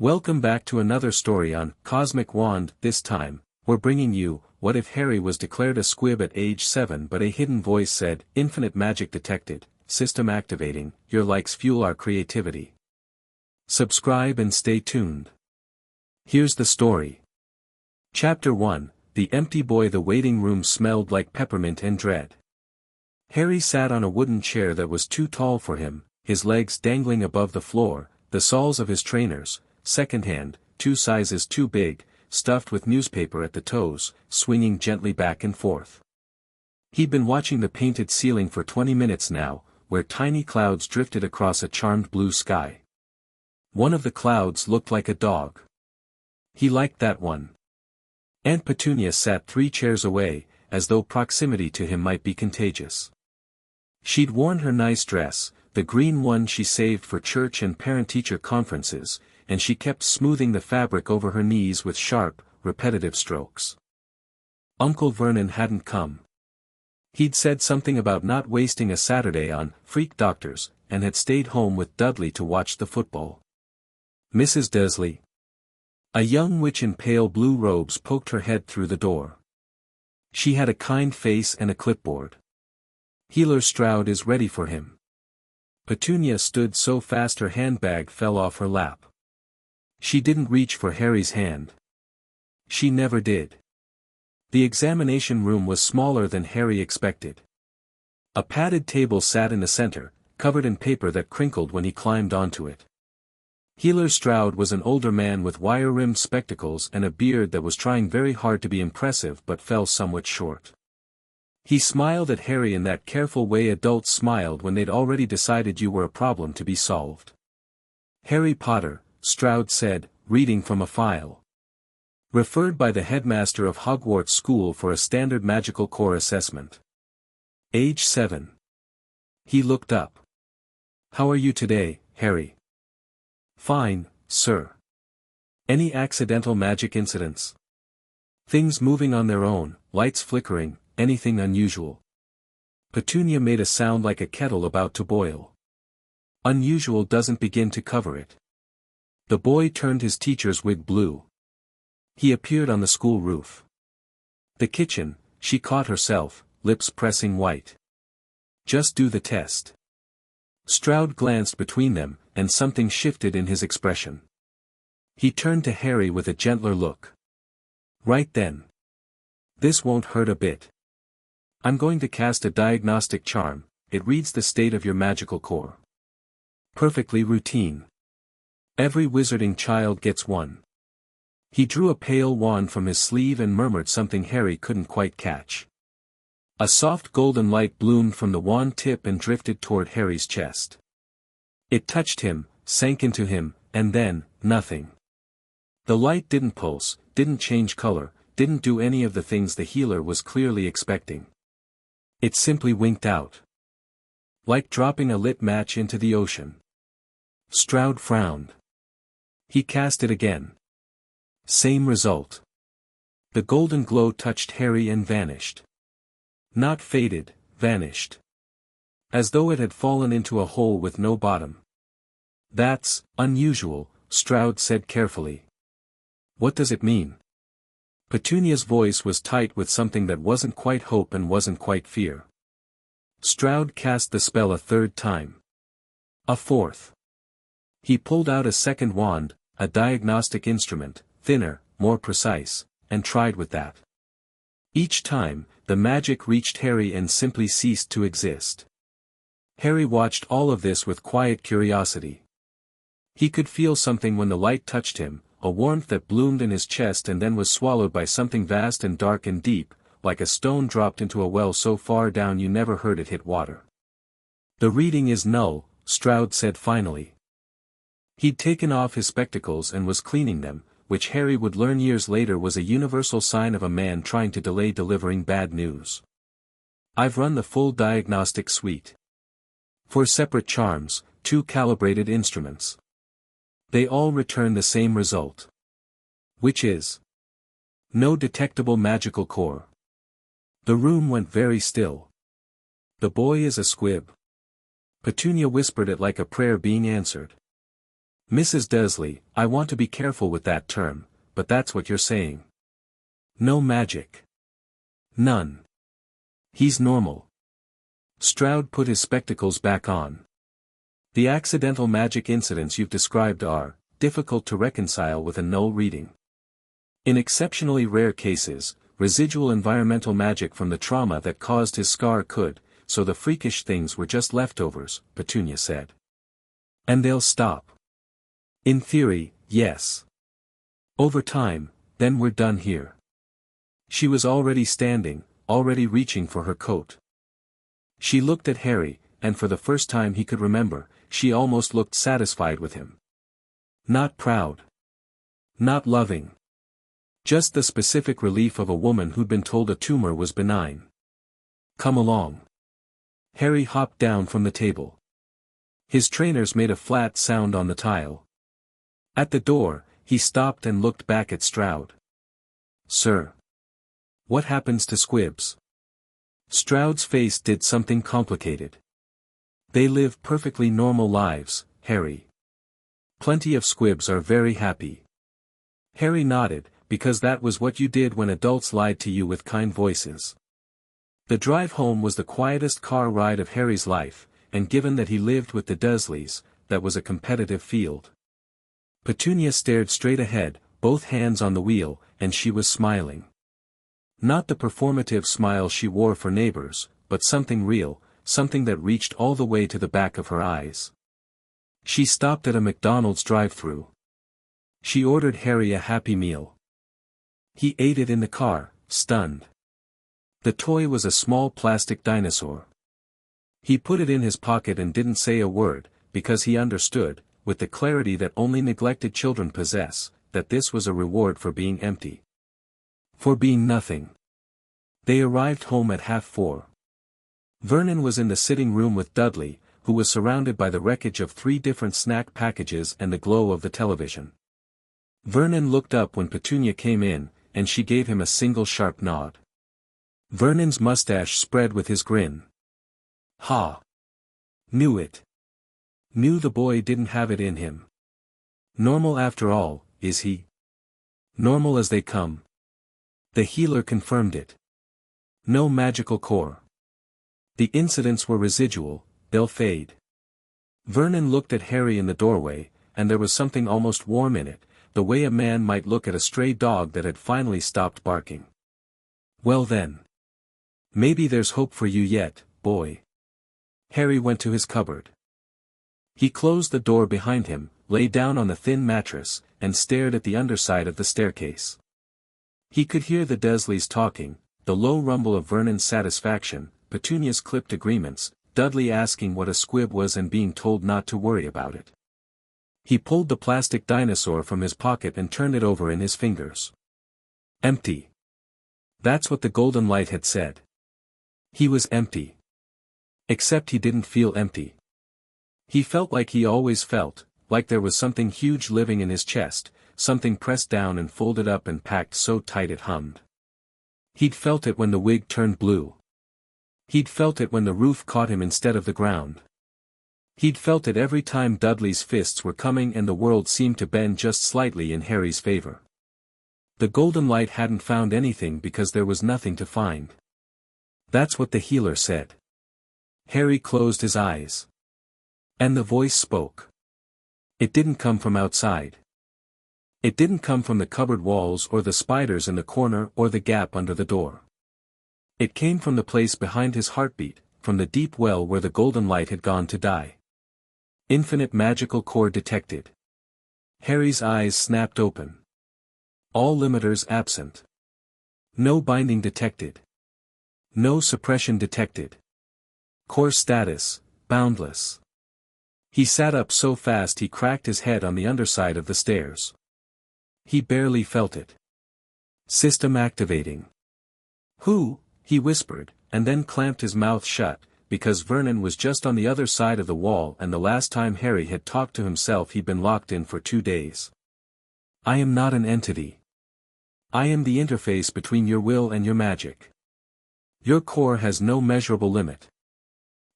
Welcome back to another story on Cosmic Wand. This time, we're bringing you, what if Harry was declared a squib at age 7 but a hidden voice said, infinite magic detected, system activating, your likes fuel our creativity. Subscribe and stay tuned. Here's the story. Chapter 1, The Empty Boy. The waiting room smelled like peppermint and dread. Harry sat on a wooden chair that was too tall for him, his legs dangling above the floor, the soles of his trainers, second-hand, 2 sizes too big, stuffed with newspaper at the toes, swinging gently back and forth. He'd been watching the painted ceiling for 20 minutes now, where tiny clouds drifted across a charmed blue sky. One of the clouds looked like a dog. He liked that one. Aunt Petunia sat 3 chairs away, as though proximity to him might be contagious. She'd worn her nice dress, the green one she saved for church and parent-teacher conferences, and she kept smoothing the fabric over her knees with sharp, repetitive strokes. Uncle Vernon hadn't come. He'd said something about not wasting a Saturday on freak doctors, and had stayed home with Dudley to watch the football. Mrs. Dursley. A young witch in pale blue robes poked her head through the door. She had a kind face and a clipboard. Healer Stroud is ready for him. Petunia stood so fast her handbag fell off her lap. She didn't reach for Harry's hand. She never did. The examination room was smaller than Harry expected. A padded table sat in the center, covered in paper that crinkled when he climbed onto it. Healer Stroud was an older man with wire-rimmed spectacles and a beard that was trying very hard to be impressive but fell somewhat short. He smiled at Harry in that careful way adults smiled when they'd already decided you were a problem to be solved. Harry Potter, Stroud said, reading from a file. Referred by the headmaster of Hogwarts School for a standard magical core assessment. Age 7. He looked up. How are you today, Harry? Fine, sir. Any accidental magic incidents? Things moving on their own, lights flickering, anything unusual? Petunia made a sound like a kettle about to boil. Unusual doesn't begin to cover it. The boy turned his teacher's wig blue. He appeared on the school roof. The kitchen, she caught herself, lips pressing white. Just do the test. Stroud glanced between them, and something shifted in his expression. He turned to Harry with a gentler look. Right then. This won't hurt a bit. I'm going to cast a diagnostic charm. It reads the state of your magical core. Perfectly routine. Every wizarding child gets one. He drew a pale wand from his sleeve and murmured something Harry couldn't quite catch. A soft golden light bloomed from the wand tip and drifted toward Harry's chest. It touched him, sank into him, and then, nothing. The light didn't pulse, didn't change color, didn't do any of the things the healer was clearly expecting. It simply winked out. Like dropping a lit match into the ocean. Stroud frowned. He cast it again. Same result. The golden glow touched Harry and vanished. Not faded, vanished. As though it had fallen into a hole with no bottom. That's unusual, Stroud said carefully. What does it mean? Petunia's voice was tight with something that wasn't quite hope and wasn't quite fear. Stroud cast the spell a 3rd time. A 4th. He pulled out a second wand, a diagnostic instrument, thinner, more precise, and tried with that. Each time, the magic reached Harry and simply ceased to exist. Harry watched all of this with quiet curiosity. He could feel something when the light touched him, a warmth that bloomed in his chest and then was swallowed by something vast and dark and deep, like a stone dropped into a well so far down you never heard it hit water. The reading is null, Stroud said finally. He'd taken off his spectacles and was cleaning them, which Harry would learn years later was a universal sign of a man trying to delay delivering bad news. I've run the full diagnostic suite. 4 separate charms, 2 calibrated instruments. They all return the same result. Which is? No detectable magical core. The room went very still. The boy is a squib. Petunia whispered it like a prayer being answered. Mrs. Dursley, I want to be careful with that term, but that's what you're saying. No magic. None. He's normal. Stroud put his spectacles back on. The accidental magic incidents you've described are difficult to reconcile with a null reading. In exceptionally rare cases, residual environmental magic from the trauma that caused his scar could, so the freakish things were just leftovers, Petunia said. And they'll stop. In theory, yes. Over time, then we're done here. She was already standing, already reaching for her coat. She looked at Harry, and for the first time he could remember, she almost looked satisfied with him. Not proud. Not loving. Just the specific relief of a woman who'd been told a tumor was benign. Come along. Harry hopped down from the table. His trainers made a flat sound on the tile. At the door, he stopped and looked back at Stroud. Sir. What happens to squibs? Stroud's face did something complicated. They live perfectly normal lives, Harry. Plenty of squibs are very happy. Harry nodded, because that was what you did when adults lied to you with kind voices. The drive home was the quietest car ride of Harry's life, and given that he lived with the Dursleys, that was a competitive field. Petunia stared straight ahead, both hands on the wheel, and she was smiling. Not the performative smile she wore for neighbors, but something real, something that reached all the way to the back of her eyes. She stopped at a McDonald's drive-thru. She ordered Harry a Happy Meal. He ate it in the car, stunned. The toy was a small plastic dinosaur. He put it in his pocket and didn't say a word, because he understood, with the clarity that only neglected children possess, that this was a reward for being empty. For being nothing. They arrived home at 4:30. Vernon was in the sitting room with Dudley, who was surrounded by the wreckage of 3 different snack packages and the glow of the television. Vernon looked up when Petunia came in, and she gave him a single sharp nod. Vernon's mustache spread with his grin. Ha! Knew it. Knew the boy didn't have it in him. Normal after all, is he? Normal as they come. The healer confirmed it. No magical core. The incidents were residual, they'll fade. Vernon looked at Harry in the doorway, and there was something almost warm in it, the way a man might look at a stray dog that had finally stopped barking. Well then. Maybe there's hope for you yet, boy. Harry went to his cupboard. He closed the door behind him, lay down on the thin mattress, and stared at the underside of the staircase. He could hear the Dursleys talking, the low rumble of Vernon's satisfaction, Petunia's clipped agreements, Dudley asking what a squib was and being told not to worry about it. He pulled the plastic dinosaur from his pocket and turned it over in his fingers. Empty. That's what the golden light had said. He was empty. Except he didn't feel empty. He felt like he always felt, like there was something huge living in his chest, something pressed down and folded up and packed so tight it hummed. He'd felt it when the wig turned blue. He'd felt it when the roof caught him instead of the ground. He'd felt it every time Dudley's fists were coming and the world seemed to bend just slightly in Harry's favor. The golden light hadn't found anything because there was nothing to find. That's what the healer said. Harry closed his eyes. And the voice spoke. It didn't come from outside. It didn't come from the cupboard walls or the spiders in the corner or the gap under the door. It came from the place behind his heartbeat, from the deep well where the golden light had gone to die. Infinite magical core detected. Harry's eyes snapped open. All limiters absent. No binding detected. No suppression detected. Core status, boundless. He sat up so fast he cracked his head on the underside of the stairs. He barely felt it. System activating. Who? He whispered, and then clamped his mouth shut, because Vernon was just on the other side of the wall and the last time Harry had talked to himself he'd been locked in for 2 days. I am not an entity. I am the interface between your will and your magic. Your core has no measurable limit.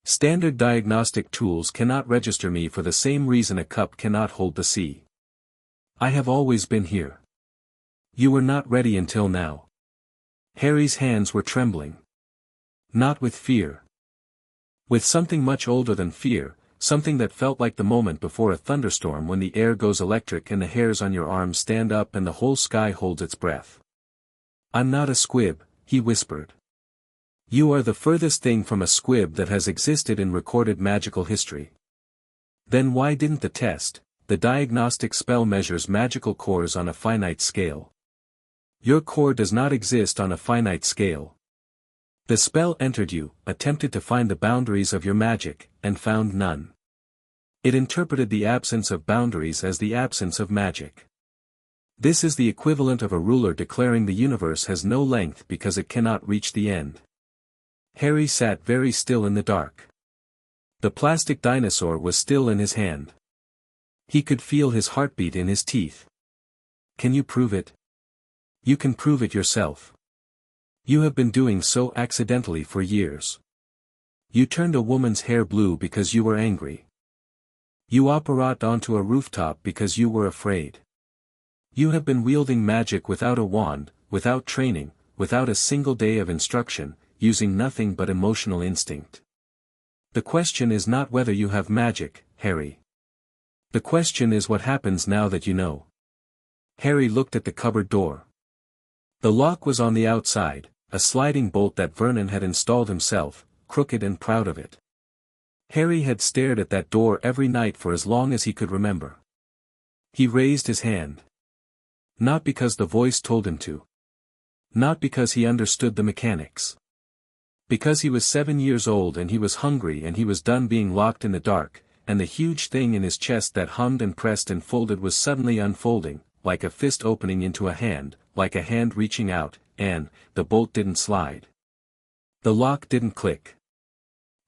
Standard diagnostic tools cannot register me for the same reason a cup cannot hold the sea. I have always been here. You were not ready until now. Harry's hands were trembling. Not with fear. With something much older than fear, something that felt like the moment before a thunderstorm when the air goes electric and the hairs on your arms stand up and the whole sky holds its breath. I'm not a squib, he whispered. You are the furthest thing from a squib that has existed in recorded magical history. Then why didn't the test? The diagnostic spell measures magical cores on a finite scale. Your core does not exist on a finite scale. The spell entered you, attempted to find the boundaries of your magic, and found none. It interpreted the absence of boundaries as the absence of magic. This is the equivalent of a ruler declaring the universe has no length because it cannot reach the end. Harry sat very still in the dark. The plastic dinosaur was still in his hand. He could feel his heartbeat in his teeth. Can you prove it? You can prove it yourself. You have been doing so accidentally for years. You turned a woman's hair blue because you were angry. You operate onto a rooftop because you were afraid. You have been wielding magic without a wand, without training, without a single day of instruction, using nothing but emotional instinct. The question is not whether you have magic, Harry. The question is what happens now that you know. Harry looked at the cupboard door. The lock was on the outside, a sliding bolt that Vernon had installed himself, crooked and proud of it. Harry had stared at that door every night for as long as he could remember. He raised his hand. Not because the voice told him to. Not because he understood the mechanics. Because he was 7 years old and he was hungry and he was done being locked in the dark, and the huge thing in his chest that hummed and pressed and folded was suddenly unfolding, like a fist opening into a hand, like a hand reaching out, and the bolt didn't slide. The lock didn't click.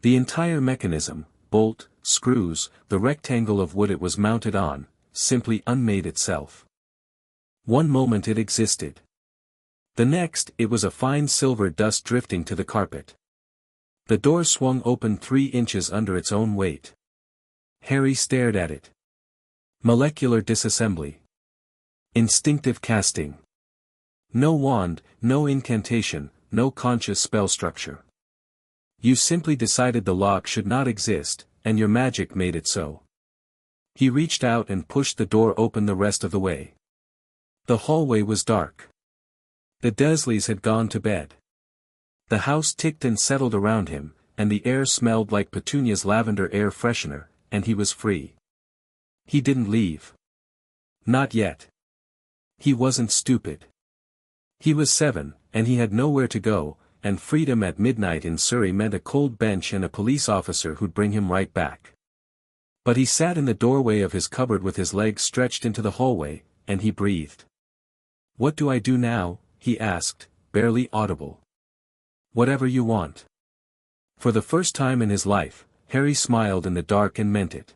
The entire mechanism, bolt, screws, the rectangle of wood it was mounted on, simply unmade itself. One moment it existed. The next, it was a fine silver dust drifting to the carpet. The door swung open 3 inches under its own weight. Harry stared at it. Molecular disassembly. Instinctive casting. No wand, no incantation, no conscious spell structure. You simply decided the lock should not exist, and your magic made it so. He reached out and pushed the door open the rest of the way. The hallway was dark. The Dursleys had gone to bed. The house ticked and settled around him, and the air smelled like Petunia's lavender air freshener, and he was free. He didn't leave. Not yet. He wasn't stupid. He was 7, and he had nowhere to go, and freedom at midnight in Surrey meant a cold bench and a police officer who'd bring him right back. But he sat in the doorway of his cupboard with his legs stretched into the hallway, and he breathed. What do I do now? He asked, barely audible. Whatever you want. For the first time in his life, Harry smiled in the dark and meant it.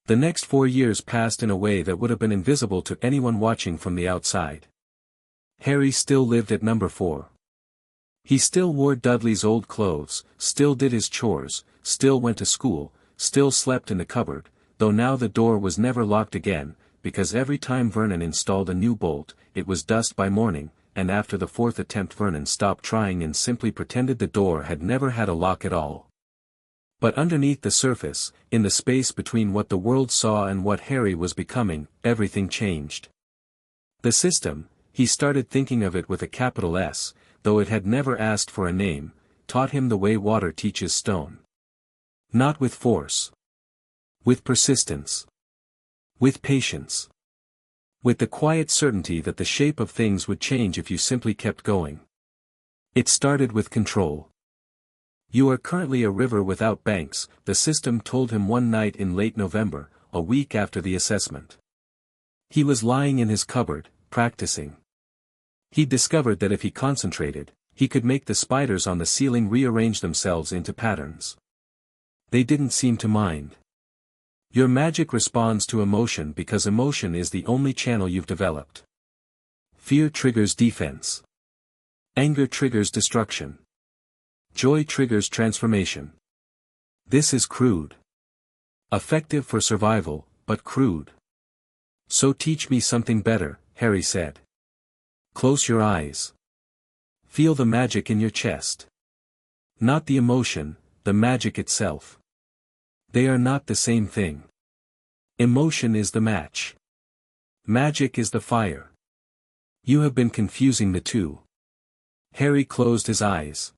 The next 4 years passed in a way that would have been invisible to anyone watching from the outside. Harry still lived at number 4. He still wore Dudley's old clothes, still did his chores, still went to school, still slept in the cupboard, though now the door was never locked again, because every time Vernon installed a new bolt, it was dusk by morning, and after the 4th attempt Vernon stopped trying and simply pretended the door had never had a lock at all. But underneath the surface, in the space between what the world saw and what Harry was becoming, everything changed. The system, he started thinking of it with a capital S, though it had never asked for a name, taught him the way water teaches stone. Not with force. With persistence. With patience. With the quiet certainty that the shape of things would change if you simply kept going. It started with control. You are currently a river without banks, the system told him one night in late November, a week after the assessment. He was lying in his cupboard, practicing. He discovered that if he concentrated, he could make the spiders on the ceiling rearrange themselves into patterns. They didn't seem to mind. Your magic responds to emotion because emotion is the only channel you've developed. Fear triggers defense. Anger triggers destruction. Joy triggers transformation. This is crude. Effective for survival, but crude. So teach me something better, Harry said. Close your eyes. Feel the magic in your chest. Not the emotion, the magic itself. They are not the same thing. Emotion is the match. Magic is the fire. You have been confusing the two. Harry closed his eyes.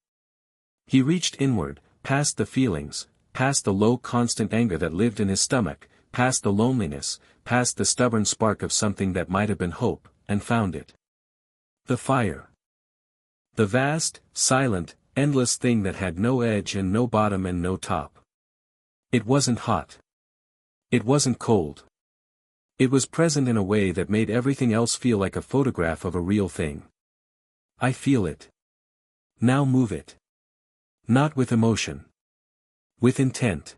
He reached inward, past the feelings, past the low constant anger that lived in his stomach, past the loneliness, past the stubborn spark of something that might have been hope, and found it. The fire. The vast, silent, endless thing that had no edge and no bottom and no top. It wasn't hot. It wasn't cold. It was present in a way that made everything else feel like a photograph of a real thing. I feel it. Now move it. Not with emotion. With intent.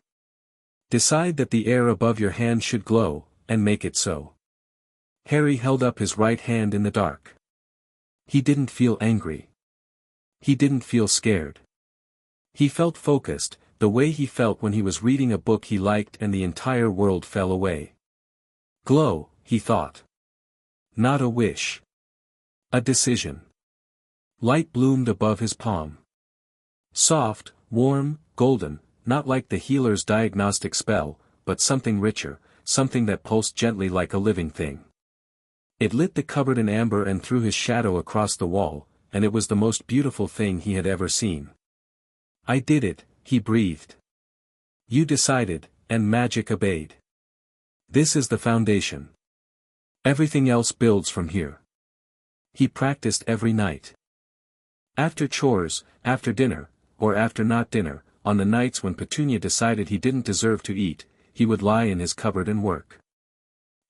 Decide that the air above your hand should glow, and make it so. Harry held up his right hand in the dark. He didn't feel angry. He didn't feel scared. He felt focused, the way he felt when he was reading a book he liked and the entire world fell away. Glow, he thought. Not a wish. A decision. Light bloomed above his palm. Soft, warm, golden, not like the healer's diagnostic spell, but something richer, something that pulsed gently like a living thing. It lit the cupboard in amber and threw his shadow across the wall, and it was the most beautiful thing he had ever seen. I did it, he breathed. You decided, and magic obeyed. This is the foundation. Everything else builds from here. He practiced every night. After chores, after dinner, or after not dinner, on the nights when Petunia decided he didn't deserve to eat, he would lie in his cupboard and work.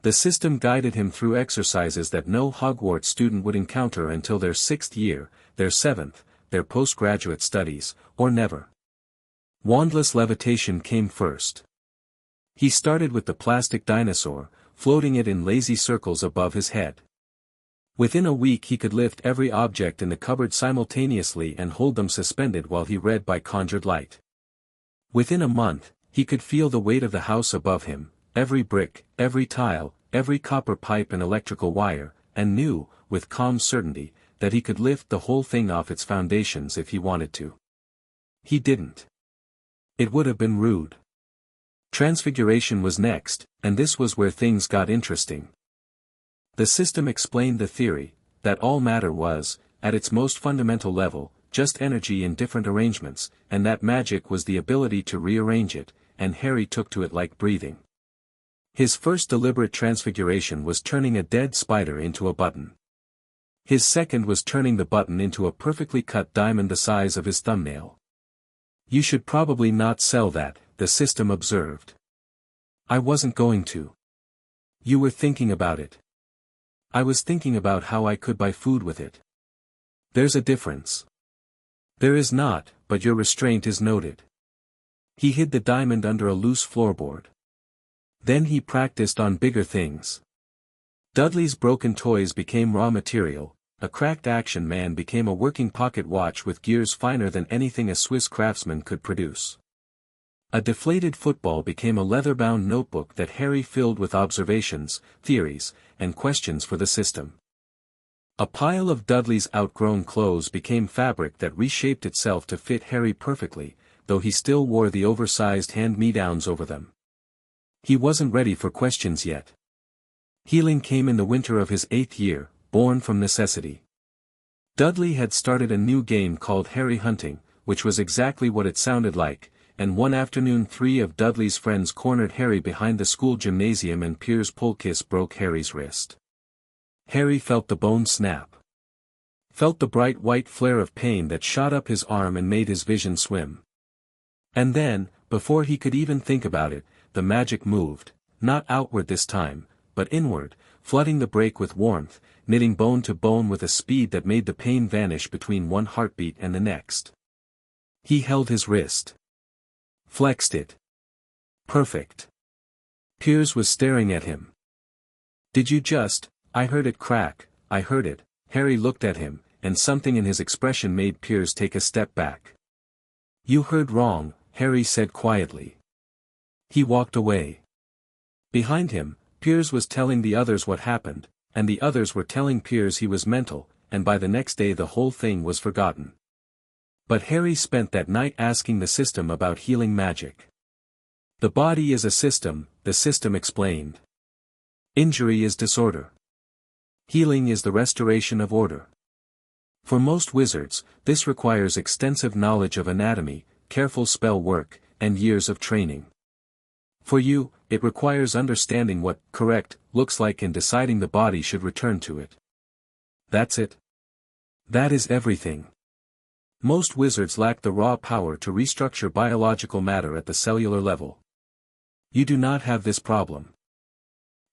The system guided him through exercises that no Hogwarts student would encounter until their 6th year, their 7th, their postgraduate studies, or never. Wandless levitation came first. He started with the plastic dinosaur, floating it in lazy circles above his head. Within a week he could lift every object in the cupboard simultaneously and hold them suspended while he read by conjured light. Within a month, he could feel the weight of the house above him, every brick, every tile, every copper pipe and electrical wire, and knew, with calm certainty, that he could lift the whole thing off its foundations if he wanted to. He didn't. It would have been rude. Transfiguration was next, and this was where things got interesting. The system explained the theory, that all matter was, at its most fundamental level, just energy in different arrangements, and that magic was the ability to rearrange it, and Harry took to it like breathing. His first deliberate transfiguration was turning a dead spider into a button. His second was turning the button into a perfectly cut diamond the size of his thumbnail. You should probably not sell that, the system observed. I wasn't going to. You were thinking about it. I was thinking about how I could buy food with it. There's a difference. There is not, but your restraint is noted. He hid the diamond under a loose floorboard. Then he practiced on bigger things. Dudley's broken toys became raw material, a cracked Action Man became a working pocket watch with gears finer than anything a Swiss craftsman could produce. A deflated football became a leather-bound notebook that Harry filled with observations, theories, and questions for the system. A pile of Dudley's outgrown clothes became fabric that reshaped itself to fit Harry perfectly, though he still wore the oversized hand-me-downs over them. He wasn't ready for questions yet. Healing came in the winter of his 8th year, born from necessity. Dudley had started a new game called Harry Hunting, which was exactly what it sounded like, and one afternoon 3 of Dudley's friends cornered Harry behind the school gymnasium and Piers Polkiss broke Harry's wrist. Harry felt the bone snap. Felt the bright white flare of pain that shot up his arm and made his vision swim. And then, before he could even think about it, the magic moved, not outward this time, but inward, flooding the break with warmth, knitting bone to bone with a speed that made the pain vanish between one heartbeat and the next. He held his wrist. Flexed it. Perfect. Piers was staring at him. Did you just? I heard it crack, I heard it. Harry looked at him, and something in his expression made Piers take a step back. You heard wrong, Harry said quietly. He walked away. Behind him, Piers was telling the others what happened, and the others were telling Piers he was mental, and by the next day the whole thing was forgotten. But Harry spent that night asking the system about healing magic. The body is a system, the system explained. Injury is disorder. Healing is the restoration of order. For most wizards, this requires extensive knowledge of anatomy, careful spell work, and years of training. For you, it requires understanding what correct looks like and deciding the body should return to it. That's it. That is everything. Most wizards lack the raw power to restructure biological matter at the cellular level. You do not have this problem.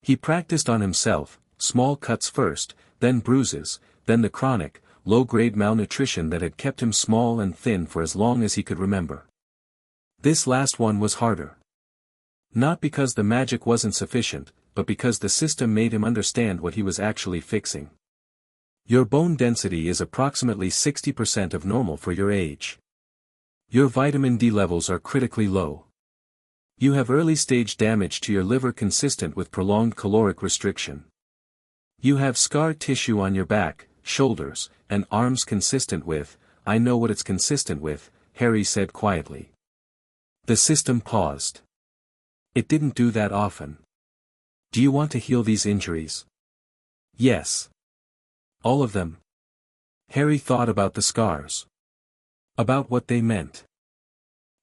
He practiced on himself, small cuts first, then bruises, then the chronic, low-grade malnutrition that had kept him small and thin for as long as he could remember. This last one was harder. Not because the magic wasn't sufficient, but because the system made him understand what he was actually fixing. Your bone density is approximately 60% of normal for your age. Your vitamin D levels are critically low. You have early-stage damage to your liver consistent with prolonged caloric restriction. You have scar tissue on your back, shoulders, and arms consistent with, I know what it's consistent with, Harry said quietly. The system paused. It didn't do that often. Do you want to heal these injuries? Yes. All of them. Harry thought about the scars. About what they meant.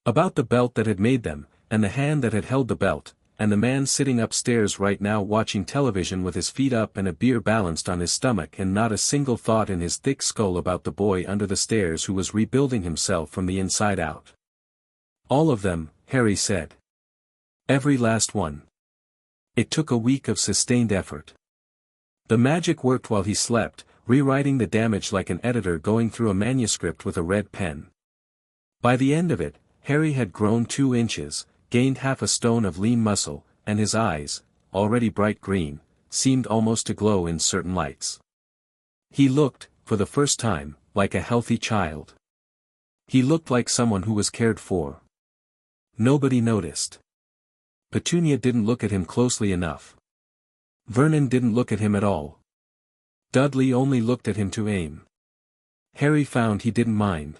About the belt that had made them, and the hand that had held the belt, and the man sitting upstairs right now watching television with his feet up and a beer balanced on his stomach and not a single thought in his thick skull about the boy under the stairs who was rebuilding himself from the inside out. All of them, Harry said. Every last one. It took a week of sustained effort. The magic worked while he slept, rewriting the damage like an editor going through a manuscript with a red pen. By the end of it, Harry had grown 2 inches, gained half a stone of lean muscle, and his eyes, already bright green, seemed almost to glow in certain lights. He looked, for the first time, like a healthy child. He looked like someone who was cared for. Nobody noticed. Petunia didn't look at him closely enough. Vernon didn't look at him at all. Dudley only looked at him to aim. Harry found he didn't mind.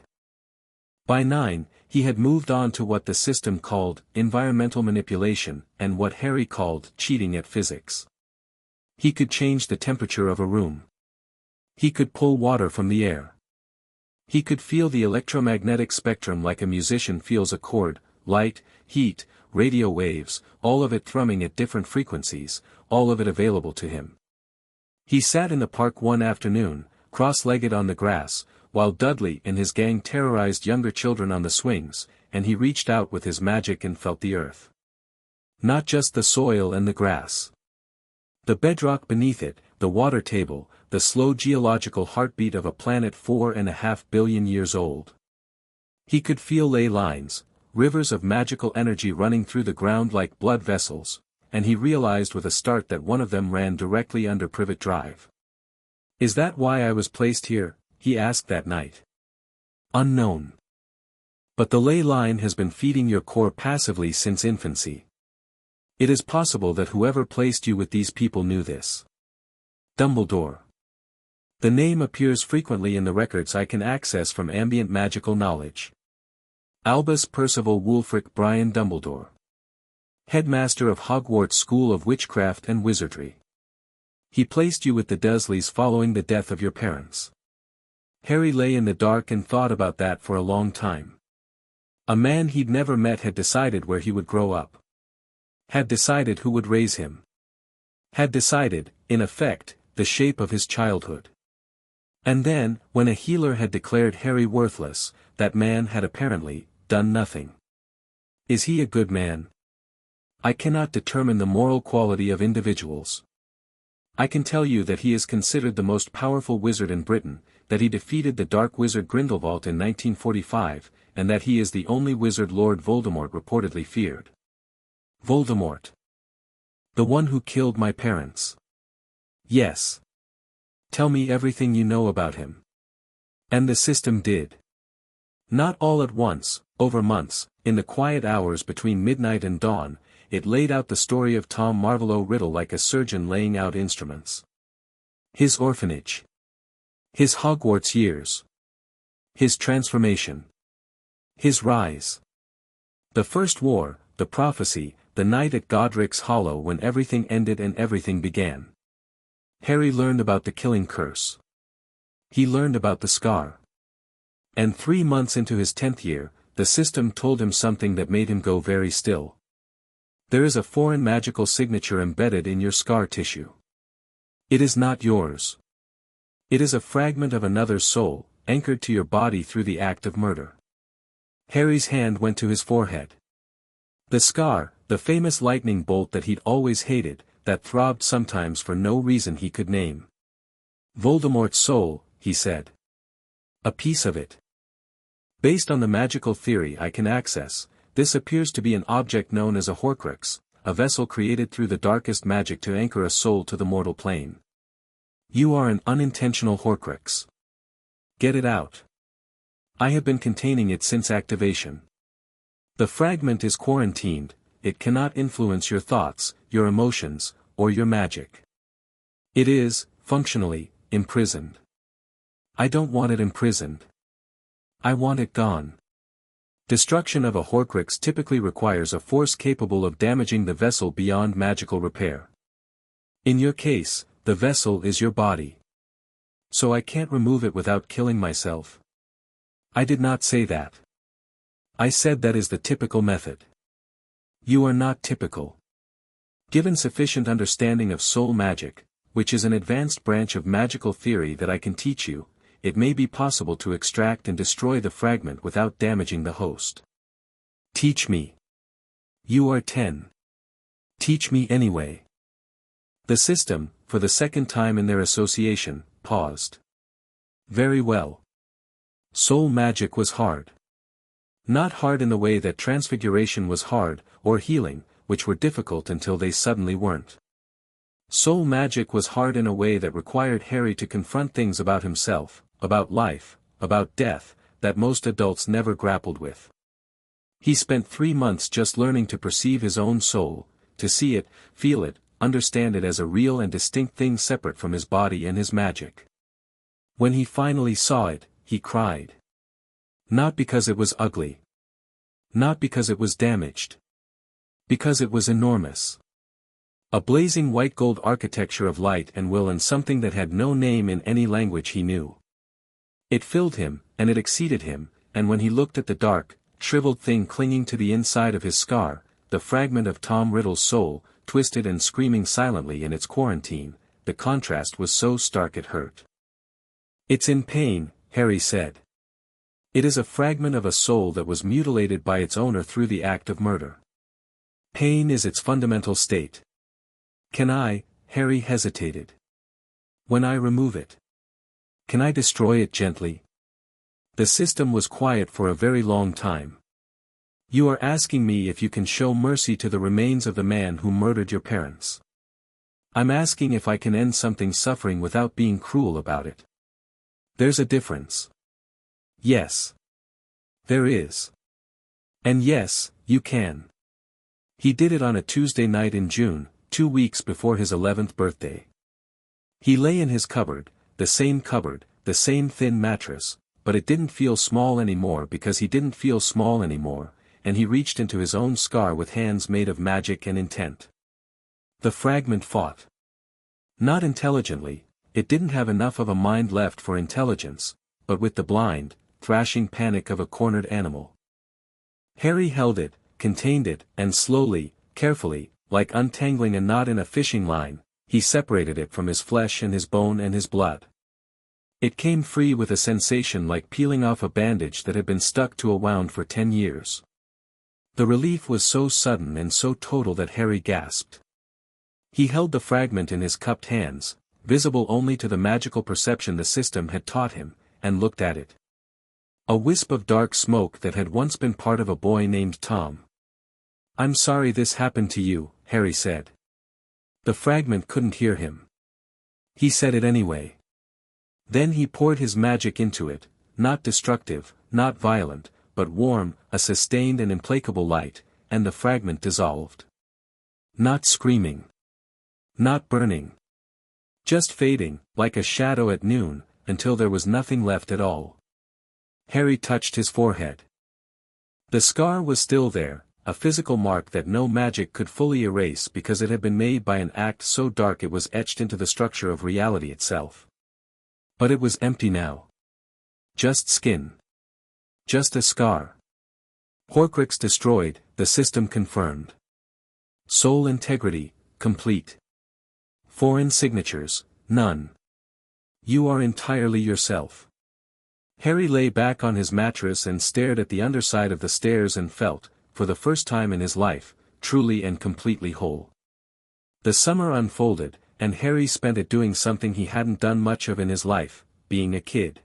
By 9, he had moved on to what the system called environmental manipulation, and what Harry called cheating at physics. He could change the temperature of a room. He could pull water from the air. He could feel the electromagnetic spectrum like a musician feels a chord, light, heat, radio waves, all of it thrumming at different frequencies, all of it available to him. He sat in the park one afternoon, cross-legged on the grass, while Dudley and his gang terrorized younger children on the swings, and he reached out with his magic and felt the earth. Not just the soil and the grass. The bedrock beneath it, the water table, the slow geological heartbeat of a planet 4.5 billion years old. He could feel ley lines, rivers of magical energy running through the ground like blood vessels, and he realized with a start that one of them ran directly under Privet Drive. Is that why I was placed here? He asked that night. Unknown. But the ley line has been feeding your core passively since infancy. It is possible that whoever placed you with these people knew this. Dumbledore. The name appears frequently in the records I can access from ambient magical knowledge. Albus Percival Wulfric Brian Dumbledore. Headmaster of Hogwarts School of Witchcraft and Wizardry. He placed you with the Dursleys following the death of your parents. Harry lay in the dark and thought about that for a long time. A man he'd never met had decided where he would grow up. Had decided who would raise him. Had decided, in effect, the shape of his childhood. And then, when a healer had declared Harry worthless, that man had apparently done nothing. Is he a good man? I cannot determine the moral quality of individuals. I can tell you that he is considered the most powerful wizard in Britain, that he defeated the dark wizard Grindelwald in 1945, and that he is the only wizard Lord Voldemort reportedly feared. Voldemort. The one who killed my parents. Yes. Tell me everything you know about him. And the system did. Not all at once, over months, in the quiet hours between midnight and dawn, it laid out the story of Tom Marvolo Riddle like a surgeon laying out instruments. His orphanage. His Hogwarts years. His transformation. His rise. The first war, the prophecy, the night at Godric's Hollow when everything ended and everything began. Harry learned about the killing curse. He learned about the scar. And 3 months into his 10th year, the system told him something that made him go very still. There is a foreign magical signature embedded in your scar tissue. It is not yours. It is a fragment of another's soul, anchored to your body through the act of murder. Harry's hand went to his forehead. The scar, the famous lightning bolt that he'd always hated, that throbbed sometimes for no reason he could name. Voldemort's soul, he said. A piece of it. Based on the magical theory I can access, this appears to be an object known as a Horcrux, a vessel created through the darkest magic to anchor a soul to the mortal plane. You are an unintentional Horcrux. Get it out. I have been containing it since activation. The fragment is quarantined, it cannot influence your thoughts, your emotions, or your magic. It is, functionally, imprisoned. I don't want it imprisoned. I want it gone. Destruction of a Horcrux typically requires a force capable of damaging the vessel beyond magical repair. In your case, the vessel is your body. So I can't remove it without killing myself. I did not say that. I said that is the typical method. You are not typical. Given sufficient understanding of soul magic, which is an advanced branch of magical theory that I can teach you, it may be possible to extract and destroy the fragment without damaging the host. Teach me. You are 10. Teach me anyway. The system, for the second time in their association, paused. Very well. Soul magic was hard. Not hard in the way that transfiguration was hard, or healing, which were difficult until they suddenly weren't. Soul magic was hard in a way that required Harry to confront things about himself, about life, about death, that most adults never grappled with. He spent 3 months just learning to perceive his own soul, to see it, feel it, understand it as a real and distinct thing separate from his body and his magic. When he finally saw it, he cried. Not because it was ugly. Not because it was damaged. Because it was enormous. A blazing white gold architecture of light and will and something that had no name in any language he knew. It filled him, and it exceeded him, and when he looked at the dark, shriveled thing clinging to the inside of his scar, the fragment of Tom Riddle's soul, twisted and screaming silently in its quarantine, the contrast was so stark it hurt. It's in pain, Harry said. It is a fragment of a soul that was mutilated by its owner through the act of murder. Pain is its fundamental state. Can I, Harry hesitated. When I remove it. Can I destroy it gently? The system was quiet for a very long time. You are asking me if you can show mercy to the remains of the man who murdered your parents. I'm asking if I can end something suffering without being cruel about it. There's a difference. Yes. There is. And yes, you can. He did it on a Tuesday night in June, 2 weeks before his 11th birthday. He lay in his cupboard, the same thin mattress, but it didn't feel small anymore because he didn't feel small anymore, and he reached into his own scar with hands made of magic and intent. The fragment fought. Not intelligently, it didn't have enough of a mind left for intelligence, but with the blind, thrashing panic of a cornered animal. Harry held it, contained it, and slowly, carefully, like untangling a knot in a fishing line, he separated it from his flesh and his bone and his blood. It came free with a sensation like peeling off a bandage that had been stuck to a wound for 10 years. The relief was so sudden and so total that Harry gasped. He held the fragment in his cupped hands, visible only to the magical perception the system had taught him, and looked at it. A wisp of dark smoke that had once been part of a boy named Tom. I'm sorry this happened to you, Harry said. The fragment couldn't hear him. He said it anyway. Then he poured his magic into it, not destructive, not violent, but warm, a sustained and implacable light, and the fragment dissolved. Not screaming. Not burning. Just fading, like a shadow at noon, until there was nothing left at all. Harry touched his forehead. The scar was still there, a physical mark that no magic could fully erase because it had been made by an act so dark it was etched into the structure of reality itself. But it was empty now. Just skin. Just a scar. Horcrux destroyed, the system confirmed. Soul integrity, complete. Foreign signatures, none. You are entirely yourself. Harry lay back on his mattress and stared at the underside of the stairs and felt, for the first time in his life, truly and completely whole. The summer unfolded, and Harry spent it doing something he hadn't done much of in his life, being a kid.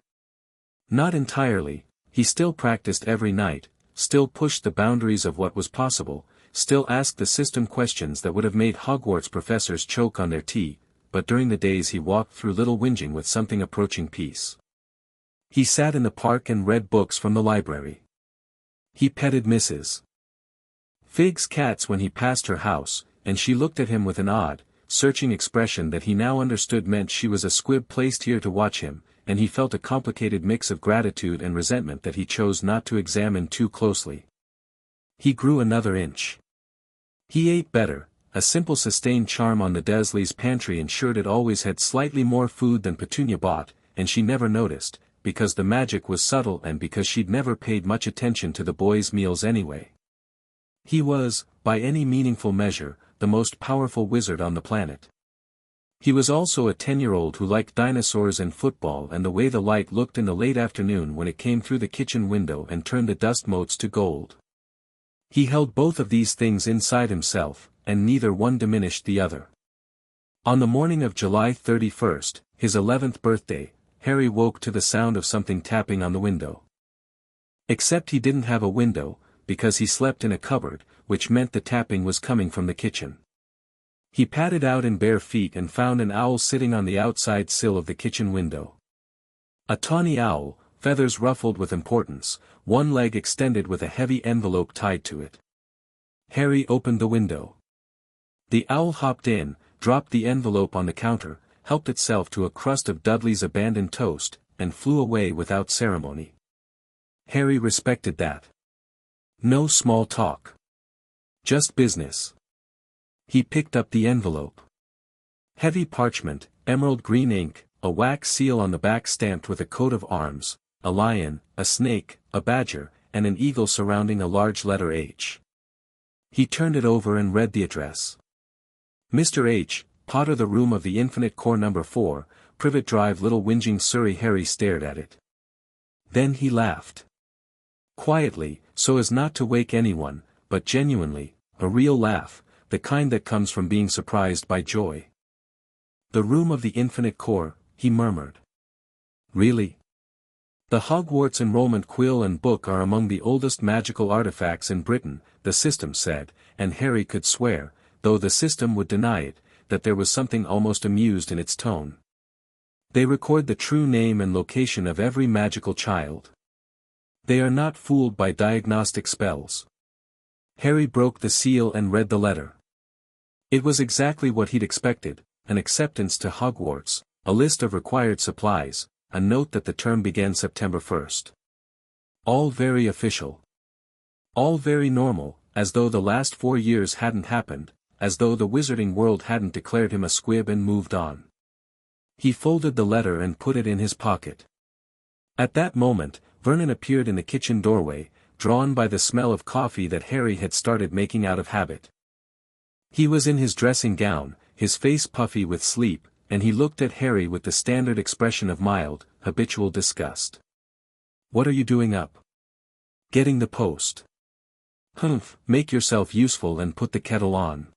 Not entirely, he still practiced every night, still pushed the boundaries of what was possible, still asked the system questions that would have made Hogwarts professors choke on their tea, but during the days he walked through Little Whinging with something approaching peace. He sat in the park and read books from the library. He petted Mrs. Fig's cats when he passed her house, and she looked at him with an odd, searching expression that he now understood meant she was a squib placed here to watch him, and he felt a complicated mix of gratitude and resentment that he chose not to examine too closely. He grew another inch. He ate better, a simple sustained charm on the Dursleys' pantry ensured it always had slightly more food than Petunia bought, and she never noticed, because the magic was subtle and because she'd never paid much attention to the boys' meals anyway. He was, by any meaningful measure, the most powerful wizard on the planet. He was also a 10-year-old who liked dinosaurs and football and the way the light looked in the late afternoon when it came through the kitchen window and turned the dust motes to gold. He held both of these things inside himself, and neither one diminished the other. On the morning of July 31st, his 11th birthday, Harry woke to the sound of something tapping on the window. Except he didn't have a window, because he slept in a cupboard, which meant the tapping was coming from the kitchen. He padded out in bare feet and found an owl sitting on the outside sill of the kitchen window. A tawny owl, feathers ruffled with importance, one leg extended with a heavy envelope tied to it. Harry opened the window. The owl hopped in, dropped the envelope on the counter, helped itself to a crust of Dudley's abandoned toast, and flew away without ceremony. Harry respected that. No small talk. Just business. He picked up the envelope. Heavy parchment, emerald green ink, a wax seal on the back stamped with a coat of arms, a lion, a snake, a badger, and an eagle surrounding a large letter H. He turned it over and read the address. Mr. H., Potter, the room of the Infinite Core No. 4, Privet Drive, Little Whinging, Surrey. Harry stared at it. Then he laughed. Quietly, so as not to wake anyone, but genuinely, a real laugh, the kind that comes from being surprised by joy. The room of the Infinite Core, he murmured. Really? The Hogwarts enrollment quill and book are among the oldest magical artifacts in Britain, the system said, and Harry could swear, though the system would deny it, that there was something almost amused in its tone. They record the true name and location of every magical child. They are not fooled by diagnostic spells. Harry broke the seal and read the letter. It was exactly what he'd expected, an acceptance to Hogwarts, a list of required supplies, a note that the term began September 1st. All very official. All very normal, as though the last 4 years hadn't happened, as though the wizarding world hadn't declared him a squib and moved on. He folded the letter and put it in his pocket. At that moment, Vernon appeared in the kitchen doorway, drawn by the smell of coffee that Harry had started making out of habit. He was in his dressing gown, his face puffy with sleep, and he looked at Harry with the standard expression of mild, habitual disgust. "What are you doing up?" "Getting the post." "Humph, make yourself useful and put the kettle on."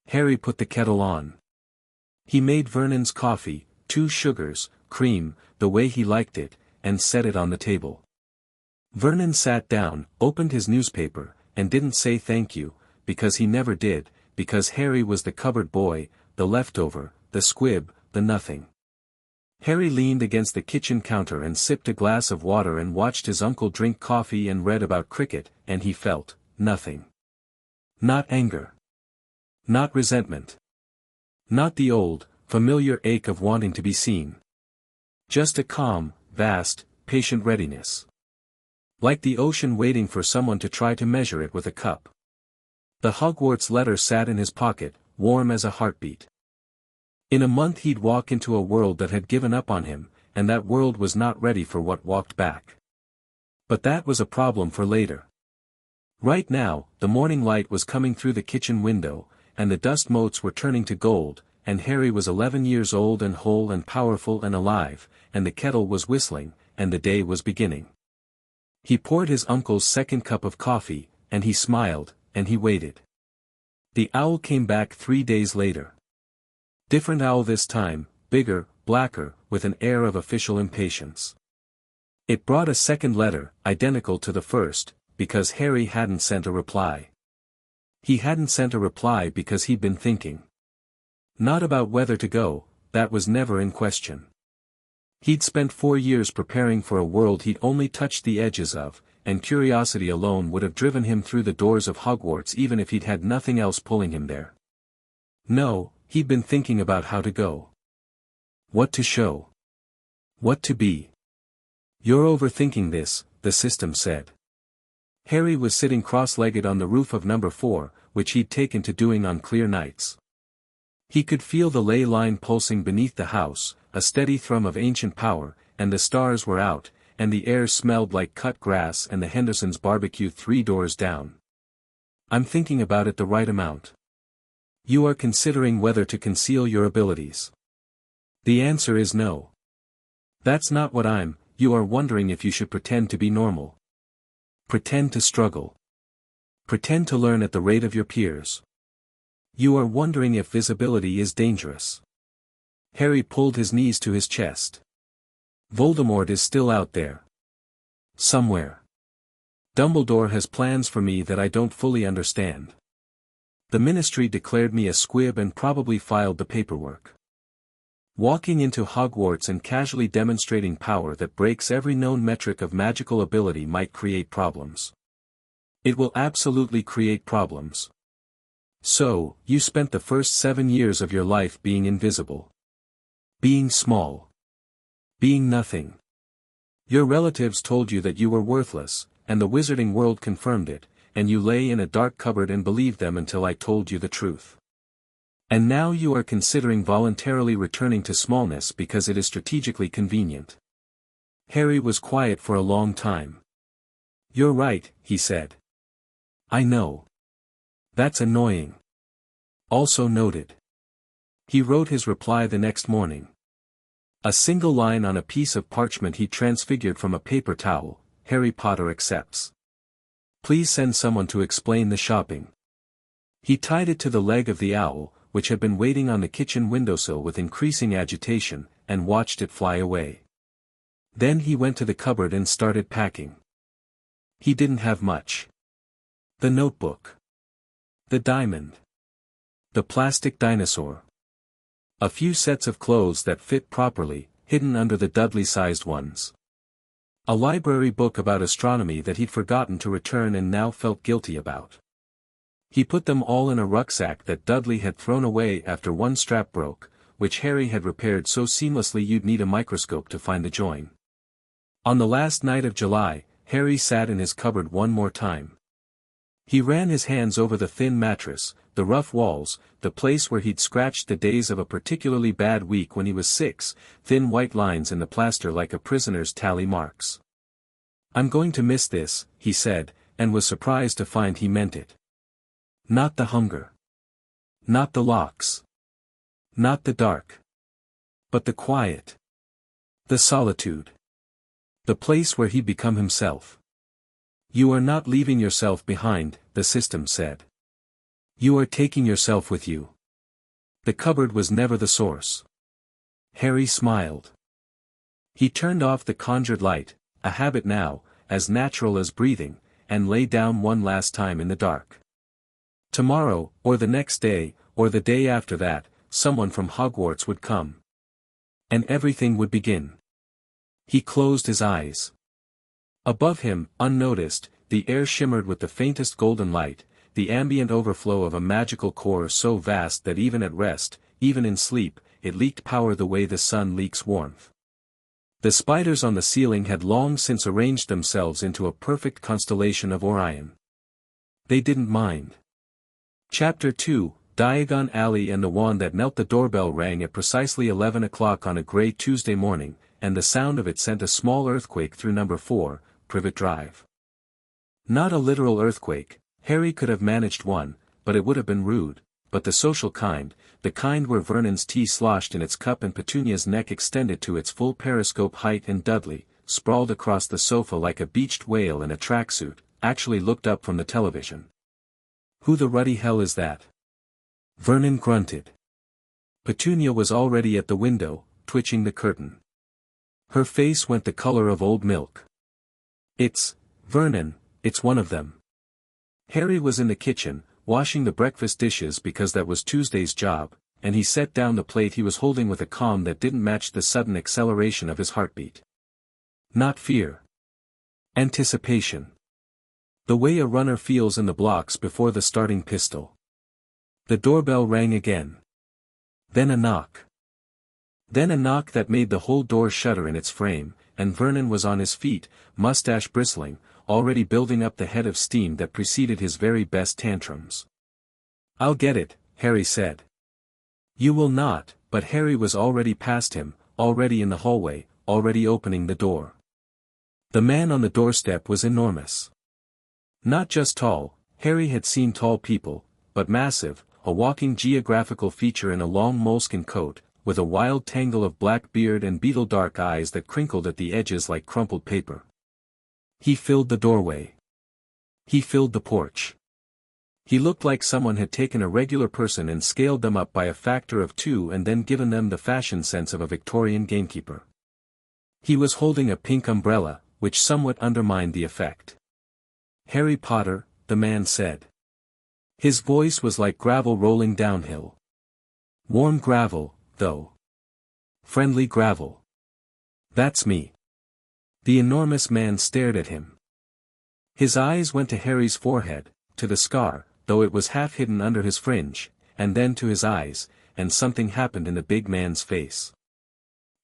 Harry put the kettle on. He made Vernon's coffee, 2 sugars, cream, the way he liked it, and set it on the table. Vernon sat down, opened his newspaper, and didn't say thank you, because he never did, because Harry was the cupboard boy, the leftover, the squib, the nothing. Harry leaned against the kitchen counter and sipped a glass of water and watched his uncle drink coffee and read about cricket, and he felt nothing. Not anger. Not resentment. Not the old, familiar ache of wanting to be seen. Just a calm, vast, patient readiness. Like the ocean waiting for someone to try to measure it with a cup. The Hogwarts letter sat in his pocket, warm as a heartbeat. In a month he'd walk into a world that had given up on him, and that world was not ready for what walked back. But that was a problem for later. Right now, the morning light was coming through the kitchen window, and the dust motes were turning to gold, and Harry was 11 years old and whole and powerful and alive, and the kettle was whistling, and the day was beginning. He poured his uncle's second cup of coffee, and he smiled, and he waited. The owl came back 3 days later. Different owl this time, bigger, blacker, with an air of official impatience. It brought a second letter, identical to the first, because Harry hadn't sent a reply. He hadn't sent a reply because he'd been thinking. Not about whether to go, that was never in question. He'd spent 4 years preparing for a world he'd only touched the edges of, and curiosity alone would have driven him through the doors of Hogwarts even if he'd had nothing else pulling him there. No, he'd been thinking about how to go. What to show. What to be. You're overthinking this, the system said. Harry was sitting cross-legged on the roof of number 4, which he'd taken to doing on clear nights. He could feel the ley line pulsing beneath the house, a steady thrum of ancient power, and the stars were out, and the air smelled like cut grass and the Hendersons' barbecue 3 doors down. I'm thinking about it the right amount. You are considering whether to conceal your abilities. The answer is no. That's not what you are wondering if you should pretend to be normal. Pretend to struggle. Pretend to learn at the rate of your peers. You are wondering if visibility is dangerous. Harry pulled his knees to his chest. Voldemort is still out there. Somewhere. Dumbledore has plans for me that I don't fully understand. The Ministry declared me a squib and probably filed the paperwork. Walking into Hogwarts and casually demonstrating power that breaks every known metric of magical ability might create problems. It will absolutely create problems. So, you spent the first 7 years of your life being invisible. Being small. Being nothing. Your relatives told you that you were worthless, and the wizarding world confirmed it, and you lay in a dark cupboard and believed them until I told you the truth. And now you are considering voluntarily returning to smallness because it is strategically convenient. Harry was quiet for a long time. You're right, he said. I know. That's annoying. Also noted. He wrote his reply the next morning. A single line on a piece of parchment he transfigured from a paper towel, Harry Potter accepts. Please send someone to explain the shopping. He tied it to the leg of the owl, which had been waiting on the kitchen windowsill with increasing agitation, and watched it fly away. Then he went to the cupboard and started packing. He didn't have much. The notebook. The diamond. The plastic dinosaur. A few sets of clothes that fit properly, hidden under the Dudley-sized ones. A library book about astronomy that he'd forgotten to return and now felt guilty about. He put them all in a rucksack that Dudley had thrown away after one strap broke, which Harry had repaired so seamlessly you'd need a microscope to find the join. On the last night of July, Harry sat in his cupboard one more time. He ran his hands over the thin mattress, the rough walls, the place where he'd scratched the days of a particularly bad week when he was 6, thin white lines in the plaster like a prisoner's tally marks. I'm going to miss this, he said, and was surprised to find he meant it. Not the hunger. Not the locks. Not the dark. But the quiet. The solitude. The place where he'd become himself. You are not leaving yourself behind, the system said. You are taking yourself with you. The cupboard was never the source. Harry smiled. He turned off the conjured light, a habit now, as natural as breathing, and lay down one last time in the dark. Tomorrow, or the next day, or the day after that, someone from Hogwarts would come. And everything would begin. He closed his eyes. Above him, unnoticed, the air shimmered with the faintest golden light, the ambient overflow of a magical core so vast that even at rest, even in sleep, it leaked power the way the sun leaks warmth. The spiders on the ceiling had long since arranged themselves into a perfect constellation of Orion. They didn't mind. Chapter 2, Diagon Alley. And the wand that knelt. The doorbell rang at precisely 11 o'clock on a grey Tuesday morning, and the sound of it sent a small earthquake through number 4, Privet Drive. Not a literal earthquake, Harry could have managed one, but it would have been rude, but the social kind, the kind where Vernon's tea sloshed in its cup and Petunia's neck extended to its full periscope height and Dudley, sprawled across the sofa like a beached whale in a tracksuit, actually looked up from the television. "Who the ruddy hell is that?" Vernon grunted. Petunia was already at the window, twitching the curtain. Her face went the color of old milk. "It's, Vernon, it's one of them." Harry was in the kitchen, washing the breakfast dishes because that was Tuesday's job, and he set down the plate he was holding with a calm that didn't match the sudden acceleration of his heartbeat. Not fear. Anticipation. The way a runner feels in the blocks before the starting pistol. The doorbell rang again. Then a knock. Then a knock that made the whole door shudder in its frame, and Vernon was on his feet, mustache bristling, already building up the head of steam that preceded his very best tantrums. "I'll get it," Harry said. "You will not," but Harry was already past him, already in the hallway, already opening the door. The man on the doorstep was enormous. Not just tall, Harry had seen tall people, but massive, a walking geographical feature in a long moleskin coat, with a wild tangle of black beard and beetle-dark eyes that crinkled at the edges like crumpled paper. He filled the doorway. He filled the porch. He looked like someone had taken a regular person and scaled them up by a factor of 2 and then given them the fashion sense of a Victorian gamekeeper. He was holding a pink umbrella, which somewhat undermined the effect. "Harry Potter," the man said. His voice was like gravel rolling downhill. Warm gravel, though. Friendly gravel. "That's me." The enormous man stared at him. His eyes went to Harry's forehead, to the scar, though it was half hidden under his fringe, and then to his eyes, and something happened in the big man's face.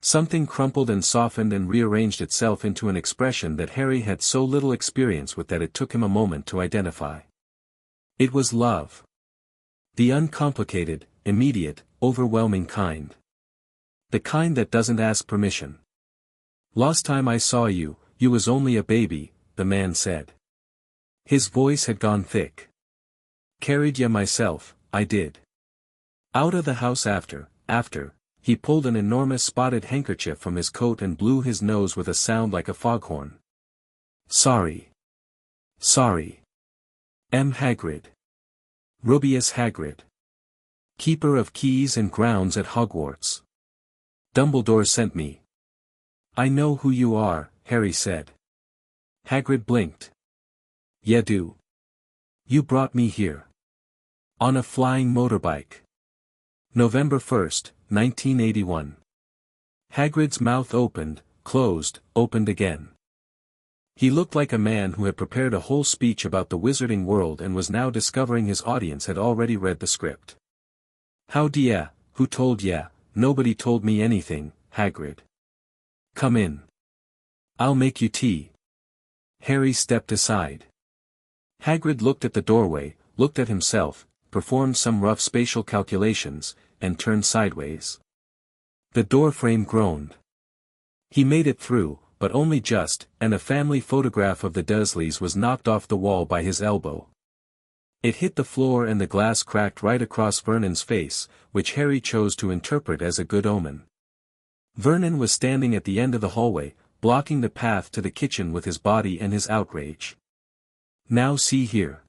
Something crumpled and softened and rearranged itself into an expression that Harry had so little experience with that it took him a moment to identify. It was love. The uncomplicated, immediate, overwhelming kind. The kind that doesn't ask permission. "Last time I saw you, you was only a baby," the man said. His voice had gone thick. "Carried ya myself, I did. Out of the house after, he pulled an enormous spotted handkerchief from his coat and blew his nose with a sound like a foghorn. Sorry. M. Hagrid. Rubeus Hagrid. Keeper of keys and grounds at Hogwarts. Dumbledore sent me." "I know who you are," Harry said. Hagrid blinked. "You do. You brought me here. On a flying motorbike. November 1st, 1981. Hagrid's mouth opened, closed, opened again. He looked like a man who had prepared a whole speech about the wizarding world and was now discovering his audience had already read the script. "How d'ya, who told ya? Nobody told me anything, Hagrid. Come in. I'll make you tea." Harry stepped aside. Hagrid looked at the doorway, looked at himself, performed some rough spatial calculations, and turned sideways. The doorframe groaned. He made it through, but only just, and a family photograph of the Dursleys was knocked off the wall by his elbow. It hit the floor and the glass cracked right across Vernon's face, which Harry chose to interpret as a good omen. Vernon was standing at the end of the hallway, blocking the path to the kitchen with his body and his outrage. "Now see here.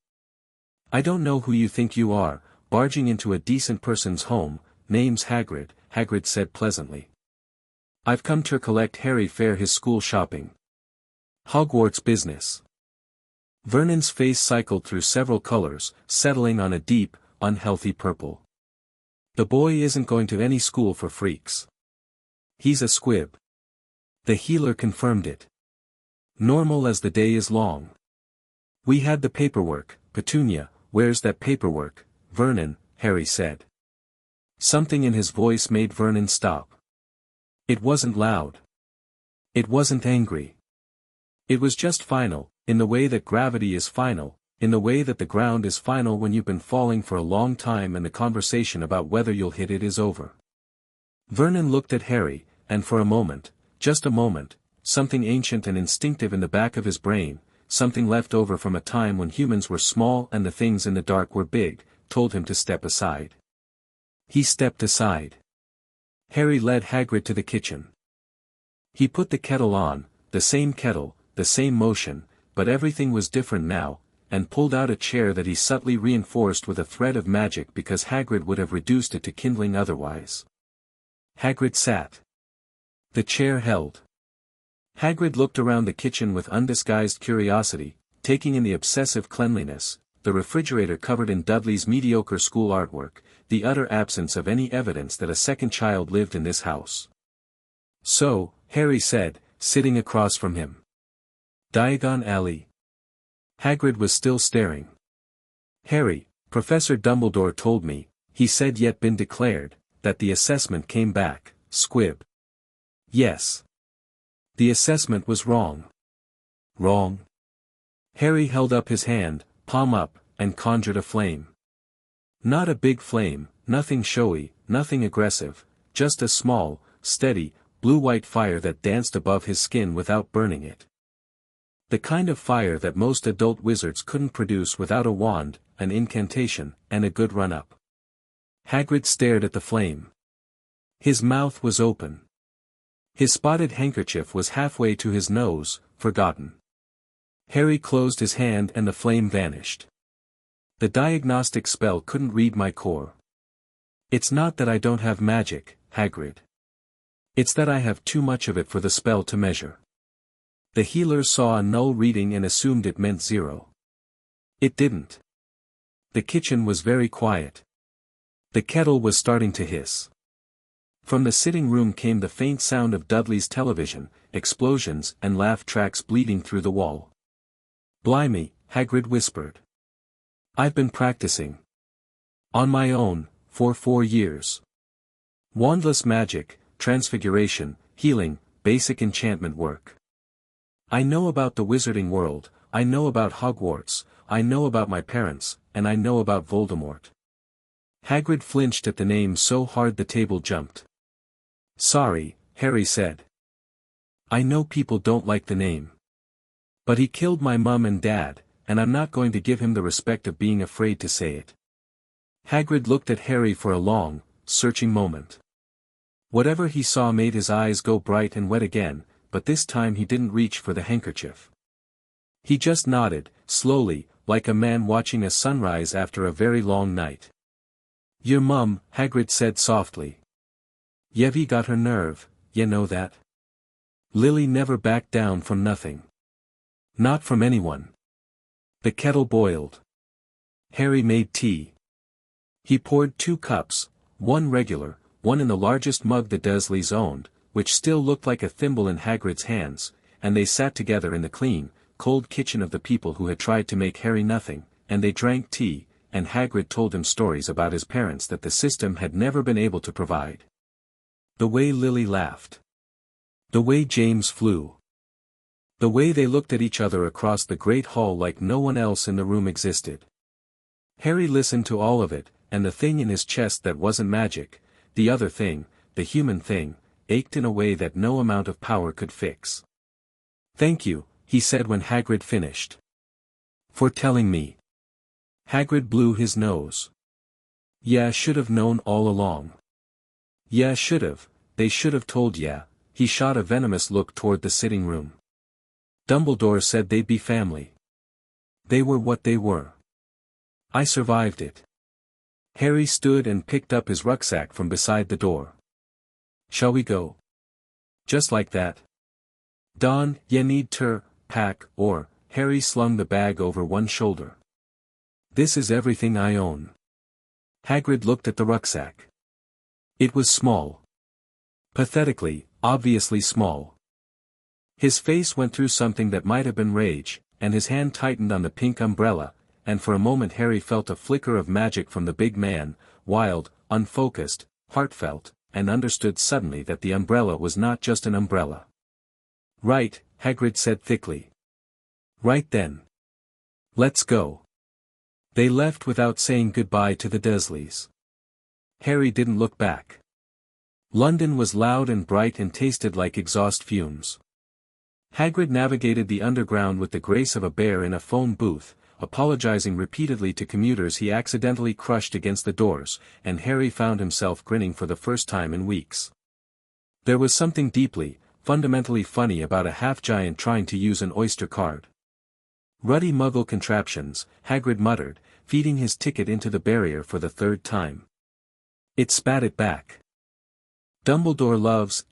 I don't know who you think you are, barging into a decent person's home. Name's Hagrid," Hagrid said pleasantly. "I've come to collect Harry Fair his school shopping. Hogwarts business." Vernon's face cycled through several colors, settling on a deep, unhealthy purple. "The boy isn't going to any school for freaks. he's a squib. The healer confirmed it. Normal as the day is long. We had the paperwork, Petunia, where's that paperwork, Vernon, Harry said. Something in his voice made Vernon stop. It wasn't loud. It wasn't angry. It was just final, in the way that gravity is final, in the way that the ground is final when you've been falling for a long time and the conversation about whether you'll hit it is over. Vernon looked at Harry, and for a moment, just a moment, something ancient and instinctive in the back of his brain, something left over from a time when humans were small and the things in the dark were big, told him to step aside. He stepped aside. Harry led Hagrid to the kitchen. He put the kettle on, the same kettle, the same motion, but everything was different now, and pulled out a chair that he subtly reinforced with a thread of magic because Hagrid would have reduced it to kindling otherwise. Hagrid sat. The chair held. Hagrid looked around the kitchen with undisguised curiosity, taking in the obsessive cleanliness, the refrigerator covered in Dudley's mediocre school artwork, the utter absence of any evidence that a second child lived in this house. So, Harry said, sitting across from him. Diagon Alley. Hagrid was still staring. Harry, Professor Dumbledore told me, he said yet been declared, that the assessment came back, Squib. Yes. The assessment was wrong. Wrong. Harry held up his hand, palm up, and conjured a flame. Not a big flame, nothing showy, nothing aggressive, just a small, steady, blue-white fire that danced above his skin without burning it. The kind of fire that most adult wizards couldn't produce without a wand, an incantation, and a good run-up. Hagrid stared at the flame. His mouth was open. His spotted handkerchief was halfway to his nose, forgotten. Harry closed his hand and the flame vanished. The diagnostic spell couldn't read my core. It's not that I don't have magic, Hagrid. It's that I have too much of it for the spell to measure. The healer saw a null reading and assumed it meant 0. It didn't. The kitchen was very quiet. The kettle was starting to hiss. From the sitting room came the faint sound of Dudley's television, explosions and laugh tracks bleeding through the wall. Blimey, Hagrid whispered. I've been practicing. On my own, for 4 years. Wandless magic, transfiguration, healing, basic enchantment work. I know about the wizarding world, I know about Hogwarts, I know about my parents, and I know about Voldemort. Hagrid flinched at the name so hard the table jumped. Sorry, Harry said. I know people don't like the name. But he killed my mum and dad, and I'm not going to give him the respect of being afraid to say it. Hagrid looked at Harry for a long, searching moment. Whatever he saw made his eyes go bright and wet again, but this time he didn't reach for the handkerchief. He just nodded, slowly, like a man watching a sunrise after a very long night. Your mum, Hagrid said softly. Yevi got her nerve, you know that? Lily never backed down from nothing. Not from anyone. The kettle boiled. Harry made tea. He poured 2 cups, one regular, one in the largest mug the Dursleys owned, which still looked like a thimble in Hagrid's hands, and they sat together in the clean, cold kitchen of the people who had tried to make Harry nothing, and they drank tea, and Hagrid told him stories about his parents that the system had never been able to provide. The way Lily laughed. The way James flew. The way they looked at each other across the great hall like no one else in the room existed. Harry listened to all of it, and the thing in his chest that wasn't magic, the other thing, the human thing, ached in a way that no amount of power could fix. Thank you, he said when Hagrid finished. For telling me. Hagrid blew his nose. Yeah, should have known all along. Yeah, should have, they should have told ya. He shot a venomous look toward the sitting room. Dumbledore said they'd be family. They were what they were. I survived it. Harry stood and picked up his rucksack from beside the door. Shall we go? Just like that. Don, ye need ter, pack, or, Harry slung the bag over one shoulder. This is everything I own. Hagrid looked at the rucksack. It was small. Pathetically, obviously small. His face went through something that might have been rage, and his hand tightened on the pink umbrella, and for a moment Harry felt a flicker of magic from the big man, wild, unfocused, heartfelt, and understood suddenly that the umbrella was not just an umbrella. "Right," Hagrid said thickly. "Right then. Let's go." They left without saying goodbye to the Dursleys. Harry didn't look back. London was loud and bright and tasted like exhaust fumes. Hagrid navigated the underground with the grace of a bear in a phone booth, apologizing repeatedly to commuters he accidentally crushed against the doors, and Harry found himself grinning for the first time in weeks. There was something deeply, fundamentally funny about a half-giant trying to use an Oyster card. "Ruddy Muggle contraptions," Hagrid muttered, feeding his ticket into the barrier for the third time. It spat it back. "Dumbledore loves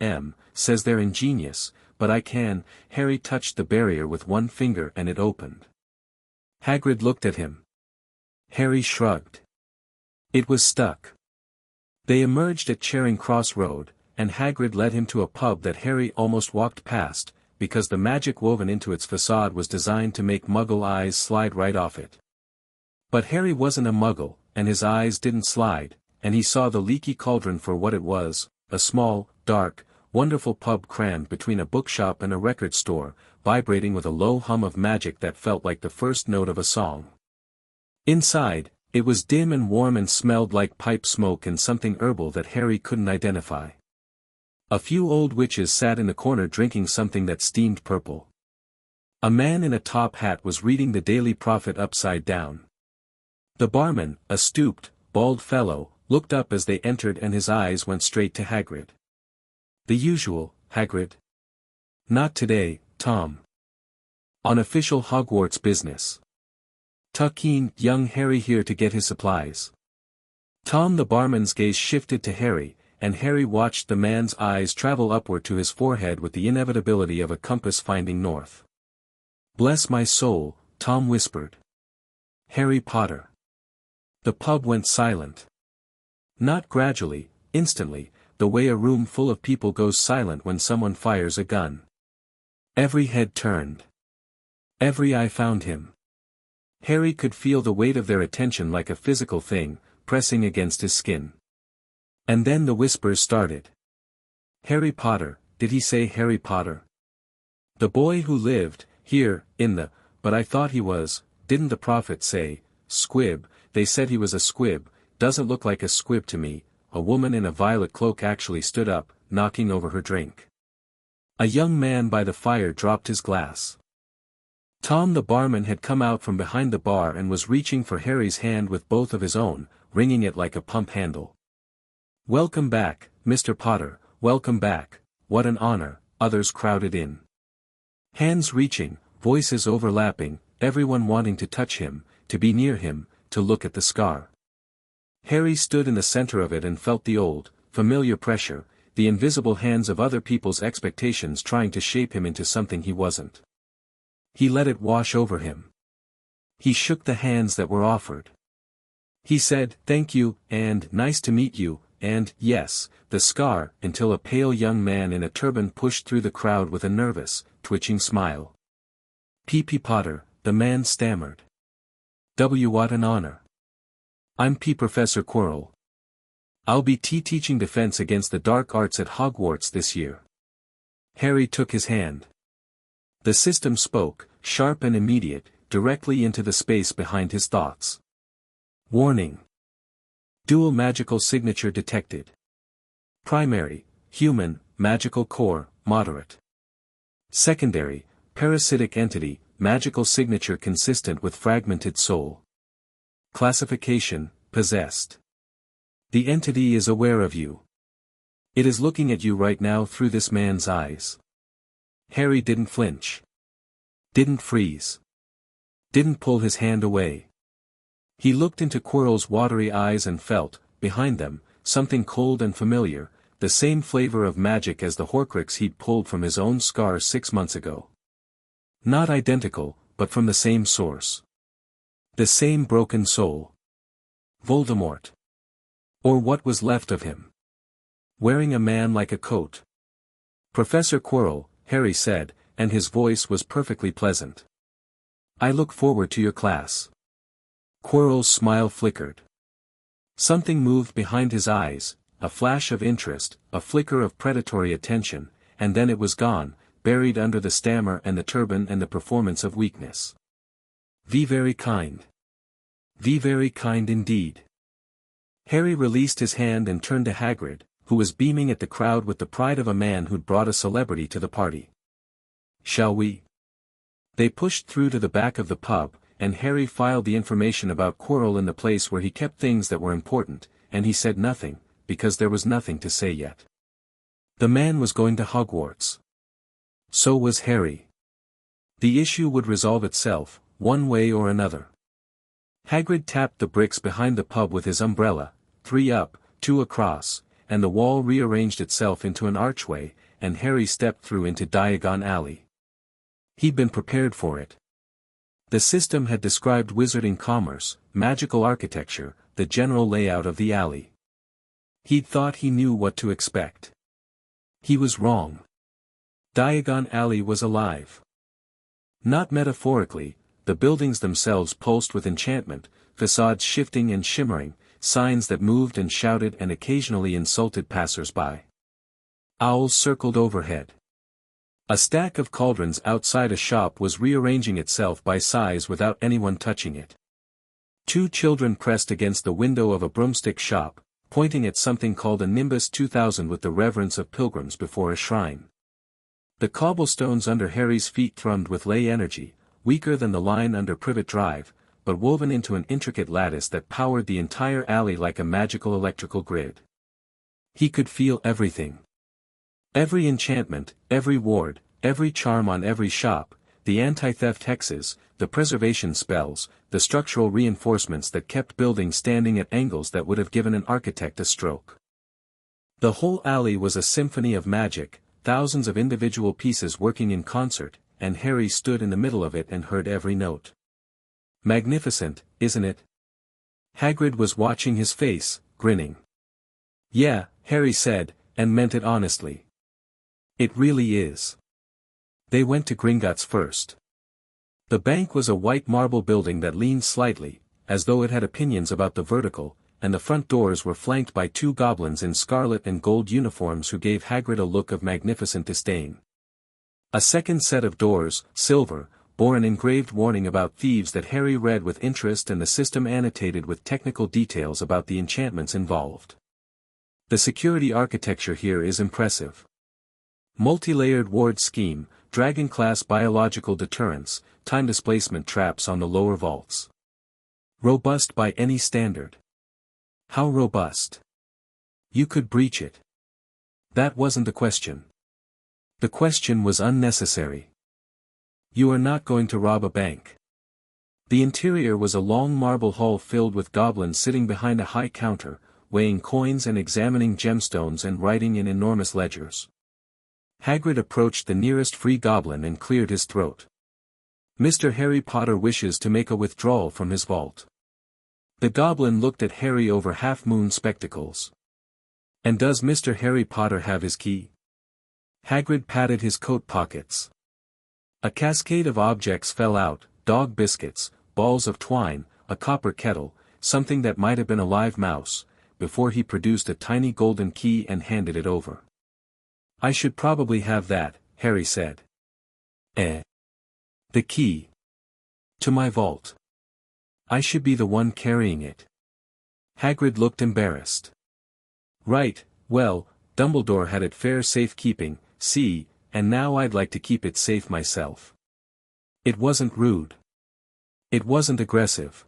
says they're ingenious, but I can." Harry touched the barrier with one finger and it opened. Hagrid looked at him. Harry shrugged. It was stuck. They emerged at Charing Cross Road, and Hagrid led him to a pub that Harry almost walked past, because the magic woven into its facade was designed to make Muggle eyes slide right off it. But Harry wasn't a Muggle, and his eyes didn't slide, and he saw the leaky cauldron for what it was, a small, dark, wonderful pub crammed between a bookshop and a record store, vibrating with a low hum of magic that felt like the first note of a song. Inside, it was dim and warm and smelled like pipe smoke and something herbal that Harry couldn't identify. A few old witches sat in the corner drinking something that steamed purple. A man in a top hat was reading the Daily Prophet upside down. The barman, a stooped, bald fellow, looked up as they entered and his eyes went straight to Hagrid. "The usual, Hagrid." "Not today, Tom. On official Hogwarts business. Tuck-in, young Harry here to get his supplies." Tom the barman's gaze shifted to Harry, and Harry watched the man's eyes travel upward to his forehead with the inevitability of a compass finding north. "Bless my soul," Tom whispered. "Harry Potter." The pub went silent. Not gradually, instantly, the way a room full of people goes silent when someone fires a gun. Every head turned. Every eye found him. Harry could feel the weight of their attention like a physical thing, pressing against his skin. And then the whispers started. "Harry Potter, did he say Harry Potter? The boy who lived, here, in the, but I thought he was, didn't the prophet say, Squib, they said he was a squib, doesn't look like a squib to me." A woman in a violet cloak actually stood up, knocking over her drink. A young man by the fire dropped his glass. Tom the barman had come out from behind the bar and was reaching for Harry's hand with both of his own, wringing it like a pump handle. "Welcome back, Mr. Potter, welcome back, what an honor," others crowded in. Hands reaching, voices overlapping, everyone wanting to touch him, to be near him, to look at the scar. Harry stood in the center of it and felt the old, familiar pressure, the invisible hands of other people's expectations trying to shape him into something he wasn't. He let it wash over him. He shook the hands that were offered. He said, "Thank you," and "Nice to meet you," and "Yes, the scar," until a pale young man in a turban pushed through the crowd with a nervous, twitching smile. "P.P. Potter," the man stammered. What an honor. "I'm Professor Quirrell. I'll be teaching defense against the dark arts at Hogwarts this year." Harry took his hand. The system spoke, sharp and immediate, directly into the space behind his thoughts. "Warning. Dual magical signature detected. Primary, human, magical core, moderate. Secondary, parasitic entity, magical signature consistent with fragmented soul. Classification, possessed. The entity is aware of you. It is looking at you right now through this man's eyes." Harry didn't flinch. Didn't freeze. Didn't pull his hand away. He looked into Quirrell's watery eyes and felt, behind them, something cold and familiar, the same flavor of magic as the Horcrux he'd pulled from his own scar 6 months ago. Not identical, but from the same source. The same broken soul. Voldemort. Or what was left of him. Wearing a man like a coat. Professor Quirrell, Harry said, and his voice was perfectly pleasant. I look forward to your class. Quirrell's smile flickered. Something moved behind his eyes, a flash of interest, a flicker of predatory attention, and then it was gone, buried under the stammer and the turban and the performance of weakness. "Ve very kind. Ve very kind indeed." Harry released his hand and turned to Hagrid, who was beaming at the crowd with the pride of a man who'd brought a celebrity to the party. "Shall we?" They pushed through to the back of the pub, and Harry filed the information about Quirrell in the place where he kept things that were important, and he said nothing, because there was nothing to say yet. The man was going to Hogwarts. So was Harry. The issue would resolve itself, one way or another. Hagrid tapped the bricks behind the pub with his umbrella, 3 up, 2 across, and the wall rearranged itself into an archway, and Harry stepped through into Diagon Alley. He'd been prepared for it. The system had described wizarding commerce, magical architecture, the general layout of the alley. He'd thought he knew what to expect. He was wrong. Diagon Alley was alive. Not metaphorically, the buildings themselves pulsed with enchantment, facades shifting and shimmering, signs that moved and shouted and occasionally insulted passers-by. Owls circled overhead. A stack of cauldrons outside a shop was rearranging itself by size without anyone touching it. 2 children pressed against the window of a broomstick shop, pointing at something called a Nimbus 2000 with the reverence of pilgrims before a shrine. The cobblestones under Harry's feet thrummed with ley energy, weaker than the line under Privet Drive, but woven into an intricate lattice that powered the entire alley like a magical electrical grid. He could feel everything. Every enchantment, every ward, every charm on every shop, the anti-theft hexes, the preservation spells, the structural reinforcements that kept buildings standing at angles that would have given an architect a stroke. The whole alley was a symphony of magic, thousands of individual pieces working in concert, and Harry stood in the middle of it and heard every note. Magnificent, isn't it? Hagrid was watching his face, grinning. Yeah, Harry said, and meant it honestly. It really is. They went to Gringotts first. The bank was a white marble building that leaned slightly, as though it had opinions about the vertical, and the front doors were flanked by 2 goblins in scarlet and gold uniforms who gave Hagrid a look of magnificent disdain. A second set of doors, silver, bore an engraved warning about thieves that Harry read with interest, and the system annotated with technical details about the enchantments involved. The security architecture here is impressive. Multi-layered ward scheme, dragon-class biological deterrence, time displacement traps on the lower vaults. Robust by any standard. How robust? You could breach it. That wasn't the question. The question was unnecessary. You are not going to rob a bank. The interior was a long marble hall filled with goblins sitting behind a high counter, weighing coins and examining gemstones and writing in enormous ledgers. Hagrid approached the nearest free goblin and cleared his throat. Mr. Harry Potter wishes to make a withdrawal from his vault. The goblin looked at Harry over half-moon spectacles. And does Mr. Harry Potter have his key? Hagrid patted his coat pockets. A cascade of objects fell out, dog biscuits, balls of twine, a copper kettle, something that might have been a live mouse, before he produced a tiny golden key and handed it over. I should probably have that, Harry said. The key. To my vault. I should be the one carrying it. Hagrid looked embarrassed. Right, well, Dumbledore had it fair safekeeping, see, and now I'd like to keep it safe myself. It wasn't rude. It wasn't aggressive.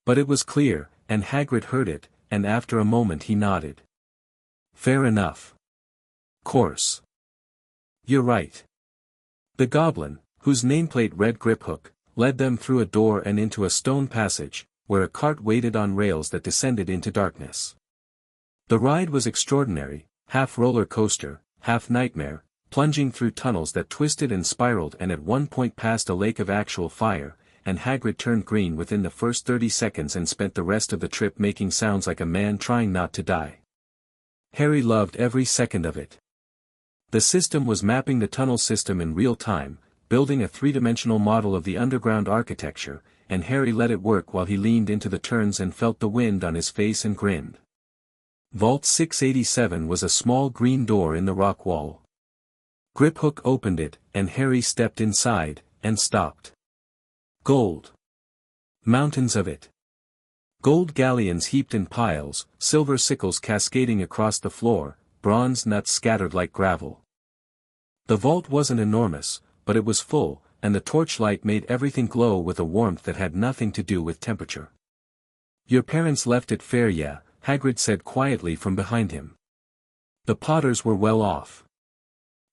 But it was clear, and Hagrid heard it, and after a moment he nodded. Fair enough. Course. You're right. The goblin, whose nameplate read Griphook, led them through a door and into a stone passage, where a cart waited on rails that descended into darkness. The ride was extraordinary, half roller coaster, half nightmare, plunging through tunnels that twisted and spiraled and at one point past a lake of actual fire, and Hagrid turned green within the first 30 seconds and spent the rest of the trip making sounds like a man trying not to die. Harry loved every second of it. The system was mapping the tunnel system in real time, building a three-dimensional model of the underground architecture, and Harry let it work while he leaned into the turns and felt the wind on his face and grinned. Vault 687 was a small green door in the rock wall. Griphook opened it, and Harry stepped inside, and stopped. Gold. Mountains of it. Gold galleons heaped in piles, silver sickles cascading across the floor, bronze nuts scattered like gravel. The vault wasn't enormous, but it was full, and the torchlight made everything glow with a warmth that had nothing to do with temperature. "Your parents left it fair, yeah," Hagrid said quietly from behind him. The Potters were well off.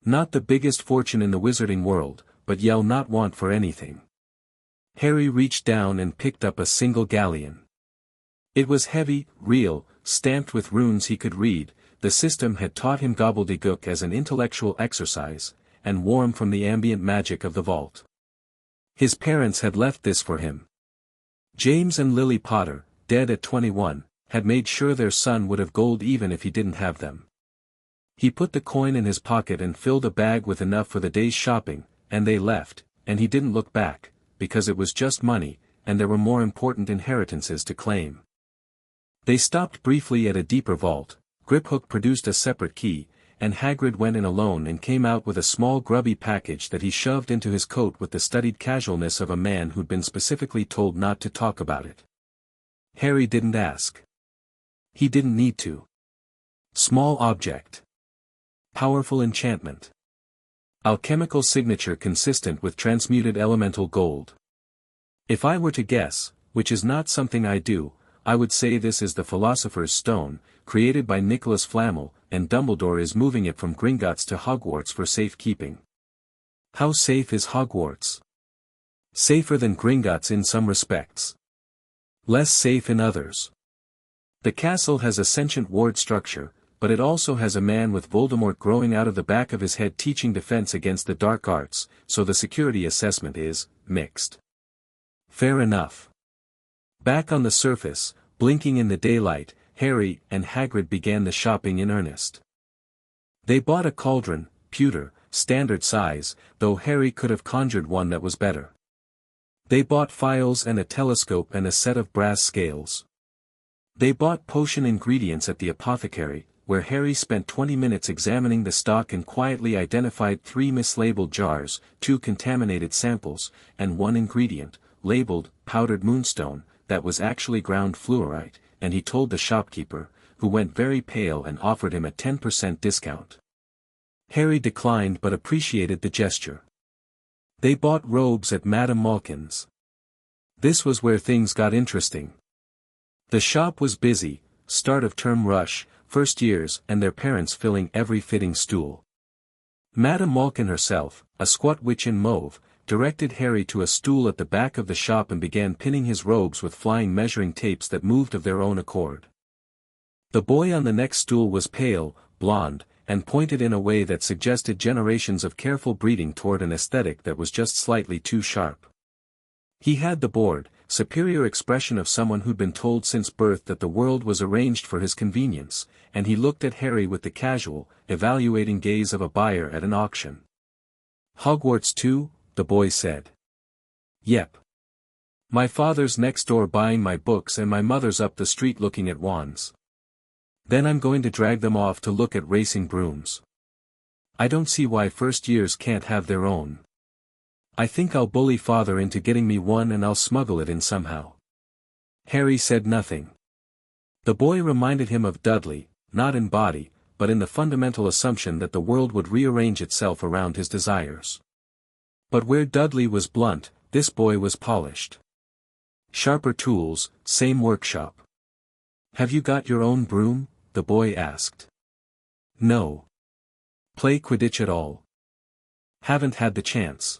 Not the biggest fortune in the wizarding world, but yell not want for anything. Harry reached down and picked up a single galleon. It was heavy, real, stamped with runes he could read. The system had taught him gobbledygook as an intellectual exercise, and warm from the ambient magic of the vault. His parents had left this for him. James and Lily Potter, dead at 21, had made sure their son would have gold even if he didn't have them. He put the coin in his pocket and filled a bag with enough for the day's shopping, and they left, and he didn't look back, because it was just money, and there were more important inheritances to claim. They stopped briefly at a deeper vault. Griphook produced a separate key, and Hagrid went in alone and came out with a small grubby package that he shoved into his coat with the studied casualness of a man who'd been specifically told not to talk about it. Harry didn't ask. He didn't need to. Small object. Powerful enchantment. Alchemical signature consistent with transmuted elemental gold. If I were to guess, which is not something I do, I would say this is the Philosopher's Stone, created by Nicholas Flamel, and Dumbledore is moving it from Gringotts to Hogwarts for safekeeping. How safe is Hogwarts? Safer than Gringotts in some respects. Less safe in others. The castle has a sentient ward structure, but it also has a man with Voldemort growing out of the back of his head teaching defense against the dark arts, so the security assessment is mixed. Fair enough. Back on the surface, blinking in the daylight, Harry and Hagrid began the shopping in earnest. They bought a cauldron, pewter, standard size, though Harry could have conjured one that was better. They bought phials and a telescope and a set of brass scales. They bought potion ingredients at the apothecary, where Harry spent 20 minutes examining the stock and quietly identified 3 mislabeled jars, 2 contaminated samples, and 1 ingredient, labeled powdered moonstone, that was actually ground fluorite, and he told the shopkeeper, who went very pale and offered him a 10% discount. Harry declined but appreciated the gesture. They bought robes at Madame Malkin's. This was where things got interesting. The shop was busy, start of term rush, first years and their parents filling every fitting stool. Madame Malkin herself, a squat witch in mauve, directed Harry to a stool at the back of the shop and began pinning his robes with flying measuring tapes that moved of their own accord. The boy on the next stool was pale, blonde, and pointed in a way that suggested generations of careful breeding toward an aesthetic that was just slightly too sharp. He had the bored, superior expression of someone who'd been told since birth that the world was arranged for his convenience, and he looked at Harry with the casual, evaluating gaze of a buyer at an auction. "Hogwarts too?" the boy said. "Yep. My father's next door buying my books and my mother's up the street looking at wands. Then I'm going to drag them off to look at racing brooms. I don't see why first years can't have their own. I think I'll bully father into getting me one and I'll smuggle it in somehow." Harry said nothing. The boy reminded him of Dudley, not in body, but in the fundamental assumption that the world would rearrange itself around his desires. But where Dudley was blunt, this boy was polished. Sharper tools, same workshop. "Have you got your own broom?" the boy asked. "No. Play Quidditch at all?" "Haven't had the chance."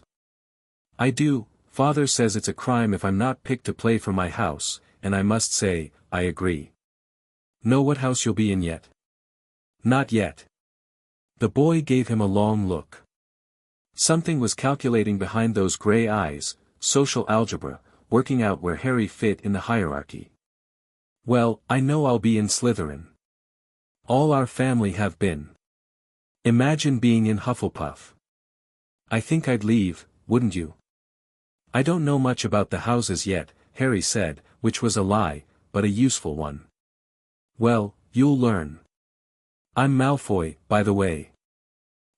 "I do, father says it's a crime if I'm not picked to play for my house, and I must say, I agree." "Know what house you'll be in yet?" "Not yet." The boy gave him a long look. Something was calculating behind those gray eyes, social algebra, working out where Harry fit in the hierarchy. "Well, I know I'll be in Slytherin. All our family have been." Imagine being in Hufflepuff. I think I'd leave, wouldn't you? I don't know much about the houses yet, Harry said, which was a lie, but a useful one. Well, you'll learn. I'm Malfoy, by the way.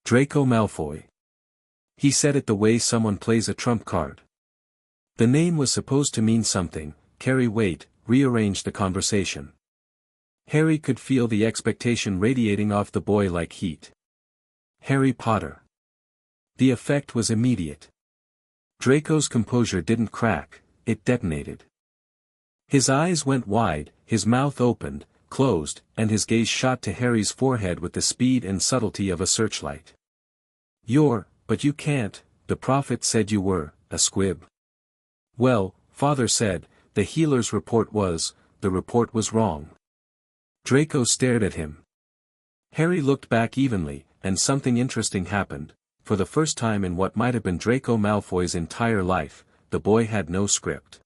Draco Malfoy. He said it the way someone plays a trump card. The name was supposed to mean something. Carry wait, rearranged the conversation. Harry could feel the expectation radiating off the boy like heat. Harry Potter. The effect was immediate. Draco's composure didn't crack, it detonated. His eyes went wide, his mouth opened, closed, and his gaze shot to Harry's forehead with the speed and subtlety of a searchlight. But you can't, the prophet said you were, a squib. Well, Father said, the healer's report was wrong. Draco stared at him. Harry looked back evenly, and something interesting happened. For the first time in what might have been Draco Malfoy's entire life, the boy had no script.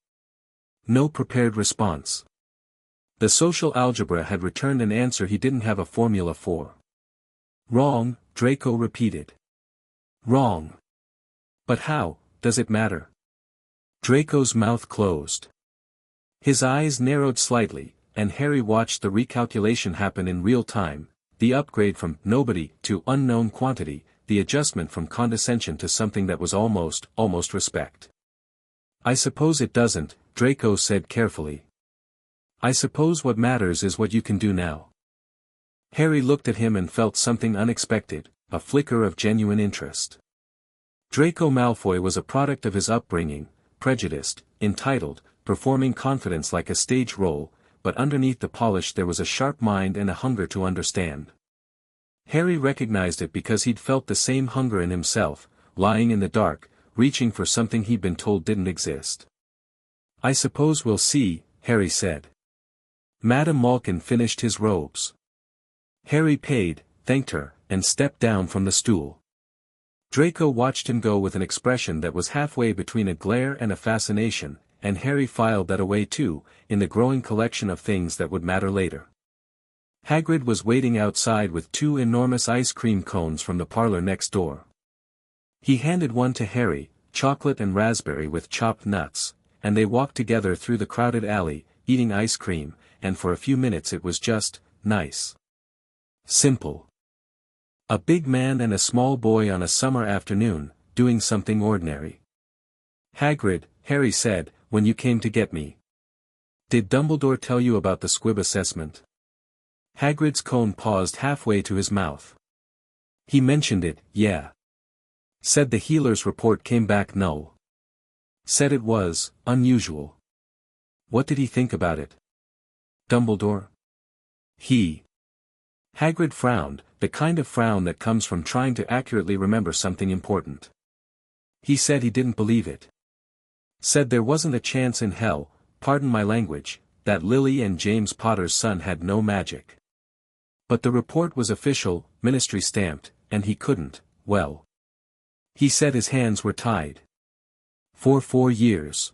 No prepared response. The social algebra had returned an answer he didn't have a formula for. Wrong, Draco repeated. Wrong. But how, does it matter? Draco's mouth closed. His eyes narrowed slightly, and Harry watched the recalculation happen in real time, the upgrade from nobody to unknown quantity, the adjustment from condescension to something that was almost respect. I suppose it doesn't, Draco said carefully. I suppose what matters is what you can do now. Harry looked at him and felt something unexpected, a flicker of genuine interest. Draco Malfoy was a product of his upbringing, prejudiced, entitled, performing confidence like a stage role, but underneath the polish there was a sharp mind and a hunger to understand. Harry recognized it because he'd felt the same hunger in himself, lying in the dark, reaching for something he'd been told didn't exist. I suppose we'll see, Harry said. Madame Malkin finished his robes. Harry paid, thanked her, and stepped down from the stool. Draco watched him go with an expression that was halfway between a glare and a fascination, and Harry filed that away too, in the growing collection of things that would matter later. Hagrid was waiting outside with 2 enormous ice cream cones from the parlor next door. He handed one to Harry, chocolate and raspberry with chopped nuts, and they walked together through the crowded alley, eating ice cream, and for a few minutes it was just nice. Simple. A big man and a small boy on a summer afternoon, doing something ordinary. Hagrid, Harry said, when you came to get me. Did Dumbledore tell you about the Squib assessment? Hagrid's cone paused halfway to his mouth. He mentioned it, yeah. Said the healer's report came back null. Said it was unusual. What did he think about it? Dumbledore? Hagrid frowned, the kind of frown that comes from trying to accurately remember something important. He said he didn't believe it. Said there wasn't a chance in hell, pardon my language, that Lily and James Potter's son had no magic. But the report was official, ministry stamped, and he couldn't, well. He said his hands were tied. For 4 years.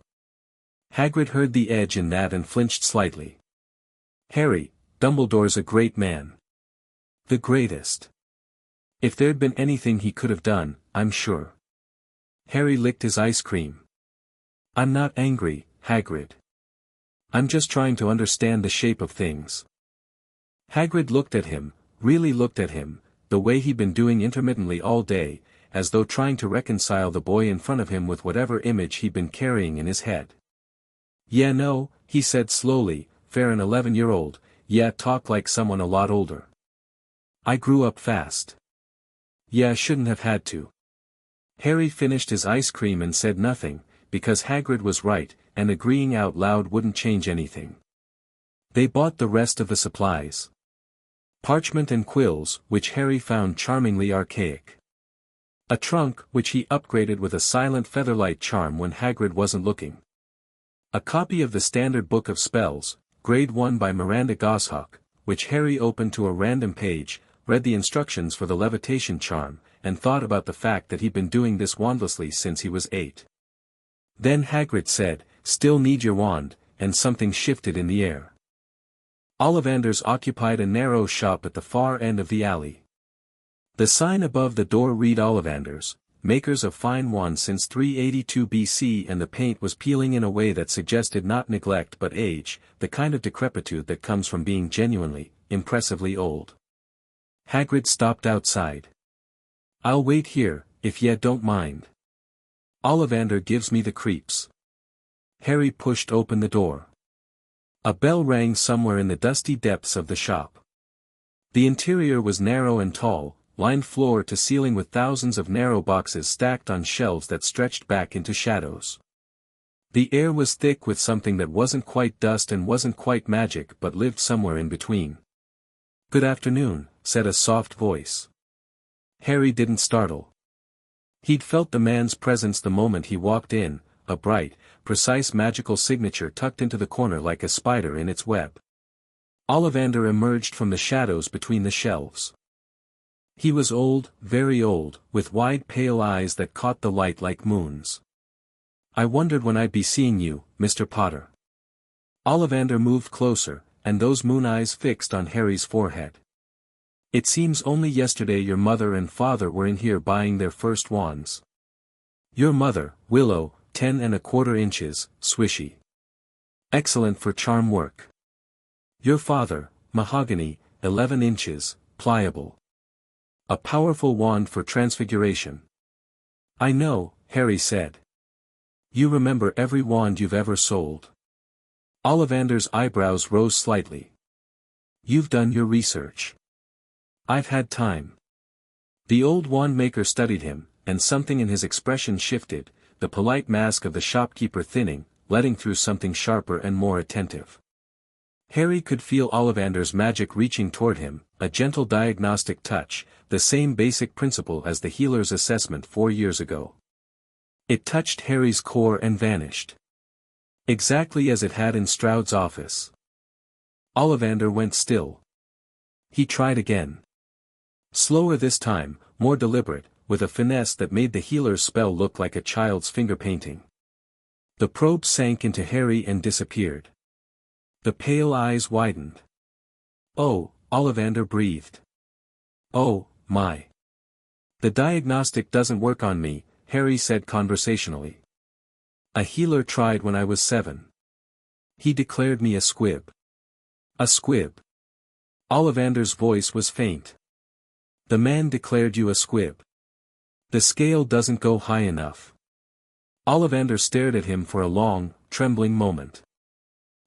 Hagrid heard the edge in that and flinched slightly. Harry, Dumbledore's a great man. The greatest. If there'd been anything he could have done, I'm sure. Harry licked his ice cream. I'm not angry, Hagrid. I'm just trying to understand the shape of things. Hagrid looked at him, really looked at him, the way he'd been doing intermittently all day, as though trying to reconcile the boy in front of him with whatever image he'd been carrying in his head. Yeah no, he said slowly, fair an 11-year-old, yeah talk like someone a lot older. I grew up fast. Yeah shouldn't have had to. Harry finished his ice cream and said nothing, because Hagrid was right, and agreeing out loud wouldn't change anything. They bought the rest of the supplies. Parchment and quills, which Harry found charmingly archaic. A trunk, which he upgraded with a silent featherlight charm when Hagrid wasn't looking. A copy of the Standard Book of Spells, Grade 1 by Miranda Goshawk, which Harry opened to a random page, read the instructions for the levitation charm, and thought about the fact that he'd been doing this wandlessly since he was 8. Then Hagrid said, "Still need your wand," and something shifted in the air. Ollivanders occupied a narrow shop at the far end of the alley. The sign above the door read Ollivanders, makers of fine wands since 382 BC, and the paint was peeling in a way that suggested not neglect but age, the kind of decrepitude that comes from being genuinely, impressively old. Hagrid stopped outside. "I'll wait here, if ye don't mind. Ollivander gives me the creeps." Harry pushed open the door. A bell rang somewhere in the dusty depths of the shop. The interior was narrow and tall, lined floor to ceiling with thousands of narrow boxes stacked on shelves that stretched back into shadows. The air was thick with something that wasn't quite dust and wasn't quite magic but lived somewhere in between. "Good afternoon," said a soft voice. Harry didn't startle. He'd felt the man's presence the moment he walked in, a bright, precise magical signature tucked into the corner like a spider in its web. Ollivander emerged from the shadows between the shelves. He was old, very old, with wide pale eyes that caught the light like moons. "I wondered when I'd be seeing you, Mr. Potter." Ollivander moved closer, and those moon eyes fixed on Harry's forehead. "It seems only yesterday your mother and father were in here buying their first wands. Your mother, willow, 10¼ inches, swishy. Excellent for charm work. Your father, mahogany, 11 inches, pliable. A powerful wand for transfiguration." "I know," Harry said. "You remember every wand you've ever sold." Ollivander's eyebrows rose slightly. "You've done your research." "I've had time." The old wand maker studied him, and something in his expression shifted, the polite mask of the shopkeeper thinning, letting through something sharper and more attentive. Harry could feel Ollivander's magic reaching toward him, a gentle diagnostic touch, the same basic principle as the healer's assessment 4 years ago. It touched Harry's core and vanished. Exactly as it had in Stroud's office. Ollivander went still. He tried again. Slower this time, more deliberate, with a finesse that made the healer's spell look like a child's finger painting. The probe sank into Harry and disappeared. The pale eyes widened. "Oh," Ollivander breathed. "Oh, my. The diagnostic doesn't work on me," Harry said conversationally. "A healer tried when I was 7. He declared me a squib." "A squib?" Ollivander's voice was faint. "The man declared you a squib. The scale doesn't go high enough." Ollivander stared at him for a long, trembling moment.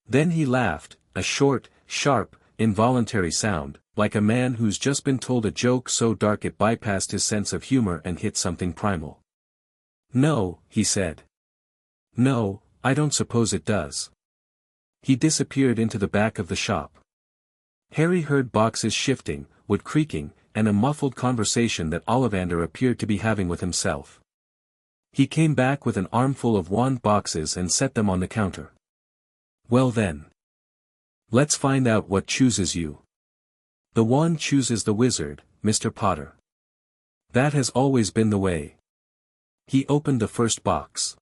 Then he laughed, a short, sharp, involuntary sound, like a man who's just been told a joke so dark it bypassed his sense of humor and hit something primal. "No," he said. "No, I don't suppose it does." He disappeared into the back of the shop. Harry heard boxes shifting, wood creaking, and a muffled conversation that Ollivander appeared to be having with himself. He came back with an armful of wand boxes and set them on the counter. "Well then. Let's find out what chooses you." "The wand chooses the wizard, Mr. Potter. That has always been the way." He opened the first box.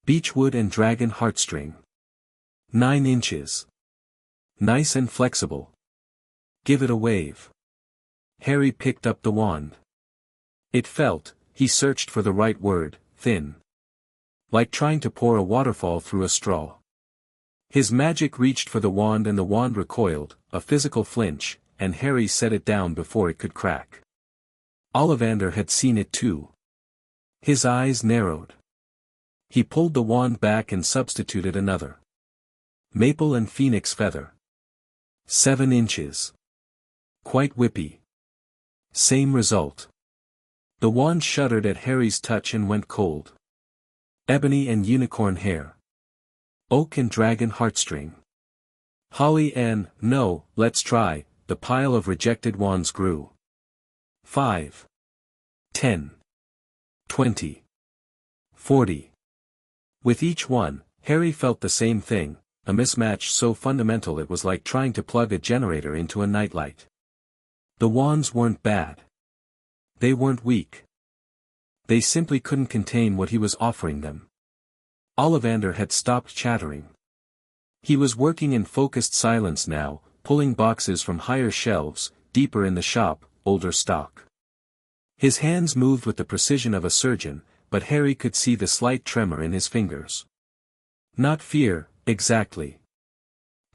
"Beechwood and dragon heartstring. 9 inches. Nice and flexible. Give it a wave." Harry picked up the wand. It felt, he searched for the right word, thin. Like trying to pour a waterfall through a straw. His magic reached for the wand and the wand recoiled, a physical flinch, and Harry set it down before it could crack. Ollivander had seen it too. His eyes narrowed. He pulled the wand back and substituted another. Maple and phoenix feather. 7 inches. Quite whippy. Same result. The wand shuddered at Harry's touch and went cold. Ebony and unicorn hair. Oak and dragon heartstring. Holly and, no, let's try, the pile of rejected wands grew. 5. 10. 20. 40. With each one, Harry felt the same thing, a mismatch so fundamental it was like trying to plug a generator into a nightlight. The wands weren't bad. They weren't weak. They simply couldn't contain what he was offering them. Ollivander had stopped chattering. He was working in focused silence now, pulling boxes from higher shelves, deeper in the shop, older stock. His hands moved with the precision of a surgeon, but Harry could see the slight tremor in his fingers. Not fear, exactly.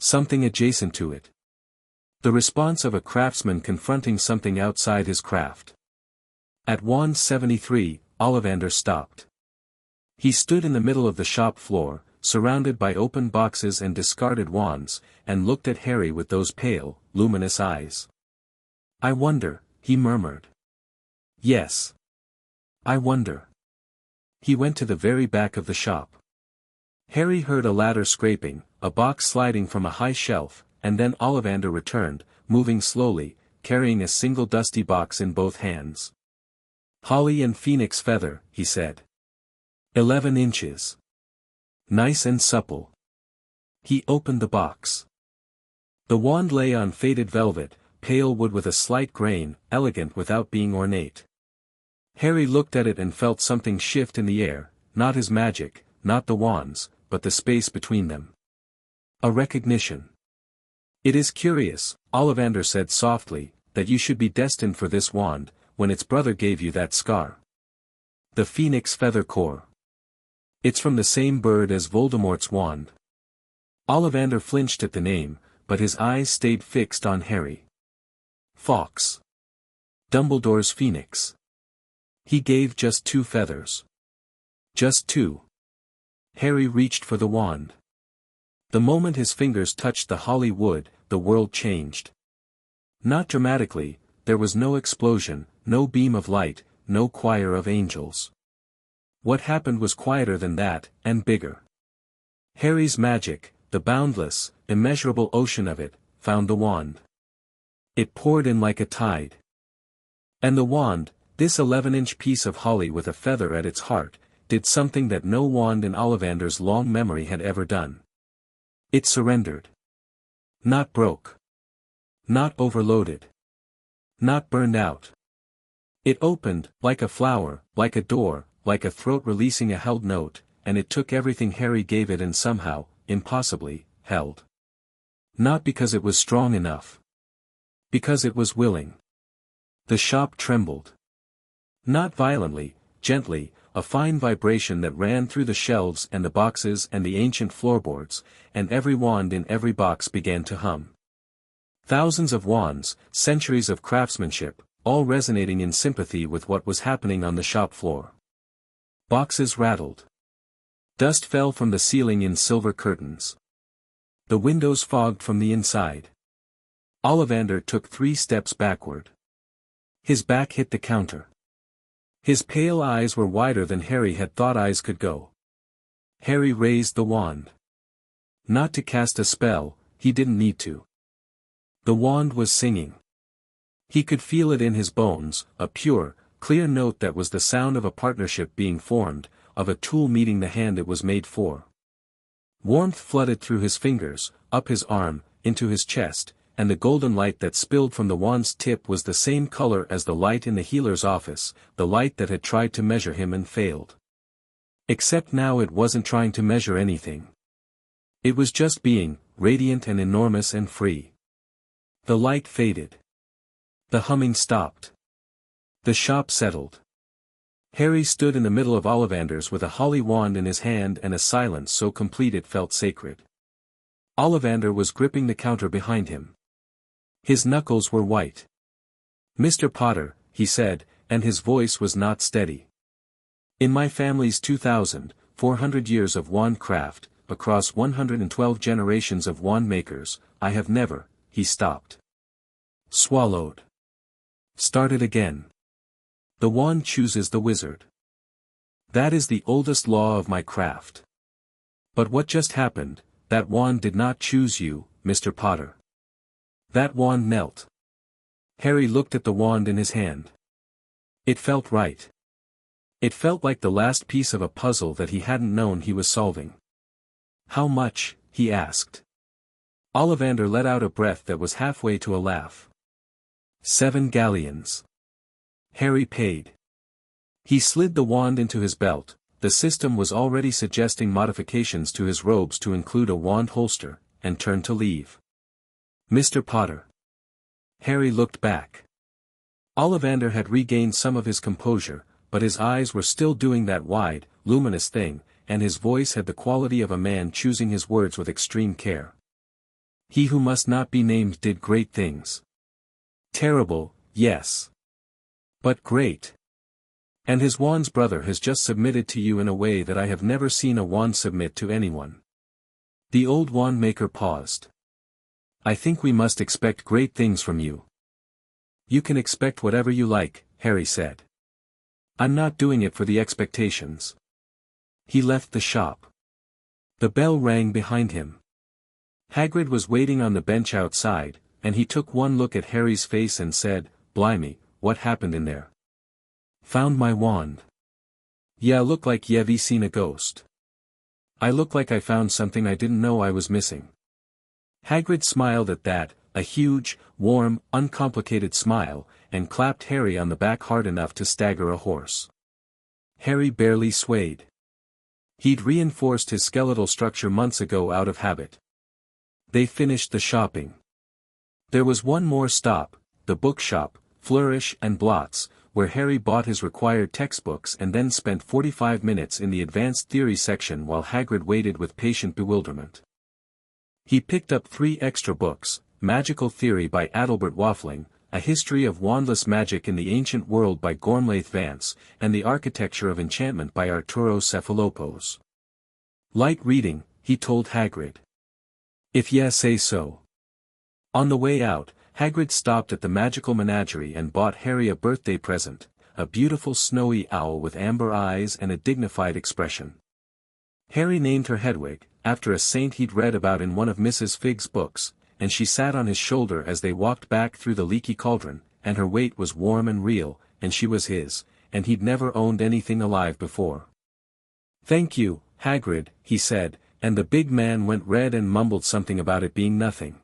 Something adjacent to it. The response of a craftsman confronting something outside his craft. At wand 73, Ollivander stopped. He stood in the middle of the shop floor, surrounded by open boxes and discarded wands, and looked at Harry with those pale, luminous eyes. "I wonder," he murmured. "Yes. I wonder." He went to the very back of the shop. Harry heard a ladder scraping, a box sliding from a high shelf, and then Ollivander returned, moving slowly, carrying a single dusty box in both hands. "Holly and phoenix feather," he said. 11 inches. Nice and supple. He opened the box. The wand lay on faded velvet, pale wood with a slight grain, elegant without being ornate. Harry looked at it and felt something shift in the air, not his magic, not the wands, but the space between them. A recognition. "It is curious," Ollivander said softly, "that you should be destined for this wand, when its brother gave you that scar. The phoenix feather core. It's from the same bird as Voldemort's wand." Ollivander flinched at the name, but his eyes stayed fixed on Harry. Fawkes. Dumbledore's phoenix. He gave just 2 feathers. Just 2. Harry reached for the wand. The moment his fingers touched the holly wood, the world changed. Not dramatically, there was no explosion, no beam of light, no choir of angels. What happened was quieter than that, and bigger. Harry's magic, the boundless, immeasurable ocean of it, found the wand. It poured in like a tide. And the wand, this 11-inch piece of holly with a feather at its heart, did something that no wand in Ollivander's long memory had ever done. It surrendered. Not broke. Not overloaded. Not burned out. It opened, like a flower, like a door, like a throat releasing a held note, and it took everything Harry gave it and somehow, impossibly, held. Not because it was strong enough. Because it was willing. The shop trembled. Not violently, gently, a fine vibration that ran through the shelves and the boxes and the ancient floorboards, and every wand in every box began to hum. Thousands of wands, centuries of craftsmanship, all resonating in sympathy with what was happening on the shop floor. Boxes rattled. Dust fell from the ceiling in silver curtains. The windows fogged from the inside. Ollivander took 3 steps backward. His back hit the counter. His pale eyes were wider than Harry had thought eyes could go. Harry raised the wand. Not to cast a spell, he didn't need to. The wand was singing. He could feel it in his bones, a pure, clear note that was the sound of a partnership being formed, of a tool meeting the hand it was made for. Warmth flooded through his fingers, up his arm, into his chest, and the golden light that spilled from the wand's tip was the same color as the light in the healer's office, the light that had tried to measure him and failed. Except now it wasn't trying to measure anything. It was just being, radiant and enormous and free. The light faded. The humming stopped. The shop settled. Harry stood in the middle of Ollivander's with a holly wand in his hand and a silence so complete it felt sacred. Ollivander was gripping the counter behind him. His knuckles were white. "Mr. Potter," he said, and his voice was not steady. "In my family's 2,400 years of wand craft, across 112 generations of wand makers, I have never," he stopped. Swallowed. Started again. "The wand chooses the wizard. That is the oldest law of my craft. But what just happened, that wand did not choose you, Mr. Potter. That wand knelt." Harry looked at the wand in his hand. It felt right. It felt like the last piece of a puzzle that he hadn't known he was solving. "How much?" he asked. Ollivander let out a breath that was halfway to a laugh. 7 galleons. Harry paid. He slid the wand into his belt. The system was already suggesting modifications to his robes to include a wand holster, and turned to leave. "Mr. Potter." Harry looked back. Ollivander had regained some of his composure, but his eyes were still doing that wide, luminous thing, and his voice had the quality of a man choosing his words with extreme care. He who must not be named did great things. Terrible, yes. But great. And his wand's brother has just submitted to you in a way that I have never seen a wand submit to anyone. The old wand maker paused. I think we must expect great things from you. You can expect whatever you like, Harry said. I'm not doing it for the expectations. He left the shop. The bell rang behind him. Hagrid was waiting on the bench outside, and he took one look at Harry's face and said, Blimey, what happened in there? Found my wand. Yeah, look like you've seen a ghost. I look like I found something I didn't know I was missing. Hagrid smiled at that, a huge, warm, uncomplicated smile, and clapped Harry on the back hard enough to stagger a horse. Harry barely swayed. He'd reinforced his skeletal structure months ago out of habit. They finished the shopping. There was one more stop, the bookshop, Flourish and Blots, where Harry bought his required textbooks and then spent 45 minutes in the advanced theory section while Hagrid waited with patient bewilderment. He picked up 3 extra books, Magical Theory by Adalbert Waffling, A History of Wandless Magic in the Ancient World by Gormlaith Vance, and The Architecture of Enchantment by Arturo Cephalopoulos. Light reading, he told Hagrid. If ye say so. On the way out, Hagrid stopped at the Magical Menagerie and bought Harry a birthday present, a beautiful snowy owl with amber eyes and a dignified expression. Harry named her Hedwig, after a saint he'd read about in one of Mrs. Figg's books, and she sat on his shoulder as they walked back through the leaky cauldron, and her weight was warm and real, and she was his, and he'd never owned anything alive before. Thank you, Hagrid, he said, and the big man went red and mumbled something about it being nothing.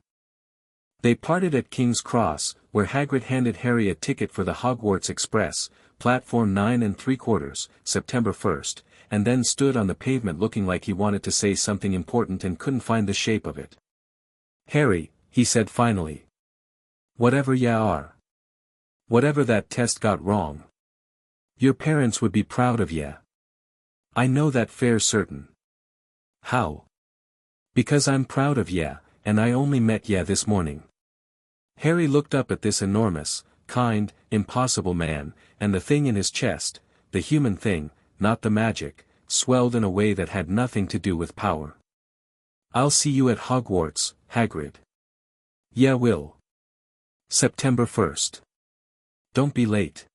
They parted at King's Cross, where Hagrid handed Harry a ticket for the Hogwarts Express, platform 9 3/4, September 1st, and then stood on the pavement looking like he wanted to say something important and couldn't find the shape of it. Harry, he said finally. Whatever ya are. Whatever that test got wrong. Your parents would be proud of ya. I know that fair certain. How? Because I'm proud of ya, and I only met ya this morning. Harry looked up at this enormous, kind, impossible man, and the thing in his chest, the human thing, not the magic, swelled in a way that had nothing to do with power. I'll see you at Hogwarts, Hagrid. Yeah, will. September 1st. Don't be late.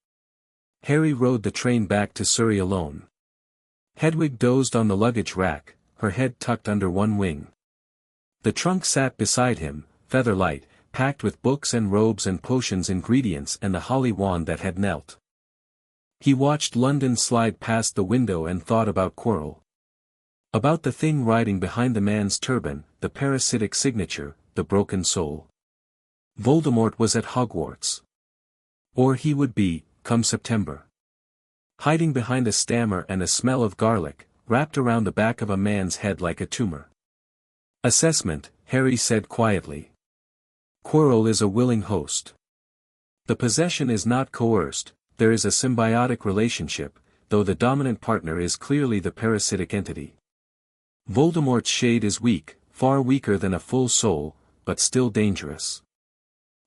Harry rode the train back to Surrey alone. Hedwig dozed on the luggage rack, her head tucked under one wing. The trunk sat beside him, feather-light, packed with books and robes and potions ingredients and the holly wand that had knelt. He watched London slide past the window and thought about Quirrell. About the thing riding behind the man's turban, the parasitic signature, the broken soul. Voldemort was at Hogwarts. Or he would be, come September. Hiding behind a stammer and a smell of garlic, wrapped around the back of a man's head like a tumor. Assessment, Harry said quietly. Quirrell is a willing host. The possession is not coerced, there is a symbiotic relationship, though the dominant partner is clearly the parasitic entity. Voldemort's shade is weak, far weaker than a full soul, but still dangerous.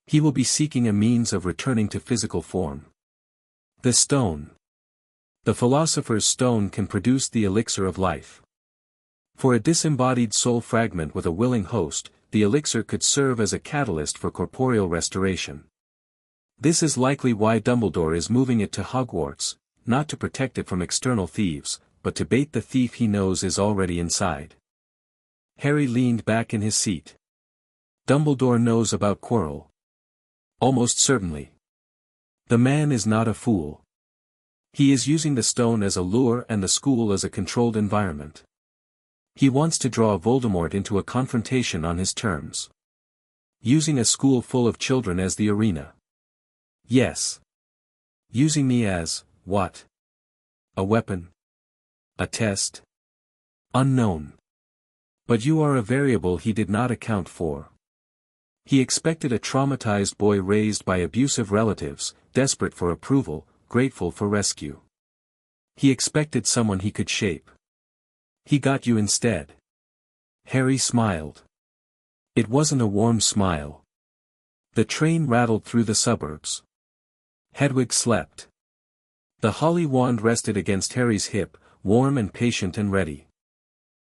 He will be seeking a means of returning to physical form. The stone. The philosopher's stone can produce the elixir of life. For a disembodied soul fragment with a willing host, the elixir could serve as a catalyst for corporeal restoration. This is likely why Dumbledore is moving it to Hogwarts, not to protect it from external thieves, but to bait the thief he knows is already inside. Harry leaned back in his seat. Dumbledore knows about Quirrell. Almost certainly. The man is not a fool. He is using the stone as a lure and the school as a controlled environment. He wants to draw Voldemort into a confrontation on his terms. Using a school full of children as the arena. Yes. Using me as, what? A weapon? A test? Unknown. But you are a variable he did not account for. He expected a traumatized boy raised by abusive relatives, desperate for approval, grateful for rescue. He expected someone he could shape. He got you instead. Harry smiled. It wasn't a warm smile. The train rattled through the suburbs. Hedwig slept. The holly wand rested against Harry's hip, warm and patient and ready.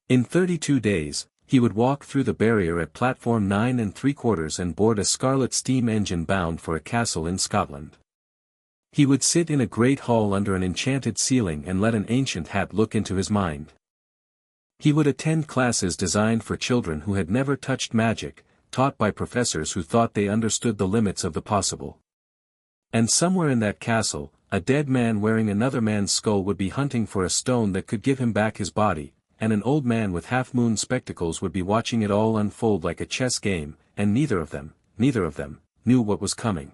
In 32 days, he would walk through the barrier at platform 9 3/4 and board a scarlet steam engine bound for a castle in Scotland. He would sit in a great hall under an enchanted ceiling and let an ancient hat look into his mind. He would attend classes designed for children who had never touched magic, taught by professors who thought they understood the limits of the possible. And somewhere in that castle, a dead man wearing another man's skull would be hunting for a stone that could give him back his body, and an old man with half-moon spectacles would be watching it all unfold like a chess game, and neither of them, knew what was coming.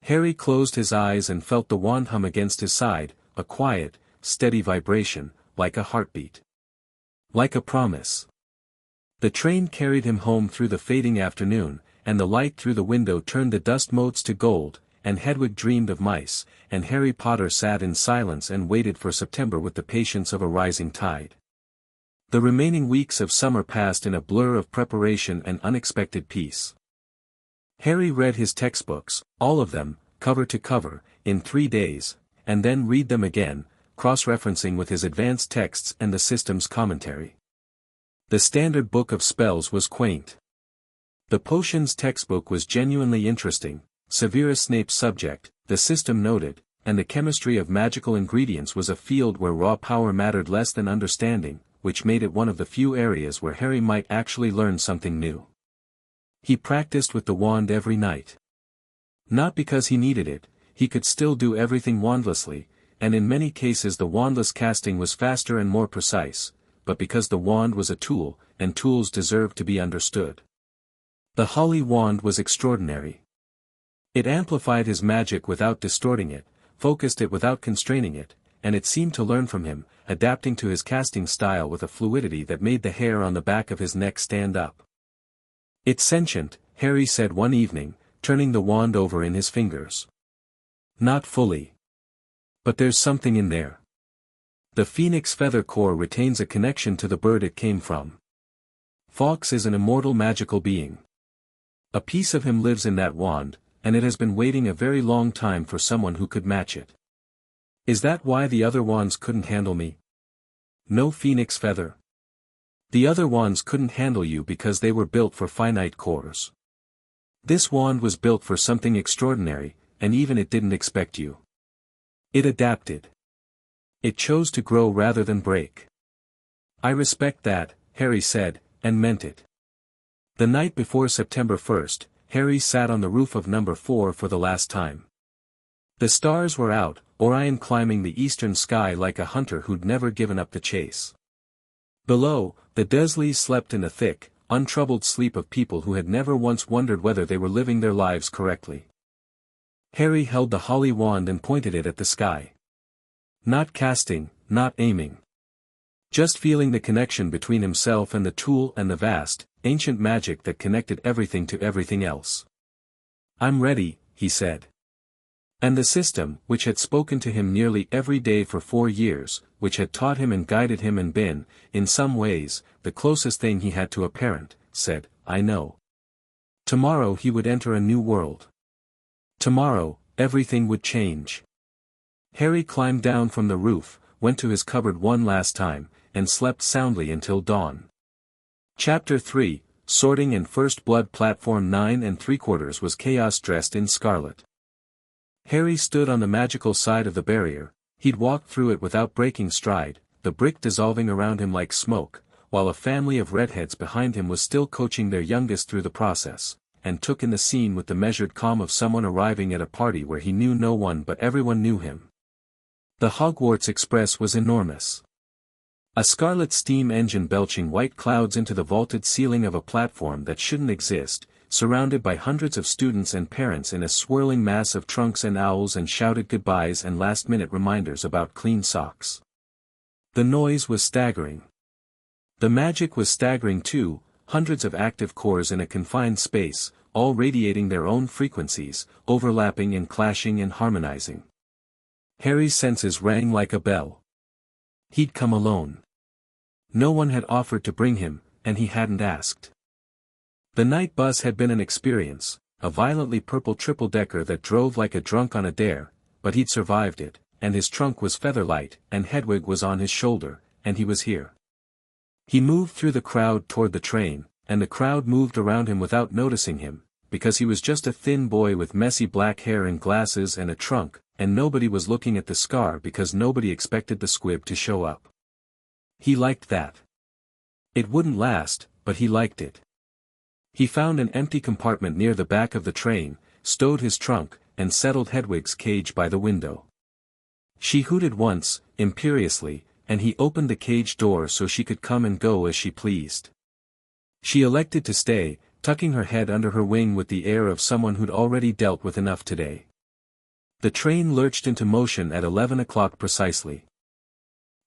Harry closed his eyes and felt the wand hum against his side, a quiet, steady vibration, like a heartbeat. Like a promise. The train carried him home through the fading afternoon, and the light through the window turned the dust motes to gold, and Hedwig dreamed of mice, and Harry Potter sat in silence and waited for September with the patience of a rising tide. The remaining weeks of summer passed in a blur of preparation and unexpected peace. Harry read his textbooks, all of them, cover to cover, in 3 days, and then read them again, cross-referencing with his advanced texts and the system's commentary. The standard book of spells was quaint. The potions textbook was genuinely interesting, Severus Snape's subject, the system noted, and the chemistry of magical ingredients was a field where raw power mattered less than understanding, which made it one of the few areas where Harry might actually learn something new. He practiced with the wand every night. Not because he needed it, he could still do everything wandlessly, and in many cases the wandless casting was faster and more precise, but because the wand was a tool, and tools deserved to be understood. The holly wand was extraordinary. It amplified his magic without distorting it, focused it without constraining it, and it seemed to learn from him, adapting to his casting style with a fluidity that made the hair on the back of his neck stand up. "It's sentient," Harry said one evening, turning the wand over in his fingers. "Not fully. But there's something in there. The phoenix feather core retains a connection to the bird it came from. Fawkes is an immortal magical being. A piece of him lives in that wand, and it has been waiting a very long time for someone who could match it. Is that why the other wands couldn't handle me? No phoenix feather. The other wands couldn't handle you because they were built for finite cores. This wand was built for something extraordinary, and even it didn't expect you. It adapted. It chose to grow rather than break. I respect that," Harry said, and meant it. The night before September 1st, Harry sat on the roof of number 4 for the last time. The stars were out, Orion climbing the eastern sky like a hunter who'd never given up the chase. Below, the Dursleys slept in a thick, untroubled sleep of people who had never once wondered whether they were living their lives correctly. Harry held the holly wand and pointed it at the sky. Not casting, not aiming. Just feeling the connection between himself and the tool and the vast, ancient magic that connected everything to everything else. "I'm ready," he said. And the system, which had spoken to him nearly every day for 4 years, which had taught him and guided him and been, in some ways, the closest thing he had to a parent, said, "I know." Tomorrow he would enter a new world. Tomorrow, everything would change. Harry climbed down from the roof, went to his cupboard one last time, and slept soundly until dawn. Chapter 3, Sorting in First Blood. Platform 9 3/4 was chaos dressed in scarlet. Harry stood on the magical side of the barrier. He'd walked through it without breaking stride, the brick dissolving around him like smoke, while a family of redheads behind him was still coaching their youngest through the process, and took in the scene with the measured calm of someone arriving at a party where he knew no one but everyone knew him. The Hogwarts Express was enormous. A scarlet steam engine belching white clouds into the vaulted ceiling of a platform that shouldn't exist, surrounded by hundreds of students and parents in a swirling mass of trunks and owls and shouted goodbyes and last-minute reminders about clean socks. The noise was staggering. The magic was staggering too, hundreds of active cores in a confined space, all radiating their own frequencies, overlapping and clashing and harmonizing. Harry's senses rang like a bell. He'd come alone. No one had offered to bring him, and he hadn't asked. The night bus had been an experience, a violently purple triple-decker that drove like a drunk on a dare, but he'd survived it, and his trunk was featherlight, and Hedwig was on his shoulder, and he was here. He moved through the crowd toward the train, and the crowd moved around him without noticing him, because he was just a thin boy with messy black hair and glasses and a trunk, and nobody was looking at the scar because nobody expected the squib to show up. He liked that. It wouldn't last, but he liked it. He found an empty compartment near the back of the train, stowed his trunk, and settled Hedwig's cage by the window. She hooted once, imperiously, and he opened the cage door so she could come and go as she pleased. She elected to stay, tucking her head under her wing with the air of someone who'd already dealt with enough today. The train lurched into motion at 11 o'clock precisely.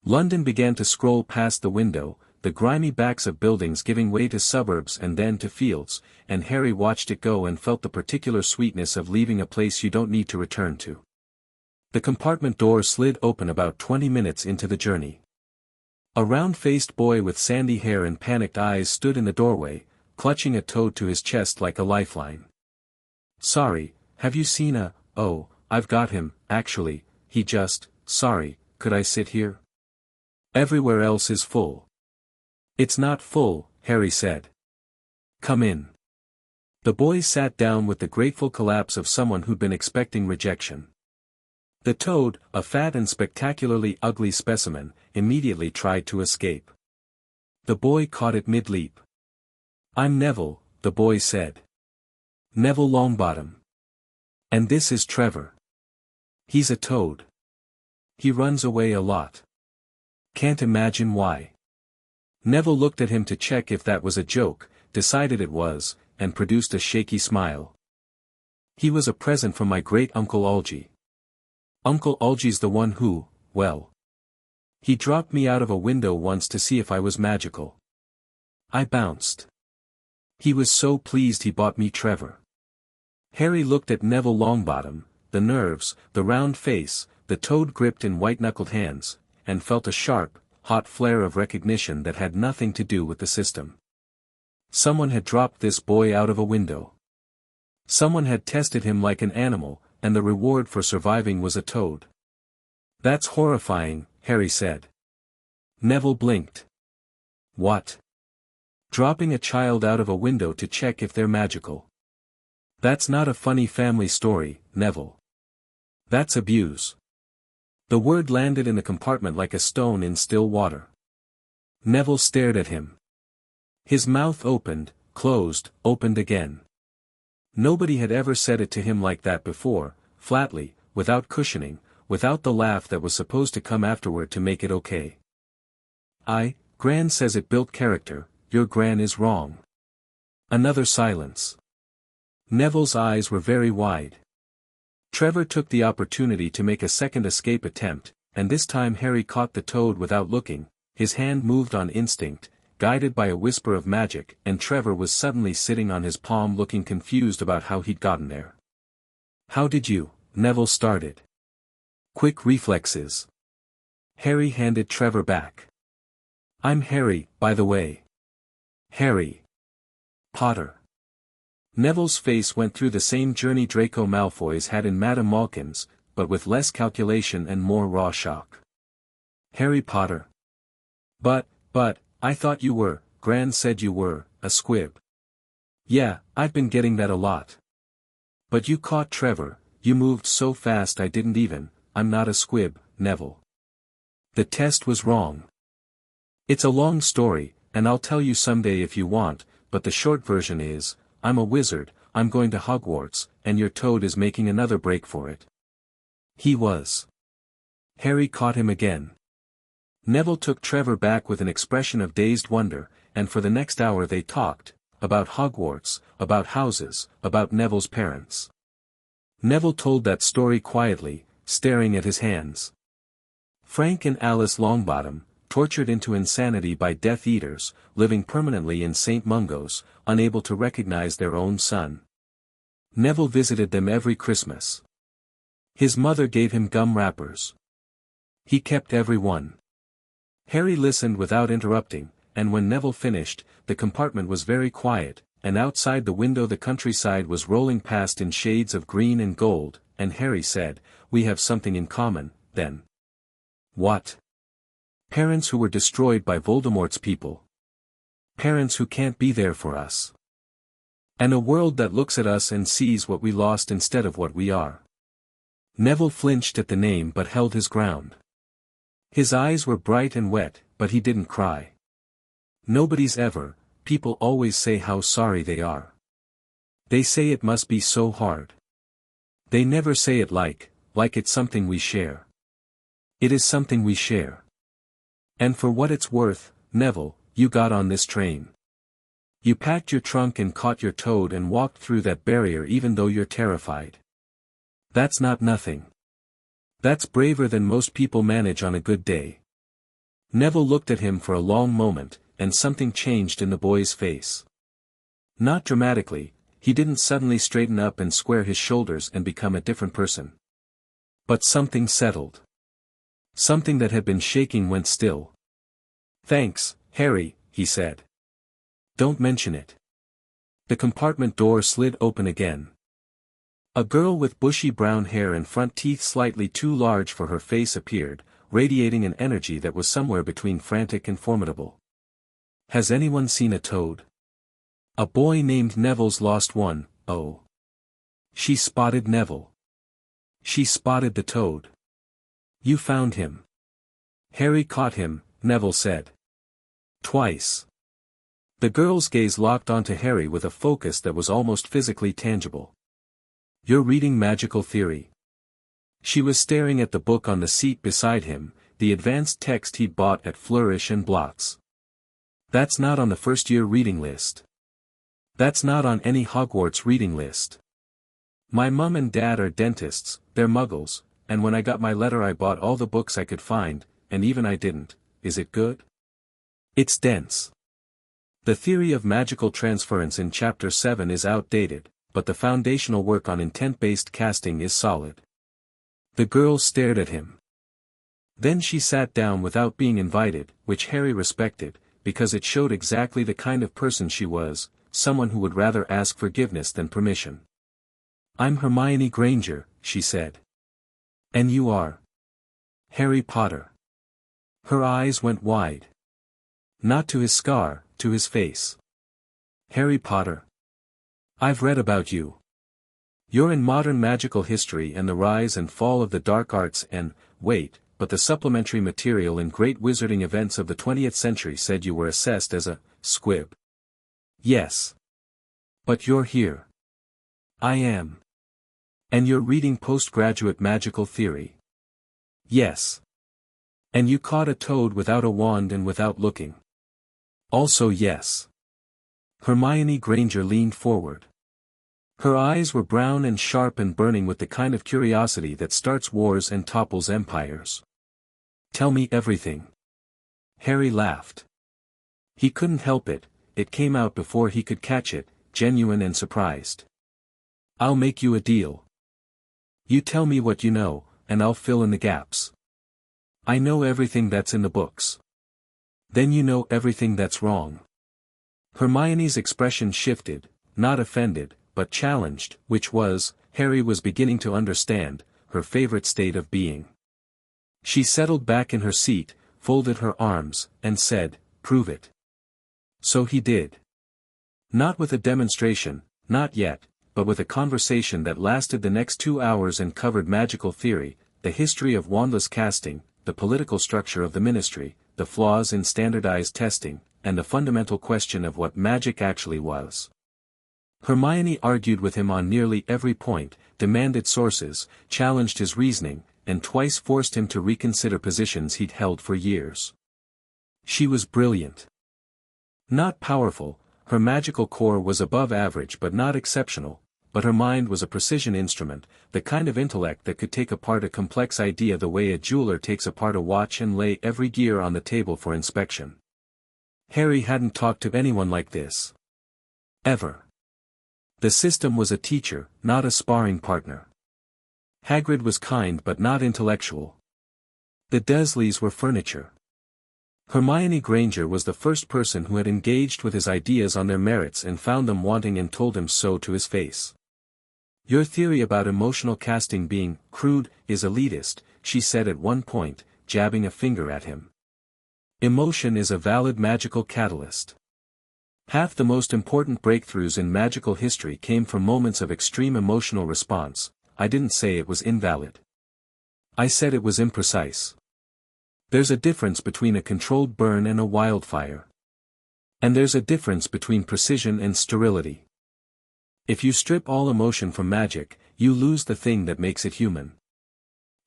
London began to scroll past the window, the grimy backs of buildings giving way to suburbs and then to fields, and Harry watched it go and felt the particular sweetness of leaving a place you don't need to return to. The compartment door slid open about 20 minutes into the journey. A round-faced boy with sandy hair and panicked eyes stood in the doorway, clutching a toad to his chest like a lifeline. "Sorry, have you seen a— Oh, I've got him, actually, he just— Sorry, could I sit here? Everywhere else is full." "It's not full," Harry said. "Come in." The boy sat down with the grateful collapse of someone who'd been expecting rejection. The toad, a fat and spectacularly ugly specimen, immediately tried to escape. The boy caught it mid-leap. "I'm Neville," the boy said. "Neville Longbottom. And this is Trevor. He's a toad. He runs away a lot. Can't imagine why." Neville looked at him to check if that was a joke, decided it was, and produced a shaky smile. "He was a present from my great-uncle Algy. Uncle Algy's the one who, well, he dropped me out of a window once to see if I was magical. I bounced. He was so pleased he bought me Trevor." Harry looked at Neville Longbottom, the nerves, the round face, the toad gripped in white-knuckled hands, and felt a sharp, hot flare of recognition that had nothing to do with the system. Someone had dropped this boy out of a window. Someone had tested him like an animal, and the reward for surviving was a toad. "That's horrifying," Harry said. Neville blinked. "What? Dropping a child out of a window to check if they're magical? That's not a funny family story, Neville. That's abuse." The word landed in the compartment like a stone in still water. Neville stared at him. His mouth opened, closed, opened again. Nobody had ever said it to him like that before, flatly, without cushioning, without the laugh that was supposed to come afterward to make it okay. Gran says it built character, your Gran is wrong." Another silence. Neville's eyes were very wide. Trevor took the opportunity to make a second escape attempt, and this time Harry caught the toad without looking, his hand moved on instinct, guided by a whisper of magic, and Trevor was suddenly sitting on his palm looking confused about how he'd gotten there. "How did you?" Neville started. Quick reflexes. Harry handed Trevor back. "I'm Harry, by the way. Harry Potter." Neville's face went through the same journey Draco Malfoy's had in Madame Malkin's, but with less calculation and more raw shock. "Harry Potter. But, I thought you were, Gran said you were, a squib." "Yeah, I've been getting that a lot. But you caught Trevor, you moved so fast I didn't even— I'm not a squib, Neville. The test was wrong. It's a long story, and I'll tell you someday if you want, but the short version is, I'm a wizard, I'm going to Hogwarts, and your toad is making another break for it." He was. Harry caught him again. Neville took Trevor back with an expression of dazed wonder, and for the next hour they talked, about Hogwarts, about houses, about Neville's parents. Neville told that story quietly, staring at his hands. Frank and Alice Longbottom, tortured into insanity by Death Eaters, living permanently in St. Mungo's, unable to recognize their own son. Neville visited them every Christmas. His mother gave him gum wrappers. He kept every one. Harry listened without interrupting, and when Neville finished, the compartment was very quiet, and outside the window the countryside was rolling past in shades of green and gold, and Harry said, "We have something in common, then." "What?" "Parents who were destroyed by Voldemort's people. Parents who can't be there for us. And a world that looks at us and sees what we lost instead of what we are." Neville flinched at the name but held his ground. His eyes were bright and wet, but he didn't cry. Nobody's ever, people always say how sorry they are. They say it must be so hard. They never say it like it's something we share. It is something we share. And for what it's worth, Neville, you got on this train. You packed your trunk and caught your toad and walked through that barrier even though you're terrified. That's not nothing. That's braver than most people manage on a good day. Neville looked at him for a long moment, and something changed in the boy's face. Not dramatically, he didn't suddenly straighten up and square his shoulders and become a different person. But something settled. Something that had been shaking went still. "Thanks, Harry," he said. "Don't mention it." The compartment door slid open again. A girl with bushy brown hair and front teeth slightly too large for her face appeared, radiating an energy that was somewhere between frantic and formidable. "Has anyone seen a toad?" "A boy named Neville's lost one, oh." She spotted Neville. She spotted the toad. "You found him." "Harry caught him," Neville said. "Twice." The girl's gaze locked onto Harry with a focus that was almost physically tangible. "You're reading magical theory." She was staring at the book on the seat beside him, the advanced text he'd bought at Flourish and Blotts. "That's not on the first-year reading list. That's not on any Hogwarts reading list. My mum and dad are dentists, they're muggles, and when I got my letter I bought all the books I could find, and even I didn't. Is it good? It's dense. The theory of magical transference in Chapter 7 is outdated, but the foundational work on intent-based casting is solid." The girl stared at him. Then she sat down without being invited, which Harry respected, because it showed exactly the kind of person she was, someone who would rather ask forgiveness than permission. "I'm Hermione Granger," she said. "And you are?" "Harry Potter." Her eyes went wide. Not to his scar, to his face. "Harry Potter. I've read about you. You're in modern magical history and the rise and fall of the dark arts and, wait, but the supplementary material in Great Wizarding Events of the 20th century said you were assessed as a squib." "Yes. But you're here." "I am." "And you're reading postgraduate magical theory." "Yes." "And you caught a toad without a wand and without looking." "Also yes." Hermione Granger leaned forward. Her eyes were brown and sharp and burning with the kind of curiosity that starts wars and topples empires. "Tell me everything." Harry laughed. He couldn't help it, it came out before he could catch it, genuine and surprised. "I'll make you a deal. You tell me what you know, and I'll fill in the gaps. I know everything that's in the books. Then you know everything that's wrong." Hermione's expression shifted, not offended, but challenged, which was, Harry was beginning to understand, her favorite state of being. She settled back in her seat, folded her arms, and said, "Prove it." So he did. Not with a demonstration, not yet, but with a conversation that lasted the next 2 hours and covered magical theory, the history of wandless casting, the political structure of the ministry, the flaws in standardized testing, and the fundamental question of what magic actually was. Hermione argued with him on nearly every point, demanded sources, challenged his reasoning, and twice forced him to reconsider positions he'd held for years. She was brilliant. Not powerful, her magical core was above average but not exceptional, but her mind was a precision instrument, the kind of intellect that could take apart a complex idea the way a jeweler takes apart a watch and lay every gear on the table for inspection. Harry hadn't talked to anyone like this. Ever. The system was a teacher, not a sparring partner. Hagrid was kind but not intellectual. The Dursleys were furniture. Hermione Granger was the first person who had engaged with his ideas on their merits and found them wanting and told him so to his face. Your theory about emotional casting being crude is elitist, she said at one point, jabbing a finger at him. Emotion is a valid magical catalyst. Half the most important breakthroughs in magical history came from moments of extreme emotional response. I didn't say it was invalid. I said it was imprecise. There's a difference between a controlled burn and a wildfire. And there's a difference between precision and sterility. If you strip all emotion from magic, you lose the thing that makes it human.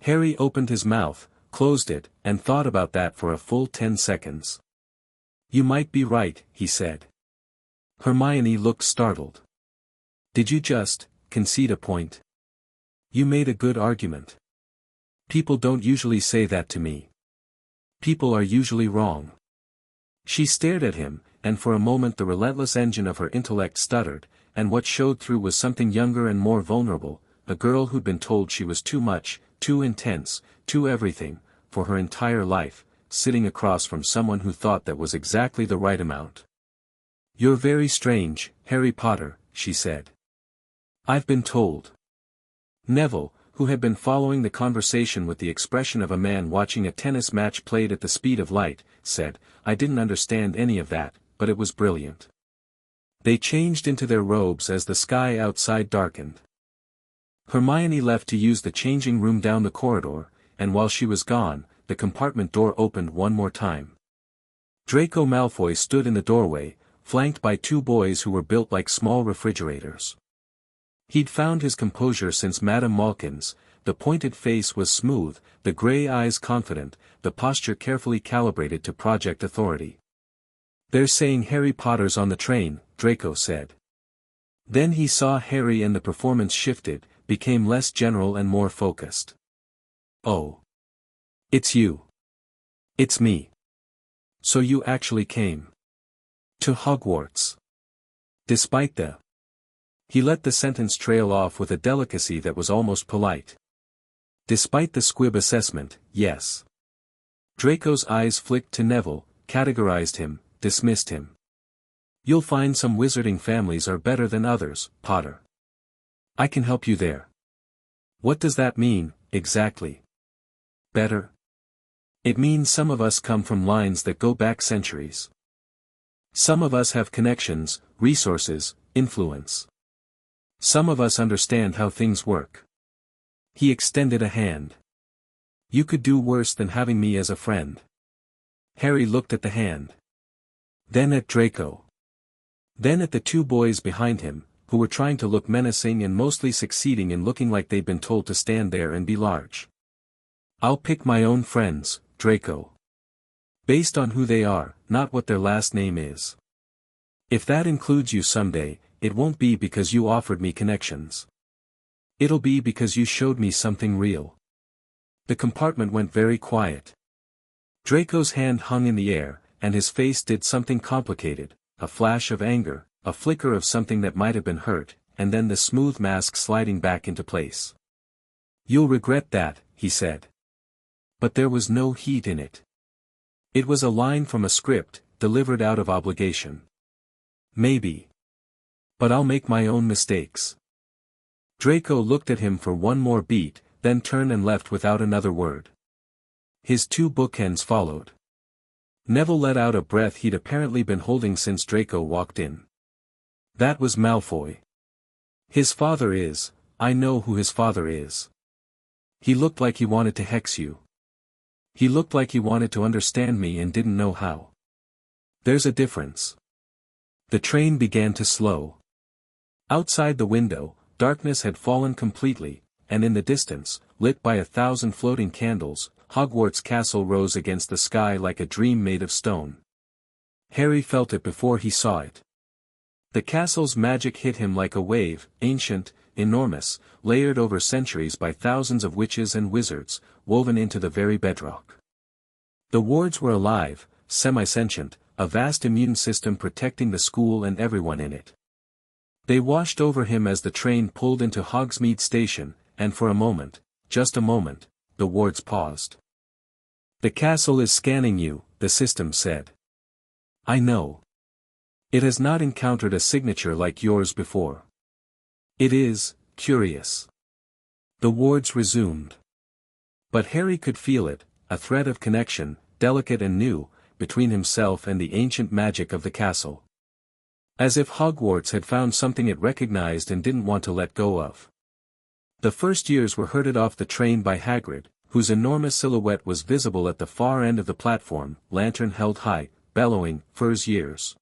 Harry opened his mouth, closed it, and thought about that for a full 10 seconds. You might be right, he said. Hermione looked startled. Did you just concede a point? You made a good argument. People don't usually say that to me. People are usually wrong. She stared at him, and for a moment the relentless engine of her intellect stuttered, and what showed through was something younger and more vulnerable, a girl who'd been told she was too much, too intense, too everything, for her entire life, sitting across from someone who thought that was exactly the right amount. You're very strange, Harry Potter, she said. I've been told. Neville, who had been following the conversation with the expression of a man watching a tennis match played at the speed of light, said, I didn't understand any of that, but it was brilliant. They changed into their robes as the sky outside darkened. Hermione left to use the changing room down the corridor, and while she was gone, the compartment door opened one more time. Draco Malfoy stood in the doorway, flanked by two boys who were built like small refrigerators. He'd found his composure since Madame Malkin's, the pointed face was smooth, the grey eyes confident, the posture carefully calibrated to project authority. They're saying Harry Potter's on the train, Draco said. Then he saw Harry and the performance shifted, became less general and more focused. Oh. It's you. It's me. So you actually came. To Hogwarts. Despite the... He let the sentence trail off with a delicacy that was almost polite. Despite the Squib assessment, yes. Draco's eyes flicked to Neville, categorized him, dismissed him. You'll find some wizarding families are better than others, Potter. I can help you there. What does that mean, exactly? Better? It means some of us come from lines that go back centuries. Some of us have connections, resources, influence. Some of us understand how things work. He extended a hand. You could do worse than having me as a friend. Harry looked at the hand. Then at Draco. Then at the two boys behind him, who were trying to look menacing and mostly succeeding in looking like they'd been told to stand there and be large. I'll pick my own friends, Draco. Based on who they are, not what their last name is. If that includes you someday, it won't be because you offered me connections. It'll be because you showed me something real. The compartment went very quiet. Draco's hand hung in the air, and his face did something complicated, a flash of anger, a flicker of something that might have been hurt, and then the smooth mask sliding back into place. You'll regret that, he said. But there was no heat in it. It was a line from a script, delivered out of obligation. Maybe. But I'll make my own mistakes. Draco looked at him for one more beat, then turned and left without another word. His two bookends followed. Neville let out a breath he'd apparently been holding since Draco walked in. That was Malfoy. His father is, I know who his father is. He looked like he wanted to hex you. He looked like he wanted to understand me and didn't know how. There's a difference. The train began to slow. Outside the window, darkness had fallen completely, and in the distance, lit by 1,000 floating candles, Hogwarts Castle rose against the sky like a dream made of stone. Harry felt it before he saw it. The castle's magic hit him like a wave, ancient, enormous, layered over centuries by thousands of witches and wizards, woven into the very bedrock. The wards were alive, semi-sentient, a vast immune system protecting the school and everyone in it. They washed over him as the train pulled into Hogsmeade Station, and for a moment, just a moment, the wards paused. "The castle is scanning you," the system said. "I know. It has not encountered a signature like yours before. It is curious." The wards resumed. But Harry could feel it, a thread of connection, delicate and new, between himself and the ancient magic of the castle. As if Hogwarts had found something it recognized and didn't want to let go of. The first years were herded off the train by Hagrid, whose enormous silhouette was visible at the far end of the platform, lantern held high, bellowing, "Furs years.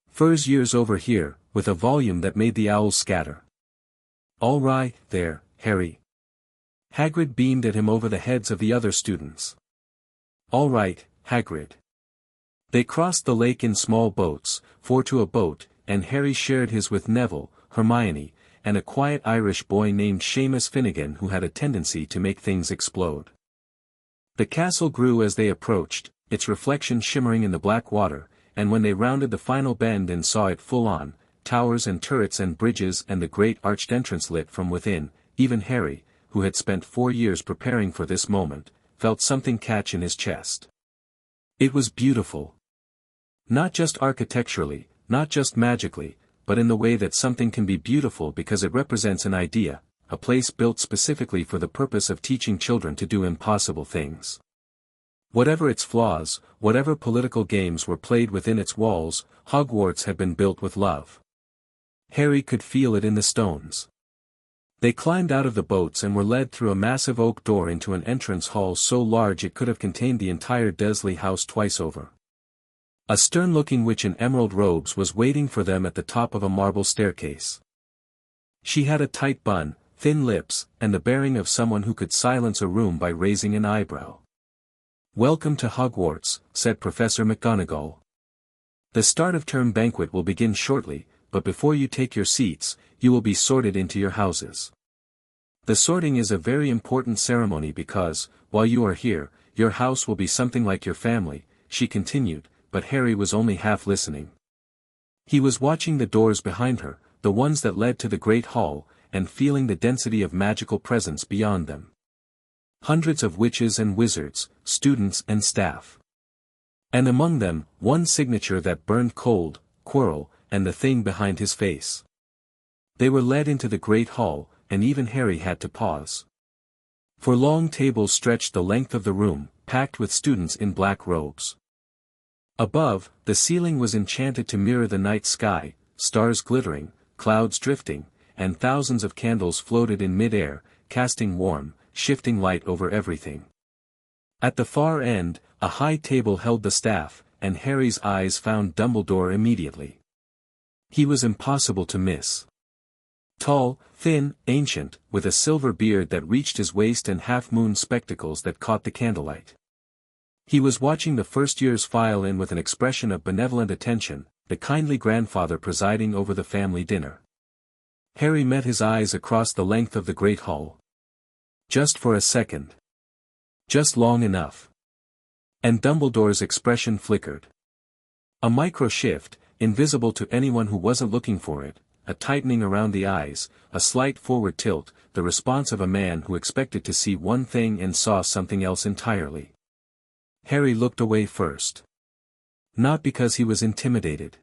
Furs years over here," with a volume that made the owls scatter. "All right, there, Harry." Hagrid beamed at him over the heads of the other students. "All right, Hagrid." They crossed the lake in small boats, 4 to a boat, and Harry shared his with Neville, Hermione, and a quiet Irish boy named Seamus Finnegan who had a tendency to make things explode. The castle grew as they approached, its reflection shimmering in the black water, and when they rounded the final bend and saw it full on, towers and turrets and bridges and the great arched entrance lit from within, even Harry, who had spent 4 years preparing for this moment, felt something catch in his chest. It was beautiful. Not just architecturally, not just magically, but in the way that something can be beautiful because it represents an idea, a place built specifically for the purpose of teaching children to do impossible things. Whatever its flaws, whatever political games were played within its walls, Hogwarts had been built with love. Harry could feel it in the stones. They climbed out of the boats and were led through a massive oak door into an entrance hall so large it could have contained the entire Dursley house twice over. A stern-looking witch in emerald robes was waiting for them at the top of a marble staircase. She had a tight bun, thin lips, and the bearing of someone who could silence a room by raising an eyebrow. "Welcome to Hogwarts," said Professor McGonagall. "The start of term banquet will begin shortly, but before you take your seats, you will be sorted into your houses. The sorting is a very important ceremony because, while you are here, your house will be something like your family," she continued, but Harry was only half listening. He was watching the doors behind her, the ones that led to the Great Hall, and feeling the density of magical presence beyond them. Hundreds of witches and wizards, students and staff. And among them, one signature that burned cold, Quirrell, and the thing behind his face. They were led into the Great Hall, and even Harry had to pause. For long tables stretched the length of the room, packed with students in black robes. Above, the ceiling was enchanted to mirror the night sky, stars glittering, clouds drifting, and thousands of candles floated in mid-air, casting warm, shifting light over everything. At the far end, a high table held the staff, and Harry's eyes found Dumbledore immediately. He was impossible to miss. Tall, thin, ancient, with a silver beard that reached his waist and half-moon spectacles that caught the candlelight. He was watching the first years file in with an expression of benevolent attention, the kindly grandfather presiding over the family dinner. Harry met his eyes across the length of the Great Hall. Just for a second. Just long enough. And Dumbledore's expression flickered. A micro-shift, invisible to anyone who wasn't looking for it, a tightening around the eyes, a slight forward tilt, the response of a man who expected to see one thing and saw something else entirely. Harry looked away first. Not because he was intimidated.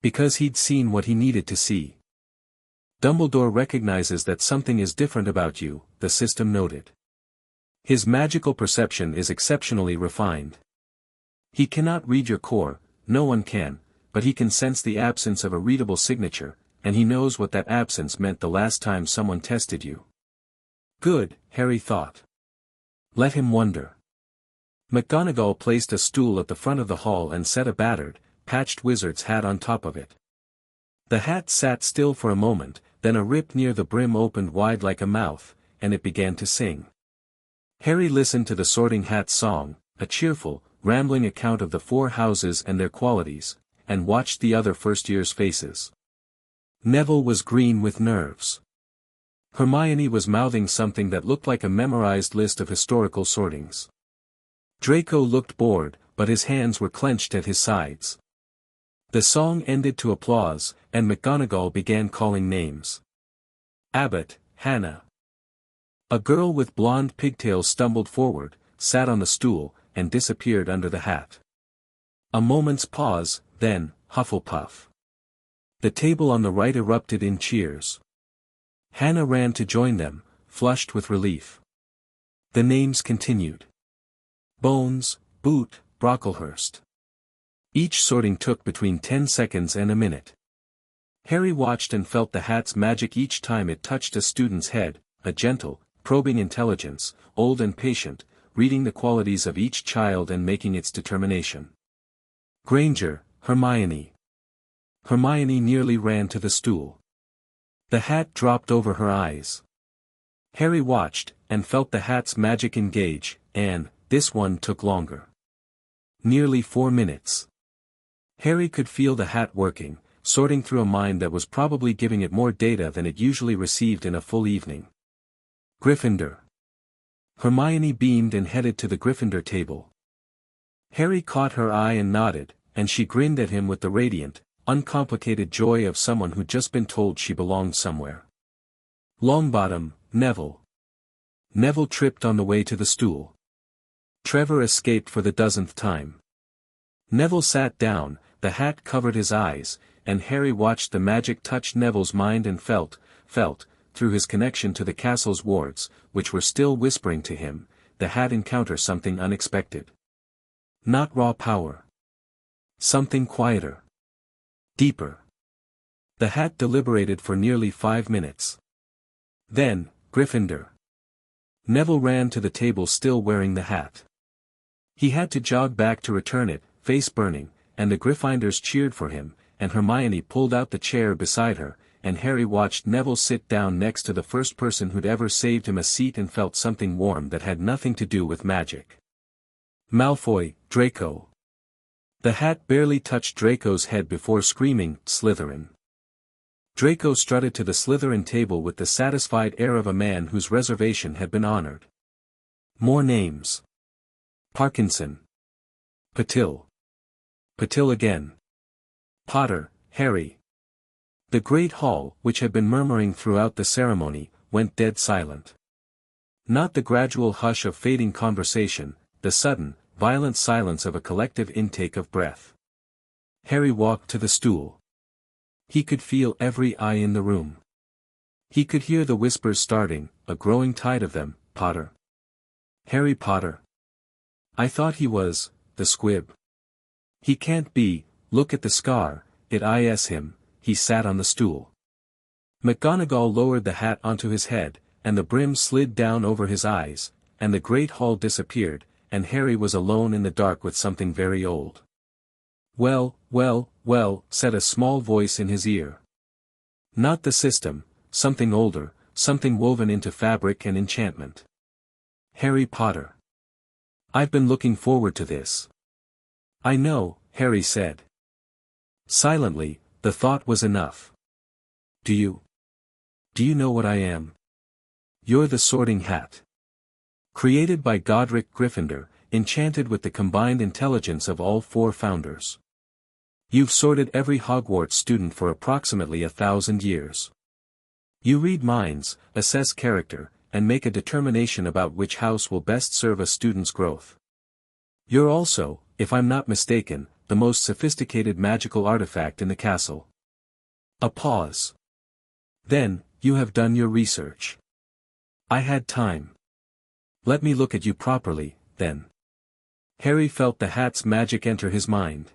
Because he'd seen what he needed to see. Dumbledore recognizes that something is different about you, the system noted. His magical perception is exceptionally refined. He cannot read your core, no one can, but he can sense the absence of a readable signature, and he knows what that absence meant the last time someone tested you. Good, Harry thought. Let him wonder. McGonagall placed a stool at the front of the hall and set a battered, patched wizard's hat on top of it. The hat sat still for a moment, then a rip near the brim opened wide like a mouth, and it began to sing. Harry listened to the Sorting Hat's song, a cheerful, rambling account of the 4 houses and their qualities, and watched the other first-years' faces. Neville was green with nerves. Hermione was mouthing something that looked like a memorized list of historical sortings. Draco looked bored, but his hands were clenched at his sides. The song ended to applause, and McGonagall began calling names. Abbott, Hannah. A girl with blonde pigtails stumbled forward, sat on the stool, and disappeared under the hat. A moment's pause, then, Hufflepuff. The table on the right erupted in cheers. Hannah ran to join them, flushed with relief. The names continued. Bones, Boot, Brocklehurst. Each sorting took between 10 seconds and a minute. Harry watched and felt the hat's magic each time it touched a student's head, a gentle, probing intelligence, old and patient, reading the qualities of each child and making its determination. Granger, Hermione. Hermione nearly ran to the stool. The hat dropped over her eyes. Harry watched, and felt the hat's magic engage, and, this one took longer. Nearly 4 minutes. Harry could feel the hat working, sorting through a mind that was probably giving it more data than it usually received in a full evening. Gryffindor. Hermione beamed and headed to the Gryffindor table. Harry caught her eye and nodded, and she grinned at him with the radiant, uncomplicated joy of someone who'd just been told she belonged somewhere. Longbottom, Neville. Neville tripped on the way to the stool. Trevor escaped for the 12th time. Neville sat down, the hat covered his eyes, and Harry watched the magic touch Neville's mind and felt, through his connection to the castle's wards, which were still whispering to him, the hat encounter something unexpected. Not raw power. Something quieter. Deeper. The hat deliberated for nearly 5 minutes. Then, Gryffindor. Neville ran to the table still wearing the hat. He had to jog back to return it, face burning, and the Gryffindors cheered for him, and Hermione pulled out the chair beside her, and Harry watched Neville sit down next to the first person who'd ever saved him a seat and felt something warm that had nothing to do with magic. Malfoy, Draco. The hat barely touched Draco's head before screaming, Slytherin. Draco strutted to the Slytherin table with the satisfied air of a man whose reservation had been honored. More names. Parkinson. Patil. Patil again. Potter, Harry. The great hall, which had been murmuring throughout the ceremony, went dead silent. Not the gradual hush of fading conversation, the sudden, violent silence of a collective intake of breath. Harry walked to the stool. He could feel every eye in the room. He could hear the whispers starting, a growing tide of them, Potter. Harry Potter. I thought he was, the Squib. He can't be, look at the scar, it is him. He sat on the stool. McGonagall lowered the hat onto his head, and the brim slid down over his eyes, and the great hall disappeared, and Harry was alone in the dark with something very old. Well, said a small voice in his ear. Not the system, something older, something woven into fabric and enchantment. Harry Potter. I've been looking forward to this. I know, Harry said. Silently, the thought was enough. Do you know what I am? You're the Sorting Hat. Created by Godric Gryffindor, enchanted with the combined intelligence of all 4 founders. You've sorted every Hogwarts student for approximately 1,000 years. You read minds, assess character, and make a determination about which house will best serve a student's growth. You're also, if I'm not mistaken, the most sophisticated magical artifact in the castle. A pause. Then, you have done your research. I had time. Let me look at you properly, then. Harry felt the hat's magic enter his mind.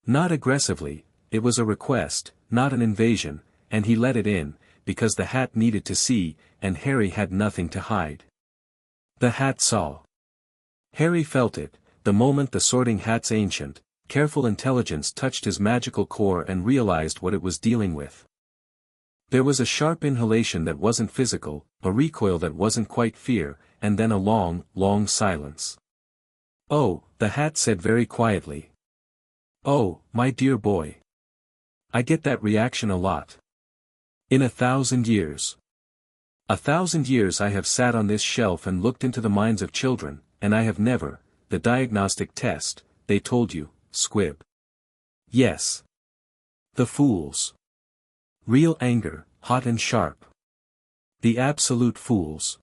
Not aggressively, it was a request, not an invasion, and he let it in, because the hat needed to see, and Harry had nothing to hide. The hat saw. Harry felt it, the moment the Sorting Hat's ancient, careful intelligence touched his magical core and realized what it was dealing with. There was a sharp inhalation that wasn't physical, a recoil that wasn't quite fear, and then a long, long silence. Oh, the hat said very quietly. Oh, my dear boy. I get that reaction a lot. In 1,000 years. 1,000 years I have sat on this shelf and looked into the minds of children, and I have never, the diagnostic test, they told you, Squib. Yes. The fools. Real anger, hot and sharp. The absolute fools.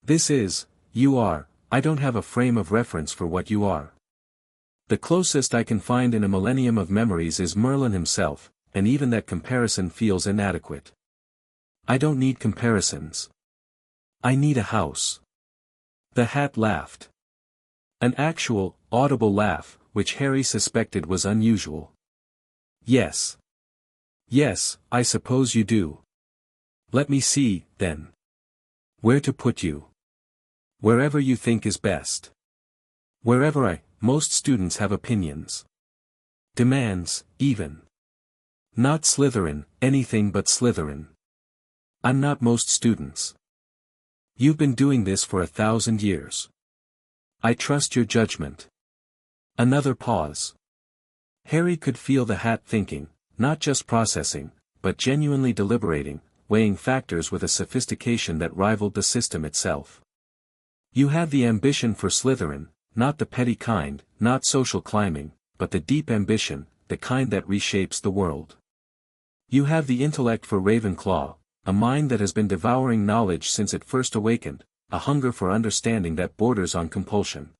This is, you are, I don't have a frame of reference for what you are. The closest I can find in a millennium of memories is Merlin himself, and even that comparison feels inadequate. I don't need comparisons. I need a house. The hat laughed. An actual, audible laugh, which Harry suspected was unusual. Yes. Yes, I suppose you do. Let me see, then. Where to put you? Wherever you think is best. Wherever most students have opinions. Demands, even. Not Slytherin, anything but Slytherin. I'm not most students. You've been doing this for 1,000 years. I trust your judgment. Another pause. Harry could feel the hat thinking, not just processing, but genuinely deliberating, weighing factors with a sophistication that rivaled the system itself. You have the ambition for Slytherin, not the petty kind, not social climbing, but the deep ambition, the kind that reshapes the world. You have the intellect for Ravenclaw, a mind that has been devouring knowledge since it first awakened, a hunger for understanding that borders on compulsion.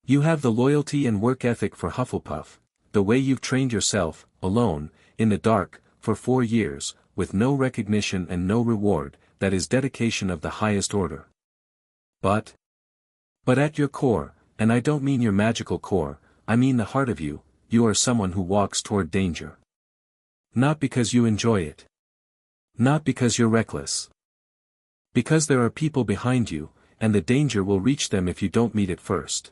You have the loyalty and work ethic for Hufflepuff, the way you've trained yourself, alone, in the dark, for 4 years, with no recognition and no reward, that is dedication of the highest order. But at your core, and I don't mean your magical core, I mean the heart of you, you are someone who walks toward danger. Not because you enjoy it. Not because you're reckless. Because there are people behind you, and the danger will reach them if you don't meet it first.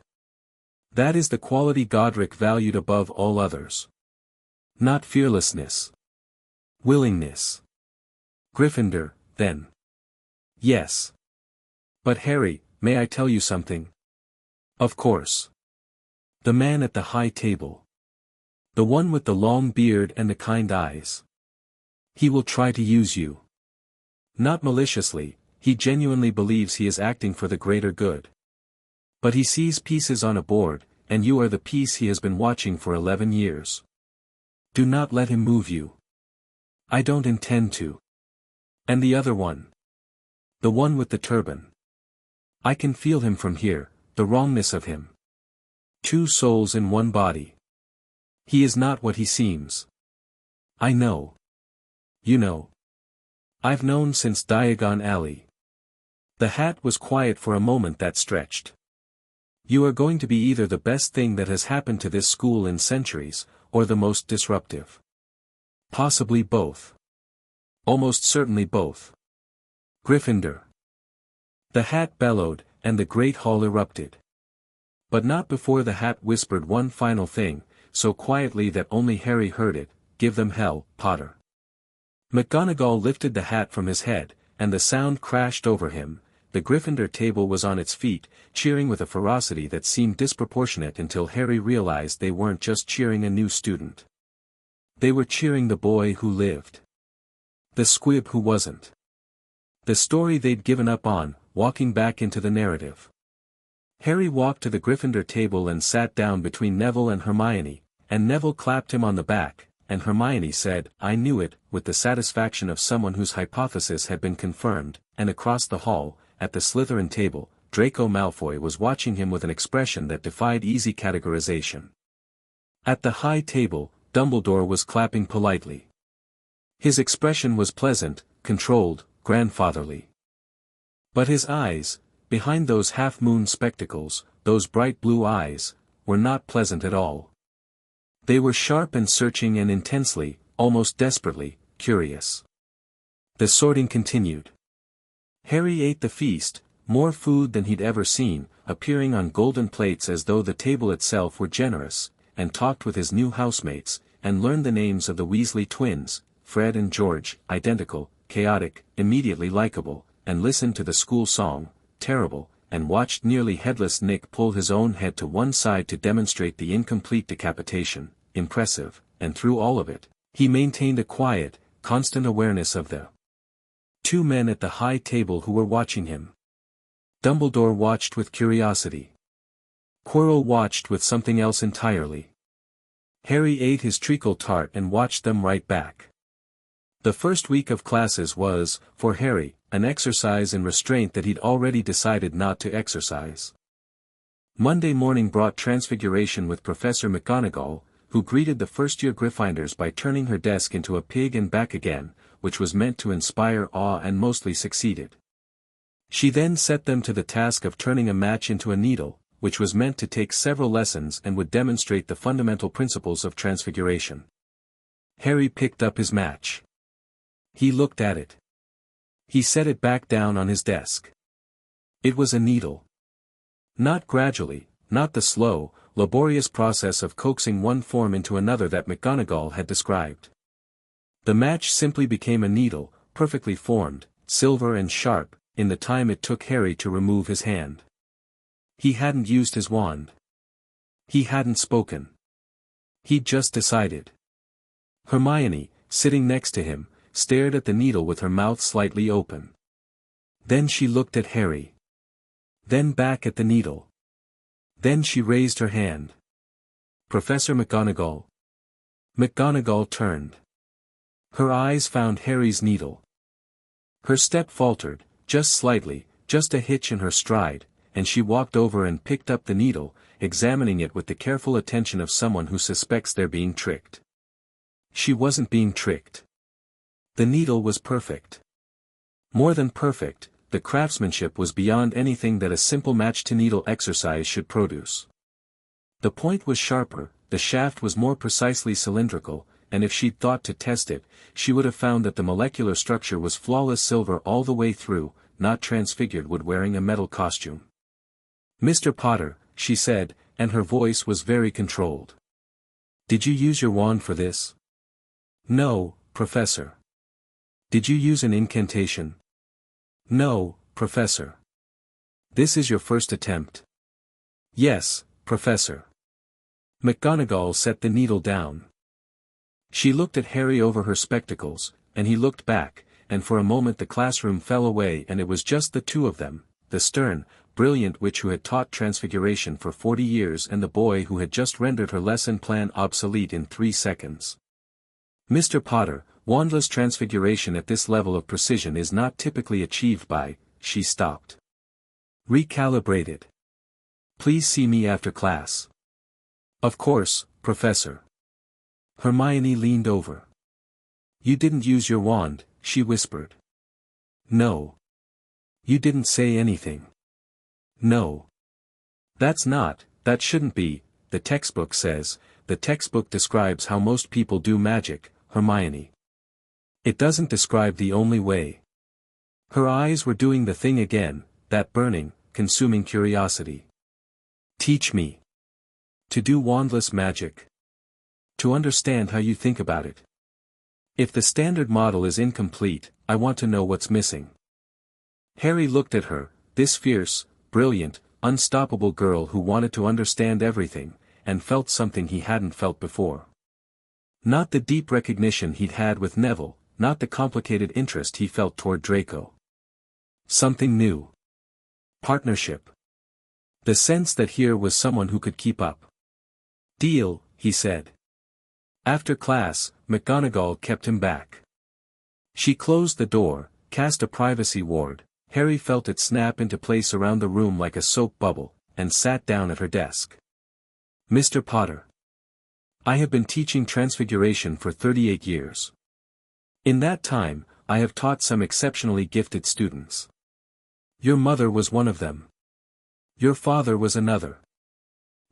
That is the quality Godric valued above all others. Not fearlessness. Willingness. Gryffindor, then. Yes. But Harry, may I tell you something? Of course. The man at the high table. The one with the long beard and the kind eyes. He will try to use you. Not maliciously, he genuinely believes he is acting for the greater good. But he sees pieces on a board, and you are the piece he has been watching for 11 years. Do not let him move you. I don't intend to. And the other one. The one with the turban. I can feel him from here, the wrongness of him. 2 souls in one body. He is not what he seems. I know. You know. I've known since Diagon Alley. The hat was quiet for a moment that stretched. You are going to be either the best thing that has happened to this school in centuries, or the most disruptive. Possibly both. Almost certainly both. Gryffindor. The hat bellowed, and the great hall erupted. But not before the hat whispered one final thing, so quietly that only Harry heard it: give them hell, Potter. McGonagall lifted the hat from his head, and the sound crashed over him. The Gryffindor table was on its feet, cheering with a ferocity that seemed disproportionate until Harry realized they weren't just cheering a new student. They were cheering the boy who lived. The Squib who wasn't. The story they'd given up on, walking back into the narrative. Harry walked to the Gryffindor table and sat down between Neville and Hermione, and Neville clapped him on the back, and Hermione said, "I knew it," with the satisfaction of someone whose hypothesis had been confirmed, and across the hall, at the Slytherin table, Draco Malfoy was watching him with an expression that defied easy categorization. At the high table, Dumbledore was clapping politely. His expression was pleasant, controlled, grandfatherly. But his eyes, behind those half-moon spectacles, those bright blue eyes, were not pleasant at all. They were sharp and searching and intensely, almost desperately, curious. The sorting continued. Harry ate the feast, more food than he'd ever seen, appearing on golden plates as though the table itself were generous, and talked with his new housemates, and learned the names of the Weasley twins, Fred and George, identical, chaotic, immediately likable, and listened to the school song, terrible, and watched nearly headless Nick pull his own head to one side to demonstrate the incomplete decapitation. Impressive, and through all of it, he maintained a quiet, constant awareness of the two men at the high table who were watching him. Dumbledore watched with curiosity. Quirrell watched with something else entirely. Harry ate his treacle tart and watched them right back. The first week of classes was, for Harry, an exercise in restraint that he'd already decided not to exercise. Monday morning brought Transfiguration with Professor McGonagall, who greeted the first-year Gryffindors by turning her desk into a pig and back again, which was meant to inspire awe and mostly succeeded. She then set them to the task of turning a match into a needle, which was meant to take several lessons and would demonstrate the fundamental principles of Transfiguration. Harry picked up his match. He looked at it. He set it back down on his desk. It was a needle. Not gradually, not the slow, laborious process of coaxing one form into another that McGonagall had described. The match simply became a needle, perfectly formed, silver and sharp, in the time it took Harry to remove his hand. He hadn't used his wand. He hadn't spoken. He'd just decided. Hermione, sitting next to him, stared at the needle with her mouth slightly open. Then she looked at Harry. Then back at the needle. Then she raised her hand. Professor McGonagall. McGonagall turned. Her eyes found Harry's needle. Her step faltered, just slightly, just a hitch in her stride, and she walked over and picked up the needle, examining it with the careful attention of someone who suspects they're being tricked. She wasn't being tricked. The needle was perfect. More than perfect, the craftsmanship was beyond anything that a simple match-to-needle exercise should produce. The point was sharper, the shaft was more precisely cylindrical, and if she'd thought to test it, she would have found that the molecular structure was flawless silver all the way through, not transfigured wood wearing a metal costume. "Mr. Potter," she said, and her voice was very controlled. "Did you use your wand for this?" "No, Professor." "Did you use an incantation?" "No, Professor." "This is your first attempt?" "Yes, Professor." McGonagall set the needle down. She looked at Harry over her spectacles, and he looked back, and for a moment the classroom fell away and it was just the two of them, the stern, brilliant witch who had taught Transfiguration for 40 years and the boy who had just rendered her lesson plan obsolete in 3 seconds. "Mr. Potter, wandless transfiguration at this level of precision is not typically achieved by," she stopped. "Recalibrate it. Please see me after class." "Of course, Professor." Hermione leaned over. "You didn't use your wand," she whispered. "No. You didn't say anything." "No. That shouldn't be, the textbook says, the textbook describes how most people do magic, Hermione. It doesn't describe the only way." Her eyes were doing the thing again, that burning, consuming curiosity. "Teach me. To do wandless magic. To understand how you think about it. If the standard model is incomplete, I want to know what's missing." Harry looked at her, this fierce, brilliant, unstoppable girl who wanted to understand everything, and felt something he hadn't felt before. Not the deep recognition he'd had with Neville, not the complicated interest he felt toward Draco. Something new. Partnership. The sense that here was someone who could keep up. "Deal," he said. After class, McGonagall kept him back. She closed the door, cast a privacy ward, Harry felt it snap into place around the room like a soap bubble, and sat down at her desk. "Mr. Potter. I have been teaching Transfiguration for 38 years. In that time, I have taught some exceptionally gifted students. Your mother was one of them. Your father was another."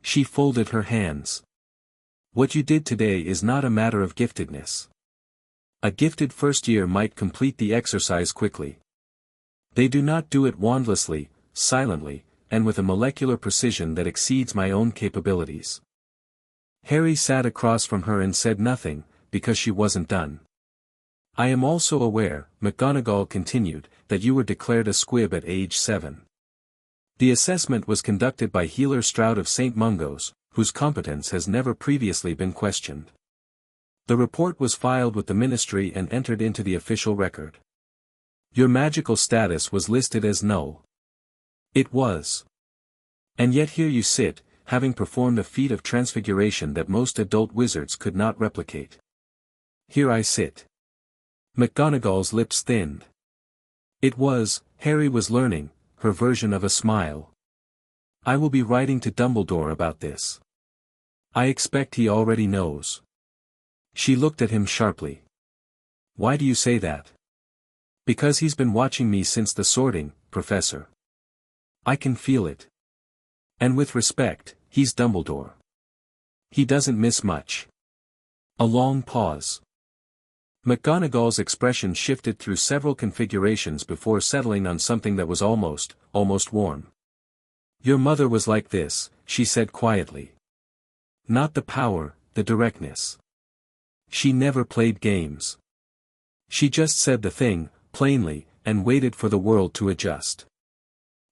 She folded her hands. "What you did today is not a matter of giftedness. A gifted first year might complete the exercise quickly. They do not do it wandlessly, silently, and with a molecular precision that exceeds my own capabilities." Harry sat across from her and said nothing, because she wasn't done. "I am also aware," McGonagall continued, "that you were declared a squib at age 7. The assessment was conducted by Healer Stroud of St. Mungo's, whose competence has never previously been questioned. The report was filed with the ministry and entered into the official record. Your magical status was listed as null. It was. And yet here you sit, having performed a feat of transfiguration that most adult wizards could not replicate. Here I sit. McGonagall's lips thinned. It was, Harry was learning, her version of a smile. I will be writing to Dumbledore about this. I expect he already knows. She looked at him sharply. Why do you say that? Because he's been watching me since the sorting, Professor. I can feel it. And with respect, he's Dumbledore. He doesn't miss much. A long pause. McGonagall's expression shifted through several configurations before settling on something that was almost warm. Your mother was like this, she said quietly. Not the power, the directness. She never played games. She just said the thing, plainly, and waited for the world to adjust.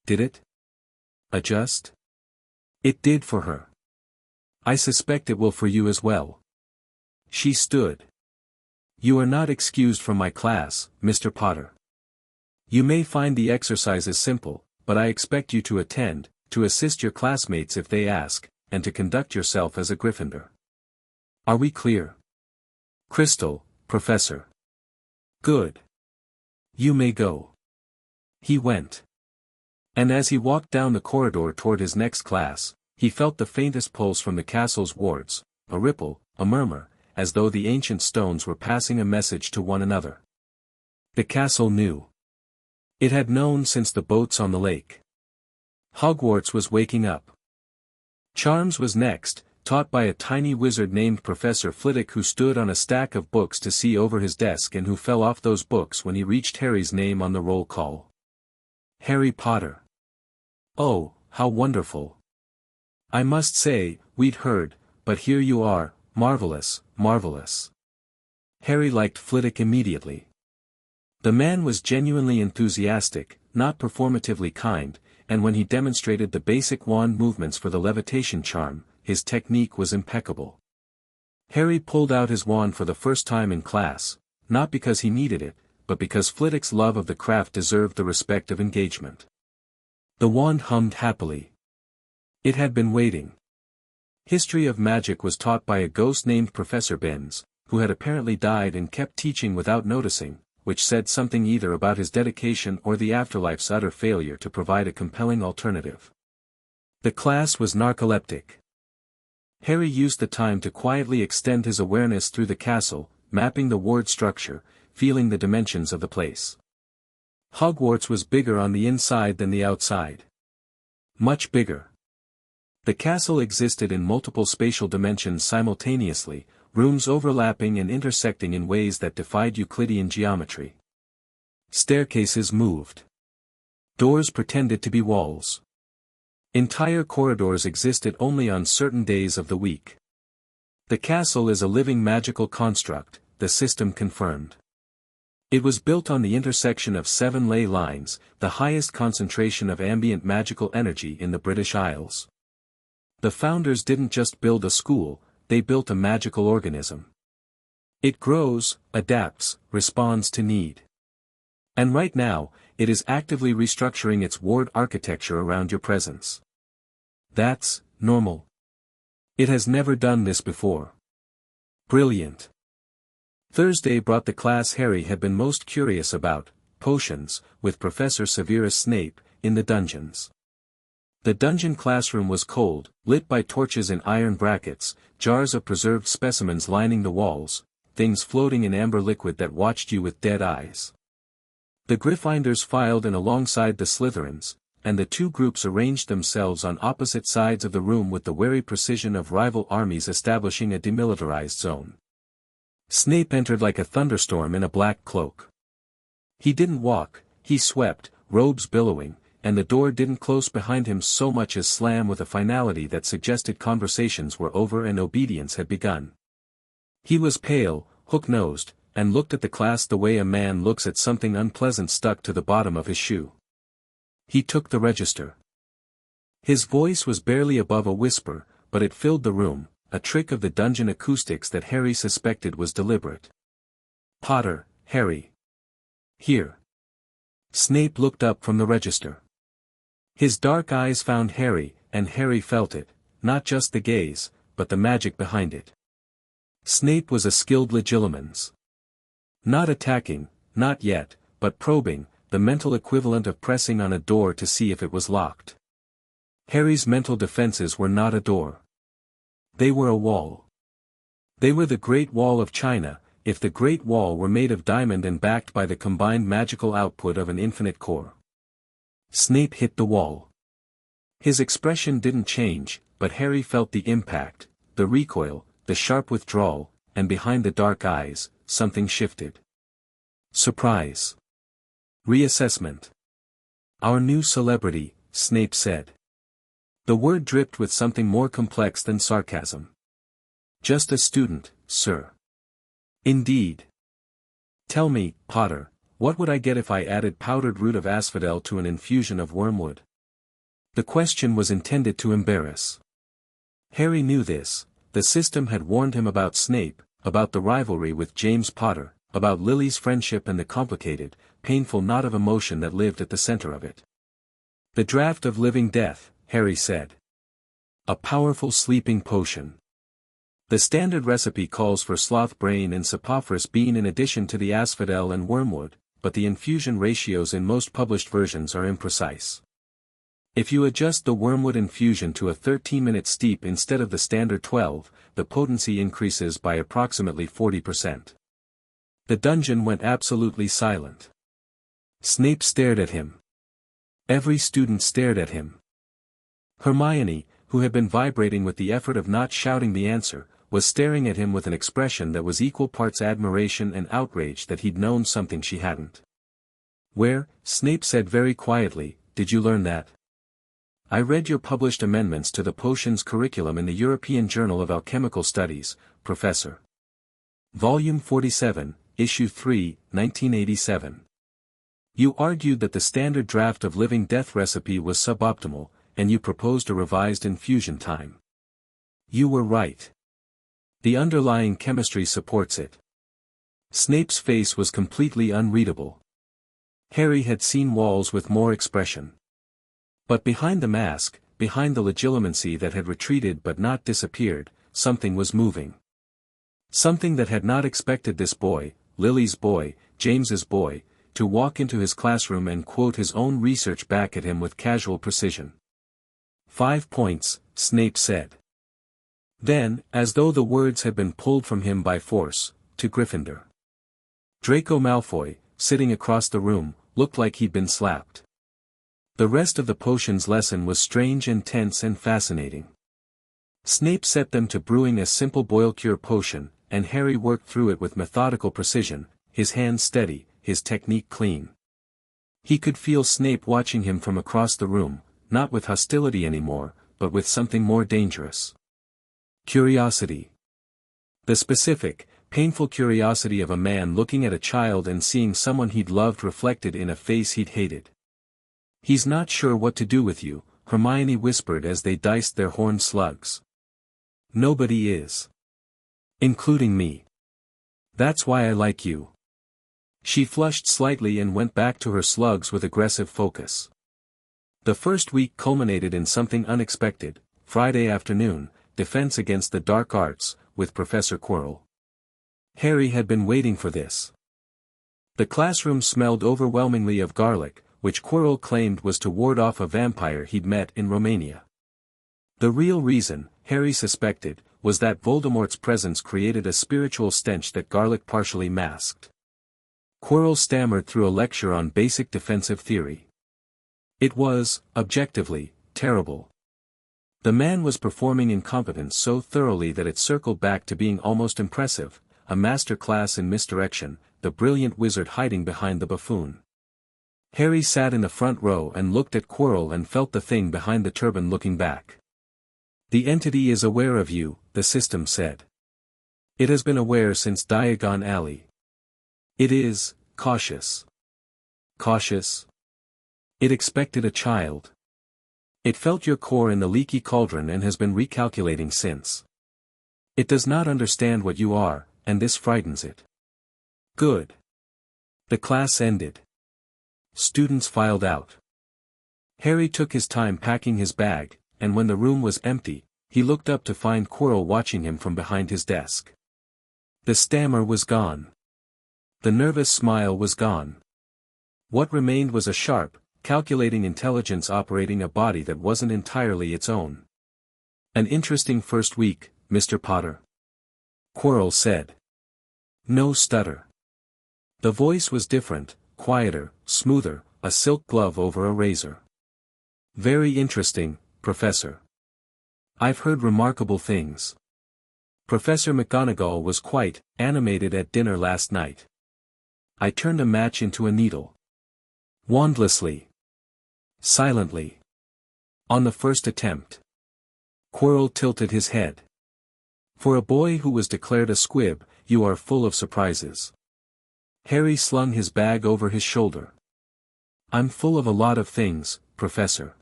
Did it? Adjust? It did for her. I suspect it will for you as well. She stood. You are not excused from my class, Mr. Potter. You may find the exercises simple, but I expect you to attend, to assist your classmates if they ask, and to conduct yourself as a Gryffindor. Are we clear? Crystal, Professor. Good. You may go. He went. And as he walked down the corridor toward his next class, he felt the faintest pulse from the castle's wards, a ripple, a murmur, as though the ancient stones were passing a message to one another. The castle knew. It had known since the boats on the lake. Hogwarts was waking up. Charms was next, taught by a tiny wizard named Professor Flitwick who stood on a stack of books to see over his desk and who fell off those books when he reached Harry's name on the roll call. Harry Potter. Oh, how wonderful. I must say, we'd heard, but here you are, marvelous, marvelous. Harry liked Flitwick immediately. The man was genuinely enthusiastic, not performatively kind, and when he demonstrated the basic wand movements for the levitation charm, his technique was impeccable. Harry pulled out his wand for the first time in class, not because he needed it, but because Flitwick's love of the craft deserved the respect of engagement. The wand hummed happily. It had been waiting. History of magic was taught by a ghost named Professor Binns, who had apparently died and kept teaching without noticing, which said something either about his dedication or the afterlife's utter failure to provide a compelling alternative. The class was narcoleptic. Harry used the time to quietly extend his awareness through the castle, mapping the ward structure, feeling the dimensions of the place. Hogwarts was bigger on the inside than the outside. Much bigger. The castle existed in multiple spatial dimensions simultaneously, rooms overlapping and intersecting in ways that defied Euclidean geometry. Staircases moved. Doors pretended to be walls. Entire corridors existed only on certain days of the week. The castle is a living magical construct, the system confirmed. It was built on the intersection of 7 ley lines, the highest concentration of ambient magical energy in the British Isles. The founders didn't just build a school, they built a magical organism. It grows, adapts, responds to need. And right now, it is actively restructuring its ward architecture around your presence. That's normal. It has never done this before. Brilliant. Thursday brought the class Harry had been most curious about, potions, with Professor Severus Snape, in the dungeons. The dungeon classroom was cold, lit by torches in iron brackets, jars of preserved specimens lining the walls, things floating in amber liquid that watched you with dead eyes. The Gryffindors filed in alongside the Slytherins, and the two groups arranged themselves on opposite sides of the room with the wary precision of rival armies establishing a demilitarized zone. Snape entered like a thunderstorm in a black cloak. He didn't walk, he swept, robes billowing, and the door didn't close behind him so much as slam with a finality that suggested conversations were over and obedience had begun. He was pale, hook-nosed, and looked at the class the way a man looks at something unpleasant stuck to the bottom of his shoe. He took the register. His voice was barely above a whisper, but it filled the room, a trick of the dungeon acoustics that Harry suspected was deliberate. "Potter, Harry. Here." Snape looked up from the register. His dark eyes found Harry, and Harry felt it, not just the gaze, but the magic behind it. Snape was a skilled legilimens. Not attacking, not yet, but probing, the mental equivalent of pressing on a door to see if it was locked. Harry's mental defenses were not a door. They were a wall. They were the Great Wall of China, if the Great Wall were made of diamond and backed by the combined magical output of an infinite core. Snape hit the wall. His expression didn't change, but Harry felt the impact, the recoil, the sharp withdrawal, and behind the dark eyes, something shifted. Surprise. Reassessment. "Our new celebrity," Snape said. The word dripped with something more complex than sarcasm. "Just a student, sir." "Indeed. Tell me, Potter, what would I get if I added powdered root of asphodel to an infusion of wormwood?" The question was intended to embarrass. Harry knew this. The system had warned him about Snape, about the rivalry with James Potter, about Lily's friendship and the complicated, painful knot of emotion that lived at the center of it. "The draft of living death," Harry said. "A powerful sleeping potion. The standard recipe calls for sloth brain and sapophoris bean in addition to the asphodel and wormwood, but the infusion ratios in most published versions are imprecise. If you adjust the wormwood infusion to a 13-minute steep instead of the standard 12, the potency increases by approximately 40%. The dungeon went absolutely silent. Snape stared at him. Every student stared at him. Hermione, who had been vibrating with the effort of not shouting the answer, was staring at him with an expression that was equal parts admiration and outrage that he'd known something she hadn't. "Where," Snape said very quietly, "did you learn that?" "I read your published amendments to the potions curriculum in the European Journal of Alchemical Studies, Professor. Volume 47, Issue 3, 1987. You argued that the standard draft of living death recipe was suboptimal, and you proposed a revised infusion time. You were right. The underlying chemistry supports it." Snape's face was completely unreadable. Harry had seen walls with more expression. But behind the mask, behind the legilimency that had retreated but not disappeared, something was moving. Something that had not expected this boy, Lily's boy, James's boy, to walk into his classroom and quote his own research back at him with casual precision. 5 points, Snape said. Then, as though the words had been pulled from him by force, to Gryffindor. Draco Malfoy, sitting across the room, looked like he'd been slapped. The rest of the potions lesson was strange and tense and fascinating. Snape set them to brewing a simple boil-cure potion, and Harry worked through it with methodical precision, his hands steady, his technique clean. He could feel Snape watching him from across the room, not with hostility anymore, but with something more dangerous. Curiosity. The specific, painful curiosity of a man looking at a child and seeing someone he'd loved reflected in a face he'd hated. "He's not sure what to do with you," Hermione whispered as they diced their horned slugs. "Nobody is. Including me. That's why I like you." She flushed slightly and went back to her slugs with aggressive focus. The first week culminated in something unexpected. Friday afternoon, Defense Against the Dark Arts, with Professor Quirrell. Harry had been waiting for this. The classroom smelled overwhelmingly of garlic, which Quirrell claimed was to ward off a vampire he'd met in Romania. The real reason, Harry suspected, was that Voldemort's presence created a spiritual stench that garlic partially masked. Quirrell stammered through a lecture on basic defensive theory. It was, objectively, terrible. The man was performing incompetence so thoroughly that it circled back to being almost impressive, a master class in misdirection, the brilliant wizard hiding behind the buffoon. Harry sat in the front row and looked at Quirrell and felt the thing behind the turban looking back. "The entity is aware of you," the system said. "It has been aware since Diagon Alley. It is, cautious." Cautious? It expected a child. It felt your core in the leaky cauldron and has been recalculating since. It does not understand what you are, and this frightens it. Good. The class ended. Students filed out. Harry took his time packing his bag, and when the room was empty, he looked up to find Quirrell watching him from behind his desk. The stammer was gone. The nervous smile was gone. What remained was a sharp, calculating intelligence operating a body that wasn't entirely its own. An interesting first week, Mr. Potter. Quirrell said. No stutter. The voice was different, quieter, smoother, a silk glove over a razor. Very interesting, Professor. I've heard remarkable things. Professor McGonagall was quite animated at dinner last night. I turned a match into a needle. Wandlessly. Silently. On the first attempt. Quirrell tilted his head. For a boy who was declared a squib, you are full of surprises. Harry slung his bag over his shoulder. I'm full of a lot of things, Professor.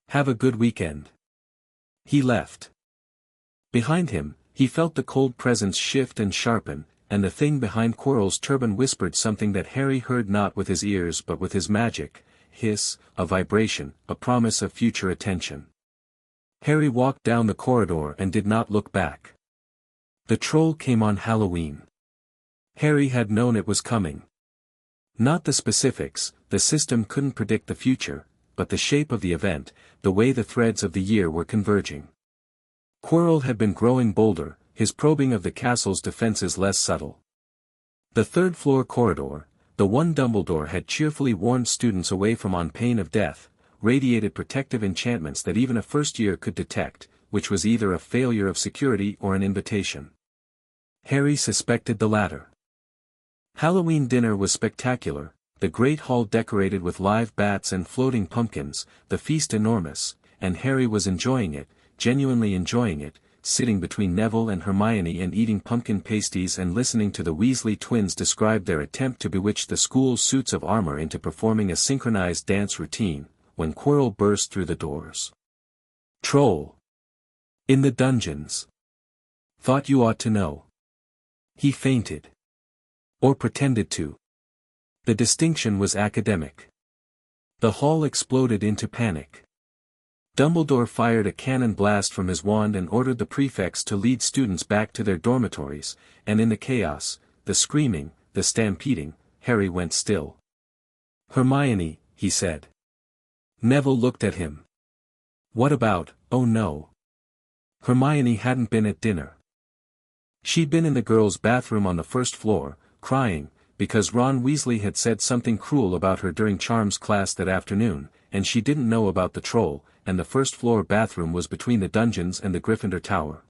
Have a good weekend. He left. Behind him, he felt the cold presence shift and sharpen, and the thing behind Quirrell's turban whispered something that Harry heard not with his ears but with his magic, hiss, a vibration, a promise of future attention. Harry walked down the corridor and did not look back. The troll came on Halloween. Harry had known it was coming. Not the specifics, the system couldn't predict the future, but the shape of the event, the way the threads of the year were converging. Quirrell had been growing bolder, his probing of the castle's defenses less subtle. The third-floor corridor, the one Dumbledore had cheerfully warned students away from on pain of death, radiated protective enchantments that even a first year could detect, which was either a failure of security or an invitation. Harry suspected the latter. Halloween dinner was spectacular, the great hall decorated with live bats and floating pumpkins, the feast enormous, and Harry was enjoying it, genuinely enjoying it, sitting between Neville and Hermione and eating pumpkin pasties and listening to the Weasley twins describe their attempt to bewitch the school's suits of armor into performing a synchronized dance routine, when Quirrell burst through the doors. Troll. In the dungeons. Thought you ought to know. He fainted. Or pretended to. The distinction was academic. The hall exploded into panic. Dumbledore fired a cannon blast from his wand and ordered the prefects to lead students back to their dormitories, and in the chaos, the screaming, the stampeding, Harry went still. Hermione, he said. Neville looked at him. What about, oh no. Hermione hadn't been at dinner. She'd been in the girls' bathroom on the first floor, crying, because Ron Weasley had said something cruel about her during Charms class that afternoon, and she didn't know about the troll, and the first-floor bathroom was between the dungeons and the Gryffindor Tower.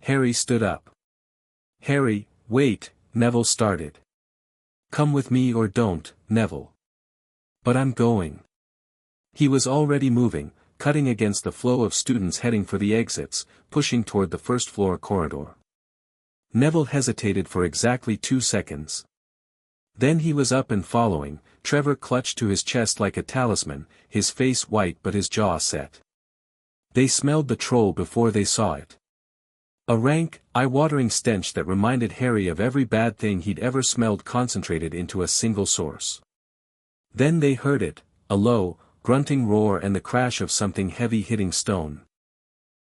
Harry stood up. Harry, wait, Neville started. Come with me or don't, Neville. But I'm going. He was already moving, cutting against the flow of students heading for the exits, pushing toward the first-floor corridor. Neville hesitated for exactly 2 seconds. Then he was up and following. Trevor clutched to his chest like a talisman, his face white but his jaw set. They smelled the troll before they saw it. A rank, eye-watering stench that reminded Harry of every bad thing he'd ever smelled concentrated into a single source. Then they heard it, a low, grunting roar and the crash of something heavy hitting stone.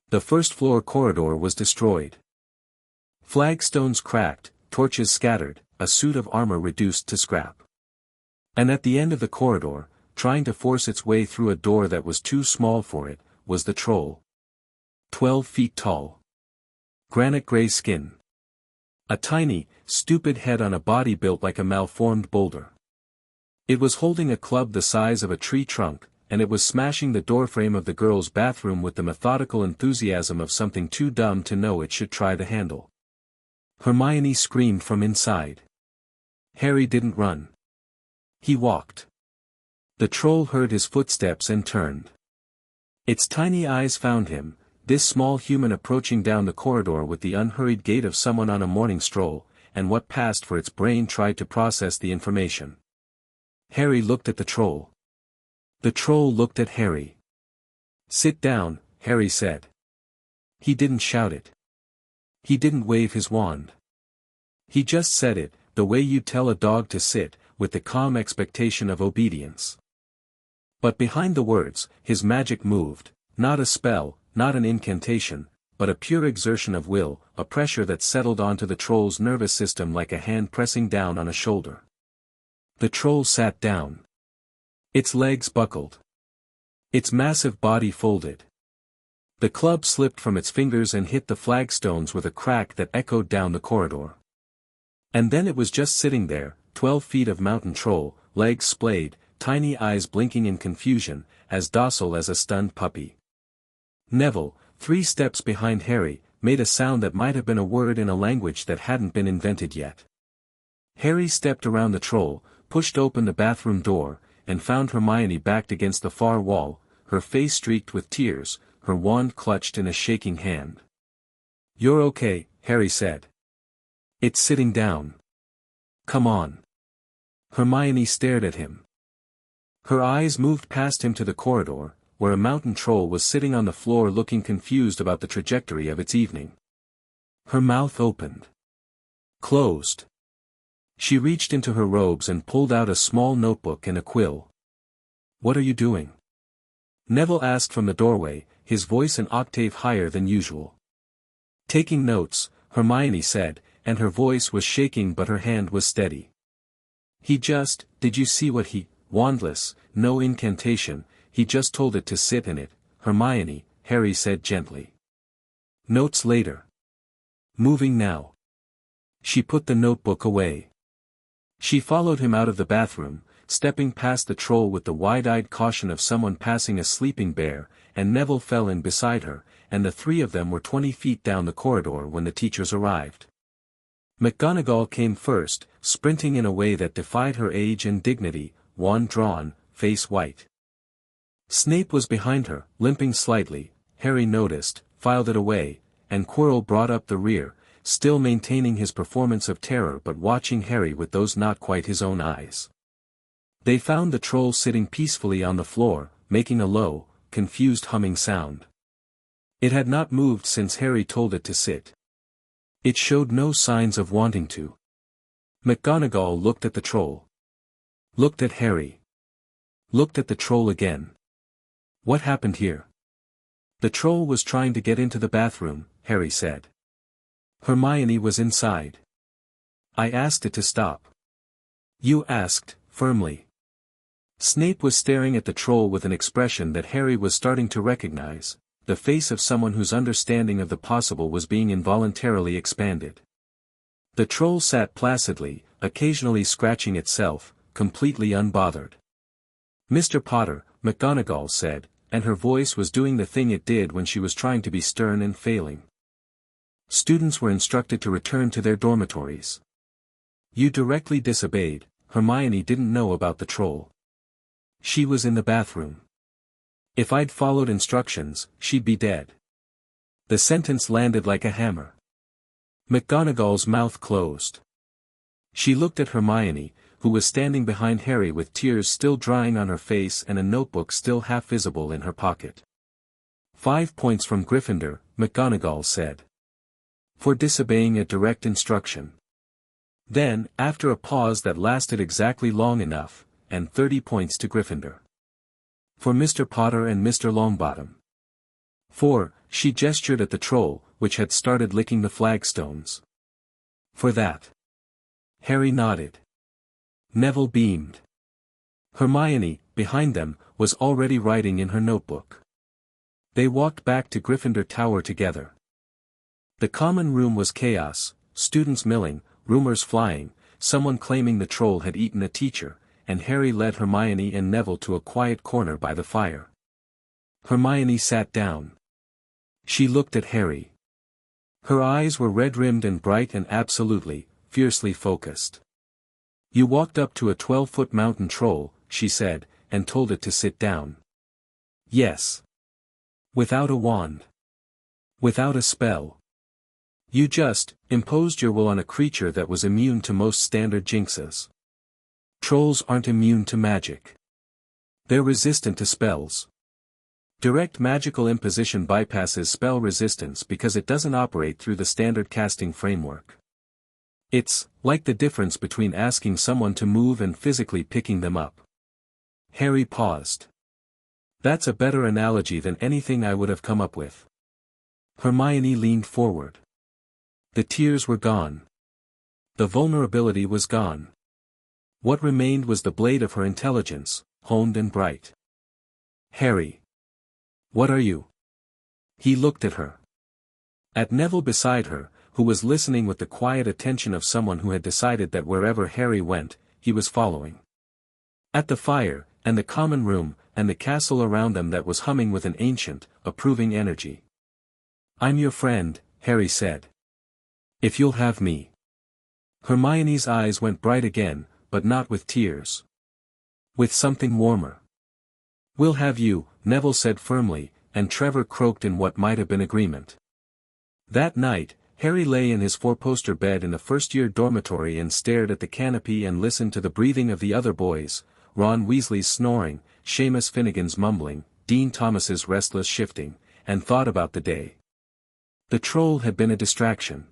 The first-floor corridor was destroyed. Flagstones cracked, torches scattered, a suit of armor reduced to scrap. And at the end of the corridor, trying to force its way through a door that was too small for it, was the troll. 12 feet tall. Granite gray skin. A tiny, stupid head on a body built like a malformed boulder. It was holding a club the size of a tree trunk, and it was smashing the doorframe of the girls' bathroom with the methodical enthusiasm of something too dumb to know it should try the handle. Hermione screamed from inside. Harry didn't run. He walked. The troll heard his footsteps and turned. Its tiny eyes found him, this small human approaching down the corridor with the unhurried gait of someone on a morning stroll, and what passed for its brain tried to process the information. Harry looked at the troll. The troll looked at Harry. Sit down, Harry said. He didn't shout it. He didn't wave his wand. He just said it, the way you tell a dog to sit, with the calm expectation of obedience. But behind the words, his magic moved, not a spell, not an incantation, but a pure exertion of will, a pressure that settled onto the troll's nervous system like a hand pressing down on a shoulder. The troll sat down. Its legs buckled. Its massive body folded. The club slipped from its fingers and hit the flagstones with a crack that echoed down the corridor. And then it was just sitting there, 12 feet of mountain troll, legs splayed, tiny eyes blinking in confusion, as docile as a stunned puppy. Neville, 3 steps behind Harry, made a sound that might have been a word in a language that hadn't been invented yet. Harry stepped around the troll, pushed open the bathroom door, and found Hermione backed against the far wall, her face streaked with tears, her wand clutched in a shaking hand. "You're okay," Harry said. "It's sitting down. Come on." Hermione stared at him. Her eyes moved past him to the corridor, where a mountain troll was sitting on the floor looking confused about the trajectory of its evening. Her mouth opened. Closed. She reached into her robes and pulled out a small notebook and a quill. "What are you doing?" Neville asked from the doorway, his voice an octave higher than usual. "Taking notes," Hermione said, and her voice was shaking but her hand was steady. Did you see what he, wandless, no incantation, he just told it to sit in it, Hermione," Harry said gently. "Notes later. Moving now." She put the notebook away. She followed him out of the bathroom, stepping past the troll with the wide-eyed caution of someone passing a sleeping bear, and Neville fell in beside her, and the 3 of them were 20 feet down the corridor when the teachers arrived. McGonagall came first, sprinting in a way that defied her age and dignity, wand drawn, face white. Snape was behind her, limping slightly, Harry noticed, filed it away, and Quirrell brought up the rear, still maintaining his performance of terror but watching Harry with those not quite his own eyes. They found the troll sitting peacefully on the floor, making a low, confused humming sound. It had not moved since Harry told it to sit. It showed no signs of wanting to. McGonagall looked at the troll. Looked at Harry. Looked at the troll again. "What happened here?" "The troll was trying to get into the bathroom," Harry said. "Hermione was inside. I asked it to stop." "You asked," firmly. Snape was staring at the troll with an expression that Harry was starting to recognize, the face of someone whose understanding of the possible was being involuntarily expanded. The troll sat placidly, occasionally scratching itself, completely unbothered. "Mr. Potter," McGonagall said, and her voice was doing the thing it did when she was trying to be stern and failing. "Students were instructed to return to their dormitories. You directly disobeyed." Hermione didn't know about the troll. "She was in the bathroom. If I'd followed instructions, she'd be dead." The sentence landed like a hammer. McGonagall's mouth closed. She looked at Hermione, who was standing behind Harry with tears still drying on her face and a notebook still half visible in her pocket. 5 points from Gryffindor, McGonagall said. For disobeying a direct instruction. Then, after a pause that lasted exactly long enough, and 30 points to Gryffindor. For Mr. Potter and Mr. Longbottom. She gestured at the troll, which had started licking the flagstones. For that. Harry nodded. Neville beamed. Hermione, behind them, was already writing in her notebook. They walked back to Gryffindor Tower together. The common room was chaos, students milling, rumors flying, someone claiming the troll had eaten a teacher, and Harry led Hermione and Neville to a quiet corner by the fire. Hermione sat down. She looked at Harry. Her eyes were red-rimmed and bright and absolutely, fiercely focused. "You walked up to a 12-foot mountain troll," she said, "and told it to sit down." "Yes. Without a wand. Without a spell. You just imposed your will on a creature that was immune to most standard jinxes. Trolls aren't immune to magic. They're resistant to spells. Direct magical imposition bypasses spell resistance because it doesn't operate through the standard casting framework. It's like the difference between asking someone to move and physically picking them up. Harry paused. That's a better analogy than anything I would have come up with. Hermione leaned forward. The tears were gone. The vulnerability was gone. What remained was the blade of her intelligence, honed and bright. Harry. What are you? He looked at her. At Neville beside her, who was listening with the quiet attention of someone who had decided that wherever Harry went, he was following. At the fire, and the common room, and the castle around them that was humming with an ancient, approving energy. I'm your friend, Harry said. If you'll have me. Hermione's eyes went bright again, but not with tears. With something warmer. We'll have you, Neville said firmly, and Trevor croaked in what might have been agreement. That night, Harry lay in his four-poster bed in the first-year dormitory and stared at the canopy and listened to the breathing of the other boys, Ron Weasley's snoring, Seamus Finnegan's mumbling, Dean Thomas's restless shifting, and thought about the day. The troll had been a distraction.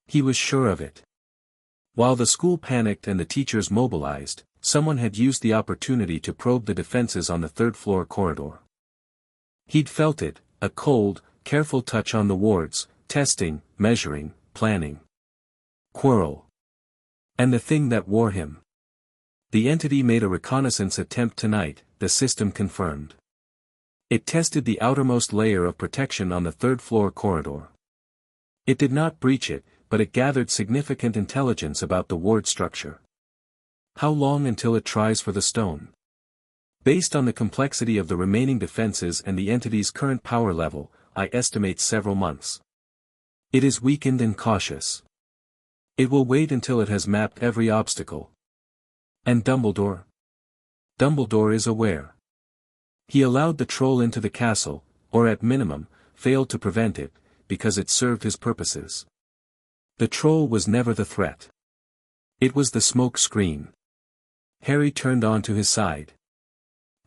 He was sure of it. While the school panicked and the teachers mobilized, someone had used the opportunity to probe the defenses on the third-floor corridor. He'd felt it, a cold, careful touch on the wards, testing, measuring, planning. Quirrell. And the thing that wore him. The entity made a reconnaissance attempt tonight, the system confirmed. It tested the outermost layer of protection on the third-floor corridor. It did not breach it, but it gathered significant intelligence about the ward structure. How long until it tries for the stone? Based on the complexity of the remaining defenses and the entity's current power level, I estimate several months. It is weakened and cautious. It will wait until it has mapped every obstacle. And Dumbledore? Dumbledore is aware. He allowed the troll into the castle, or at minimum, failed to prevent it, because it served his purposes. The troll was never the threat. It was the smoke screen. Harry turned on to his side.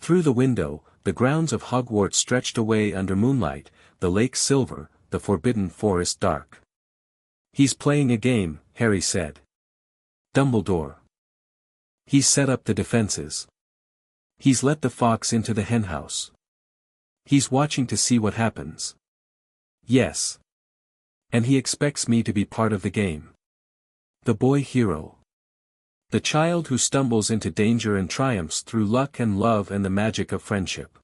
Through the window, the grounds of Hogwarts stretched away under moonlight, the lake silver, the forbidden forest dark. He's playing a game, Harry said. Dumbledore. He's set up the defenses. He's let the fox into the henhouse. He's watching to see what happens. Yes. And he expects me to be part of the game. The boy hero. The child who stumbles into danger and triumphs through luck and love and the magic of friendship.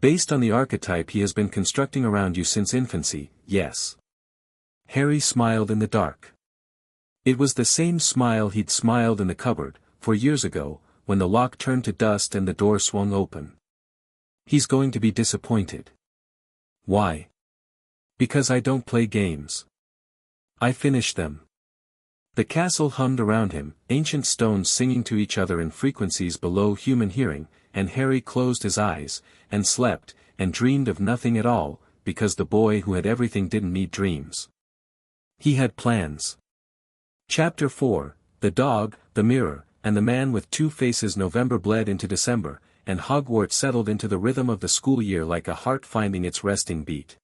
Based on the archetype he has been constructing around you since infancy, yes. Harry smiled in the dark. It was the same smile he'd smiled in the cupboard, 4 years ago, when the lock turned to dust and the door swung open. He's going to be disappointed. Why? Because I don't play games. I finish them. The castle hummed around him, ancient stones singing to each other in frequencies below human hearing, and Harry closed his eyes, and slept, and dreamed of nothing at all, because the boy who had everything didn't need dreams. He had plans. Chapter 4, The Dog, the Mirror, and the Man with Two Faces. November bled into December, and Hogwarts settled into the rhythm of the school year like a heart finding its resting beat.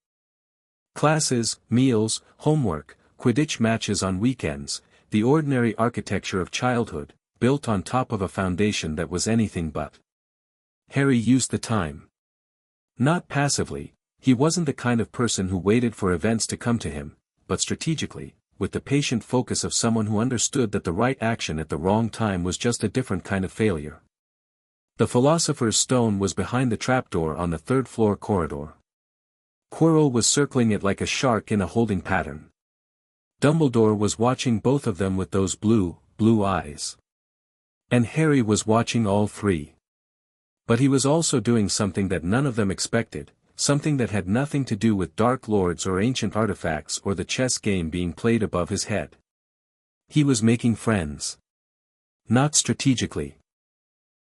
Classes, meals, homework, Quidditch matches on weekends, the ordinary architecture of childhood, built on top of a foundation that was anything but. Harry used the time. Not passively, he wasn't the kind of person who waited for events to come to him, but strategically, with the patient focus of someone who understood that the right action at the wrong time was just a different kind of failure. The Philosopher's Stone was behind the trapdoor on the third-floor corridor. Quirrell was circling it like a shark in a holding pattern. Dumbledore was watching both of them with those blue eyes. And Harry was watching all three. But he was also doing something that none of them expected, something that had nothing to do with Dark Lords or ancient artifacts or the chess game being played above his head. He was making friends. Not strategically.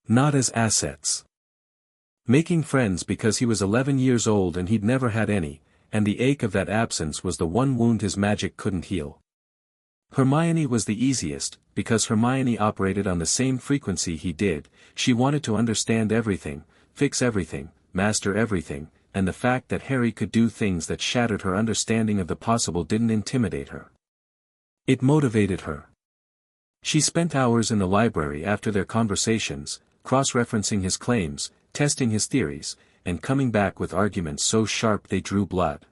Not as assets. Making friends because he was 11 years old and he'd never had any, and the ache of that absence was the one wound his magic couldn't heal. Hermione was the easiest, because Hermione operated on the same frequency he did. She wanted to understand everything, fix everything, master everything, and the fact that Harry could do things that shattered her understanding of the possible didn't intimidate her. It motivated her. She spent hours in the library after their conversations, cross-referencing his claims, testing his theories, and coming back with arguments so sharp they drew blood.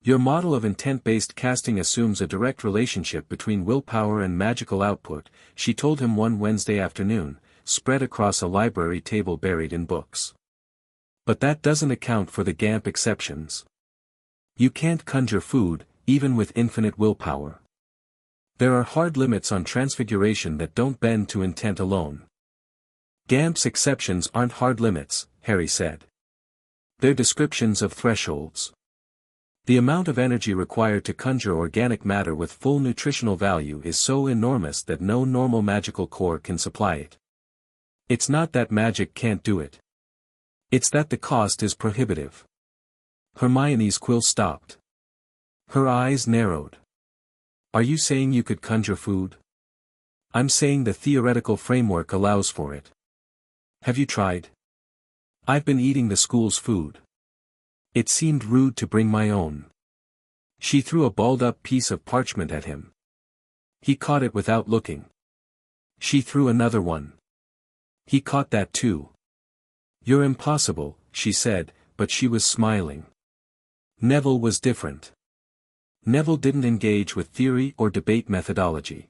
Your model of intent-based casting assumes a direct relationship between willpower and magical output, she told him one Wednesday afternoon, spread across a library table buried in books. But that doesn't account for the GAMP exceptions. You can't conjure food, even with infinite willpower. There are hard limits on Transfiguration that don't bend to intent alone. GAMP's exceptions aren't hard limits, Harry said. They're descriptions of thresholds. The amount of energy required to conjure organic matter with full nutritional value is so enormous that no normal magical core can supply it. It's not that magic can't do it. It's that the cost is prohibitive. Hermione's quill stopped. Her eyes narrowed. Are you saying you could conjure food? I'm saying the theoretical framework allows for it. Have you tried? I've been eating the school's food. It seemed rude to bring my own. She threw a balled-up piece of parchment at him. He caught it without looking. She threw another one. He caught that too. You're impossible, she said, but she was smiling. Neville was different. Neville didn't engage with theory or debate methodology.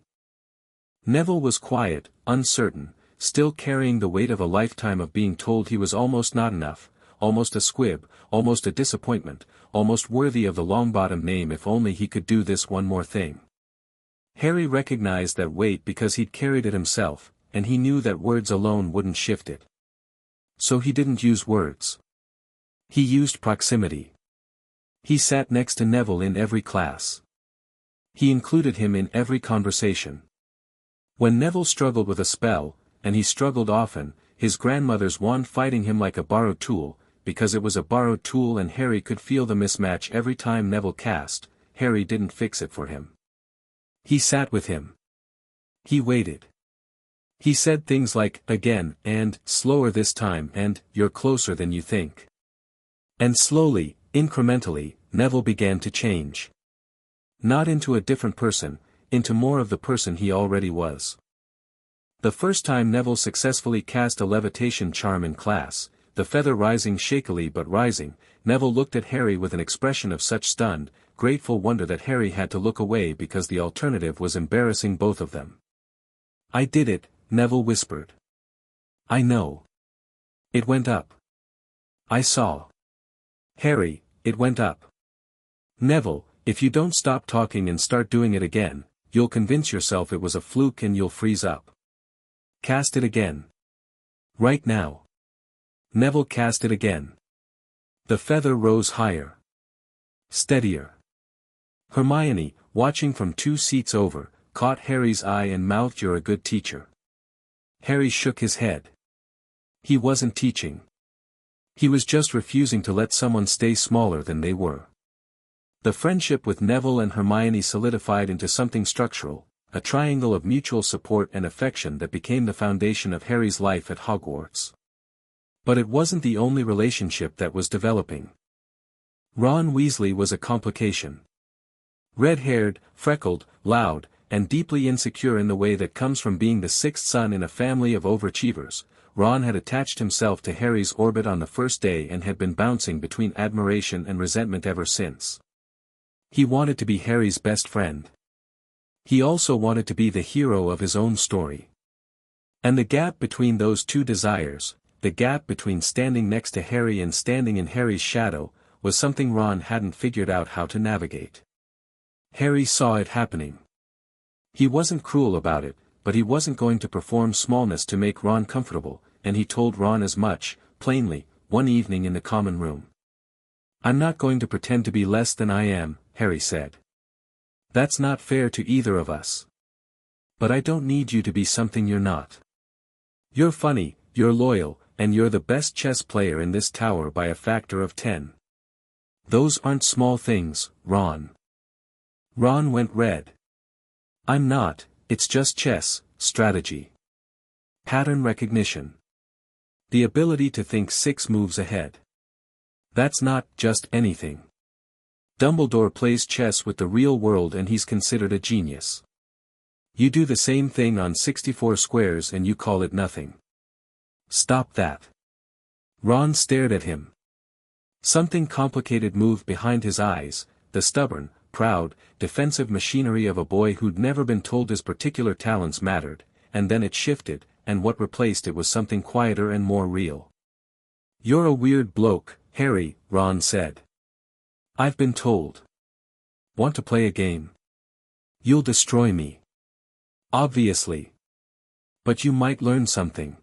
Neville was quiet, uncertain, still carrying the weight of a lifetime of being told he was almost not enough, almost a squib, almost a disappointment, almost worthy of the Longbottom name if only he could do this one more thing. Harry recognized that weight because he'd carried it himself, and he knew that words alone wouldn't shift it. So he didn't use words. He used proximity. He sat next to Neville in every class. He included him in every conversation. When Neville struggled with a spell, and he struggled often, his grandmother's wand fighting him like a borrowed tool, because it was a borrowed tool and Harry could feel the mismatch every time Neville cast, Harry didn't fix it for him. He sat with him. He waited. He said things like, again, and, slower this time, and, you're closer than you think. And slowly, incrementally, Neville began to change. Not into a different person, into more of the person he already was. The first time Neville successfully cast a levitation charm in class, the feather rising shakily but rising, Neville looked at Harry with an expression of such stunned, grateful wonder that Harry had to look away because the alternative was embarrassing both of them. I did it, Neville whispered. I know. It went up. I saw. Harry, it went up. Neville, if you don't stop talking and start doing it again, you'll convince yourself it was a fluke and you'll freeze up. Cast it again. Right now. Neville cast it again. The feather rose higher. Steadier. Hermione, watching from 2 seats over, caught Harry's eye and mouthed, "You're a good teacher." Harry shook his head. He wasn't teaching. He was just refusing to let someone stay smaller than they were. The friendship with Neville and Hermione solidified into something structural, a triangle of mutual support and affection that became the foundation of Harry's life at Hogwarts. But it wasn't the only relationship that was developing. Ron Weasley was a complication. Red-haired, freckled, loud, and deeply insecure in the way that comes from being the 6th son in a family of overachievers, Ron had attached himself to Harry's orbit on the first day and had been bouncing between admiration and resentment ever since. He wanted to be Harry's best friend. He also wanted to be the hero of his own story. And the gap between those two desires, the gap between standing next to Harry and standing in Harry's shadow, was something Ron hadn't figured out how to navigate. Harry saw it happening. He wasn't cruel about it, but he wasn't going to perform smallness to make Ron comfortable, and he told Ron as much, plainly, one evening in the common room. "I'm not going to pretend to be less than I am," Harry said. "That's not fair to either of us. But I don't need you to be something you're not. You're funny, you're loyal, and you're the best chess player in this tower by a factor of 10. Those aren't small things, Ron." Ron went red. "I'm not, it's just chess, strategy. Pattern recognition. The ability to think 6 moves ahead. That's not just anything. Dumbledore plays chess with the real world and he's considered a genius. You do the same thing on 64 squares and you call it nothing. Stop that. Ron stared at him. Something complicated moved behind his eyes, the stubborn, proud, defensive machinery of a boy who'd never been told his particular talents mattered, and then it shifted, and what replaced it was something quieter and more real. "You're a weird bloke, Harry," Ron said. "I've been told. Want to play a game? You'll destroy me. Obviously. But you might learn something."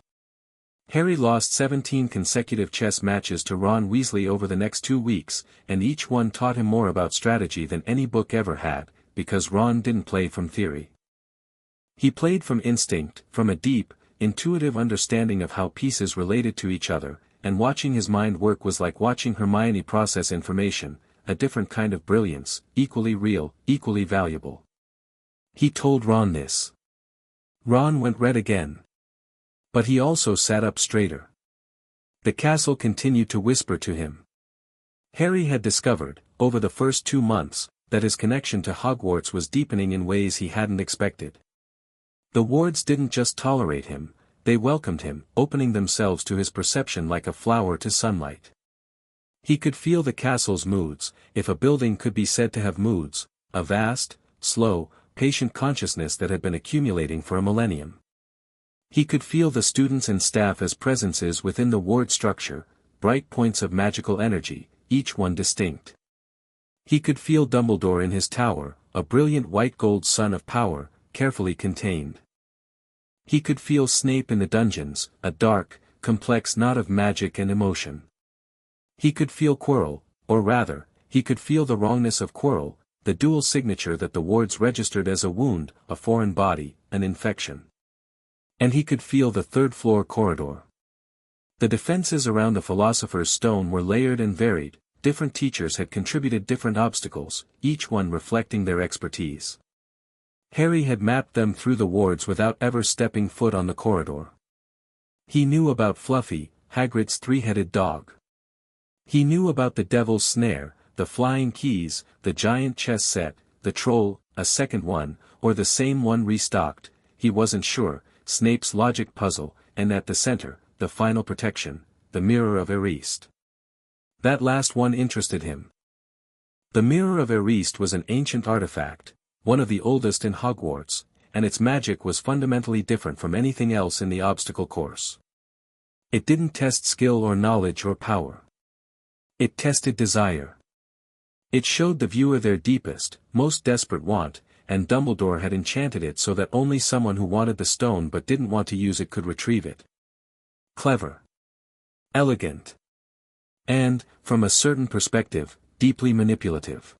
Harry lost 17 consecutive chess matches to Ron Weasley over the next 2 weeks, and each one taught him more about strategy than any book ever had, because Ron didn't play from theory. He played from instinct, from a deep, intuitive understanding of how pieces related to each other, and watching his mind work was like watching Hermione process information, a different kind of brilliance, equally real, equally valuable. He told Ron this. Ron went red again. But he also sat up straighter. The castle continued to whisper to him. Harry had discovered, over the first 2 months, that his connection to Hogwarts was deepening in ways he hadn't expected. The wards didn't just tolerate him, they welcomed him, opening themselves to his perception like a flower to sunlight. He could feel the castle's moods, if a building could be said to have moods, a vast, slow, patient consciousness that had been accumulating for a millennium. He could feel the students and staff as presences within the ward structure, bright points of magical energy, each one distinct. He could feel Dumbledore in his tower, a brilliant white-gold sun of power, carefully contained. He could feel Snape in the dungeons, a dark, complex knot of magic and emotion. He could feel Quirrell, or rather, he could feel the wrongness of Quirrell, the dual signature that the wards registered as a wound, a foreign body, an infection. And he could feel the third-floor corridor. The defenses around the Philosopher's Stone were layered and varied, different teachers had contributed different obstacles, each one reflecting their expertise. Harry had mapped them through the wards without ever stepping foot on the corridor. He knew about Fluffy, Hagrid's 3-headed dog. He knew about the Devil's Snare, the flying keys, the giant chess set, the troll, a second one, or the same one restocked, he wasn't sure, Snape's logic puzzle, and at the center, the final protection, the Mirror of Erist. That last one interested him. The Mirror of Erist was an ancient artifact, one of the oldest in Hogwarts, and its magic was fundamentally different from anything else in the obstacle course. It didn't test skill or knowledge or power. It tested desire. It showed the viewer their deepest, most desperate want, and Dumbledore had enchanted it so that only someone who wanted the stone but didn't want to use it could retrieve it. Clever. Elegant. And, from a certain perspective, deeply manipulative.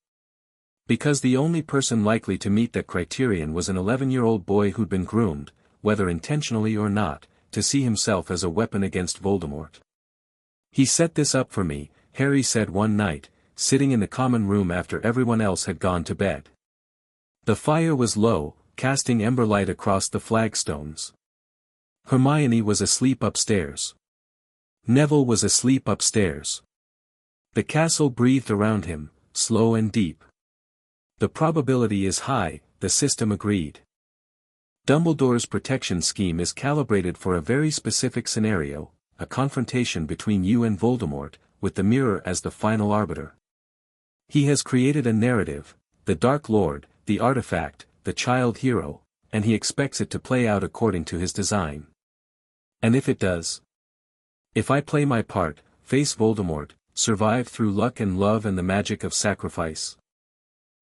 Because the only person likely to meet that criterion was an 11-year-old boy who'd been groomed, whether intentionally or not, to see himself as a weapon against Voldemort. "He set this up for me," Harry said one night, sitting in the common room after everyone else had gone to bed. The fire was low, casting ember light across the flagstones. Hermione was asleep upstairs. Neville was asleep upstairs. The castle breathed around him, slow and deep. "The probability is high," the system agreed. Dumbledore's protection scheme is calibrated for a very specific scenario, a confrontation between you and Voldemort, with the mirror as the final arbiter. He has created a narrative, the Dark Lord, the artifact, the child hero, and he expects it to play out according to his design. And if it does? If I play my part, face Voldemort, survive through luck and love and the magic of sacrifice.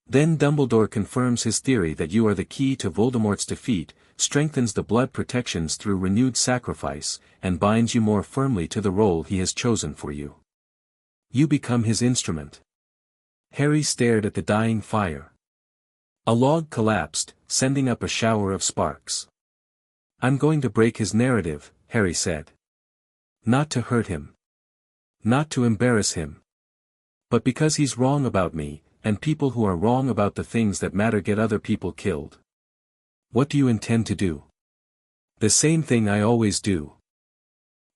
Then Dumbledore confirms his theory that you are the key to Voldemort's defeat, strengthens the blood protections through renewed sacrifice, and binds you more firmly to the role he has chosen for you. You become his instrument. Harry stared at the dying fire. A log collapsed, sending up a shower of sparks. "I'm going to break his narrative," Harry said. "Not to hurt him. Not to embarrass him. But because he's wrong about me, and people who are wrong about the things that matter get other people killed." "What do you intend to do?" "The same thing I always do."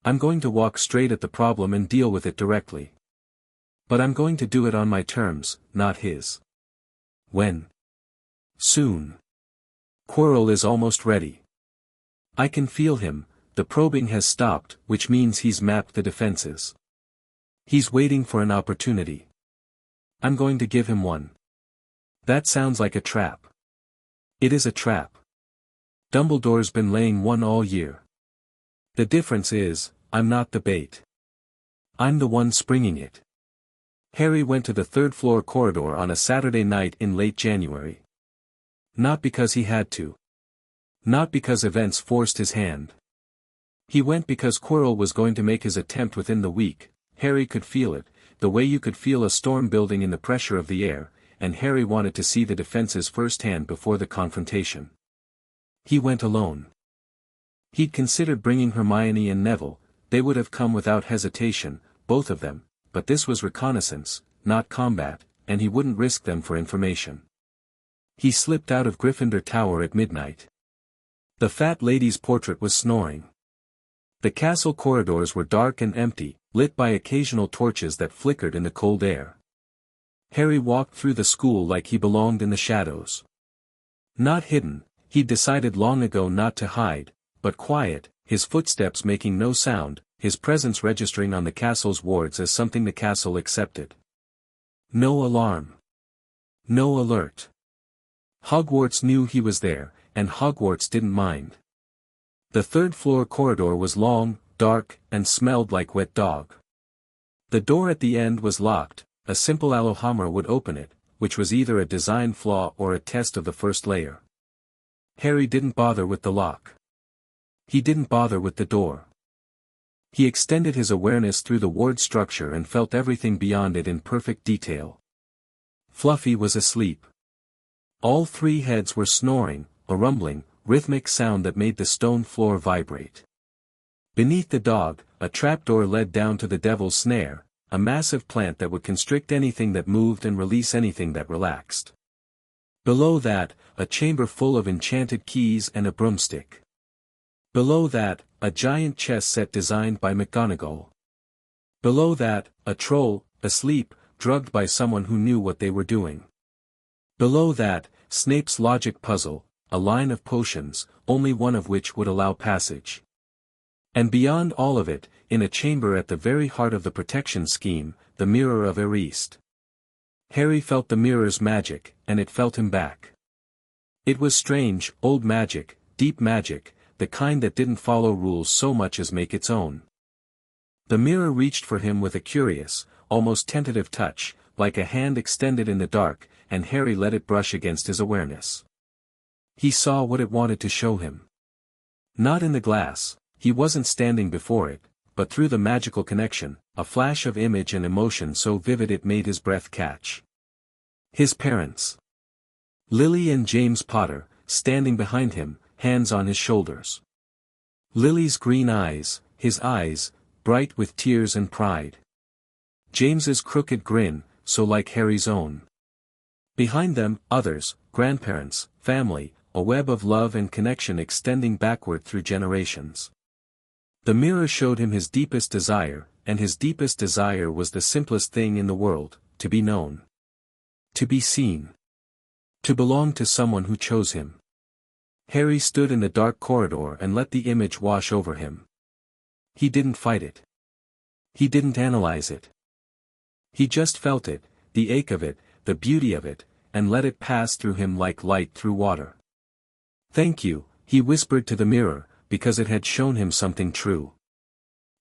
I'm going to walk straight at the problem and deal with it directly. But I'm going to do it on my terms, not his. When? Soon. Quirrell is almost ready. I can feel him, the probing has stopped, which means he's mapped the defenses. He's waiting for an opportunity. I'm going to give him one. That sounds like a trap. It is a trap. Dumbledore's been laying one all year. The difference is, I'm not the bait. I'm the one springing it. Harry went to the third-floor corridor on a Saturday night in late January. Not because he had to. Not because events forced his hand. He went because Quirrell was going to make his attempt within the week. Harry could feel it, the way you could feel a storm building in the pressure of the air, and Harry wanted to see the defenses firsthand before the confrontation. He went alone. He'd considered bringing Hermione and Neville, they would have come without hesitation, both of them, but this was reconnaissance, not combat, and he wouldn't risk them for information. He slipped out of Gryffindor Tower at midnight. The fat lady's portrait was snoring. The castle corridors were dark and empty, lit by occasional torches that flickered in the cold air. Harry walked through the school like he belonged in the shadows. Not hidden, he'd decided long ago not to hide, but quiet, his footsteps making no sound, his presence registering on the castle's wards as something the castle accepted. No alarm. No alert. Hogwarts knew he was there, and Hogwarts didn't mind. The third-floor corridor was long, dark, and smelled like wet dog. The door at the end was locked, a simple allohammer would open it, which was either a design flaw or a test of the first layer. Harry didn't bother with the lock. He didn't bother with the door. He extended his awareness through the ward structure and felt everything beyond it in perfect detail. Fluffy was asleep. All three heads were snoring, a rumbling, rhythmic sound that made the stone floor vibrate. Beneath the dog, a trapdoor led down to the devil's snare, a massive plant that would constrict anything that moved and release anything that relaxed. Below that, a chamber full of enchanted keys and a broomstick. Below that, a giant chess set designed by McGonagall. Below that, a troll, asleep, drugged by someone who knew what they were doing. Below that, Snape's logic puzzle, a line of potions, only one of which would allow passage. And beyond all of it, in a chamber at the very heart of the protection scheme, the mirror of Erist. Harry felt the mirror's magic, and it felt him back. It was strange, old magic, deep magic, the kind that didn't follow rules so much as make its own. The mirror reached for him with a curious, almost tentative touch, like a hand extended in the dark, and Harry let it brush against his awareness. He saw what it wanted to show him. Not in the glass, he wasn't standing before it, but through the magical connection, a flash of image and emotion so vivid it made his breath catch. His parents. Lily and James Potter, standing behind him, hands on his shoulders. Lily's green eyes, his eyes, bright with tears and pride. James's crooked grin, so like Harry's own. Behind them, others, grandparents, family, a web of love and connection extending backward through generations. The mirror showed him his deepest desire, and his deepest desire was the simplest thing in the world, to be known. To be seen. To belong to someone who chose him. Harry stood in the dark corridor and let the image wash over him. He didn't fight it. He didn't analyze it. He just felt it, the ache of it, the beauty of it, and let it pass through him like light through water. "Thank you," he whispered to the mirror, because it had shown him something true.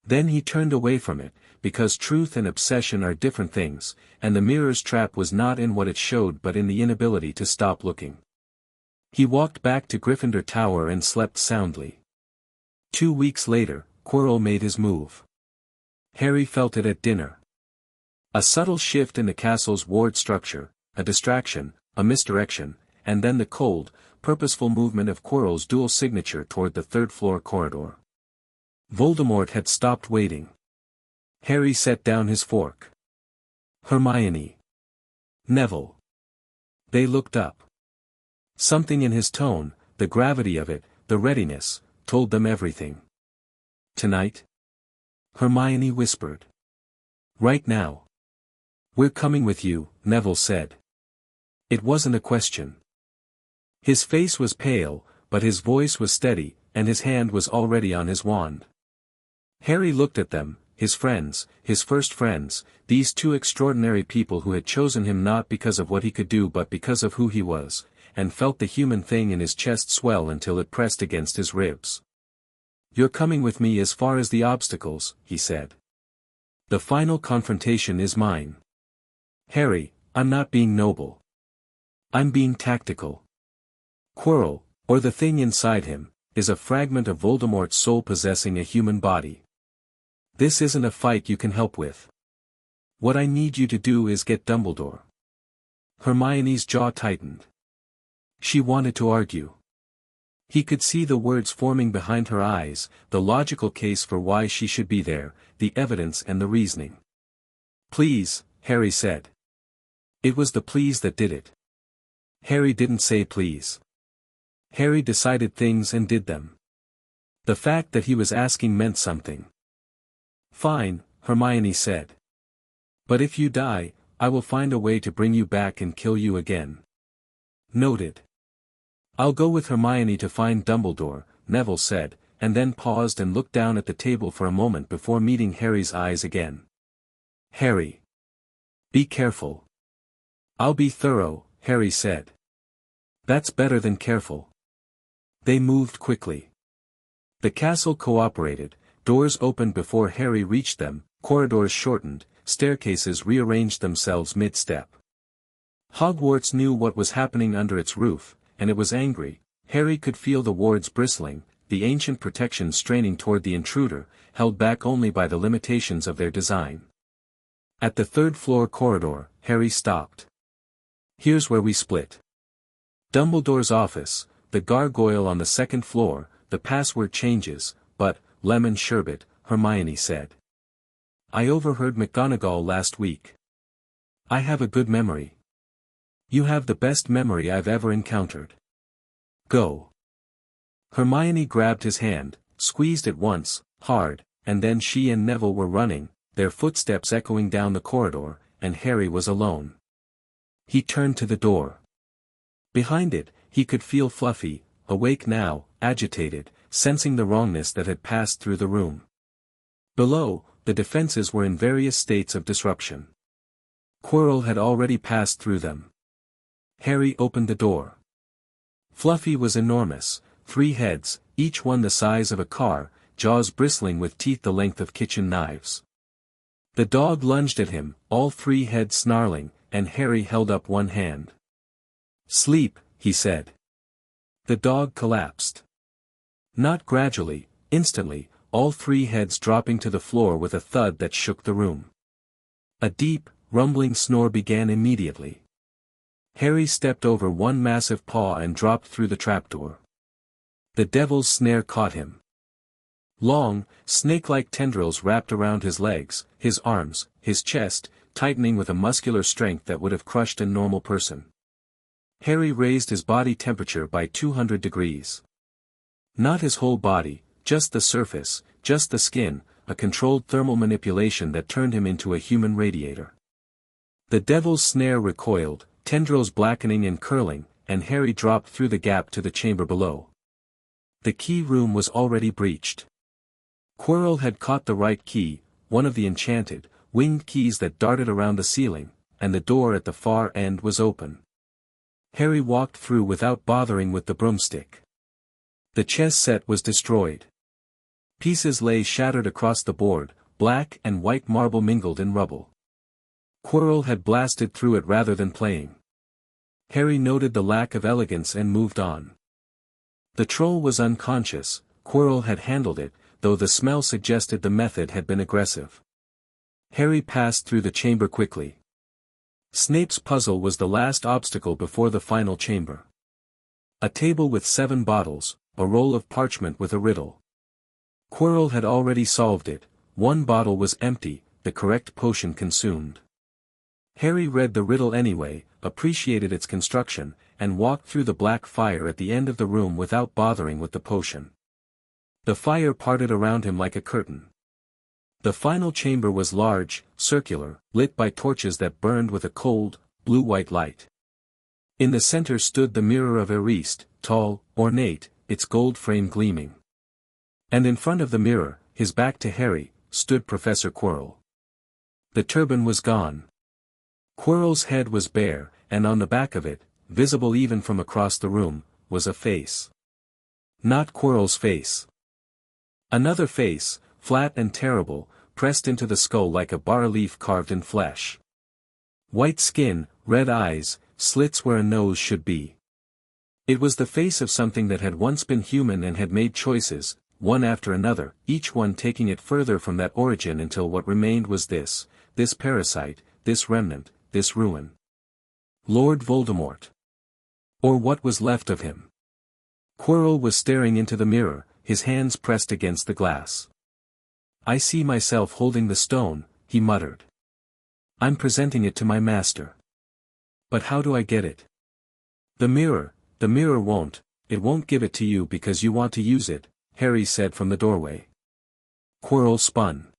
Then he turned away from it, because truth and obsession are different things, and the mirror's trap was not in what it showed but in the inability to stop looking. He walked back to Gryffindor Tower and slept soundly. 2 weeks later, Quirrell made his move. Harry felt it at dinner. A subtle shift in the castle's ward structure, a distraction, a misdirection, and then the cold, purposeful movement of Quirrell's dual signature toward the third-floor corridor. Voldemort had stopped waiting. Harry set down his fork. Hermione. Neville. They looked up. Something in his tone, the gravity of it, the readiness, told them everything. Tonight? Hermione whispered. Right now. We're coming with you, Neville said. It wasn't a question. His face was pale, but his voice was steady, and his hand was already on his wand. Harry looked at them, his friends, his first friends, these two extraordinary people who had chosen him not because of what he could do but because of who he was, and felt the human thing in his chest swell until it pressed against his ribs. You're coming with me as far as the obstacles, he said. The final confrontation is mine. Harry, I'm not being noble. I'm being tactical. Quirrell, or the thing inside him, is a fragment of Voldemort's soul possessing a human body. This isn't a fight you can help with. What I need you to do is get Dumbledore. Hermione's jaw tightened. She wanted to argue. He could see the words forming behind her eyes, the logical case for why she should be there, the evidence and the reasoning. Please, Harry said. It was the please that did it. Harry didn't say please. Harry decided things and did them. The fact that he was asking meant something. Fine, Hermione said. But if you die, I will find a way to bring you back and kill you again. Noted. I'll go with Hermione to find Dumbledore, Neville said, and then paused and looked down at the table for a moment before meeting Harry's eyes again. Harry. Be careful. I'll be thorough, Harry said. That's better than careful. They moved quickly. The castle cooperated, doors opened before Harry reached them, corridors shortened, staircases rearranged themselves mid-step. Hogwarts knew what was happening under its roof, and it was angry. Harry could feel the wards bristling, the ancient protection straining toward the intruder, held back only by the limitations of their design. At the third-floor corridor, Harry stopped. Here's where we split. Dumbledore's office, the gargoyle on the second floor, the password changes, but, lemon sherbet, Hermione said. I overheard McGonagall last week. I have a good memory. You have the best memory I've ever encountered. Go. Hermione grabbed his hand, squeezed it once, hard, and then she and Neville were running, their footsteps echoing down the corridor, and Harry was alone. He turned to the door. Behind it, he could feel Fluffy, awake now, agitated, sensing the wrongness that had passed through the room. Below, the defenses were in various states of disruption. Quirrell had already passed through them. Harry opened the door. Fluffy was enormous, 3 heads, each one the size of a car, jaws bristling with teeth the length of kitchen knives. The dog lunged at him, all 3 heads snarling, and Harry held up one hand. Sleep, he said. The dog collapsed. Not gradually, instantly, all 3 heads dropping to the floor with a thud that shook the room. A deep, rumbling snore began immediately. Harry stepped over one massive paw and dropped through the trapdoor. The devil's snare caught him. Long, snake-like tendrils wrapped around his legs, his arms, his chest, tightening with a muscular strength that would have crushed a normal person. Harry raised his body temperature by 200 degrees. Not his whole body, just the surface, just the skin, a controlled thermal manipulation that turned him into a human radiator. The devil's snare recoiled, tendrils blackening and curling, and Harry dropped through the gap to the chamber below. The key room was already breached. Quirrell had caught the right key, one of the enchanted, winged keys that darted around the ceiling, and the door at the far end was open. Harry walked through without bothering with the broomstick. The chess set was destroyed. Pieces lay shattered across the board, black and white marble mingled in rubble. Quirrell had blasted through it rather than playing. Harry noted the lack of elegance and moved on. The troll was unconscious, Quirrell had handled it, though the smell suggested the method had been aggressive. Harry passed through the chamber quickly. Snape's puzzle was the last obstacle before the final chamber. A table with 7 bottles, a roll of parchment with a riddle. Quirrell had already solved it, 1 bottle was empty, the correct potion consumed. Harry read the riddle anyway, appreciated its construction, and walked through the black fire at the end of the room without bothering with the potion. The fire parted around him like a curtain. The final chamber was large, circular, lit by torches that burned with a cold, blue-white light. In the center stood the mirror of Ariste, tall, ornate, its gold frame gleaming. And in front of the mirror, his back to Harry, stood Professor Quirrell. The turban was gone. Quirrell's head was bare, and on the back of it, visible even from across the room, was a face. Not Quirrell's face. Another face, flat and terrible, pressed into the skull like a bas-relief carved in flesh. White skin, red eyes, slits where a nose should be. It was the face of something that had once been human and had made choices, one after another, each one taking it further from that origin until what remained was this parasite, this remnant, this ruin. Lord Voldemort. Or what was left of him. Quirrell was staring into the mirror, his hands pressed against the glass. "I see myself holding the stone," he muttered. "I'm presenting it to my master. But how do I get it? The mirror won't give it to you because you want to use it," Harry said from the doorway. Quirrell spun.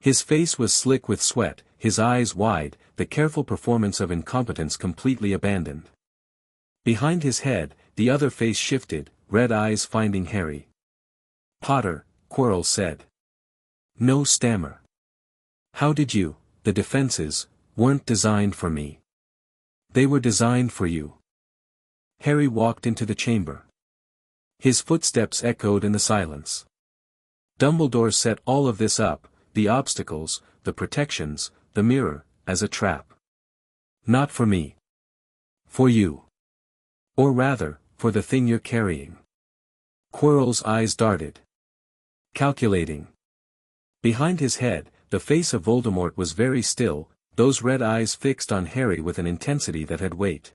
His face was slick with sweat, his eyes wide, the careful performance of incompetence completely abandoned. Behind his head, the other face shifted, red eyes finding Harry. "Potter," Quirrell said. "No stammer. How did you? The defenses weren't designed for me. They were designed for you." Harry walked into the chamber. His footsteps echoed in the silence. Dumbledore set all of this up, the obstacles, the protections, the mirror, as a trap. Not for me. For you. Or rather, for the thing you're carrying. Quirrell's eyes darted. Calculating. Behind his head, the face of Voldemort was very still, those red eyes fixed on Harry with an intensity that had weight.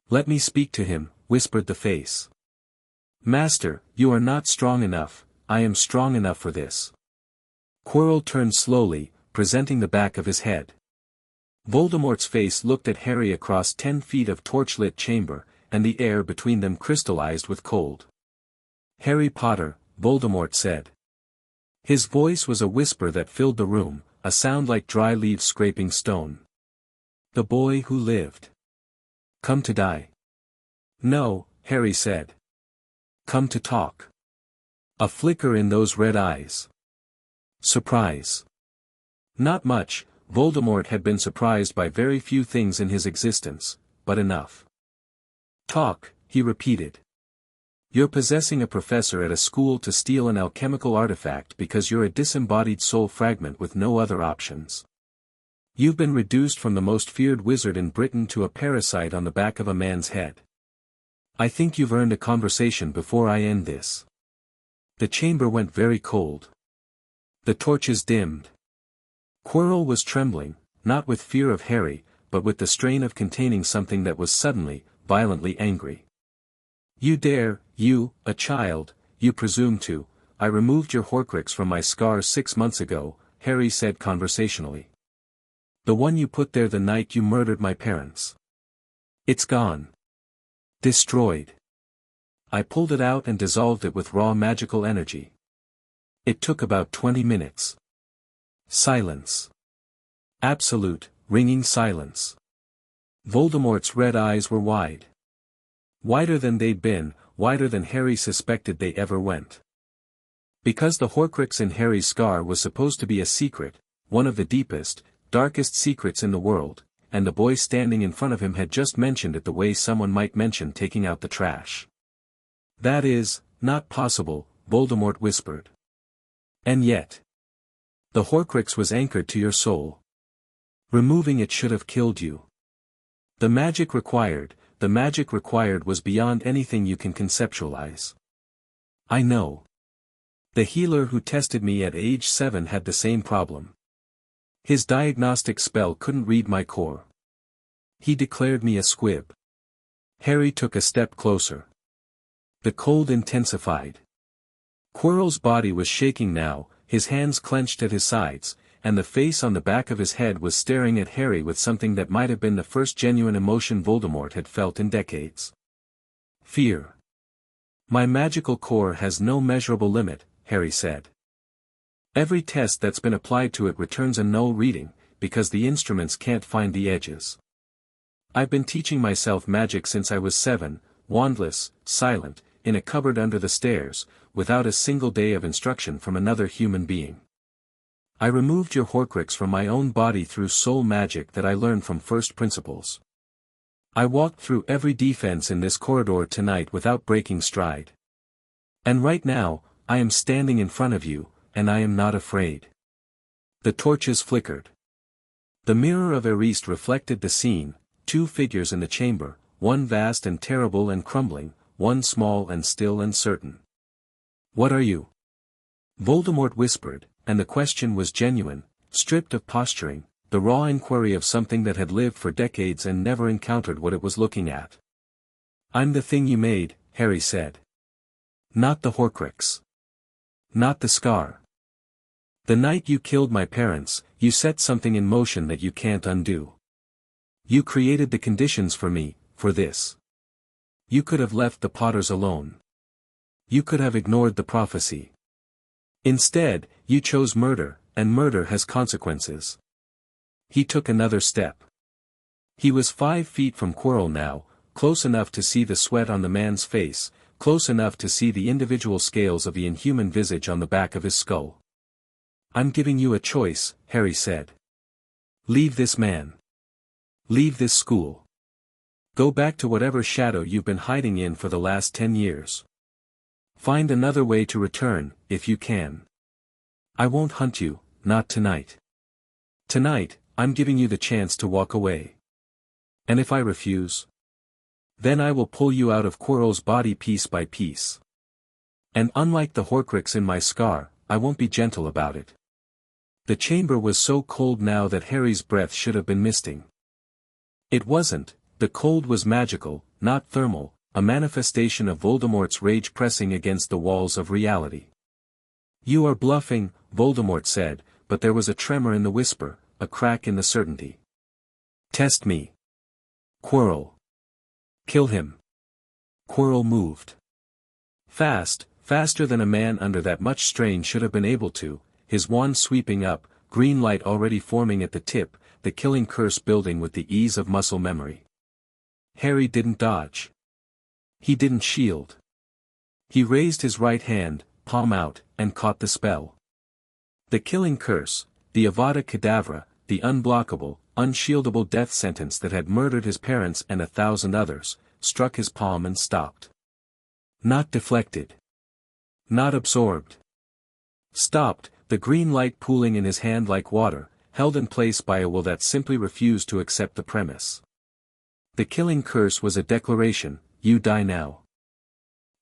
"Let me speak to him," whispered the face. "Master, you are not strong enough, I am strong enough for this." Quirrell turned slowly, presenting the back of his head. Voldemort's face looked at Harry across 10 feet of torchlit chamber, and the air between them crystallized with cold. "Harry Potter," Voldemort said. His voice was a whisper that filled the room, a sound like dry leaves scraping stone. "The boy who lived. Come to die." "No," Harry said. "Come to talk." A flicker in those red eyes. Surprise. Not much, Voldemort had been surprised by very few things in his existence, but enough. "Talk," he repeated. "You're possessing a professor at a school to steal an alchemical artifact because you're a disembodied soul fragment with no other options. You've been reduced from the most feared wizard in Britain to a parasite on the back of a man's head. I think you've earned a conversation before I end this." The chamber went very cold. The torches dimmed. Quirrell was trembling, not with fear of Harry, but with the strain of containing something that was suddenly, violently angry. "You dare, you, a child, you presume to. I removed your Horcrux from my scar 6 months ago," Harry said conversationally. "The one you put there the night you murdered my parents. It's gone. Destroyed. I pulled it out and dissolved it with raw magical energy. It took about 20 minutes. Silence. Absolute, ringing silence. Voldemort's red eyes were wide. Wider than they'd been, wider than Harry suspected they ever went. Because the Horcrux in Harry's scar was supposed to be a secret, one of the deepest, darkest secrets in the world, and the boy standing in front of him had just mentioned it the way someone might mention taking out the trash. "That is, not possible," Voldemort whispered. "And yet. The Horcrux was anchored to your soul. Removing it should have killed you. The magic required was beyond anything you can conceptualize. I know. The healer who tested me at age 7 had the same problem. His diagnostic spell couldn't read my core. He declared me a squib." Harry took a step closer. The cold intensified. Quirrell's body was shaking now, his hands clenched at his sides, and the face on the back of his head was staring at Harry with something that might have been the first genuine emotion Voldemort had felt in decades. "Fear. My magical core has no measurable limit," Harry said. Every test that's been applied to it returns a null reading, because the instruments can't find the edges. I've been teaching myself magic since I was 7, wandless, silent, in a cupboard under the stairs, without a single day of instruction from another human being. I removed your Horcrux from my own body through soul magic that I learned from first principles. I walked through every defense in this corridor tonight without breaking stride. And right now, I am standing in front of you, and I am not afraid. The torches flickered. The mirror of Eriste reflected the scene, 2 figures in the chamber, one vast and terrible and crumbling, one small and still and certain. What are you? Voldemort whispered, and the question was genuine, stripped of posturing, the raw inquiry of something that had lived for decades and never encountered what it was looking at. I'm the thing you made, Harry said. Not the Horcrux. Not the scar. The night you killed my parents, you set something in motion that you can't undo. You created the conditions for me, for this. You could have left the Potters alone. You could have ignored the prophecy. Instead, you chose murder, and murder has consequences. He took another step. He was 5 feet from Quirrell now, close enough to see the sweat on the man's face, close enough to see the individual scales of the inhuman visage on the back of his skull. I'm giving you a choice, Harry said. Leave this man. Leave this school. Go back to whatever shadow you've been hiding in for the last 10 years. Find another way to return, if you can. I won't hunt you, not tonight. Tonight, I'm giving you the chance to walk away. And if I refuse? Then I will pull you out of Quirrell's body piece by piece. And unlike the Horcrux in my scar, I won't be gentle about it. The chamber was so cold now that Harry's breath should have been misting. It wasn't, the cold was magical, not thermal, a manifestation of Voldemort's rage pressing against the walls of reality. You are bluffing, Voldemort said, but there was a tremor in the whisper, a crack in the certainty. Test me. Quirrell. Kill him. Quirrell moved. Fast, faster than a man under that much strain should have been able to, his wand sweeping up, green light already forming at the tip, the killing curse building with the ease of muscle memory. Harry didn't dodge. He didn't shield. He raised his right hand, palm out, and caught the spell. The killing curse, the Avada Kedavra, the unblockable, unshieldable death sentence that had murdered his parents and 1,000 others, struck his palm and stopped. Not deflected. Not absorbed. Stopped, the green light pooling in his hand like water, held in place by a will that simply refused to accept the premise. The killing curse was a declaration, you die now.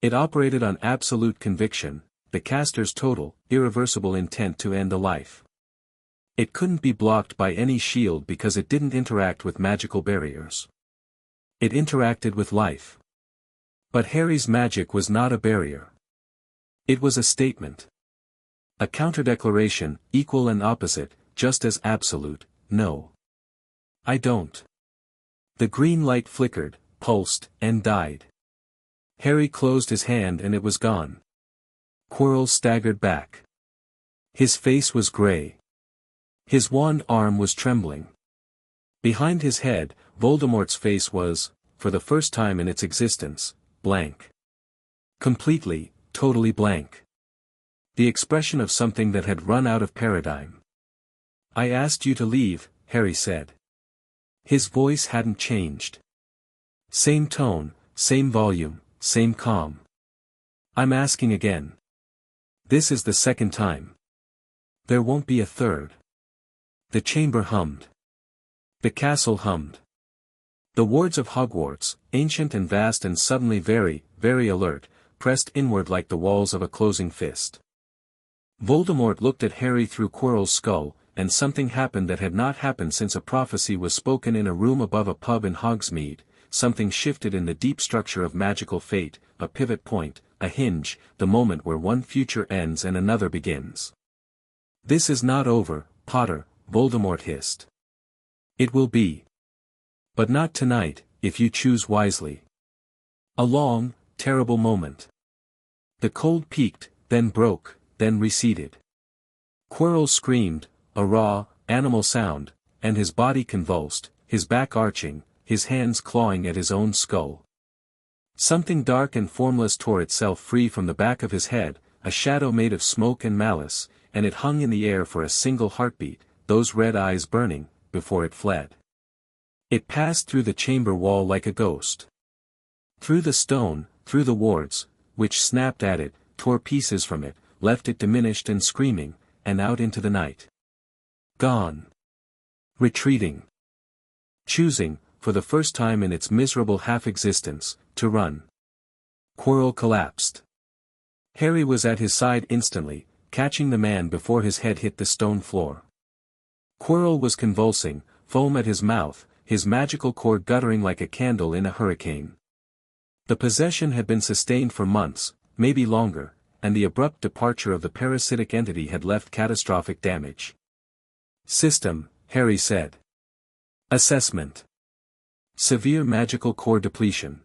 It operated on absolute conviction, the caster's total, irreversible intent to end a life. It couldn't be blocked by any shield because it didn't interact with magical barriers. It interacted with life. But Harry's magic was not a barrier. It was a statement. A counter-declaration, equal and opposite, just as absolute, no. I don't. The green light flickered, pulsed, and died. Harry closed his hand and it was gone. Quirrell staggered back. His face was grey. His wand arm was trembling. Behind his head, Voldemort's face was, for the first time in its existence, blank. Completely, totally blank. The expression of something that had run out of paradigm. I asked you to leave, Harry said. His voice hadn't changed. Same tone, same volume, same calm. I'm asking again. This is the second time. There won't be a third. The chamber hummed. The castle hummed. The wards of Hogwarts, ancient and vast and suddenly very, very alert, pressed inward like the walls of a closing fist. Voldemort looked at Harry through Quirrell's skull, and something happened that had not happened since a prophecy was spoken in a room above a pub in Hogsmeade. Something shifted in the deep structure of magical fate, a pivot point, a hinge, the moment where one future ends and another begins. This is not over, Potter, Voldemort hissed. It will be. But not tonight, if you choose wisely. A long, terrible moment. The cold peaked, then broke, then receded. Quirrell screamed, a raw, animal sound, and his body convulsed, his back arching, his hands clawing at his own skull. Something dark and formless tore itself free from the back of his head, a shadow made of smoke and malice, and it hung in the air for a single heartbeat, those red eyes burning, before it fled. It passed through the chamber wall like a ghost. Through the stone, through the wards, which snapped at it, tore pieces from it, left it diminished and screaming, and out into the night. Gone. Retreating. Choosing, for the first time in its miserable half-existence, to run. Quirrell collapsed. Harry was at his side instantly, catching the man before his head hit the stone floor. Quirrell was convulsing, foam at his mouth, his magical cord guttering like a candle in a hurricane. The possession had been sustained for months, maybe longer, and the abrupt departure of the parasitic entity had left catastrophic damage. System, Harry said. Assessment. Severe magical core depletion.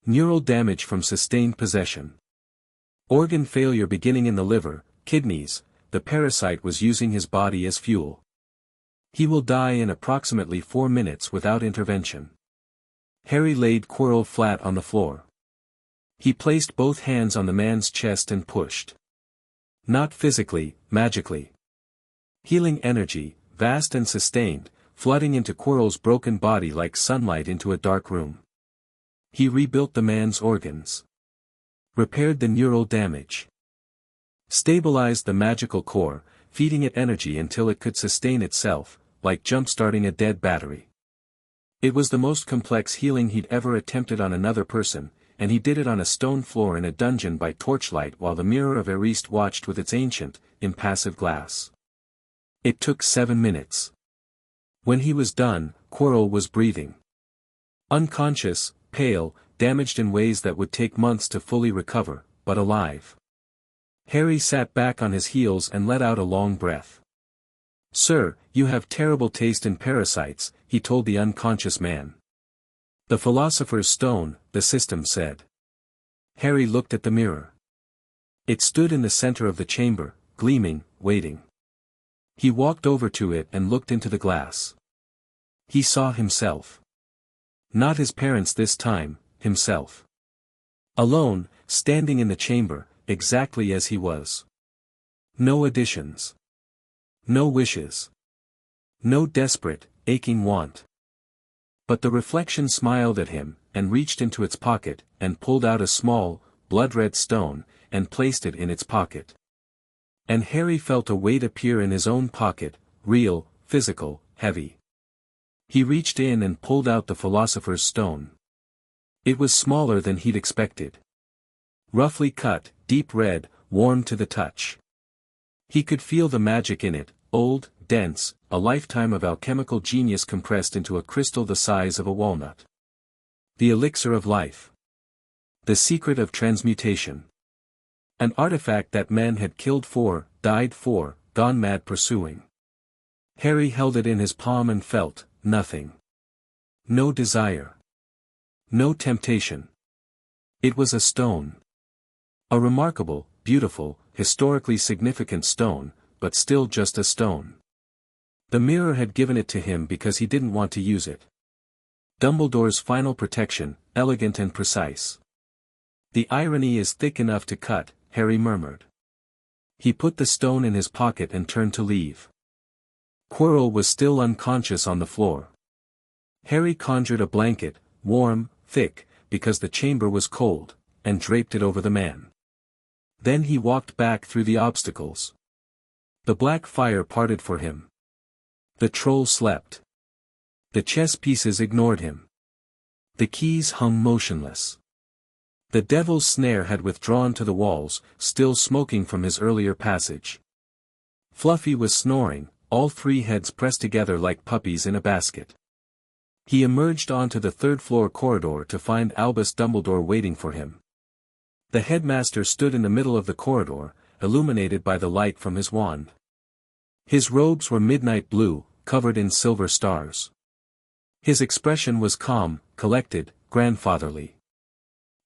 Neural damage from sustained possession. Organ failure beginning in the liver, kidneys, the parasite was using his body as fuel. He will die in approximately 4 minutes without intervention. Harry laid Quirrell flat on the floor. He placed both hands on the man's chest and pushed. Not physically, magically. Healing energy, vast and sustained, flooding into Quirrell's broken body like sunlight into a dark room. He rebuilt the man's organs. Repaired the neural damage. Stabilized the magical core, feeding it energy until it could sustain itself, like jump-starting a dead battery. It was the most complex healing he'd ever attempted on another person, and he did it on a stone floor in a dungeon by torchlight while the mirror of Eriste watched with its ancient, impassive glass. It took 7 minutes. When he was done, Quirrell was breathing. Unconscious, pale, damaged in ways that would take months to fully recover, but alive. Harry sat back on his heels and let out a long breath. "Sir, you have terrible taste in parasites," he told the unconscious man. "The Philosopher's Stone," the system said. Harry looked at the mirror. It stood in the center of the chamber, gleaming, waiting. He walked over to it and looked into the glass. He saw himself. Not his parents this time, himself. Alone, standing in the chamber, exactly as he was. No additions. No wishes. No desperate, aching want. But the reflection smiled at him, and reached into its pocket, and pulled out a small, blood-red stone, and placed it in its pocket. And Harry felt a weight appear in his own pocket, real, physical, heavy. He reached in and pulled out the Philosopher's Stone. It was smaller than he'd expected. Roughly cut, deep red, warm to the touch. He could feel the magic in it, old, dense, a lifetime of alchemical genius compressed into a crystal the size of a walnut. The elixir of life. The secret of transmutation. An artifact that men had killed for, died for, gone mad pursuing. Harry held it in his palm and felt nothing. No desire. No temptation. It was a stone. A remarkable, beautiful, historically significant stone, but still just a stone. The mirror had given it to him because he didn't want to use it. Dumbledore's final protection, elegant and precise. "The irony is thick enough to cut," Harry murmured. He put the stone in his pocket and turned to leave. Quirrell was still unconscious on the floor. Harry conjured a blanket, warm, thick, because the chamber was cold, and draped it over the man. Then he walked back through the obstacles. The black fire parted for him. The troll slept. The chess pieces ignored him. The keys hung motionless. The devil's snare had withdrawn to the walls, still smoking from his earlier passage. Fluffy was snoring, all 3 heads pressed together like puppies in a basket. He emerged onto the 3rd-floor corridor to find Albus Dumbledore waiting for him. The headmaster stood in the middle of the corridor, illuminated by the light from his wand. His robes were midnight blue, covered in silver stars. His expression was calm, collected, grandfatherly.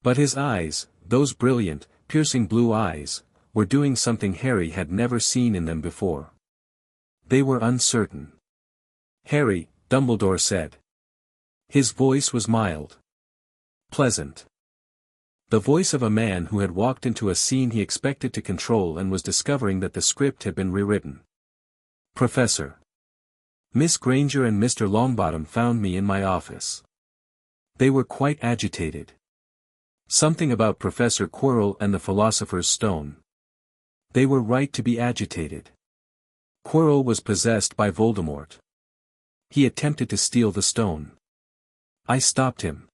But his eyes, those brilliant, piercing blue eyes, were doing something Harry had never seen in them before. They were uncertain. "Harry," Dumbledore said. His voice was mild. Pleasant. The voice of a man who had walked into a scene he expected to control and was discovering that the script had been rewritten. "Professor. Miss Granger and Mr. Longbottom found me in my office. They were quite agitated. Something about Professor Quirrell and the Philosopher's Stone. They were right to be agitated. Quirrell was possessed by Voldemort. He attempted to steal the stone. I stopped him."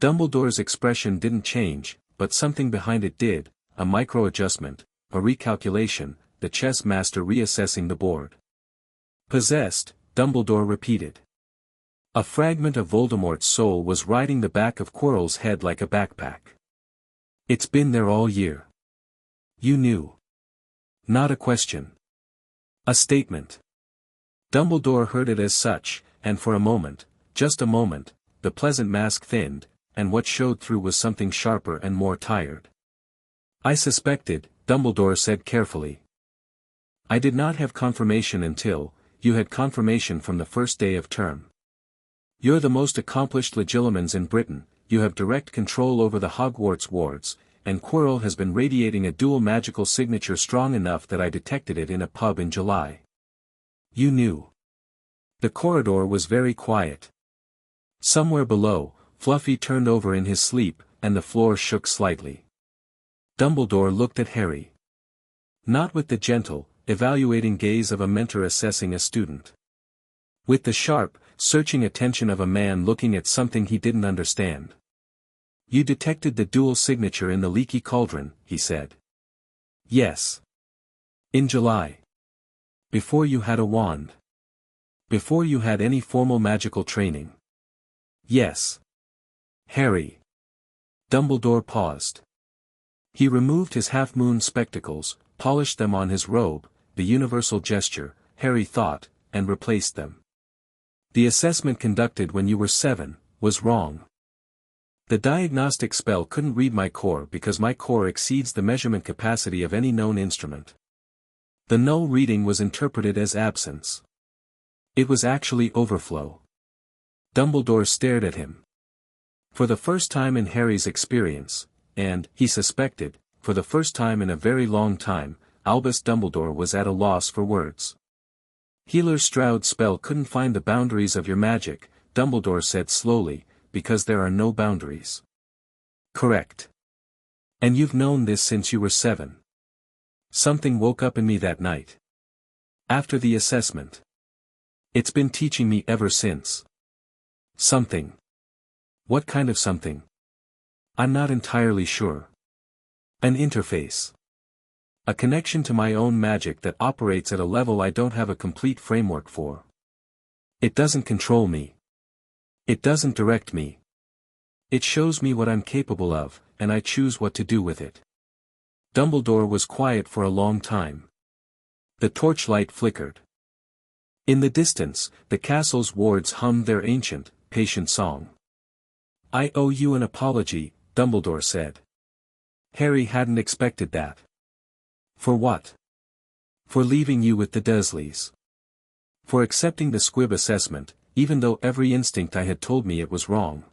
Dumbledore's expression didn't change, but something behind it did, a micro-adjustment, a recalculation, the chess master reassessing the board. "Possessed," Dumbledore repeated. A fragment of Voldemort's soul was riding the back of Quirrell's head like a backpack. "It's been there all year. You knew." "Not a question. A statement." Dumbledore heard it as such, and for a moment, just a moment, the pleasant mask thinned, and what showed through was something sharper and more tired. "I suspected," Dumbledore said carefully. "I did not have confirmation until, you had confirmation from the first day of term. You're the most accomplished legilimens in Britain, you have direct control over the Hogwarts wards, and Quirrell has been radiating a dual magical signature strong enough that I detected it in a pub in July. You knew." The corridor was very quiet. Somewhere below, Fluffy turned over in his sleep, and the floor shook slightly. Dumbledore looked at Harry. Not with the gentle, evaluating gaze of a mentor assessing a student. With the sharp, searching attention of a man looking at something he didn't understand. "You detected the dual signature in the leaky cauldron," he said. "Yes. In July. Before you had a wand. Before you had any formal magical training." "Yes." "Harry." Dumbledore paused. He removed his half-moon spectacles, polished them on his robe, the universal gesture, Harry thought, and replaced them. "The assessment conducted when you were 7, was wrong. The diagnostic spell couldn't read my core because my core exceeds the measurement capacity of any known instrument. The null reading was interpreted as absence. It was actually overflow." Dumbledore stared at him. For the first time in Harry's experience, and, he suspected, for the first time in a very long time, Albus Dumbledore was at a loss for words. "Healer Stroud's spell couldn't find the boundaries of your magic," Dumbledore said slowly, "because there are no boundaries." "Correct. And you've known this since you were 7. Something woke up in me that night. After the assessment. It's been teaching me ever since. Something. What kind of something? I'm not entirely sure. An interface. A connection to my own magic that operates at a level I don't have a complete framework for. It doesn't control me. It doesn't direct me. It shows me what I'm capable of, and I choose what to do with it." Dumbledore was quiet for a long time. The torchlight flickered. In the distance, the castle's wards hummed their ancient, patient song. "I owe you an apology," Dumbledore said. Harry hadn't expected that. "For what?" "For leaving you with the Dursleys. For accepting the Squib assessment, even though every instinct I had told me it was wrong.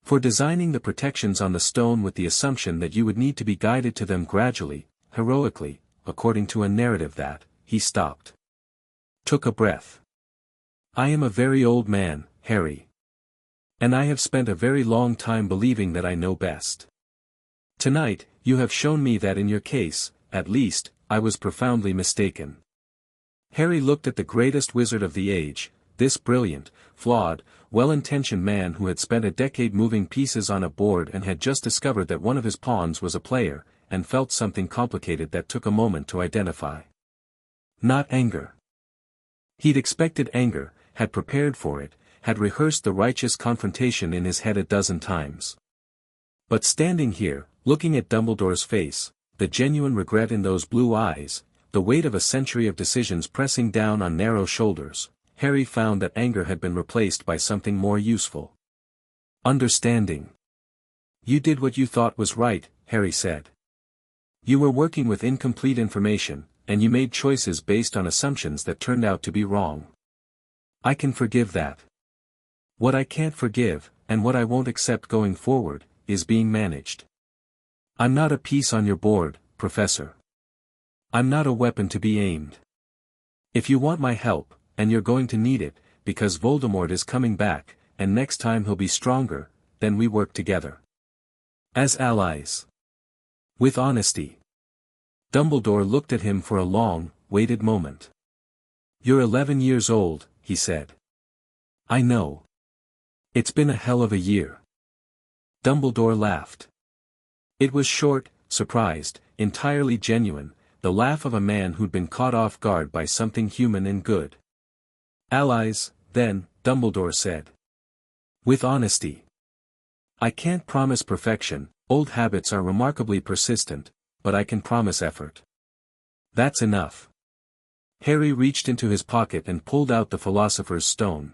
For designing the protections on the stone with the assumption that you would need to be guided to them gradually, heroically, according to a narrative that," he stopped. Took a breath. "I am a very old man, Harry. And I have spent a very long time believing that I know best. Tonight, you have shown me that in your case, at least, I was profoundly mistaken." Harry looked at the greatest wizard of the age, this brilliant, flawed, well-intentioned man who had spent a decade moving pieces on a board and had just discovered that one of his pawns was a player, and felt something complicated that took a moment to identify. Not anger. He'd expected anger, had prepared for it, had rehearsed the righteous confrontation in his head a dozen times. But standing here, looking at Dumbledore's face, the genuine regret in those blue eyes, the weight of a century of decisions pressing down on narrow shoulders, Harry found that anger had been replaced by something more useful. Understanding. "You did what you thought was right," Harry said. You were working with incomplete information, and you made choices based on assumptions that turned out to be wrong. I can forgive that. What I can't forgive, and what I won't accept going forward, is being managed. I'm not a piece on your board, Professor. I'm not a weapon to be aimed. If you want my help, and you're going to need it, because Voldemort is coming back, and next time he'll be stronger, then we work together. As allies. With honesty. Dumbledore looked at him for a long, waited moment. You're 11 years old, he said. I know. It's been a hell of a year. Dumbledore laughed. It was short, surprised, entirely genuine, the laugh of a man who'd been caught off guard by something human and good. Allies, then, Dumbledore said. With honesty. I can't promise perfection, old habits are remarkably persistent, but I can promise effort. That's enough. Harry reached into his pocket and pulled out the Philosopher's Stone.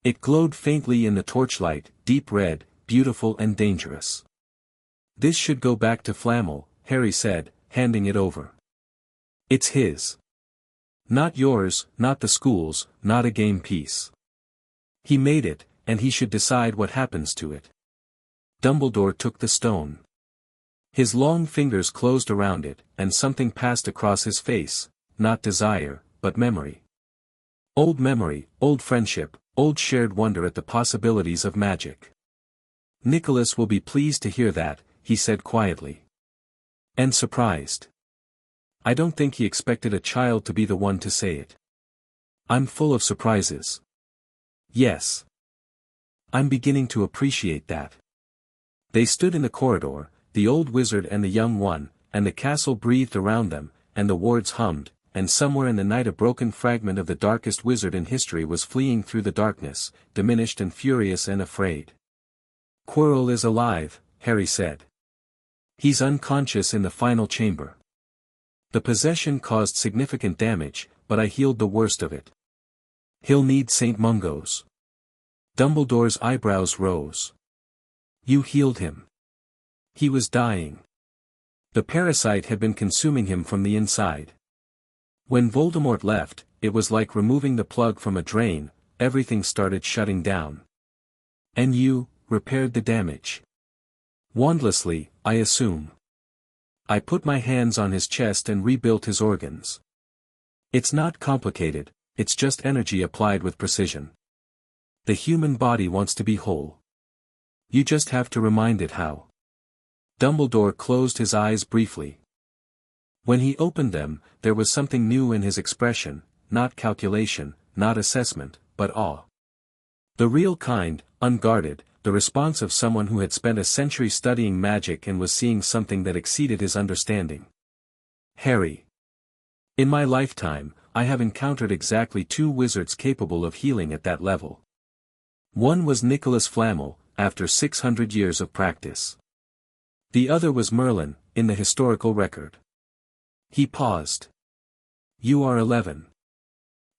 It glowed faintly in the torchlight, deep red, beautiful and dangerous. This should go back to Flamel, Harry said, handing it over. It's his. Not yours, not the school's, not a game piece. He made it, and he should decide what happens to it. Dumbledore took the stone. His long fingers closed around it, and something passed across his face, not desire, but memory. Old memory, old friendship, old shared wonder at the possibilities of magic. Nicholas will be pleased to hear that, he said quietly. And surprised. I don't think he expected a child to be the one to say it. I'm full of surprises. Yes. I'm beginning to appreciate that. They stood in the corridor, the old wizard and the young one, and the castle breathed around them, and the wards hummed, and somewhere in the night a broken fragment of the darkest wizard in history was fleeing through the darkness, diminished and furious and afraid. Quirrell is alive, Harry said. He's unconscious in the final chamber. The possession caused significant damage, but I healed the worst of it. He'll need St. Mungo's. Dumbledore's eyebrows rose. You healed him. He was dying. The parasite had been consuming him from the inside. When Voldemort left, it was like removing the plug from a drain, everything started shutting down. And you, repaired the damage. Wandlessly, I assume. I put my hands on his chest and rebuilt his organs. It's not complicated, it's just energy applied with precision. The human body wants to be whole. You just have to remind it how. Dumbledore closed his eyes briefly. When he opened them, there was something new in his expression, not calculation, not assessment, but awe. The real kind, unguarded, the response of someone who had spent a century studying magic and was seeing something that exceeded his understanding. Harry. In my lifetime, I have encountered exactly 2 wizards capable of healing at that level. One was Nicholas Flamel, after 600 years of practice. The other was Merlin, in the historical record. He paused. You are 11.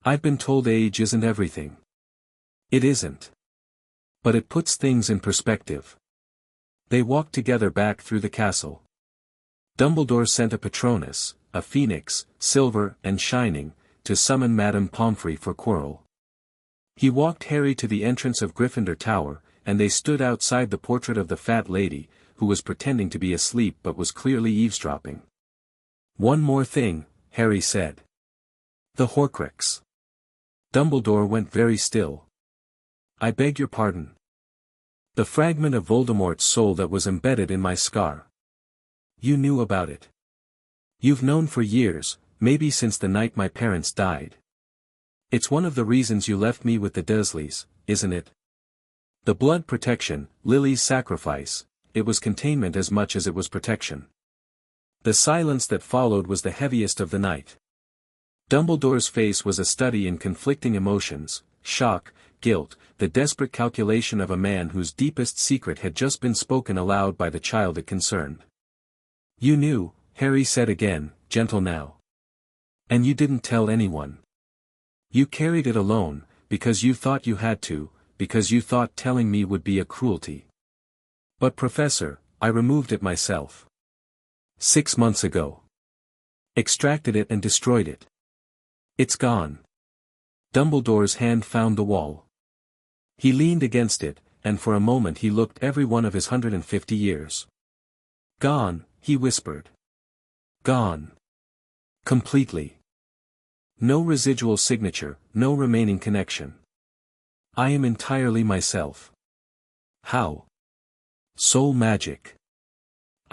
I've been told age isn't everything. It isn't. But it puts things in perspective. They walked together back through the castle. Dumbledore sent a Patronus, a phoenix, silver and shining, to summon Madame Pomfrey for Quirrell. He walked Harry to the entrance of Gryffindor Tower, and they stood outside the portrait of the fat lady, who was pretending to be asleep but was clearly eavesdropping. One more thing, Harry said. The Horcrux. Dumbledore went very still. I beg your pardon. The fragment of Voldemort's soul that was embedded in my scar. You knew about it. You've known for years, maybe since the night my parents died. It's one of the reasons you left me with the Dursleys, isn't it? The blood protection, Lily's sacrifice, it was containment as much as it was protection. The silence that followed was the heaviest of the night. Dumbledore's face was a study in conflicting emotions, shock, guilt, the desperate calculation of a man whose deepest secret had just been spoken aloud by the child it concerned. You knew, Harry said again, gentle now. And you didn't tell anyone. You carried it alone, because you thought you had to, because you thought telling me would be a cruelty. But Professor, I removed it myself. 6 months ago. Extracted it and destroyed it. It's gone. Dumbledore's hand found the wall. He leaned against it, and for a moment he looked every one of his 150 years. Gone, he whispered. Gone. Completely. No residual signature, no remaining connection. I am entirely myself. How? Soul magic.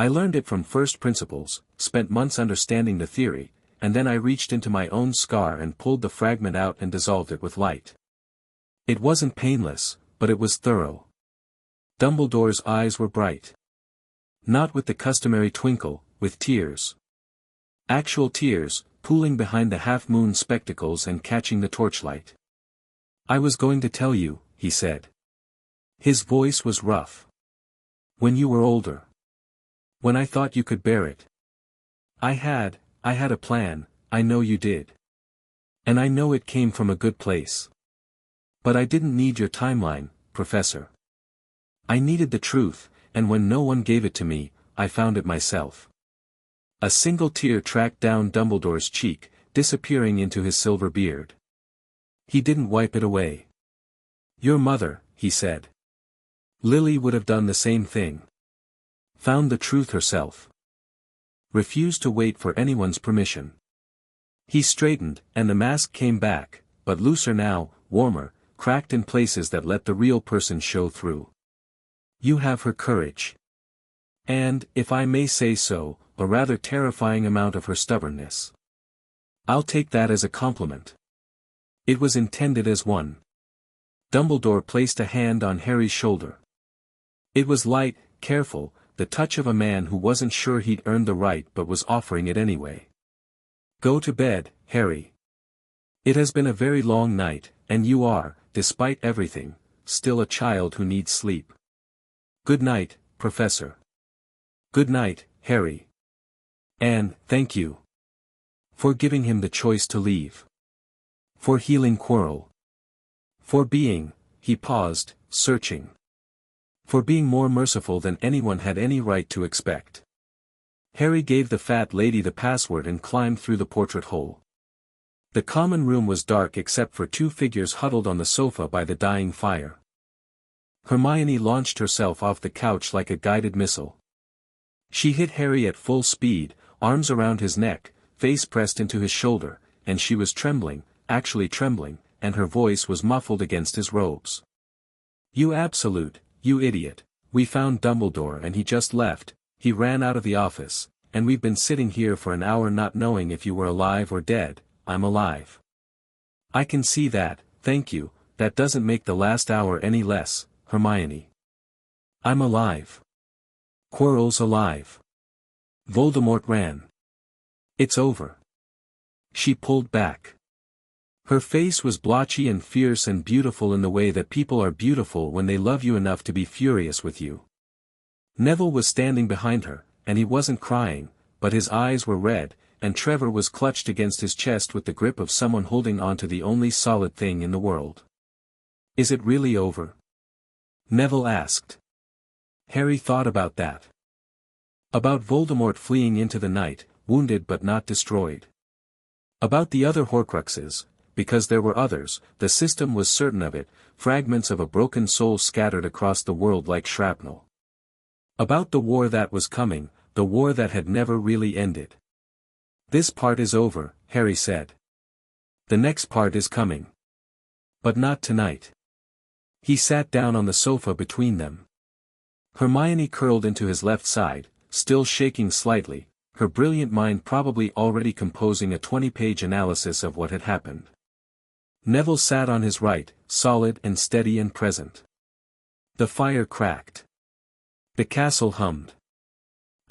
I learned it from first principles, spent months understanding the theory, and then I reached into my own scar and pulled the fragment out and dissolved it with light. It wasn't painless, but it was thorough. Dumbledore's eyes were bright. Not with the customary twinkle, with tears. Actual tears, pooling behind the half-moon spectacles and catching the torchlight. I was going to tell you, he said. His voice was rough. When you were older. When I thought you could bear it. I had a plan, I know you did. And I know it came from a good place. But I didn't need your timeline, Professor. I needed the truth, and when no one gave it to me, I found it myself. A single tear tracked down Dumbledore's cheek, disappearing into his silver beard. He didn't wipe it away. Your mother, he said. Lily would have done the same thing. Found the truth herself. Refused to wait for anyone's permission. He straightened, and the mask came back, but looser now, warmer, cracked in places that let the real person show through. You have her courage. And, if I may say so, a rather terrifying amount of her stubbornness. I'll take that as a compliment. It was intended as one. Dumbledore placed a hand on Harry's shoulder. It was light, careful, the touch of a man who wasn't sure he'd earned the right but was offering it anyway. Go to bed, Harry. It has been a very long night, and you are, despite everything, still a child who needs sleep. Good night, Professor. Good night, Harry. And, thank you. For giving him the choice to leave. For healing Quirrell. For being, he paused, searching. For being more merciful than anyone had any right to expect. Harry gave the fat lady the password and climbed through the portrait hole. The common room was dark except for two figures huddled on the sofa by the dying fire. Hermione launched herself off the couch like a guided missile. She hit Harry at full speed, arms around his neck, face pressed into his shoulder, and she was trembling, actually trembling, and her voice was muffled against his robes. You idiot, we found Dumbledore and he just left, he ran out of the office, and we've been sitting here for an hour not knowing if you were alive or dead. I'm alive. I can see that, thank you, that doesn't make the last hour any less, Hermione. I'm alive. Quirrell's alive. Voldemort ran. It's over. She pulled back. Her face was blotchy and fierce and beautiful in the way that people are beautiful when they love you enough to be furious with you. Neville was standing behind her, and he wasn't crying, but his eyes were red, and Trevor was clutched against his chest with the grip of someone holding on to the only solid thing in the world. Is it really over? Neville asked. Harry thought about that. About Voldemort fleeing into the night, wounded but not destroyed. About the other Horcruxes, because there were others, the system was certain of it, fragments of a broken soul scattered across the world like shrapnel. About the war that was coming, the war that had never really ended. This part is over, Harry said. The next part is coming. But not tonight. He sat down on the sofa between them. Hermione curled into his left side, still shaking slightly, her brilliant mind probably already composing a 20-page analysis of what had happened. Neville sat on his right, solid and steady and present. The fire cracked. The castle hummed.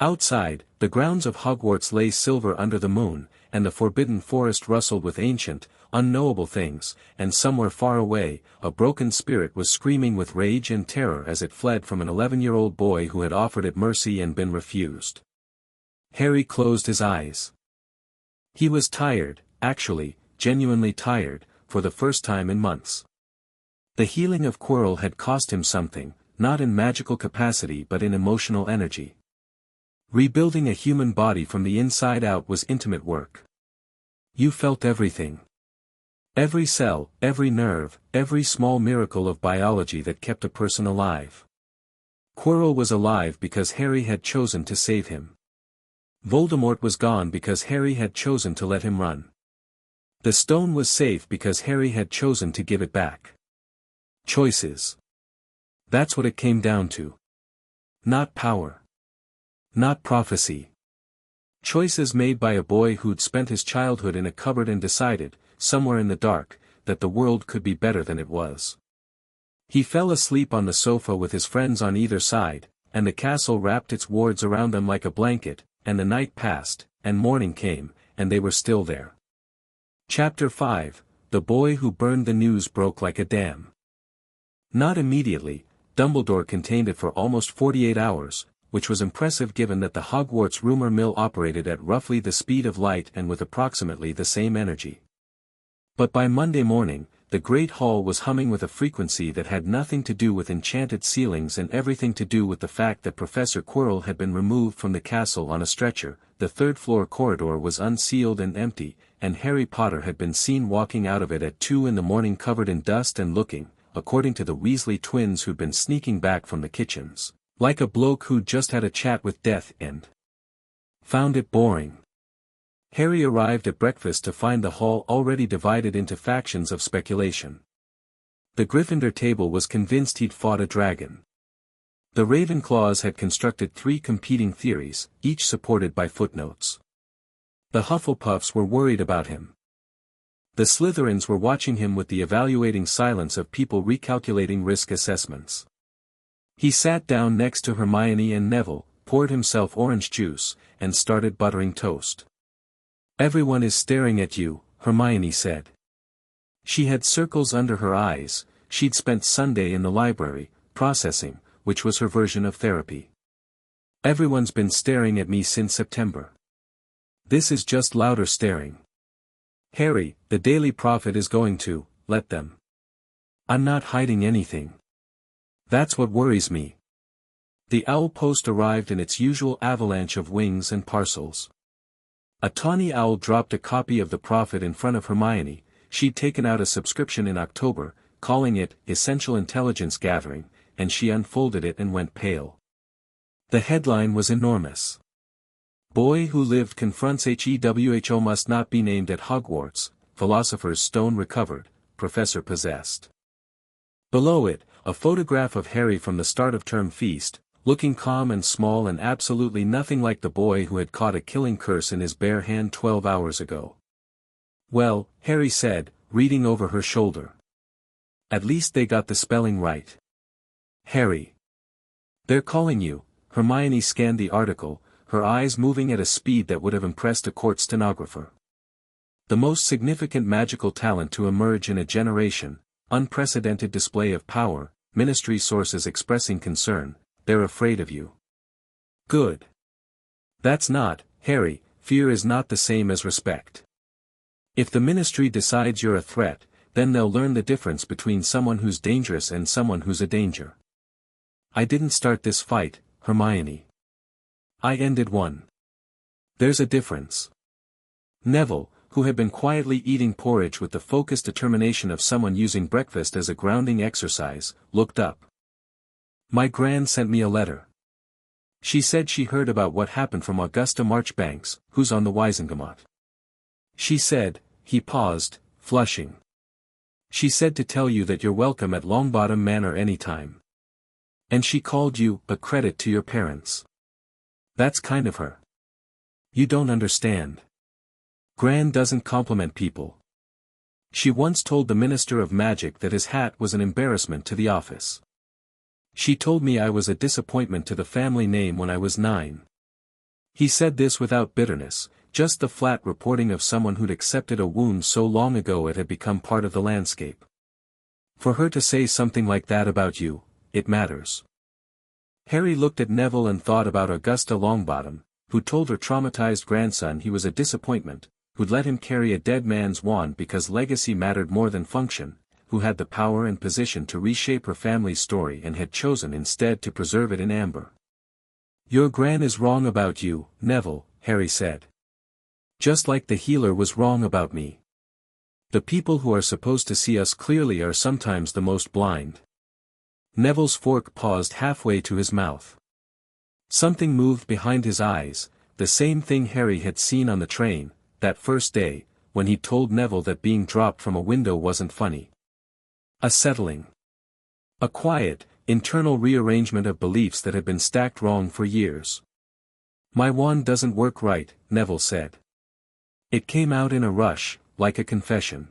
Outside, the grounds of Hogwarts lay silver under the moon, and the forbidden forest rustled with ancient, unknowable things, and somewhere far away, a broken spirit was screaming with rage and terror as it fled from an 11-year-old boy who had offered it mercy and been refused. Harry closed his eyes. He was tired, actually, genuinely tired, for the first time in months. The healing of Quirrell had cost him something, not in magical capacity but in emotional energy. Rebuilding a human body from the inside out was intimate work. You felt everything. Every cell, every nerve, every small miracle of biology that kept a person alive. Quirrell was alive because Harry had chosen to save him. Voldemort was gone because Harry had chosen to let him run. The stone was safe because Harry had chosen to give it back. Choices. That's what it came down to. Not power. Not prophecy. Choices made by a boy who'd spent his childhood in a cupboard and decided, somewhere in the dark, that the world could be better than it was. He fell asleep on the sofa with his friends on either side, and the castle wrapped its wards around them like a blanket, and the night passed, and morning came, and they were still there. Chapter 5, The Boy Who Burned the News Broke Like a Dam. Not immediately, Dumbledore contained it for almost 48 hours, which was impressive given that the Hogwarts rumor mill operated at roughly the speed of light and with approximately the same energy. But by Monday morning, the Great Hall was humming with a frequency that had nothing to do with enchanted ceilings and everything to do with the fact that Professor Quirrell had been removed from the castle on a stretcher, the third-floor corridor was unsealed and empty, and Harry Potter had been seen walking out of it at 2 in the morning covered in dust and looking, according to the Weasley twins who'd been sneaking back from the kitchens, like a bloke who'd just had a chat with death and found it boring. Harry arrived at breakfast to find the hall already divided into factions of speculation. The Gryffindor table was convinced he'd fought a dragon. The Ravenclaws had constructed 3 competing theories, each supported by footnotes. The Hufflepuffs were worried about him. The Slytherins were watching him with the evaluating silence of people recalculating risk assessments. He sat down next to Hermione and Neville, poured himself orange juice, and started buttering toast. "Everyone is staring at you," Hermione said. She had circles under her eyes. She'd spent Sunday in the library, processing, which was her version of therapy. "Everyone's been staring at me since September. This is just louder staring. Harry, the Daily Prophet is going to let them. I'm not hiding anything. That's what worries me." The owl post arrived in its usual avalanche of wings and parcels. A tawny owl dropped a copy of the Prophet in front of Hermione. She'd taken out a subscription in October, calling it Essential Intelligence Gathering, and she unfolded it and went pale. The headline was enormous. "Boy who lived confronts HEWHO must not be named at Hogwarts, Philosopher's Stone recovered, Professor possessed." Below it, a photograph of Harry from the start of term feast, looking calm and small and absolutely nothing like the boy who had caught a killing curse in his bare hand 12 hours ago. "Well," Harry said, reading over her shoulder. "At least they got the spelling right." "Harry. They're calling you." Hermione scanned the article, her eyes moving at a speed that would have impressed a court stenographer. "The most significant magical talent to emerge in a generation, unprecedented display of power, ministry sources expressing concern, they're afraid of you." "Good. That's not, Harry, fear is not the same as respect. If the ministry decides you're a threat, then they'll learn the difference between someone who's dangerous and someone who's a danger. I didn't start this fight, Hermione. I ended one. There's a difference." Neville, who had been quietly eating porridge with the focused determination of someone using breakfast as a grounding exercise, looked up. "My gran sent me a letter. She said she heard about what happened from Augusta Marchbanks, who's on the Wisengamot. She said," he paused, flushing. "She said to tell you that you're welcome at Longbottom Manor anytime. And she called you a credit to your parents. That's kind of her. You don't understand. Gran doesn't compliment people. She once told the Minister of Magic that his hat was an embarrassment to the office. She told me I was a disappointment to the family name when I was 9. He said this without bitterness, just the flat reporting of someone who'd accepted a wound so long ago it had become part of the landscape. For her to say something like that about you, it matters." Harry looked at Neville and thought about Augusta Longbottom, who told her traumatized grandson he was a disappointment, who'd let him carry a dead man's wand because legacy mattered more than function, who had the power and position to reshape her family's story and had chosen instead to preserve it in amber. Your gran is wrong about you, Neville, Harry said. Just like the healer was wrong about me. The people who are supposed to see us clearly are sometimes the most blind. Neville's fork paused halfway to his mouth. Something moved behind his eyes, the same thing Harry had seen on the train, that first day, when he told Neville that being dropped from a window wasn't funny. A settling. A quiet, internal rearrangement of beliefs that had been stacked wrong for years. My wand doesn't work right, Neville said. It came out in a rush, like a confession.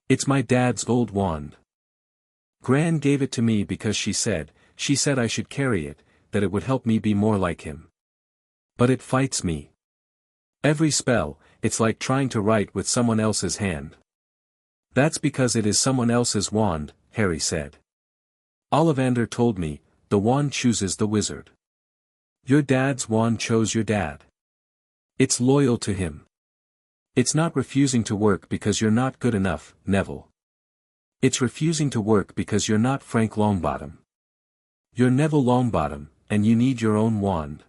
It's my dad's old wand. Gran gave it to me because she said I should carry it, that it would help me be more like him. But it fights me. Every spell, it's like trying to write with someone else's hand. That's because it is someone else's wand, Harry said. Ollivander told me, the wand chooses the wizard. Your dad's wand chose your dad. It's loyal to him. It's not refusing to work because you're not good enough, Neville. It's refusing to work because you're not Frank Longbottom. You're Neville Longbottom, and you need your own wand.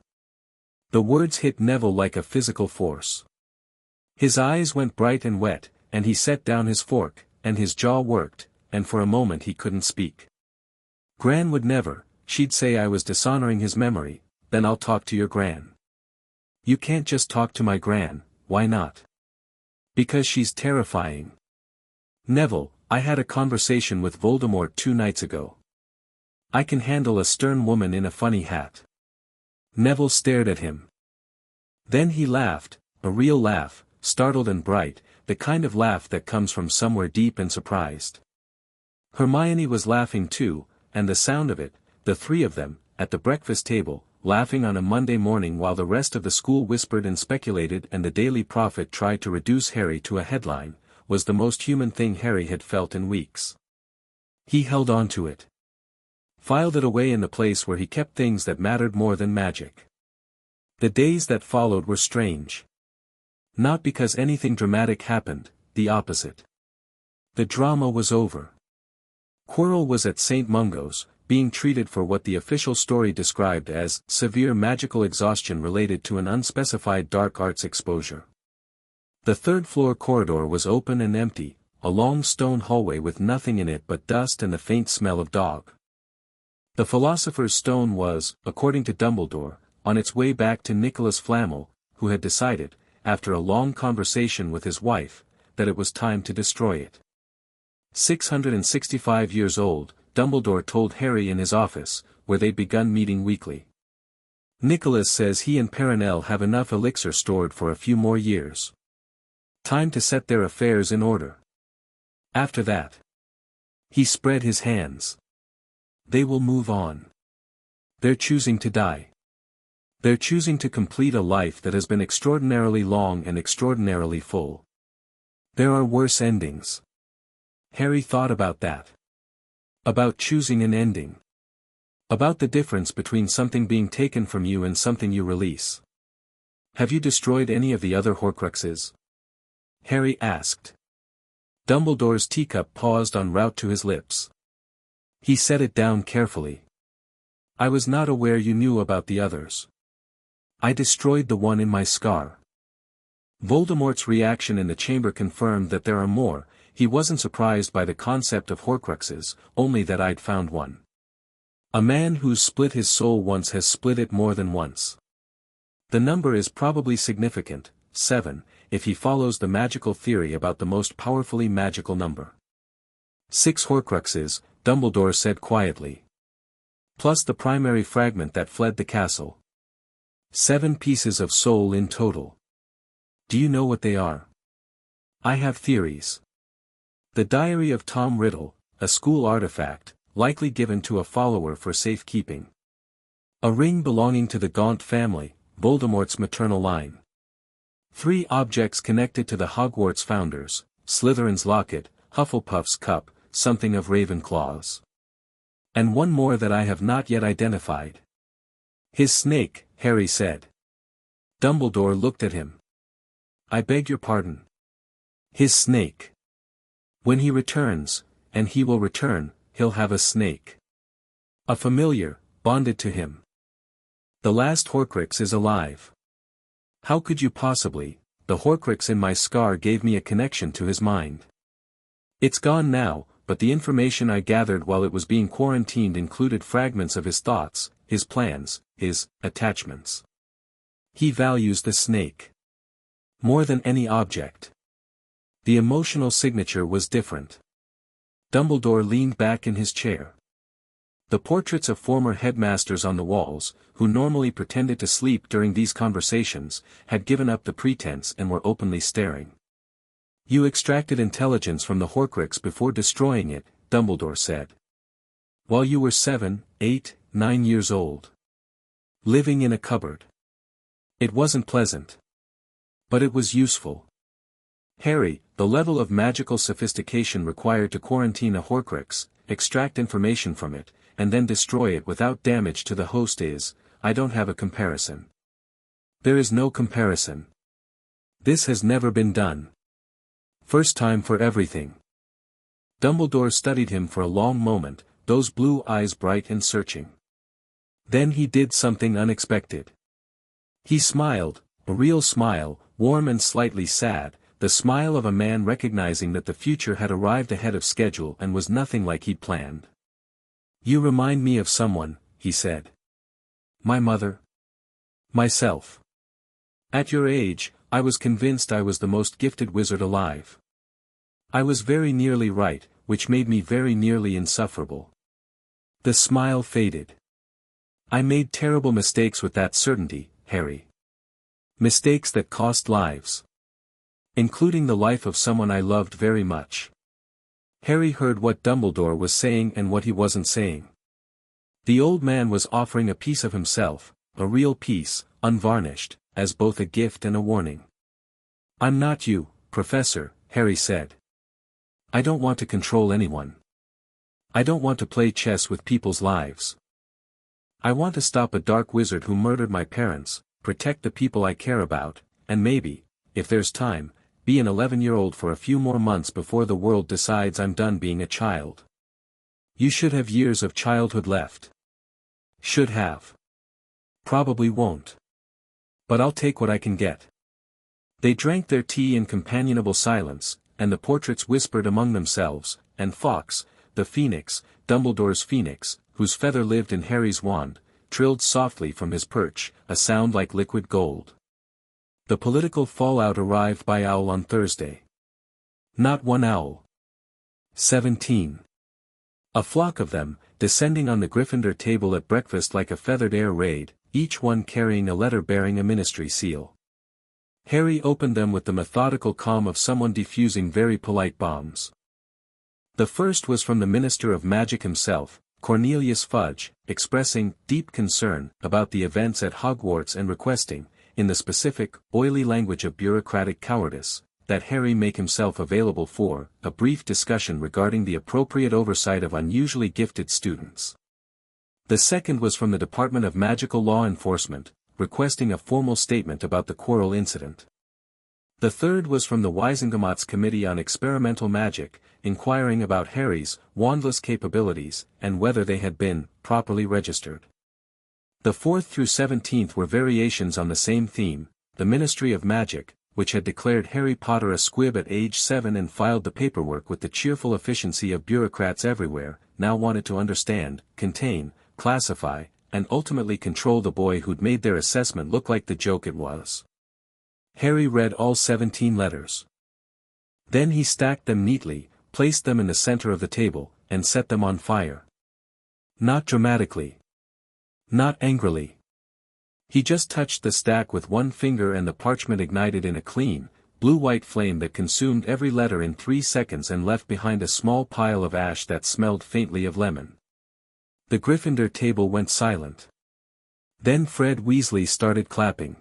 The words hit Neville like a physical force. His eyes went bright and wet, and he set down his fork, and his jaw worked, and for a moment he couldn't speak. Gran would never, she'd say I was dishonoring his memory. Then I'll talk to your gran. You can't just talk to my gran, why not? Because she's terrifying. Neville, I had a conversation with Voldemort 2 nights ago. I can handle a stern woman in a funny hat. Neville stared at him. Then he laughed, a real laugh, startled and bright, the kind of laugh that comes from somewhere deep and surprised. Hermione was laughing too, and the sound of it, the three of them, at the breakfast table, laughing on a Monday morning while the rest of the school whispered and speculated and the Daily Prophet tried to reduce Harry to a headline, was the most human thing Harry had felt in weeks. He held on to it. Filed it away in the place where he kept things that mattered more than magic. The days that followed were strange. Not because anything dramatic happened, the opposite. The drama was over. Quirrell was at St. Mungo's, being treated for what the official story described as severe magical exhaustion related to an unspecified dark arts exposure. The third-floor corridor was open and empty, a long stone hallway with nothing in it but dust and the faint smell of dog. The Philosopher's Stone was, according to Dumbledore, on its way back to Nicholas Flamel, who had decided, after a long conversation with his wife, that it was time to destroy it. 665 years old, Dumbledore told Harry in his office, where they'd begun meeting weekly. Nicholas says he and Perenelle have enough elixir stored for a few more years. Time to set their affairs in order. After that, he spread his hands. They will move on. They're choosing to die. They're choosing to complete a life that has been extraordinarily long and extraordinarily full. There are worse endings. Harry thought about that. About choosing an ending. About the difference between something being taken from you and something you release. Have you destroyed any of the other Horcruxes? Harry asked. Dumbledore's teacup paused en route to his lips. He set it down carefully. I was not aware you knew about the others. I destroyed the one in my scar. Voldemort's reaction in the chamber confirmed that there are more. He wasn't surprised by the concept of Horcruxes, only that I'd found one. A man who's split his soul once has split it more than once. The number is probably significant, 7, if he follows the magical theory about the most powerfully magical number. 6 Horcruxes, Dumbledore said quietly. Plus the primary fragment that fled the castle. 7 pieces of soul in total. Do you know what they are? I have theories. The Diary of Tom Riddle, a school artifact, likely given to a follower for safekeeping. A ring belonging to the Gaunt family, Voldemort's maternal line. 3 objects connected to the Hogwarts founders, Slytherin's locket, Hufflepuff's cup, something of Ravenclaw's. And one more that I have not yet identified. His snake, Harry said. Dumbledore looked at him. I beg your pardon. His snake. When he returns, and he will return, he'll have a snake. A familiar, bonded to him. The last Horcrux is alive. How could you possibly? The Horcrux in my scar gave me a connection to his mind. It's gone now, but the information I gathered while it was being quarantined included fragments of his thoughts, his plans, his attachments. He values the snake more than any object. The emotional signature was different. Dumbledore leaned back in his chair. The portraits of former headmasters on the walls, who normally pretended to sleep during these conversations, had given up the pretense and were openly staring. You extracted intelligence from the Horcrux before destroying it, Dumbledore said. While you were 7, 8, 9 years old. Living in a cupboard. It wasn't pleasant. But it was useful. Harry, the level of magical sophistication required to quarantine a Horcrux, extract information from it, and then destroy it without damage to the host is, I don't have a comparison. There is no comparison. This has never been done. First time for everything. Dumbledore studied him for a long moment, those blue eyes bright and searching. Then he did something unexpected. He smiled, a real smile, warm and slightly sad, the smile of a man recognizing that the future had arrived ahead of schedule and was nothing like he'd planned. You remind me of someone, he said. My mother. Myself. At your age, I was convinced I was the most gifted wizard alive. I was very nearly right, which made me very nearly insufferable. The smile faded. I made terrible mistakes with that certainty, Harry. Mistakes that cost lives. Including the life of someone I loved very much. Harry heard what Dumbledore was saying and what he wasn't saying. The old man was offering a piece of himself, a real piece, unvarnished, as both a gift and a warning. I'm not you, Professor, Harry said. I don't want to control anyone. I don't want to play chess with people's lives. I want to stop a dark wizard who murdered my parents, protect the people I care about, and maybe, if there's time, be an 11-year-old for a few more months before the world decides I'm done being a child. You should have years of childhood left. Should have. Probably won't. But I'll take what I can get. They drank their tea in companionable silence, and the portraits whispered among themselves, and Fawkes, the phoenix, Dumbledore's phoenix, whose feather lived in Harry's wand, trilled softly from his perch, a sound like liquid gold. The political fallout arrived by owl on Thursday. Not one owl. 17. A flock of them, descending on the Gryffindor table at breakfast like a feathered air raid, each one carrying a letter bearing a ministry seal. Harry opened them with the methodical calm of someone defusing very polite bombs. The first was from the Minister of Magic himself, Cornelius Fudge, expressing deep concern about the events at Hogwarts and requesting, in the specific, oily language of bureaucratic cowardice, that Harry make himself available for a brief discussion regarding the appropriate oversight of unusually gifted students. The second was from the Department of Magical Law Enforcement, requesting a formal statement about the Quirrell incident. The third was from the Wisengamot's Committee on Experimental Magic, inquiring about Harry's wandless capabilities and whether they had been properly registered. The 4th through 17th were variations on the same theme. The Ministry of Magic, which had declared Harry Potter a squib at age 7 and filed the paperwork with the cheerful efficiency of bureaucrats everywhere, now wanted to understand, contain, classify, and ultimately control the boy who'd made their assessment look like the joke it was. Harry read all 17 letters. Then he stacked them neatly, placed them in the center of the table, and set them on fire. Not dramatically. Not angrily. He just touched the stack with one finger and the parchment ignited in a clean, blue-white flame that consumed every letter in 3 seconds and left behind a small pile of ash that smelled faintly of lemon. The Gryffindor table went silent. Then Fred Weasley started clapping.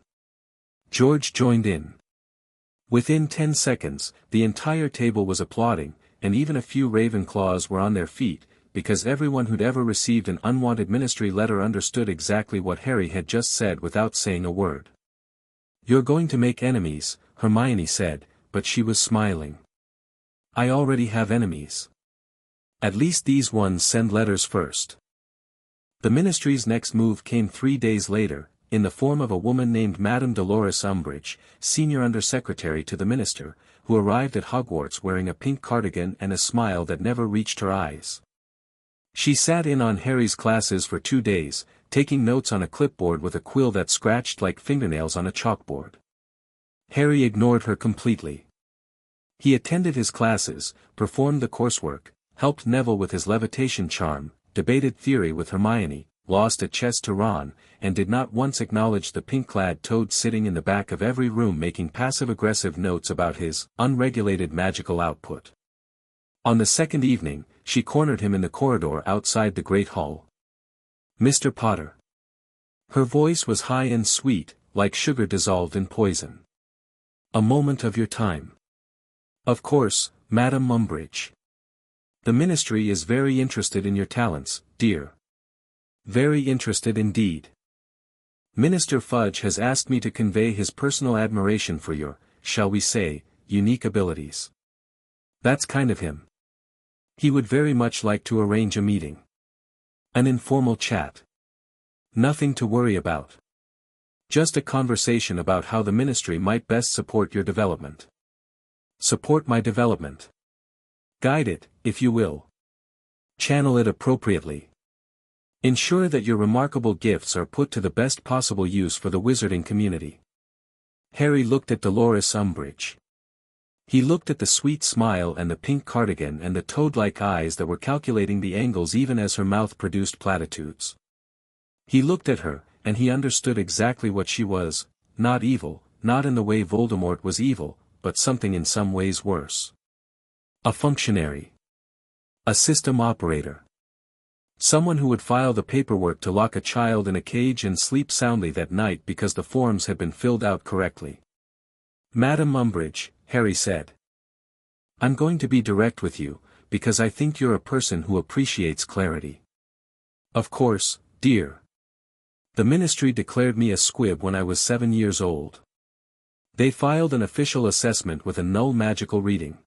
George joined in. Within 10 seconds, the entire table was applauding, and even a few Ravenclaws were on their feet, because everyone who'd ever received an unwanted ministry letter understood exactly what Harry had just said without saying a word. You're going to make enemies, Hermione said, but she was smiling. I already have enemies. At least these ones send letters first. The ministry's next move came 3 days later, in the form of a woman named Madame Dolores Umbridge, senior undersecretary to the minister, who arrived at Hogwarts wearing a pink cardigan and a smile that never reached her eyes. She sat in on Harry's classes for 2 days, taking notes on a clipboard with a quill that scratched like fingernails on a chalkboard. Harry ignored her completely. He attended his classes, performed the coursework, helped Neville with his levitation charm, debated theory with Hermione, lost at chess to Ron, and did not once acknowledge the pink-clad toad sitting in the back of every room making passive-aggressive notes about his unregulated magical output. On the second evening, she cornered him in the corridor outside the Great Hall. "Mr. Potter." Her voice was high and sweet, like sugar dissolved in poison. "A moment of your time." "Of course, Madame Umbridge. The ministry is very interested in your talents, dear. Very interested indeed. Minister Fudge has asked me to convey his personal admiration for your, shall we say, unique abilities. That's kind of him. He would very much like to arrange a meeting. An informal chat. Nothing to worry about. Just a conversation about how the ministry might best support your development. Support my development. Guide it, if you will. Channel it appropriately. Ensure that your remarkable gifts are put to the best possible use for the wizarding community." Harry looked at Dolores Umbridge. He looked at the sweet smile and the pink cardigan and the toad-like eyes that were calculating the angles even as her mouth produced platitudes. He looked at her, and he understood exactly what she was, not evil, not in the way Voldemort was evil, but something in some ways worse. A functionary. A system operator. Someone who would file the paperwork to lock a child in a cage and sleep soundly that night because the forms had been filled out correctly. "Madame Umbridge," Harry said. "I'm going to be direct with you, because I think you're a person who appreciates clarity. Of course, dear. The ministry declared me a squib when I was 7 years old. They filed an official assessment with a null magical reading.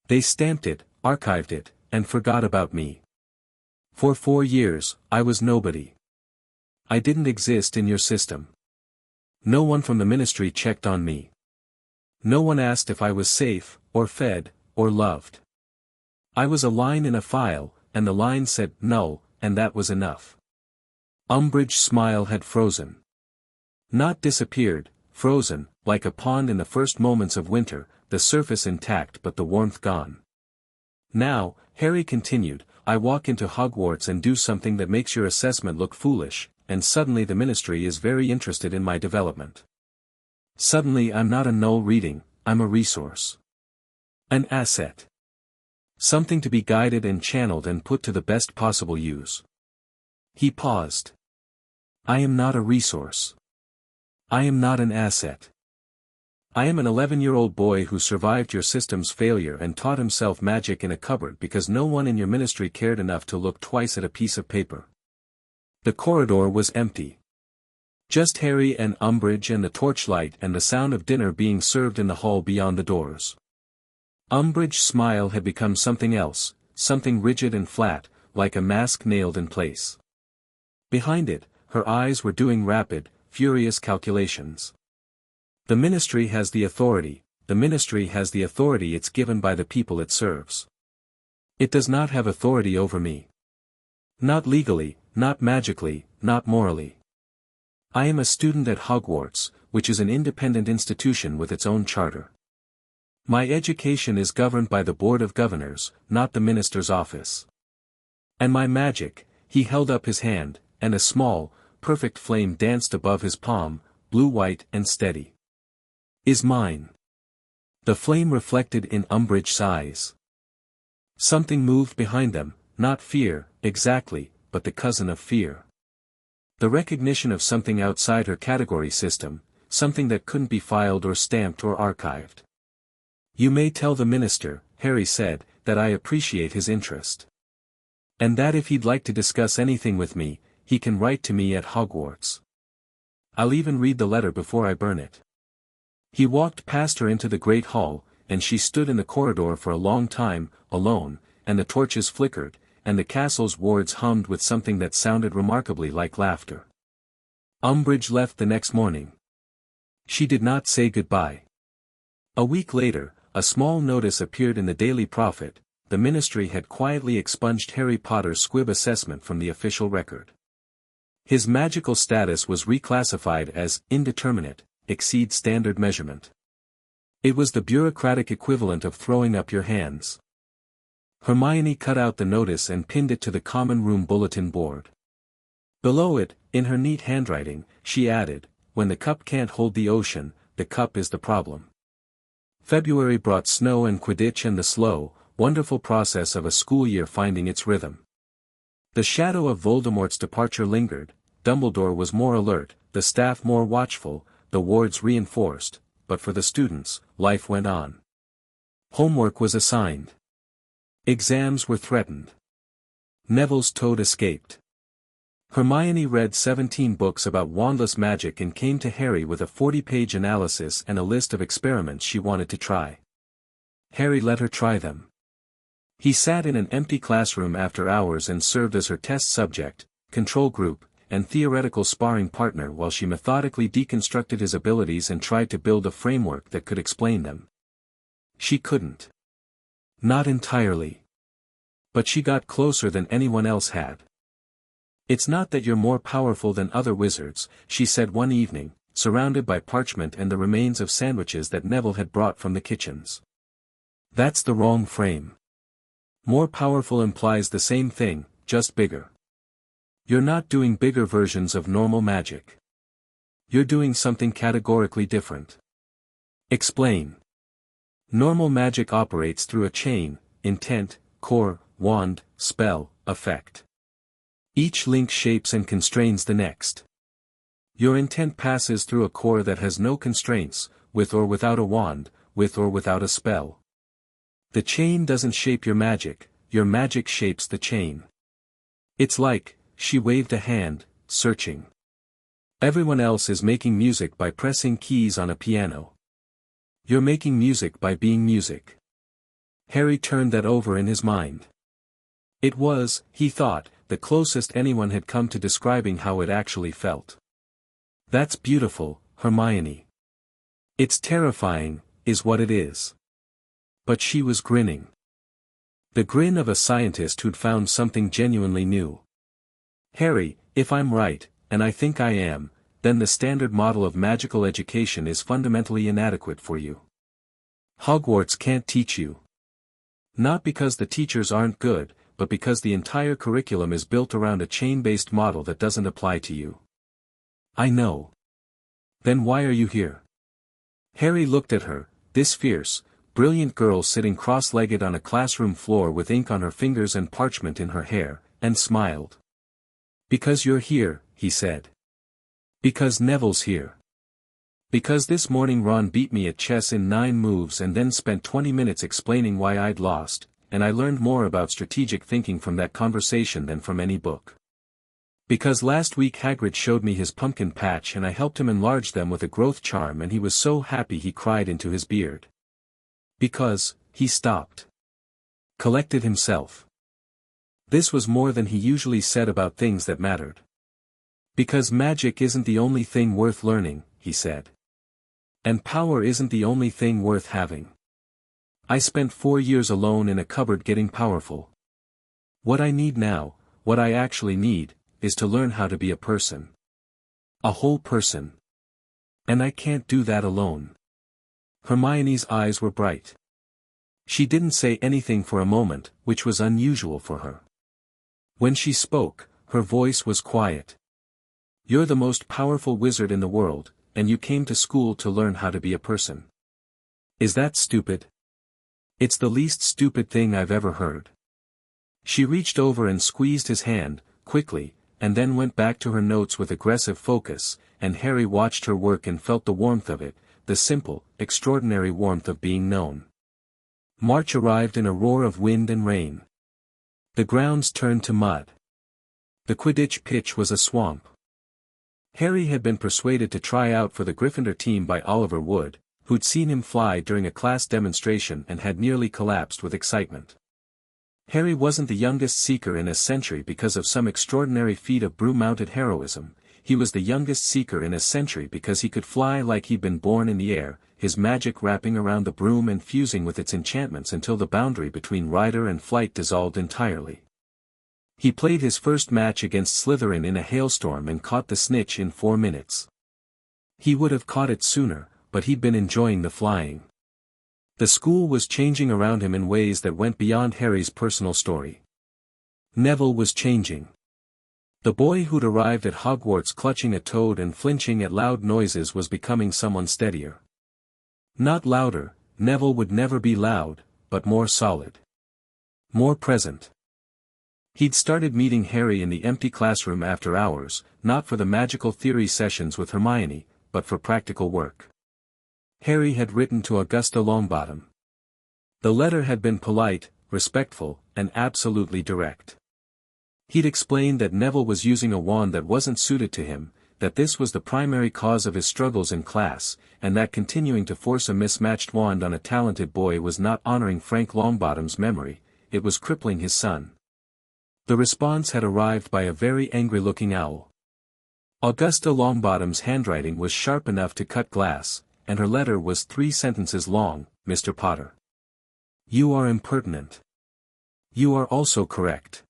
They stamped it, archived it, and forgot about me. For 4 years, I was nobody. I didn't exist in your system. No one from the ministry checked on me. No one asked if I was safe, or fed, or loved. I was a line in a file, and the line said null, and that was enough." Umbridge's smile had frozen. Not disappeared, frozen, like a pond in the first moments of winter, the surface intact but the warmth gone. "Now," Harry continued, "I walk into Hogwarts and do something that makes your assessment look foolish, and suddenly the ministry is very interested in my development. Suddenly I'm not a null reading, I'm a resource. An asset. Something to be guided and channeled and put to the best possible use." He paused. "I am not a resource. I am not an asset. I am an 11-year-old boy who survived your system's failure and taught himself magic in a cupboard because no one in your ministry cared enough to look twice at a piece of paper." The corridor was empty. Just Harry and Umbridge and the torchlight and the sound of dinner being served in the hall beyond the doors. Umbridge's smile had become something else, something rigid and flat, like a mask nailed in place. Behind it, her eyes were doing rapid, furious calculations. "The ministry has the authority, it's given by the people it serves. It does not have authority over me. Not legally, not magically, not morally. I am a student at Hogwarts, which is an independent institution with its own charter. My education is governed by the Board of Governors, not the minister's office. And my magic," he held up his hand, and a small, perfect flame danced above his palm, blue-white and steady. "Is mine." The flame reflected in Umbridge's eyes. Something moved behind them, not fear, exactly, but the cousin of fear. The recognition of something outside her category system, something that couldn't be filed or stamped or archived. "You may tell the minister," Harry said, "that I appreciate his interest. And that if he'd like to discuss anything with me, he can write to me at Hogwarts. I'll even read the letter before I burn it." He walked past her into the Great Hall, and she stood in the corridor for a long time, alone, and the torches flickered, and the castle's wards hummed with something that sounded remarkably like laughter. Umbridge left the next morning. She did not say goodbye. A week later, a small notice appeared in the Daily Prophet. The Ministry had quietly expunged Harry Potter's Squib assessment from the official record. His magical status was reclassified as indeterminate, exceeds standard measurement. It was the bureaucratic equivalent of throwing up your hands. Hermione cut out the notice and pinned it to the common room bulletin board. Below it, in her neat handwriting, she added, "When the cup can't hold the ocean, the cup is the problem." February brought snow and Quidditch and the slow, wonderful process of a school year finding its rhythm. The shadow of Voldemort's departure lingered, Dumbledore was more alert, the staff more watchful, the wards reinforced, but for the students, life went on. Homework was assigned. Exams were threatened. Neville's toad escaped. Hermione read 17 books about wandless magic and came to Harry with a 40-page analysis and a list of experiments she wanted to try. Harry let her try them. He sat in an empty classroom after hours and served as her test subject, control group, and theoretical sparring partner while she methodically deconstructed his abilities and tried to build a framework that could explain them. She couldn't. Not entirely. But she got closer than anyone else had. "It's not that you're more powerful than other wizards," she said one evening, surrounded by parchment and the remains of sandwiches that Neville had brought from the kitchens. "That's the wrong frame. More powerful implies the same thing, just bigger. You're not doing bigger versions of normal magic. You're doing something categorically different. Explain." Normal magic operates through a chain: intent, core, wand, spell, effect. Each link shapes and constrains the next. Your intent passes through a core that has no constraints, with or without a wand, with or without a spell. The chain doesn't shape your magic shapes the chain. It's like, she waved a hand, searching. Everyone else is making music by pressing keys on a piano. You're making music by being music. Harry turned that over in his mind. It was, he thought, the closest anyone had come to describing how it actually felt. "That's beautiful, Hermione. It's terrifying, is what it is." But she was grinning. The grin of a scientist who'd found something genuinely new. "Harry, if I'm right, and I think I am, then the standard model of magical education is fundamentally inadequate for you. Hogwarts can't teach you. Not because the teachers aren't good, but because the entire curriculum is built around a chain-based model that doesn't apply to you." "I know. Then why are you here?" Harry looked at her, this fierce, brilliant girl sitting cross-legged on a classroom floor with ink on her fingers and parchment in her hair, and smiled. "Because you're here," he said. "Because Neville's here. Because this morning Ron beat me at chess in 9 moves and then spent 20 minutes explaining why I'd lost, and I learned more about strategic thinking from that conversation than from any book. Because last week Hagrid showed me his pumpkin patch and I helped him enlarge them with a growth charm and he was so happy he cried into his beard. Because," he stopped. Collected himself. This was more than he usually said about things that mattered. "Because magic isn't the only thing worth learning," he said. "And power isn't the only thing worth having. I spent 4 years alone in a cupboard getting powerful. What I need now, what I actually need, is to learn how to be a person. A whole person. And I can't do that alone." Hermione's eyes were bright. She didn't say anything for a moment, which was unusual for her. When she spoke, her voice was quiet. "You're the most powerful wizard in the world, and you came to school to learn how to be a person. Is that stupid?" "It's the least stupid thing I've ever heard." She reached over and squeezed his hand, quickly, and then went back to her notes with aggressive focus, and Harry watched her work and felt the warmth of it, the simple, extraordinary warmth of being known. March arrived in a roar of wind and rain. The grounds turned to mud. The Quidditch pitch was a swamp. Harry had been persuaded to try out for the Gryffindor team by Oliver Wood, who'd seen him fly during a class demonstration and had nearly collapsed with excitement. Harry wasn't the youngest seeker in a century because of some extraordinary feat of broom-mounted heroism, he was the youngest Seeker in a century because he could fly like he'd been born in the air, his magic wrapping around the broom and fusing with its enchantments until the boundary between rider and flight dissolved entirely. He played his first match against Slytherin in a hailstorm and caught the snitch in 4 minutes. He would have caught it sooner, but he'd been enjoying the flying. The school was changing around him in ways that went beyond Harry's personal story. Neville was changing. The boy who'd arrived at Hogwarts clutching a toad and flinching at loud noises was becoming someone steadier. Not louder, Neville would never be loud, but more solid. More present. He'd started meeting Harry in the empty classroom after hours, not for the magical theory sessions with Hermione, but for practical work. Harry had written to Augusta Longbottom. The letter had been polite, respectful, and absolutely direct. He'd explained that Neville was using a wand that wasn't suited to him, that this was the primary cause of his struggles in class, and that continuing to force a mismatched wand on a talented boy was not honoring Frank Longbottom's memory, it was crippling his son. The response had arrived by a very angry-looking owl. Augusta Longbottom's handwriting was sharp enough to cut glass, and her letter was 3 sentences long, Mr. Potter. You are impertinent. You are also correct.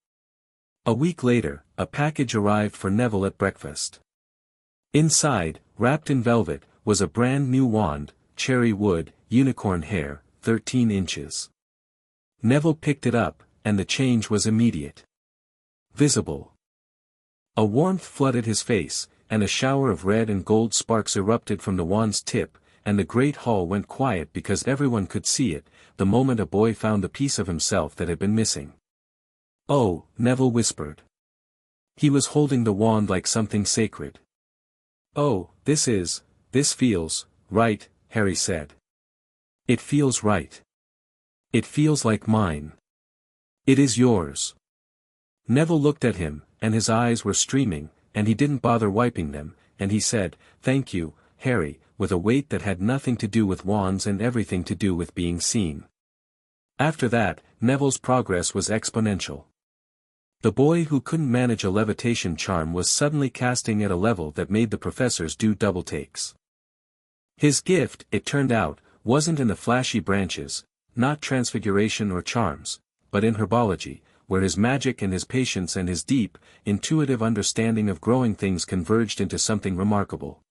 A week later, a package arrived for Neville at breakfast. Inside, wrapped in velvet, was a brand new wand, cherry wood, unicorn hair, 13 inches. Neville picked it up, and the change was immediate. Visible. A warmth flooded his face, and a shower of red and gold sparks erupted from the wand's tip, and the great hall went quiet because everyone could see it, the moment a boy found the piece of himself that had been missing. Oh, Neville whispered. He was holding the wand like something sacred. Oh, this feels, right, Harry said. It feels right. It feels like mine. It is yours. Neville looked at him, and his eyes were streaming, and he didn't bother wiping them, and he said, "Thank you, Harry," with a weight that had nothing to do with wands and everything to do with being seen. After that, Neville's progress was exponential. The boy who couldn't manage a levitation charm was suddenly casting at a level that made the professors do double takes. His gift, it turned out, wasn't in the flashy branches, not transfiguration or charms, but in herbology, where his magic and his patience and his deep, intuitive understanding of growing things converged into something remarkable.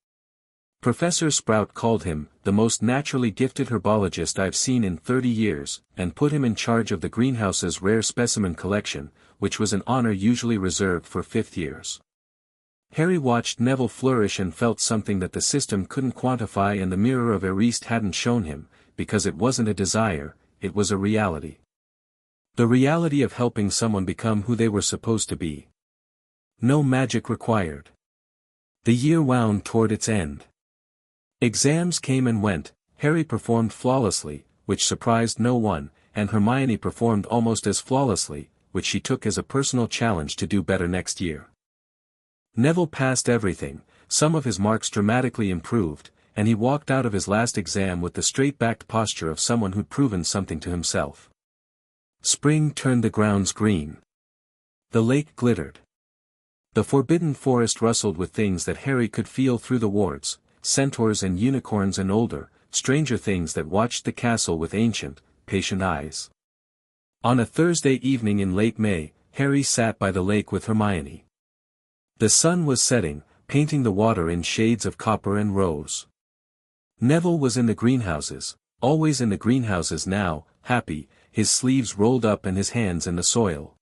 Professor Sprout called him, "the most naturally gifted herbologist I've seen in 30 years, and put him in charge of the greenhouse's rare specimen collection, which was an honor usually reserved for 5th years. Harry watched Neville flourish and felt something that the system couldn't quantify and the mirror of Eriste hadn't shown him, because it wasn't a desire, it was a reality. The reality of helping someone become who they were supposed to be. No magic required. The year wound toward its end. Exams came and went, Harry performed flawlessly, which surprised no one, and Hermione performed almost as flawlessly, which she took as a personal challenge to do better next year. Neville passed everything, some of his marks dramatically improved, and he walked out of his last exam with the straight-backed posture of someone who'd proven something to himself. Spring turned the grounds green. The lake glittered. The forbidden forest rustled with things that Harry could feel through the wards, centaurs and unicorns and older, stranger things that watched the castle with ancient, patient eyes. On a Thursday evening in late May, Harry sat by the lake with Hermione. The sun was setting, painting the water in shades of copper and rose. Neville was in the greenhouses, always in the greenhouses now, happy, his sleeves rolled up and his hands in the soil.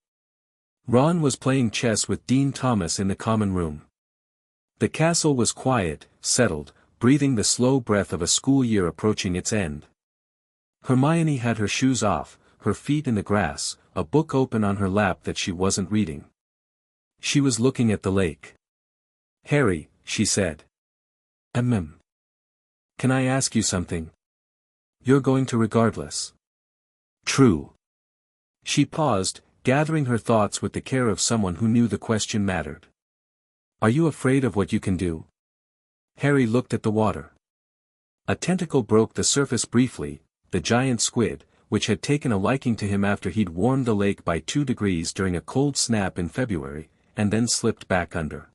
Ron was playing chess with Dean Thomas in the common room. The castle was quiet, settled, breathing the slow breath of a school year approaching its end. Hermione had her shoes off, her feet in the grass, a book open on her lap that she wasn't reading. She was looking at the lake. "Harry," she said. Can I ask you something? You're going to regardless." "True." She paused, gathering her thoughts with the care of someone who knew the question mattered. "Are you afraid of what you can do?" Harry looked at the water. A tentacle broke the surface briefly, the giant squid, which had taken a liking to him after he'd warmed the lake by 2 degrees during a cold snap in February, and then slipped back under.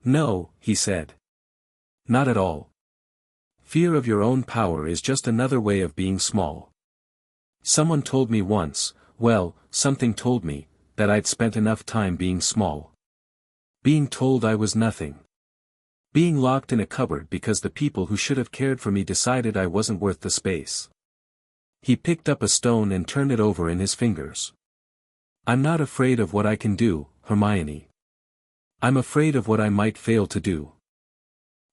No, he said. Not at all. Fear of your own power is just another way of being small. Someone told me once, well, something told me, that I'd spent enough time being small. Being told I was nothing. Being locked in a cupboard because the people who should have cared for me decided I wasn't worth the space. He picked up a stone and turned it over in his fingers. I'm not afraid of what I can do, Hermione. I'm afraid of what I might fail to do.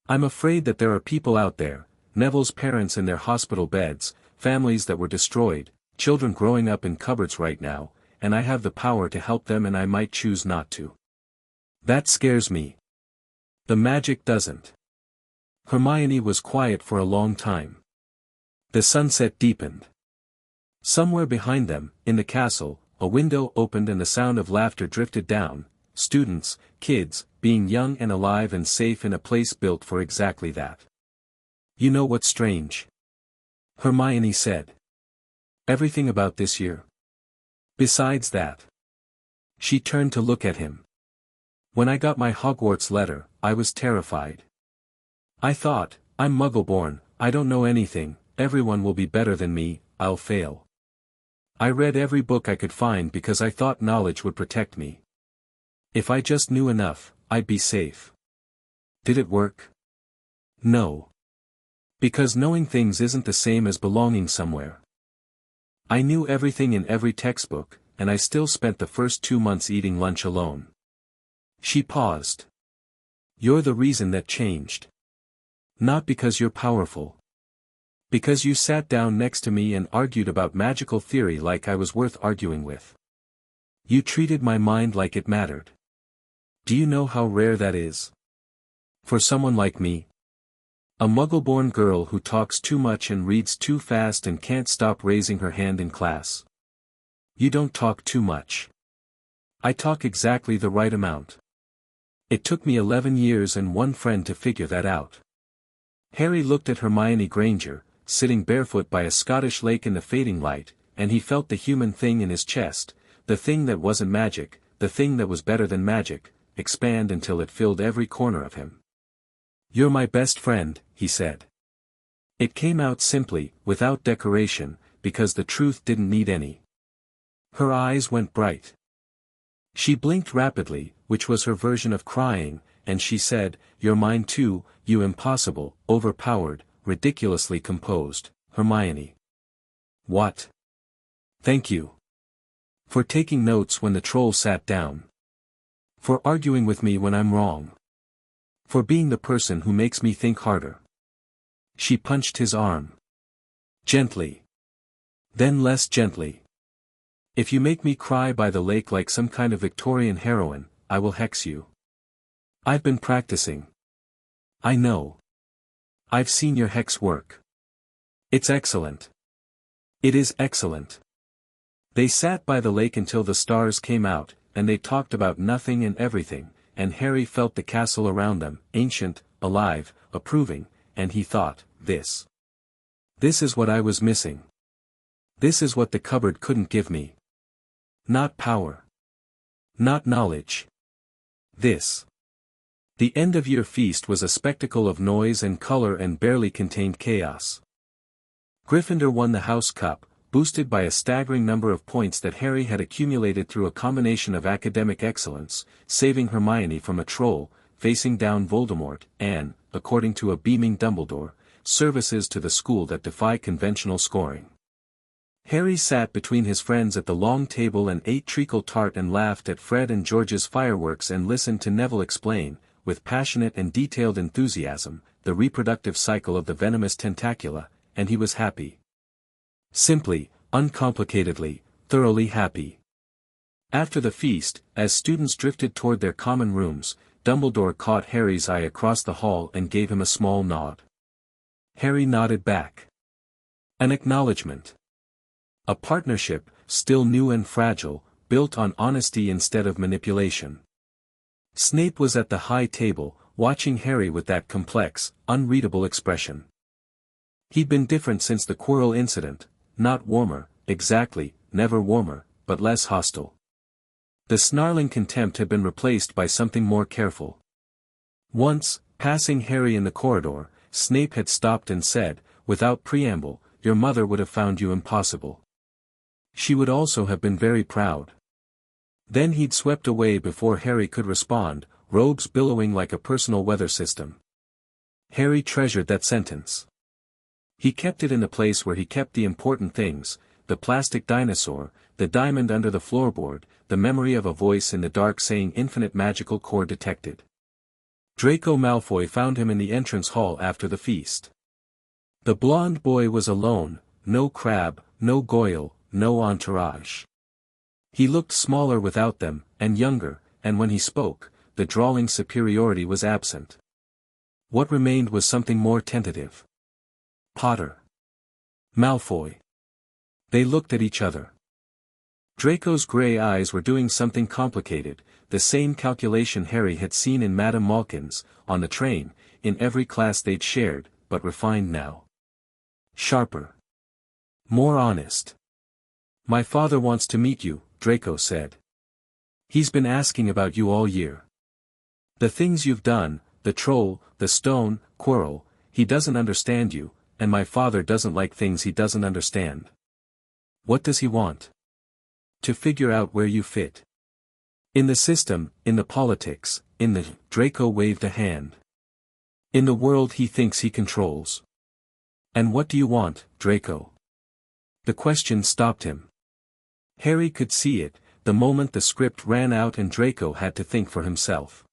I'm afraid that there are people out there, Neville's parents in their hospital beds, families that were destroyed, children growing up in cupboards right now, and I have the power to help them and I might choose not to. That scares me. The magic doesn't. Hermione was quiet for a long time. The sunset deepened. Somewhere behind them, in the castle, a window opened and the sound of laughter drifted down, students, kids, being young and alive and safe in a place built for exactly that. You know what's strange? Hermione said. Everything about this year. Besides that. She turned to look at him. When I got my Hogwarts letter, I was terrified. I thought, I'm Muggle-born, I don't know anything, everyone will be better than me, I'll fail. I read every book I could find because I thought knowledge would protect me. If I just knew enough, I'd be safe. Did it work? No. Because knowing things isn't the same as belonging somewhere. I knew everything in every textbook, and I still spent the first 2 months eating lunch alone. She paused. You're the reason that changed. Not because you're powerful. Because you sat down next to me and argued about magical theory like I was worth arguing with. You treated my mind like it mattered. Do you know how rare that is? For someone like me. A Muggle-born girl who talks too much and reads too fast and can't stop raising her hand in class. You don't talk too much. I talk exactly the right amount. It took me 11 years and one friend to figure that out. Harry looked at Hermione Granger, sitting barefoot by a Scottish lake in the fading light, and he felt the human thing in his chest, the thing that wasn't magic, the thing that was better than magic, expand until it filled every corner of him. You're my best friend, he said. It came out simply, without decoration, because the truth didn't need any. Her eyes went bright. She blinked rapidly, which was her version of crying, and she said, You're mine too, you impossible, overpowered, ridiculously composed, Hermione. What? Thank you. For taking notes when the troll sat down. For arguing with me when I'm wrong. For being the person who makes me think harder. She punched his arm. Gently. Then less gently. If you make me cry by the lake like some kind of Victorian heroine, I will hex you. I've been practicing. I know. I've seen your hex work. It's excellent. It is excellent. They sat by the lake until the stars came out, and they talked about nothing and everything, and Harry felt the castle around them, ancient, alive, approving, and he thought, This is what I was missing. This is what the cupboard couldn't give me. Not power. Not knowledge. This. The end-of-year feast was a spectacle of noise and color and barely contained chaos. Gryffindor won the House Cup, boosted by a staggering number of points that Harry had accumulated through a combination of academic excellence, saving Hermione from a troll, facing down Voldemort, and, according to a beaming Dumbledore, services to the school that defy conventional scoring. Harry sat between his friends at the long table and ate treacle tart and laughed at Fred and George's fireworks and listened to Neville explain, with passionate and detailed enthusiasm, the reproductive cycle of the venomous tentacula, and he was happy. Simply, uncomplicatedly, thoroughly happy. After the feast, as students drifted toward their common rooms, Dumbledore caught Harry's eye across the hall and gave him a small nod. Harry nodded back. An acknowledgement. A partnership, still new and fragile, built on honesty instead of manipulation. Snape was at the high table, watching Harry with that complex, unreadable expression. He'd been different since the Quirrell incident, not warmer, exactly, never warmer, but less hostile. The snarling contempt had been replaced by something more careful. Once, passing Harry in the corridor, Snape had stopped and said, without preamble, "Your mother would have found you impossible. She would also have been very proud." Then he'd swept away before Harry could respond, robes billowing like a personal weather system. Harry treasured that sentence. He kept it in the place where he kept the important things, the plastic dinosaur, the diamond under the floorboard, the memory of a voice in the dark saying infinite magical core detected. Draco Malfoy found him in the entrance hall after the feast. The blonde boy was alone, no Crabbe, no Goyle, no entourage. He looked smaller without them, and younger, and when he spoke, the drawling superiority was absent. What remained was something more tentative. Potter. Malfoy. They looked at each other. Draco's grey eyes were doing something complicated, the same calculation Harry had seen in Madame Malkin's, on the train, in every class they'd shared, but refined now. Sharper. More honest. "My father wants to meet you," Draco said. "He's been asking about you all year. The things you've done, the troll, the stone, Quirrell, he doesn't understand you, and my father doesn't like things he doesn't understand." "What does he want?" "To figure out where you fit. In the system, in the politics, in the—" Draco waved a hand. "In the world he thinks he controls." "And what do you want, Draco?" The question stopped him. Harry could see it, the moment the script ran out and Draco had to think for himself.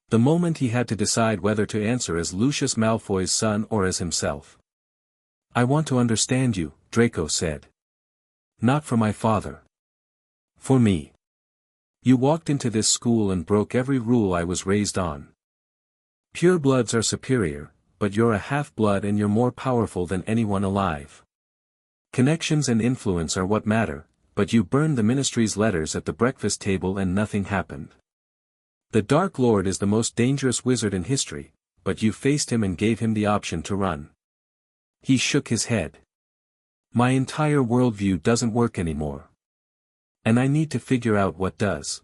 The moment he had to decide whether to answer as Lucius Malfoy's son or as himself. "I want to understand you," Draco said. "Not for my father. For me. You walked into this school and broke every rule I was raised on. Purebloods are superior, but you're a half-blood and you're more powerful than anyone alive. Connections and influence are what matter, but you burned the Ministry's letters at the breakfast table and nothing happened. The Dark Lord is the most dangerous wizard in history, but you faced him and gave him the option to run." He shook his head. "My entire worldview doesn't work anymore. And I need to figure out what does."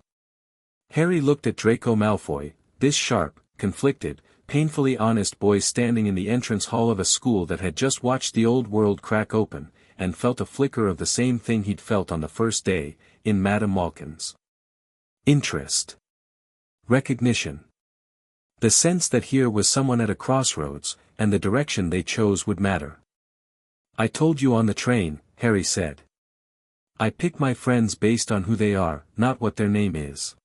Harry looked at Draco Malfoy, this sharp, conflicted, painfully honest boy standing in the entrance hall of a school that had just watched the old world crack open, and felt a flicker of the same thing he'd felt on the first day, in Madame Malkin's. Interest. Recognition. The sense that here was someone at a crossroads, and the direction they chose would matter. "I told you on the train," Harry said. "I pick my friends based on who they are, not what their name is.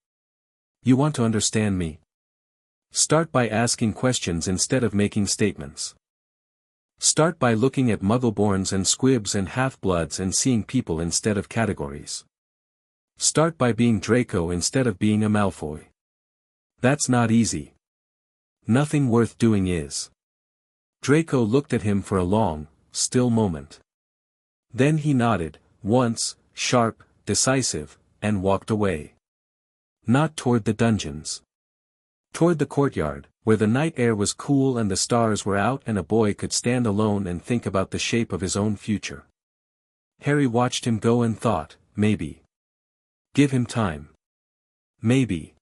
You want to understand me? Start by asking questions instead of making statements. Start by looking at Muggleborns and Squibs and Half-Bloods and seeing people instead of categories. Start by being Draco instead of being a Malfoy. That's not easy. Nothing worth doing is." Draco looked at him for a long, still moment. Then he nodded, once, sharp, decisive, and walked away. Not toward the dungeons. Toward the courtyard, where the night air was cool and the stars were out and a boy could stand alone and think about the shape of his own future. Harry watched him go and thought, maybe. Give him time. Maybe.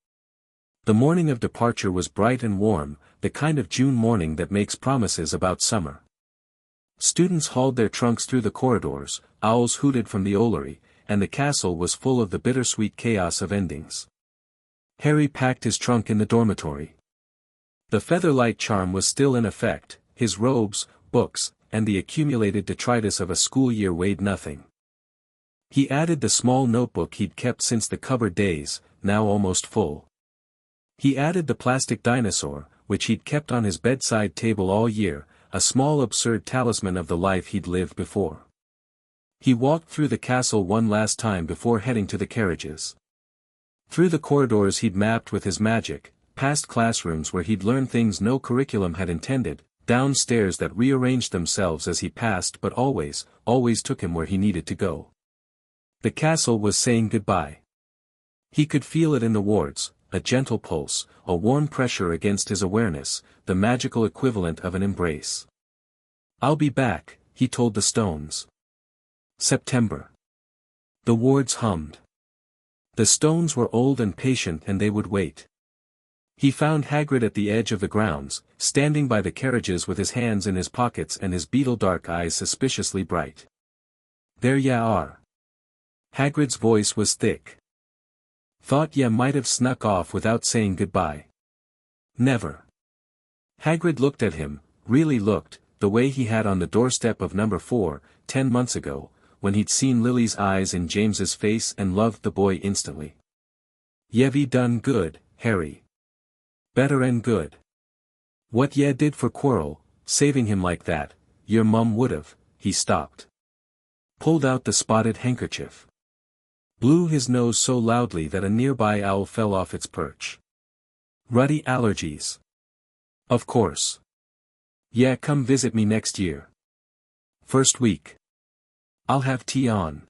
The morning of departure was bright and warm, the kind of June morning that makes promises about summer. Students hauled their trunks through the corridors, owls hooted from the Ollery, and the castle was full of the bittersweet chaos of endings. Harry packed his trunk in the dormitory. The featherlight charm was still in effect, his robes, books, and the accumulated detritus of a school year weighed nothing. He added the small notebook he'd kept since the cupboard days, now almost full. He added the plastic dinosaur, which he'd kept on his bedside table all year, a small absurd talisman of the life he'd lived before. He walked through the castle one last time before heading to the carriages. Through the corridors he'd mapped with his magic, past classrooms where he'd learned things no curriculum had intended, down stairs that rearranged themselves as he passed but always took him where he needed to go. The castle was saying goodbye. He could feel it in the wards, a gentle pulse, a warm pressure against his awareness, the magical equivalent of an embrace. "I'll be back," he told the stones. September. The wards hummed. The stones were old and patient and they would wait. He found Hagrid at the edge of the grounds, standing by the carriages with his hands in his pockets and his beetle-dark eyes suspiciously bright. "There ya are." Hagrid's voice was thick. "Thought ya might have snuck off without saying goodbye." "Never." Hagrid looked at him, really looked, the way he had on the doorstep of number 4, 10 months ago, when he'd seen Lily's eyes in James's face and loved the boy instantly. "Ye've done good, Harry. Better and good. What ye did for Quirrell, saving him like that, your mum would've." He stopped. Pulled out the spotted handkerchief. Blew his nose so loudly that a nearby owl fell off its perch. "Ruddy allergies. Of course. Yeah, come visit me next year. First week. I'll have tea on.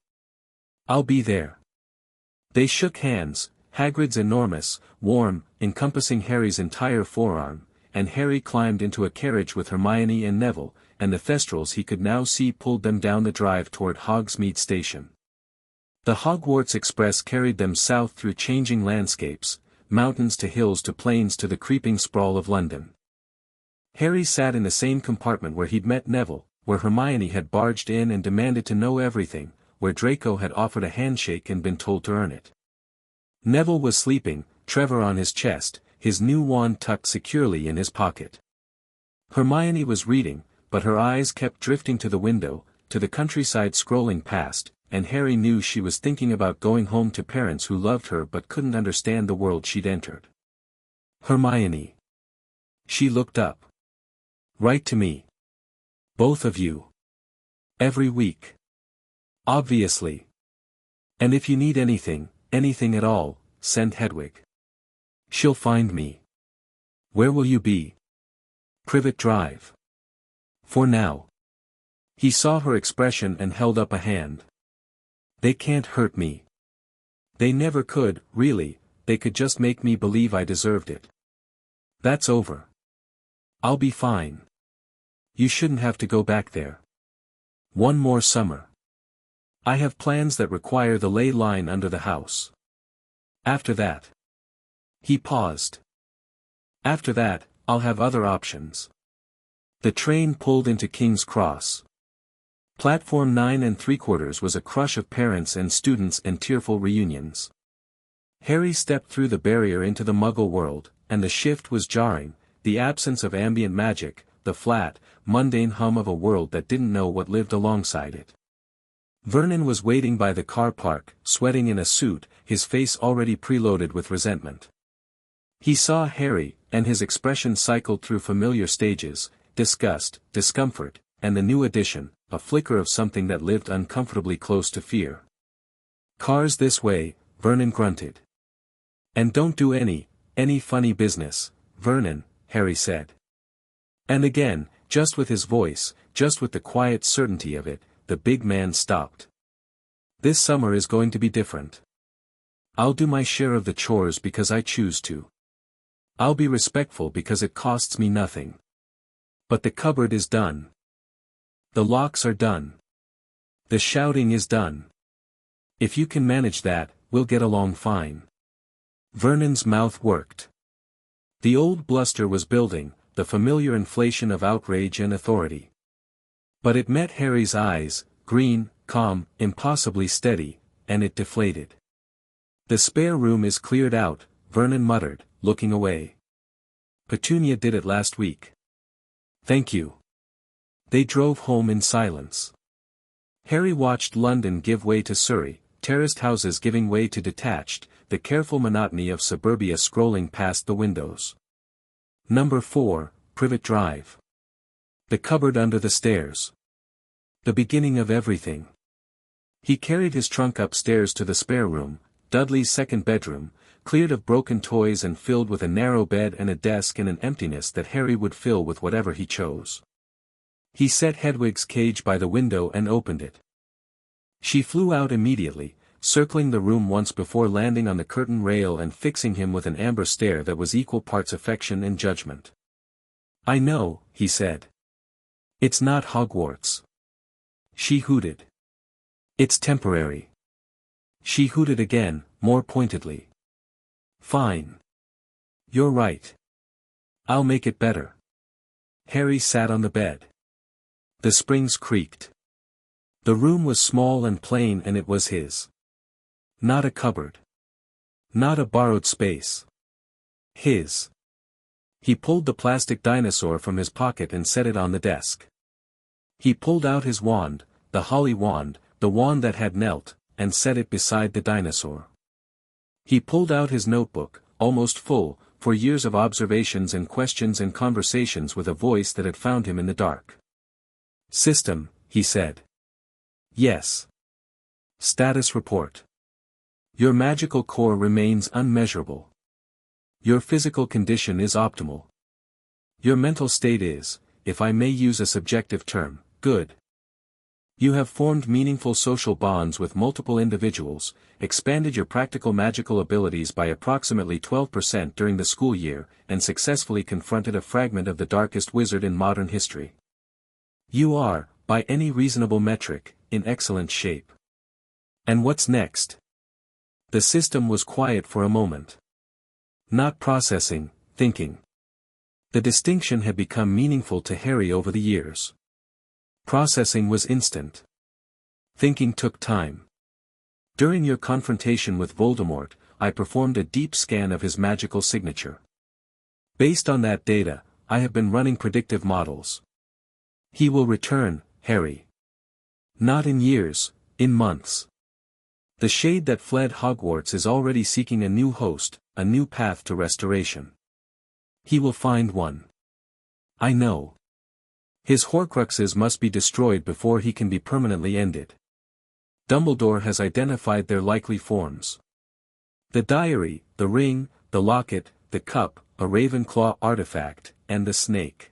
I'll be there." They shook hands, Hagrid's enormous, warm, encompassing Harry's entire forearm, and Harry climbed into a carriage with Hermione and Neville, and the Thestrals he could now see pulled them down the drive toward Hogsmeade Station. The Hogwarts Express carried them south through changing landscapes, mountains to hills to plains to the creeping sprawl of London. Harry sat in the same compartment where he'd met Neville, where Hermione had barged in and demanded to know everything, where Draco had offered a handshake and been told to earn it. Neville was sleeping, Trevor on his chest, his new wand tucked securely in his pocket. Hermione was reading, but her eyes kept drifting to the window, to the countryside scrolling past, and Harry knew she was thinking about going home to parents who loved her but couldn't understand the world she'd entered. "Hermione." She looked up. "Write to me. Both of you. Every week. Obviously. And if you need anything, anything at all, send Hedwig. She'll find me." "Where will you be?" "Privet Drive. For now." He saw her expression and held up a hand. "They can't hurt me. They never could, really, they could just make me believe I deserved it. That's over. I'll be fine. You shouldn't have to go back there. One more summer. I have plans that require the ley line under the house. After that." He paused. "After that, I'll have other options." The train pulled into King's Cross. Platform 9 3/4 was a crush of parents and students and tearful reunions. Harry stepped through the barrier into the Muggle world, and the shift was jarring, the absence of ambient magic, the flat, mundane hum of a world that didn't know what lived alongside it. Vernon was waiting by the car park, sweating in a suit, his face already preloaded with resentment. He saw Harry, and his expression cycled through familiar stages, disgust, discomfort, and the new addition, a flicker of something that lived uncomfortably close to fear. "Cars this way," Vernon grunted. "And don't do any funny business, Vernon," Harry said. And again, just with his voice, just with the quiet certainty of it, the big man stopped. "This summer is going to be different. I'll do my share of the chores because I choose to. I'll be respectful because it costs me nothing. But the cupboard is done. The locks are done. The shouting is done. If you can manage that, we'll get along fine." Vernon's mouth worked. The old bluster was building, the familiar inflation of outrage and authority. But it met Harry's eyes, green, calm, impossibly steady, and it deflated. "The spare room is cleared out," Vernon muttered, looking away. "Petunia did it last week. Thank you." They drove home in silence. Harry watched London give way to Surrey, terraced houses giving way to detached, the careful monotony of suburbia scrolling past the windows. Number 4, Privet Drive. The cupboard under the stairs. The beginning of everything. He carried his trunk upstairs to the spare room, Dudley's second bedroom, cleared of broken toys and filled with a narrow bed and a desk and an emptiness that Harry would fill with whatever he chose. He set Hedwig's cage by the window and opened it. She flew out immediately, circling the room once before landing on the curtain rail and fixing him with an amber stare that was equal parts affection and judgment. "I know," he said. "It's not Hogwarts." She hooted. "It's temporary." She hooted again, more pointedly. "Fine. You're right. I'll make it better. Harry sat on the bed. The springs creaked. The room was small and plain, and it was his. Not a cupboard. Not a borrowed space. His. He pulled the plastic dinosaur from his pocket and set it on the desk. He pulled out his wand, the holly wand, the wand that had knelt, and set it beside the dinosaur. He pulled out his notebook, almost full, for years of observations and questions and conversations with a voice that had found him in the dark. System, he said. Yes. Status report. Your magical core remains unmeasurable. Your physical condition is optimal. Your mental state is, if I may use a subjective term, good. You have formed meaningful social bonds with multiple individuals, expanded your practical magical abilities by approximately 12% during the school year, and successfully confronted a fragment of the darkest wizard in modern history. You are, by any reasonable metric, in excellent shape. And what's next? The system was quiet for a moment. Not processing, thinking. The distinction had become meaningful to Harry over the years. Processing was instant. Thinking took time. During your confrontation with Voldemort, I performed a deep scan of his magical signature. Based on that data, I have been running predictive models. He will return, Harry. Not in years, in months. The shade that fled Hogwarts is already seeking a new host, a new path to restoration. He will find one. I know. His Horcruxes must be destroyed before he can be permanently ended. Dumbledore has identified their likely forms. The diary, the ring, the locket, the cup, a Ravenclaw artifact, and the snake.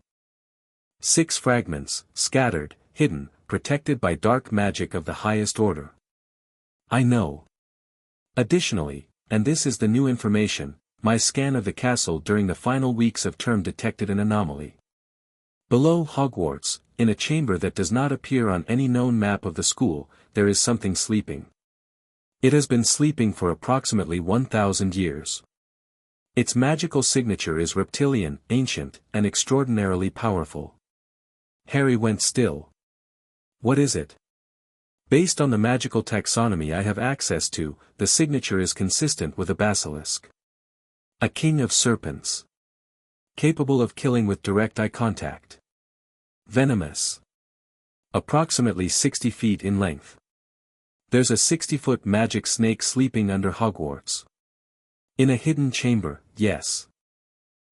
6 fragments, scattered, hidden, protected by dark magic of the highest order. I know. Additionally, and this is the new information, my scan of the castle during the final weeks of term detected an anomaly. Below Hogwarts, in a chamber that does not appear on any known map of the school, there is something sleeping. It has been sleeping for approximately 1,000 years. Its magical signature is reptilian, ancient, and extraordinarily powerful. Harry went still. What is it? Based on the magical taxonomy I have access to, the signature is consistent with a basilisk. A king of serpents. Capable of killing with direct eye contact. Venomous. Approximately 60 feet in length. There's a 60-foot magic snake sleeping under Hogwarts. In a hidden chamber, yes.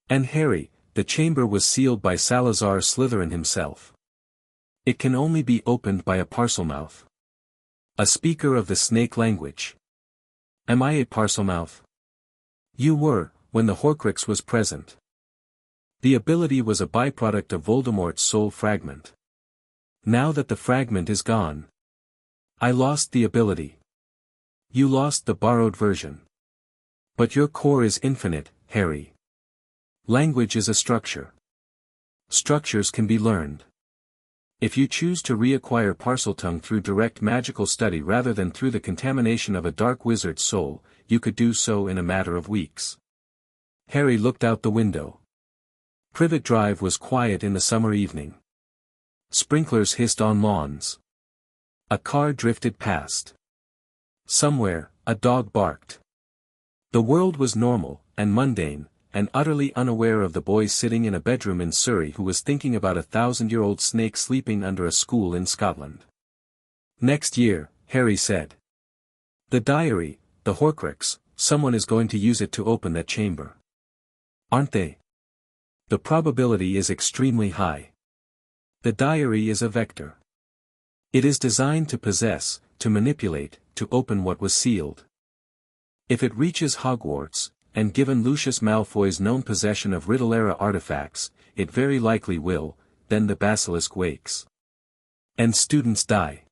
And Harry, the chamber was sealed by Salazar Slytherin himself. It can only be opened by a Parselmouth. A speaker of the snake language. Am I a Parselmouth? You were, when the Horcrux was present. The ability was a byproduct of Voldemort's soul fragment. Now that the fragment is gone, I lost the ability. You lost the borrowed version. But your core is infinite, Harry. Language is a structure. Structures can be learned. If you choose to reacquire Parseltongue through direct magical study rather than through the contamination of a dark wizard's soul, you could do so in a matter of weeks. Harry looked out the window. Privet Drive was quiet in the summer evening. Sprinklers hissed on lawns. A car drifted past. Somewhere, a dog barked. The world was normal, and mundane, and utterly unaware of the boy sitting in a bedroom in Surrey who was thinking about a 1,000-year-old snake sleeping under a school in Scotland. Next year, Harry said. The diary, the Horcrux, someone is going to use it to open that chamber. Aren't they? The probability is extremely high. The diary is a vector. It is designed to possess, to manipulate, to open what was sealed. If it reaches Hogwarts, and given Lucius Malfoy's known possession of Riddle-era artifacts, it very likely will, then the basilisk wakes. And students die.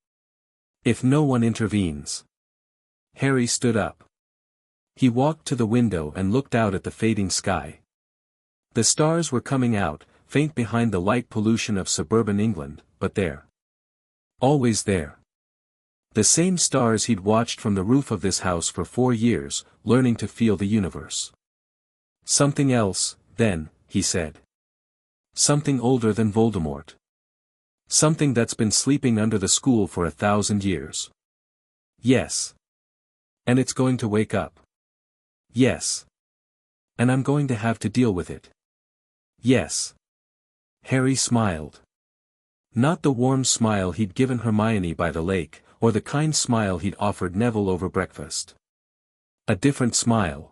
If no one intervenes. Harry stood up. He walked to the window and looked out at the fading sky. The stars were coming out, faint behind the light pollution of suburban England, but there. Always there. The same stars he'd watched from the roof of this house for 4 years, learning to feel the universe. Something else, then, he said. Something older than Voldemort. Something that's been sleeping under the school for 1,000 years. Yes. And it's going to wake up. Yes. And I'm going to have to deal with it. Yes. Harry smiled. Not the warm smile he'd given Hermione by the lake, or the kind smile he'd offered Neville over breakfast. A different smile.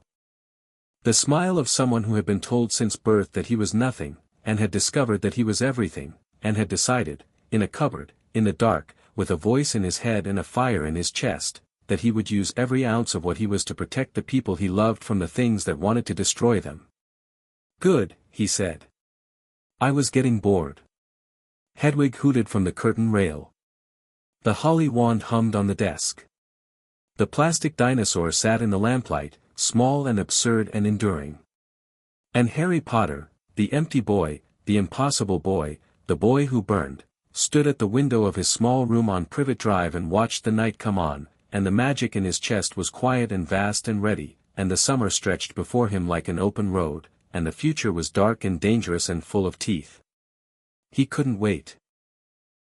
The smile of someone who had been told since birth that he was nothing, and had discovered that he was everything, and had decided, in a cupboard, in the dark, with a voice in his head and a fire in his chest, that he would use every ounce of what he was to protect the people he loved from the things that wanted to destroy them. Good, he said. I was getting bored. Hedwig hooted from the curtain rail. The holly wand hummed on the desk. The plastic dinosaur sat in the lamplight, small and absurd and enduring. And Harry Potter, the empty boy, the impossible boy, the boy who burned, stood at the window of his small room on Privet Drive and watched the night come on, and the magic in his chest was quiet and vast and ready, and the summer stretched before him like an open road, and the future was dark and dangerous and full of teeth. He couldn't wait.